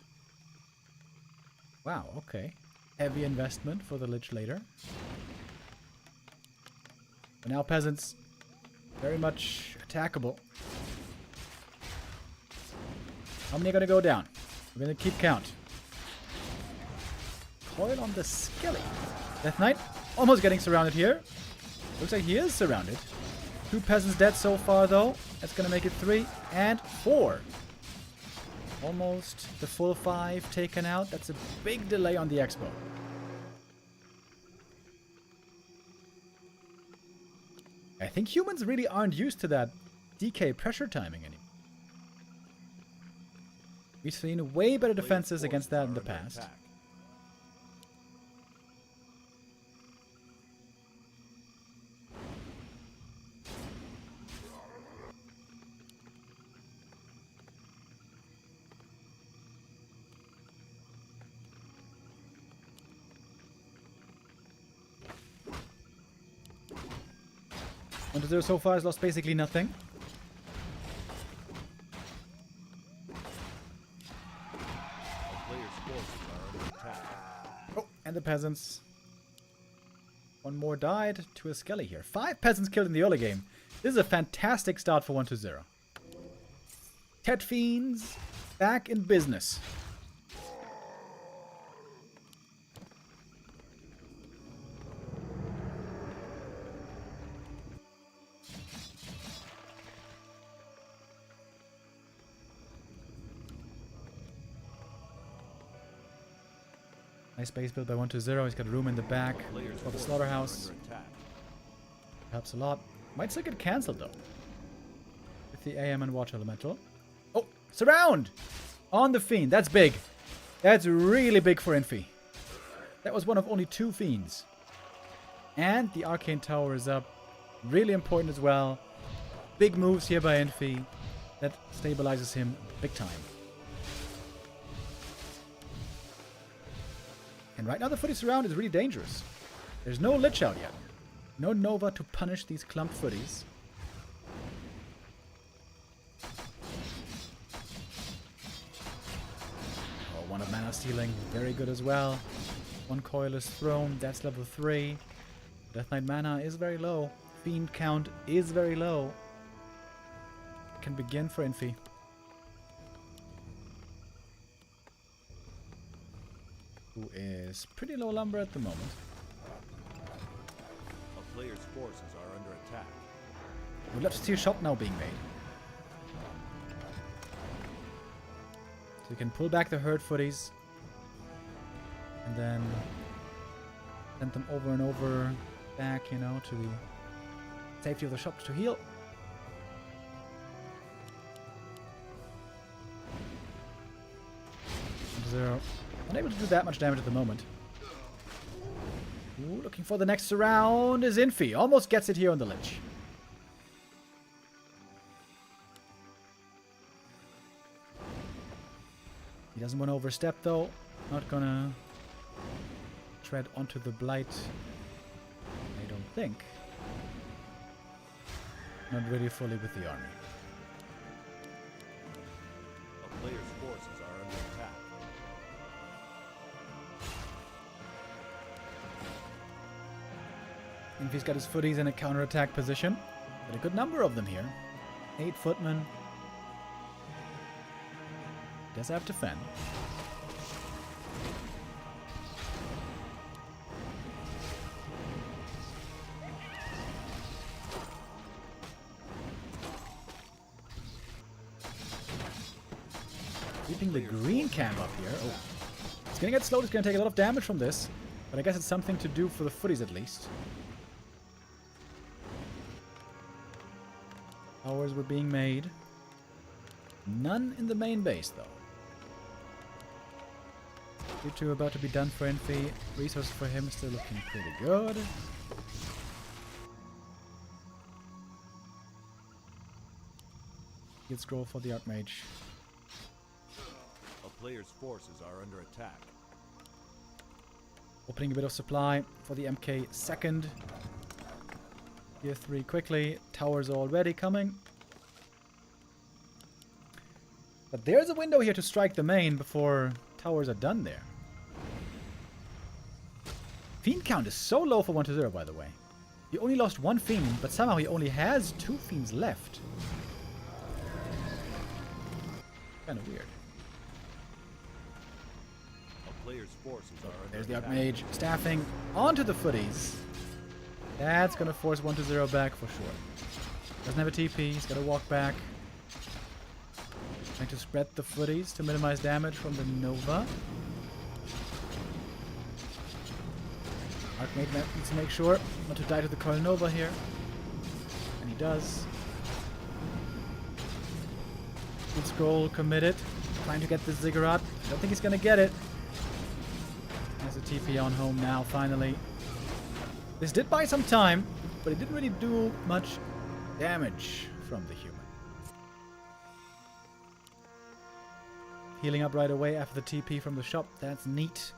Wow, okay. Heavy investment for the Lich later. But now peasants, very much attackable. How many are going to go down? We're going to keep count. Coil on the Skelly. Death Knight almost getting surrounded here. Looks like he is surrounded. 2 peasants dead so far though. That's going to make it 3 and 4. Almost the full 5 taken out. That's a big delay on the expo. I think humans really aren't used to that DK pressure timing anymore. We've seen way better defenses against that in the past. 1-0 so far has lost basically nothing. A player's forces are under attack. Oh, and the peasants. One more died to a skelly here. 5 peasants killed in the early game. This is a fantastic start for 1-0. Tet Fiends back in business. Nice base build by 1-0. He's got room in the back for the slaughterhouse. Helps a lot. Might still get cancelled though. With the AM and Water Elemental. Oh, surround! On the Fiend. That's big. That's really big for Infy. That was one of only 2 Fiends. And the Arcane Tower is up. Really important as well. Big moves here by Infy. That stabilizes him big time. And right now the footy surround is really dangerous. There's no Lich out yet. No Nova to punish these clumped footies. Oh, 1 of mana stealing. Very good as well. 1 Coilless Throne. That's level 3. Death Knight mana is very low. Fiend count is very low. Can begin for Infy. Who is pretty low lumber at the moment. A player's forces are under attack. We'd love to see a shop now being made. So we can pull back the herd footies. And then send them over and over back, you know, to the safety of the shops to heal. Zero. Unable to do that much damage at the moment. Ooh, looking for the next surround is Infy. Almost gets it here on the Lich. He doesn't want to overstep though. Not gonna tread onto the Blight. I don't think. Not really fully with the army. A player's forces are under attack. Infy's got his footies in a counterattack position. Got a good number of them here. 8 footmen. Does have to fend. Keeping the green camp up here. Oh. It's gonna get slowed. It's gonna take a lot of damage from this. But I guess it's something to do for the footies at least. Towers were being made. None in the main base, though. You 2 about to be done for Infy. Resources for him still looking pretty good. Good scroll for the Archmage. A player's forces are under attack. Opening a bit of supply for the MK second. Tier 3 quickly. Towers already coming. But there's a window here to strike the main before towers are done there. Fiend count is so low for 1-0, by the way. He only lost 1 Fiend, but somehow he only has 2 Fiends left. Kind of weird. A player's forces are under There's the attack. Archmage staffing onto the footies. That's going to force 1-0 back for sure. Doesn't have a TP, he's got to walk back. Trying to spread the footies to minimize damage from the Nova. Archmage needs to make sure not to die to the Coil Nova here. And he does. Good scroll committed. Trying to get the Ziggurat. Don't think he's going to get it. Has a TP on home now, finally. This did buy some time, but it didn't really do much damage from the human. Healing up right away after the TP from the shop. That's neat.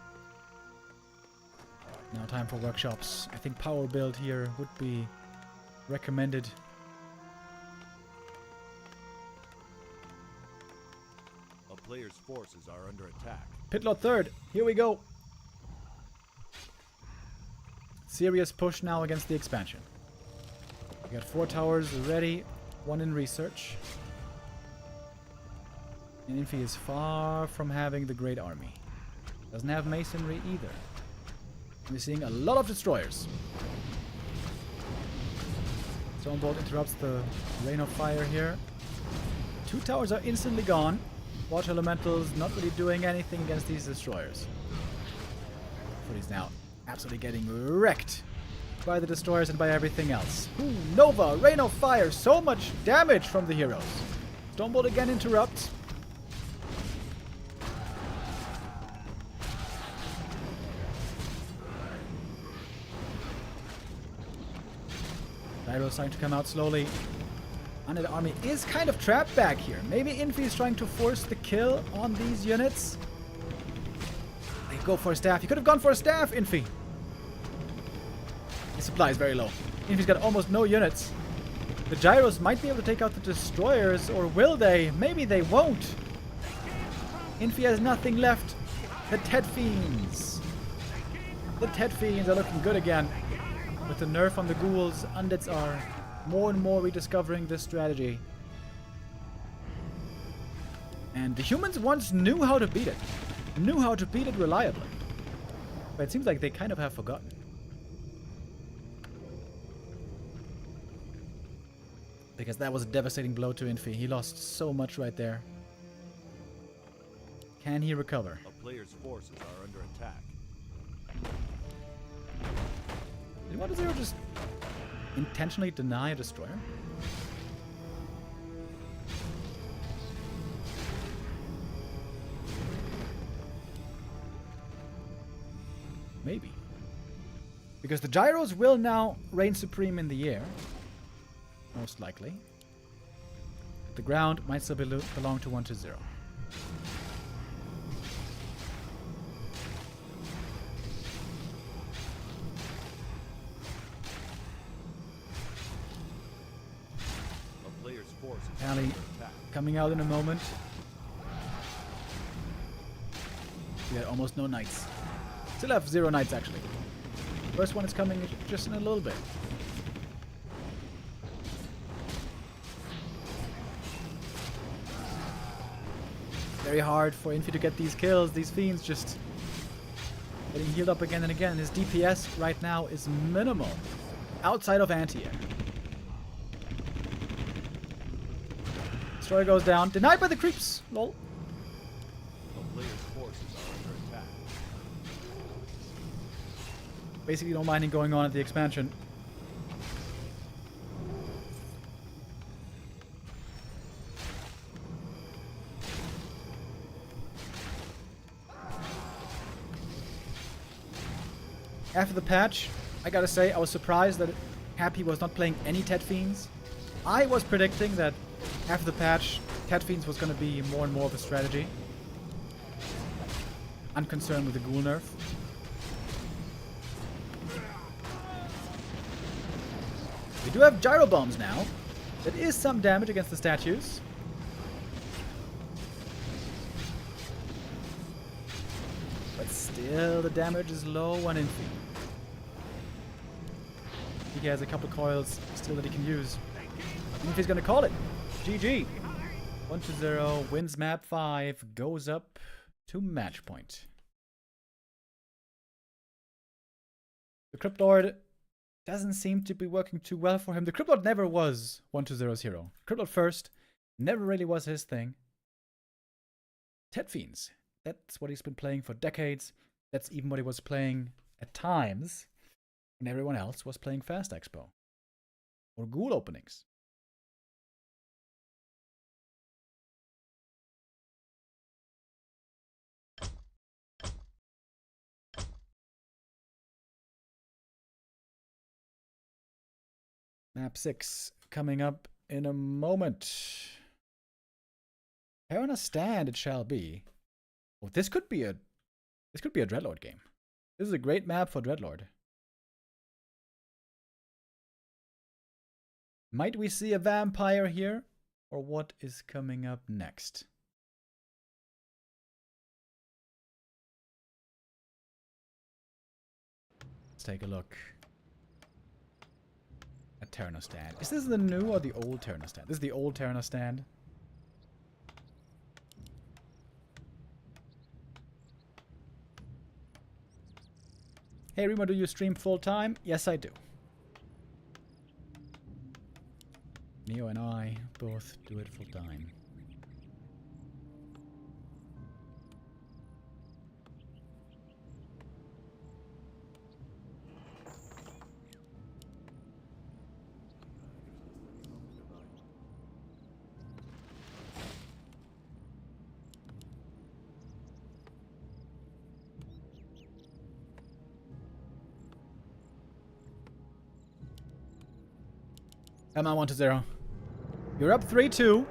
Now time for workshops. I think power build here would be recommended. A player's forces are under attack. Pitlord third. Here we go. Serious push now against the expansion. We got 4 towers ready, 1 in research. And Infy is far from having the great army. Doesn't have masonry either. We're seeing a lot of destroyers. Stormbolt interrupts the rain of fire here. 2 towers are instantly gone. Water elementals not really doing anything against these destroyers. But he's now absolutely getting wrecked by the destroyers and by everything else. Ooh, Nova, rain of fire, so much damage from the heroes. Stormbolt again interrupts. Gyro's starting to come out slowly. Undead army is kind of trapped back here. Maybe Infy is trying to force the kill on these units. They go for a staff. You could have gone for a staff, Infy. His supply is very low. Infy's got almost no units. The gyros might be able to take out the destroyers, or will they? Maybe they won't. Infy has nothing left. The Ted Fiends. The Ted Fiends are looking good again. With the nerf on the ghouls, undeads are more and more rediscovering this strategy. And the humans once knew how to beat it. Knew how to beat it reliably. But it seems like they kind of have forgotten. Because that was a devastating blow to Infy. He lost so much right there. Can he recover? A player's forces are under attack. Did 1-0 just intentionally deny a destroyer? Maybe. Because the gyros will now reign supreme in the air. Most likely. The ground might still belong to 1-0. Pally coming out in a moment. We had almost no knights. Still have 0 knights actually. First one is coming just in a little bit. Very hard for Infy to get these kills. These fiends just getting healed up again and again. His DPS right now is minimal. Outside of anti-air. Destroyer goes down. Denied by the creeps. Lol. A player's forces are under attack. Basically no mining going on at the expansion. After the patch, I gotta say, I was surprised that Happy was not playing any Ted Fiends. I was predicting that after the patch, Ted Fiends was gonna be more and more of a strategy. Unconcerned with the ghoul nerf. We do have gyro bombs now. That is some damage against the statues. But still, the damage is low on Infy. He has a couple coils still that he can use. Infy's gonna call it. GG. 1-0, wins map 5, goes up to match point. The Crypt Lord doesn't seem to be working too well for him. The Crypt Lord never was 1-0's hero. Crypt Lord first never really was his thing. Ted Fiends. That's what he's been playing for decades. That's even what he was playing at times when everyone else was playing Fast Expo. Or Ghoul openings. Map 6 coming up in a moment. Here on a stand it shall be. Oh, this could be a Dreadlord game. This is a great map for Dreadlord. Might we see a vampire here? Or what is coming up next? Let's take a look at Terrano stand. Is this the new or the old Terrano stand? This is the old Terrano stand. Hey Remo, do you stream full time? Yes, I do. Neo and I both do it full time. Come on, 1-0. You're up 3-2.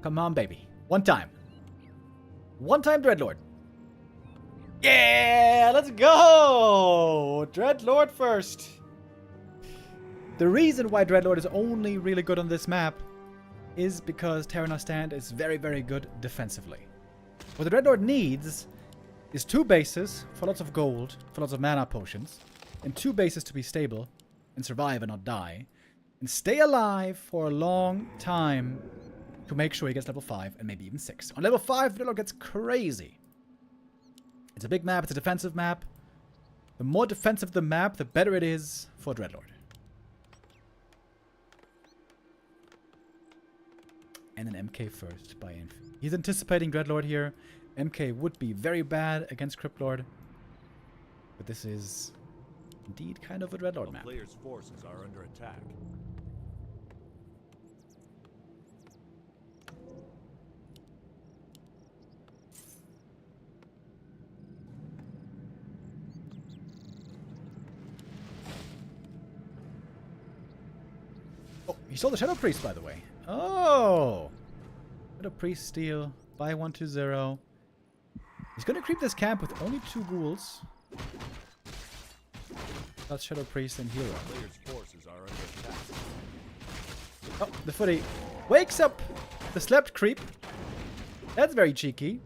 Come on, baby. One time. One time, Dreadlord. Yeah, let's go! Dreadlord first. The reason why Dreadlord is only really good on this map is because Terrano stand is very, very good defensively. What the Dreadlord needs is 2 bases for lots of gold, for lots of mana potions, and 2 bases to be stable and survive and not die, and stay alive for a long time to make sure he gets level 5 and maybe even 6. On level 5, Dreadlord gets crazy. It's a big map, it's a defensive map. The more defensive the map, the better it is for Dreadlord. And an MK first by Infy. He's anticipating Dreadlord here. MK would be very bad against Cryptlord, but this is indeed kind of a Dreadlord map. Players' forces are under attack. Oh, he stole the Shadow Priest, by the way. Oh! Shadow Priest steal by 1-0. He's gonna creep this camp with only 2 ghouls. That's Shadow Priest and Hero. Players' forces are under attack. Oh, the footy wakes up the slept creep. That's very cheeky.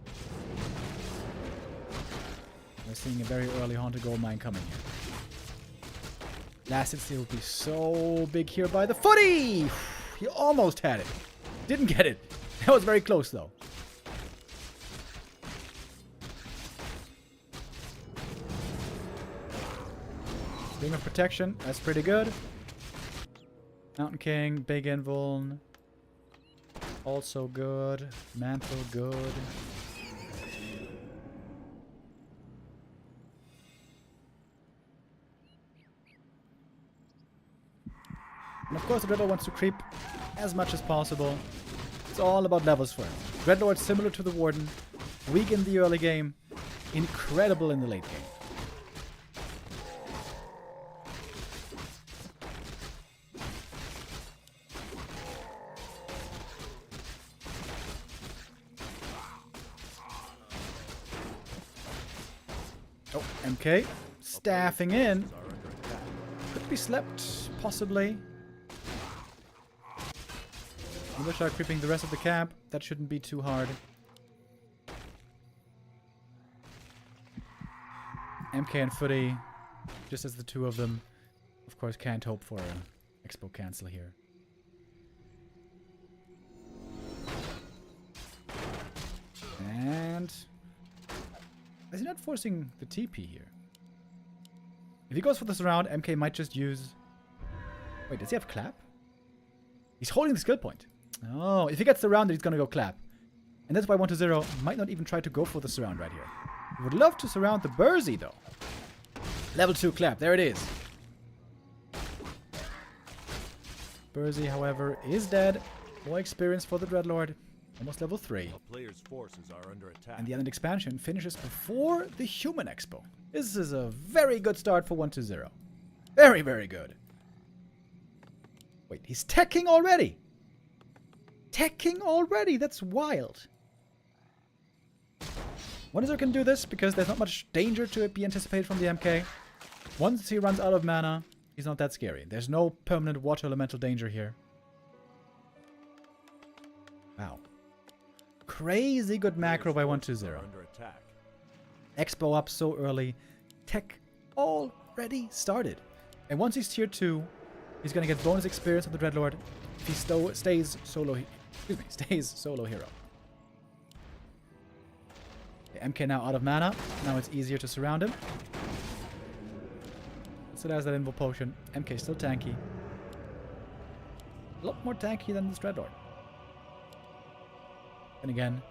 We're seeing a very early Haunted Gold Mine coming here. Last steal would be so big here by the footy! He almost had it. Didn't get it. That was very close though. Ring of Protection, that's pretty good. Mountain King, Big Invuln, also good. Mantle, good. And of course the Dreadlord wants to creep as much as possible. It's all about levels for him. Dreadlord similar to the Warden, weak in the early game, incredible in the late game. Oh, MK. Staffing in. Could be slept, possibly. Militia creeping the rest of the camp. That shouldn't be too hard. MK and Footy, just as the 2 of them, of course, can't hope for an Expo cancel here. And is he not forcing the TP here? If he goes for the surround, MK might just use... Wait, does he have clap? He's holding the skill point. Oh, if he gets the round, he's gonna go clap. And that's why 1-0 might not even try to go for the surround right here. He would love to surround the Bursey though. Level 2 clap, there it is. Bursey, however, is dead. More experience for the Dreadlord. Almost level 3. A player's forces are under attack. And the Undead expansion finishes before the Human Expo. This is a very good start for 1-0. Very, very good. Wait, he's teching already. Teching already, that's wild. 1-0 can do this because there's not much danger to it be anticipated from the MK. Once he runs out of mana, He's not that scary. There's no permanent water elemental danger here. Wow. Crazy good macro by 120. Under attack. Expo up so early. Tech already started. And once he's tier 2, he's going to get bonus experience on the Dreadlord if he stays solo hero. Okay, MK now out of mana. Now it's easier to surround him. So there's that Invul Potion. MK still tanky. A lot more tanky than this Dreadlord. And again,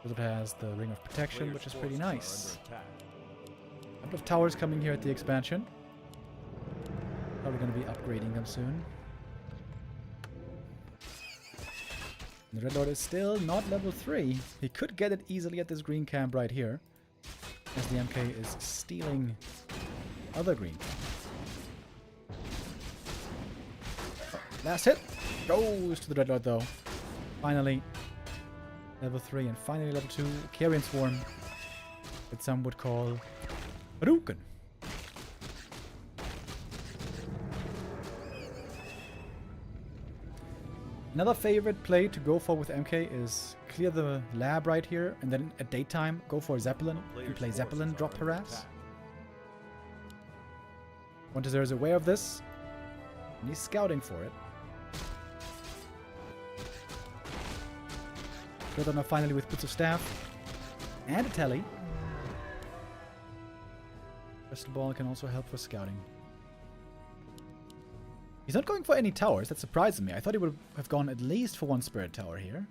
it has the Ring of Protection, which is pretty nice. A couple of towers coming here at the expansion. Probably going to be upgrading them soon. And the Dreadlord is still not level 3. He could get it easily at this green camp right here, as the MK is stealing other green. Last hit goes to the Dreadlord though. Finally, level 3 and finally level 2 Carrion Swarm that some would call Hadouken. Another favorite play to go for with MK is clear the lab right here and then at daytime go for Zeppelin and play Zeppelin, drop harass. 120 is aware of this and he's scouting for it. Further now finally with Boots of Staff and a Telly. Crystal Ball can also help for scouting. He's not going for any towers, that surprises me. I thought he would have gone at least for one Spirit Tower here.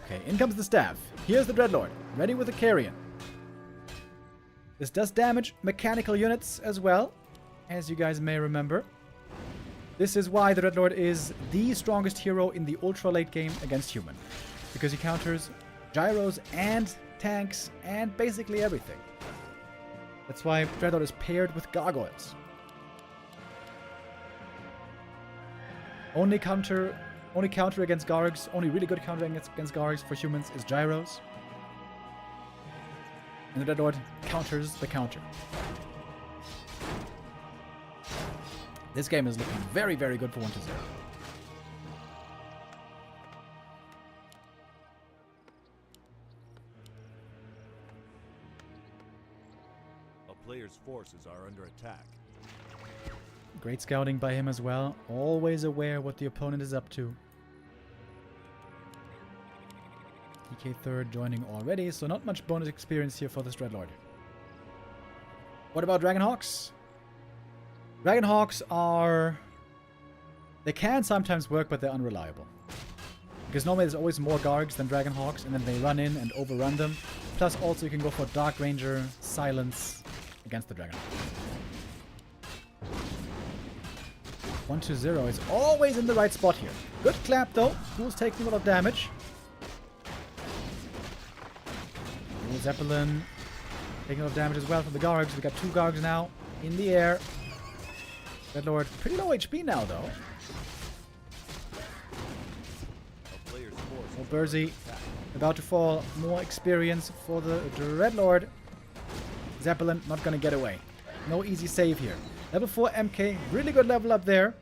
Okay, in comes the Staff. Here's the Dreadlord, ready with the Carrion. This does damage mechanical units as well, as you guys may remember. This is why the Dreadlord is the strongest hero in the ultra late game against human. Because he counters gyros and tanks and basically everything. That's why Dreadlord is paired with gargoyles. Only counter against Gargs, only really good counter against Gargs for humans is gyros. And the Dreadlord counters the counter. This game is looking very, very good for 120. A player's forces are under attack. Great scouting by him as well. Always aware what the opponent is up to. DK third joining already, so not much bonus experience here for this Dreadlord. What about Dragonhawks? Dragonhawks are... They can sometimes work, but they're unreliable. Because normally there's always more Gargs than Dragonhawks, and then they run in and overrun them. Plus also you can go for Dark Ranger, Silence against the Dragonhawk. 120 is always in the right spot here. Good clap though. Who's taking a lot of damage? Ooh, Zeppelin taking a lot of damage as well from the Gargs. We got 2 Gargs now in the air. Dreadlord pretty low HP now though. Oh, Burzy about to fall. More experience for the Dreadlord. Zeppelin not gonna get away. No easy save here. Level 4 MK, really good level up there.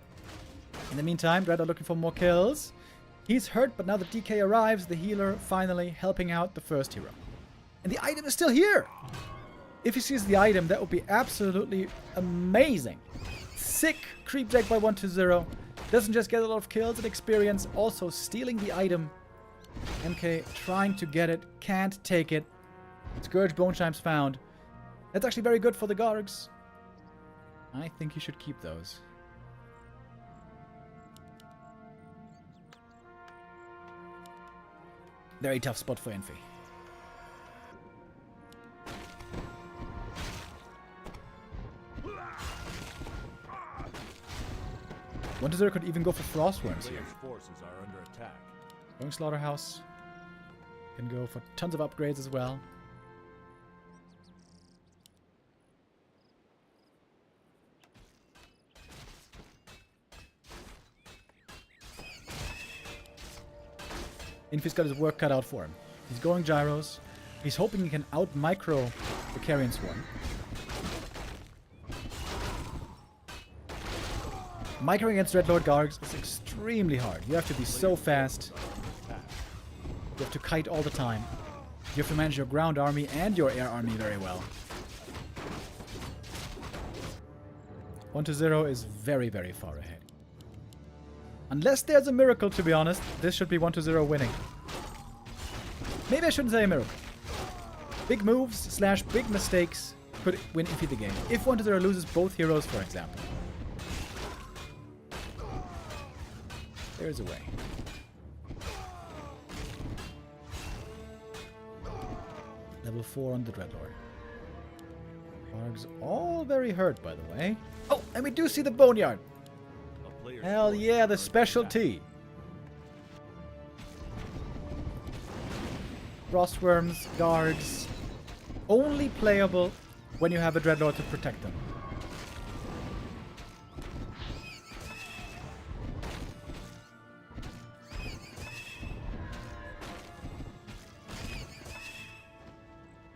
In the meantime, Dreadlord looking for more kills. He's hurt, but now the DK arrives, the healer finally helping out the first hero. And the item is still here! If he sees the item, that would be absolutely amazing. Sick creep deck by 120. Doesn't just get a lot of kills and experience, also stealing the item. MK trying to get it, can't take it. Scourge Bone Chimes found. That's actually very good for the Gargs. I think you should keep those. Very tough spot for Infy. Wonder could even go for Frostworms here. Forces are under attack. Going Slaughterhouse. Can go for tons of upgrades as well. Infy's got his work cut out for him. He's going gyros. He's hoping he can out-micro the Carrion Swarm. Microing against Dreadlord Gargs is extremely hard. You have to be so fast. You have to kite all the time. You have to manage your ground army and your air army very well. 1-0 is very, very far ahead. Unless there's a miracle, to be honest, this should be 1-0 winning. Maybe I shouldn't say a miracle. Big moves slash big mistakes could win Infy the game. If 1-0 loses both heroes, for example. There's a way. Level 4 on the Dreadlord. Args all very hurt, by the way. Oh, and we do see the Boneyard. Hell yeah, the specialty. Frostworms, Gargs. Only playable when you have a Dreadlord to protect them.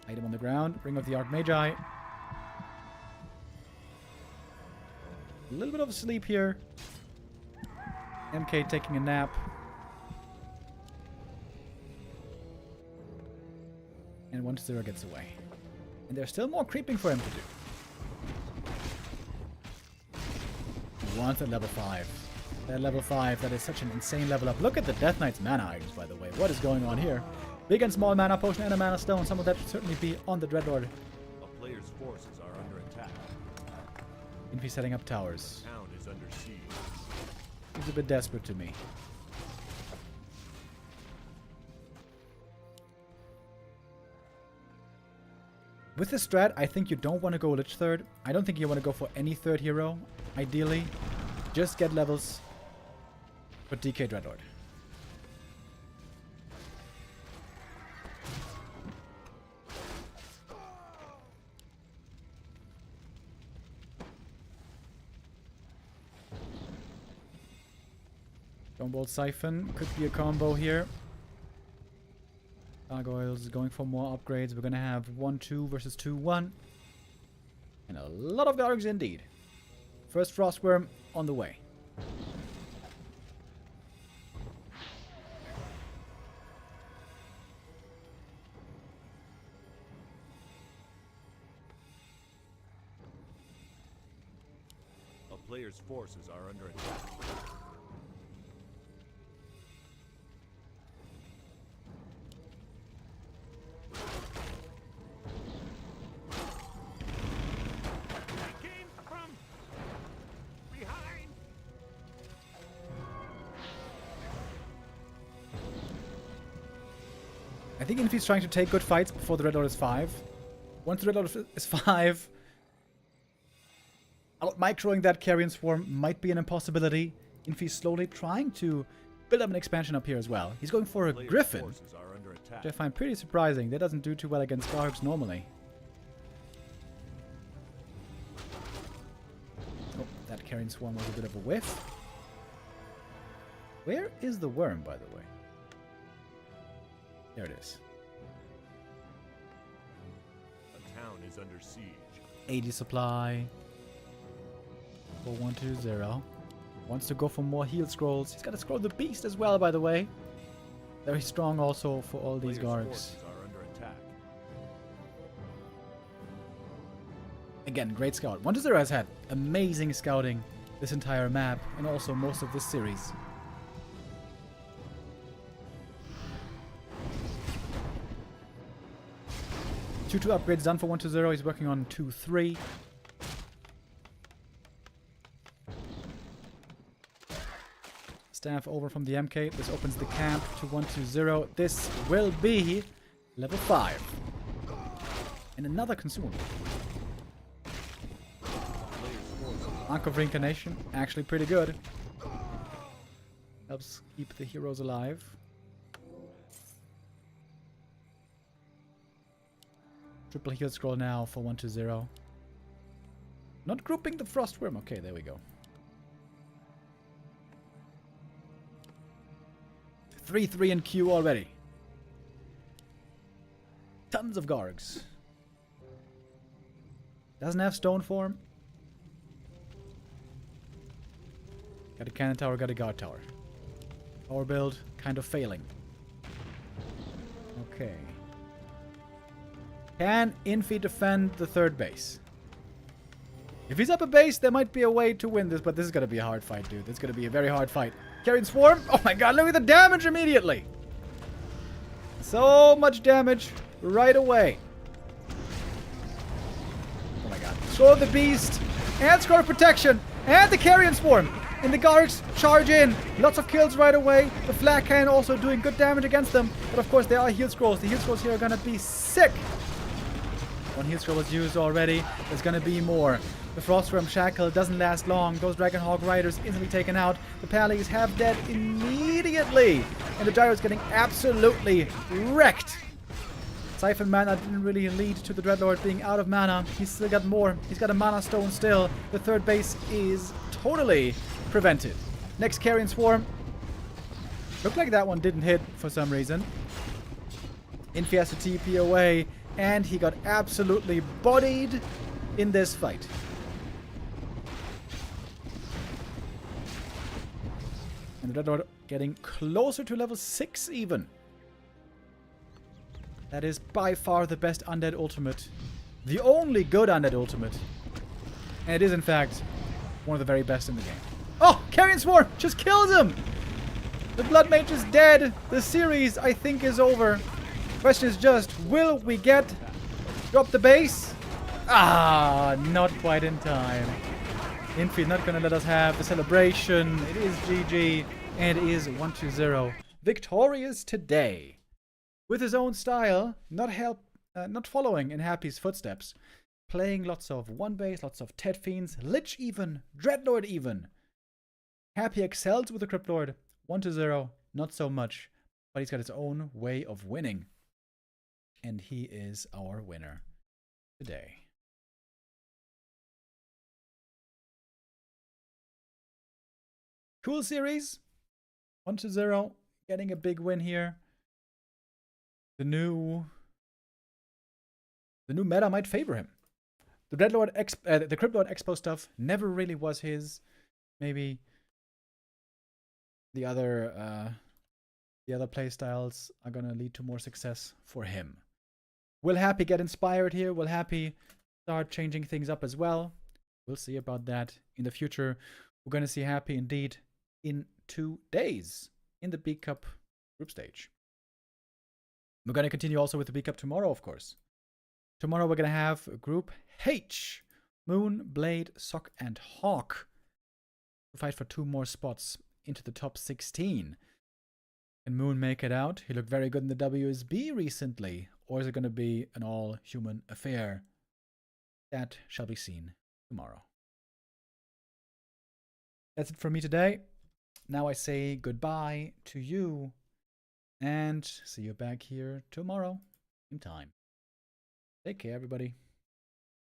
Item on the ground. Ring of the Archmagi. A little bit of sleep here. MK taking a nap. And 1-0 gets away. And there's still more creeping for him to do. He wants at level 5. At level 5, that is such an insane level up. Look at the Death Knight's mana items, by the way. What is going on here? Big and small mana potion and a mana stone. Some of that should certainly be on the Dreadlord. A player's forces are under attack. Infy setting up towers. The town is under siege. He's a bit desperate to me. With this strat, I think you don't want to go Lich third. I don't think you want to go for any third hero, ideally. Just get levels for DK Dreadlord. Stormbolt Siphon could be a combo here. Gargoyles going for more upgrades. We're gonna have 1-2 versus 2-1. And a lot of Gargs indeed. First Frostworm on the way. A player's forces are under attack. I think Infy's trying to take good fights before the Dreadlord is 5. Once the Dreadlord is 5, out-microing that Carrion Swarm might be an impossibility. Infy's slowly trying to build up an expansion up here as well. He's going for a Griffin, which I find pretty surprising. That doesn't do too well against Gargs normally. Oh, that Carrion Swarm was a bit of a whiff. Where is the worm, by the way? There it is. The town is under siege. 80 supply. For 1-2-0. Wants to go for more heal scrolls. He's got to scroll the beast as well, by the way. Very strong also for all these Gargs. Again, great scout. 1-0 has had amazing scouting this entire map and also most of this series. 2-2 upgrades done for 1-0. He's working on 2-3. Staff over from the MK. This opens the camp to 1-0. This will be level 5. And another consumable. Anchor of Reincarnation. Actually pretty good. Helps keep the heroes alive. Triple heal scroll now for 1-0. Not grouping the Frostworm. Okay, there we go. 3-3 in queue already. Tons of Gargs. Doesn't have stone form. Got a cannon tower, got a guard tower. Power build, kind of failing. Okay. Can Infy defend the third base? If he's up a base, there might be a way to win this, but this is going to be a hard fight, dude. This is going to be a very hard fight. Carrying Swarm. Oh my god, look at the damage immediately. So much damage right away. Oh my god. Throw the Beast. And Scar Protection. And the Carrion Swarm. And the guards charge in. Lots of kills right away. The Flak Cannon also doing good damage against them. But of course, there are heal scrolls. The heal scrolls here are going to be sick. One heal scroll was used already. There's going to be more. The Frostworm Shackle doesn't last long. Those Dragonhawk Riders instantly taken out. The Pallies have dead immediately. And the Gyro's getting absolutely wrecked. Siphon Mana didn't really lead to the Dreadlord being out of mana. He's still got more. He's got a Mana Stone still. The third base is totally prevented. Next Carrion Swarm. Looked like that one didn't hit for some reason. Infy has to TP away. And he got absolutely bodied in this fight. And the Dreadlord getting closer to level 6 even. That is by far the best undead ultimate. The only good undead ultimate. And it is in fact one of the very best in the game. Oh! Carrion Swarm just kills him! The Blood Mage is dead. The series, I think, is over. Question is just, will we get drop the base? Ah, not quite in time. Infy not gonna let us have the celebration. It is GG, and it is 1-0. Victorious today. With his own style, not following in Happy's footsteps. Playing lots of one base, lots of Ted Fiends, Lich even, Dreadlord even. Happy excels with the Crypt Lord. 1-0, not so much, but he's got his own way of winning. And he is our winner today. Cool series. 1-0, getting a big win here. The new meta might favor him. The the Crypt Lord Expo stuff never really was his. Maybe the other playstyles are gonna lead to more success for him. Will Happy get inspired here? Will Happy start changing things up as well? We'll see about that in the future. We're gonna see Happy indeed in 2 days in the B Cup group stage. We're gonna continue also with the B Cup tomorrow, of course. Tomorrow we're gonna have Group H. Moon, Blade, Sock, and Hawk to fight for 2 more spots into the top 16. Can Moon make it out? He looked very good in the WSB recently. Or is it going to be an all-human affair? That shall be seen tomorrow. That's it for me today. Now I say goodbye to you. And see you back here tomorrow. Same time. Take care, everybody.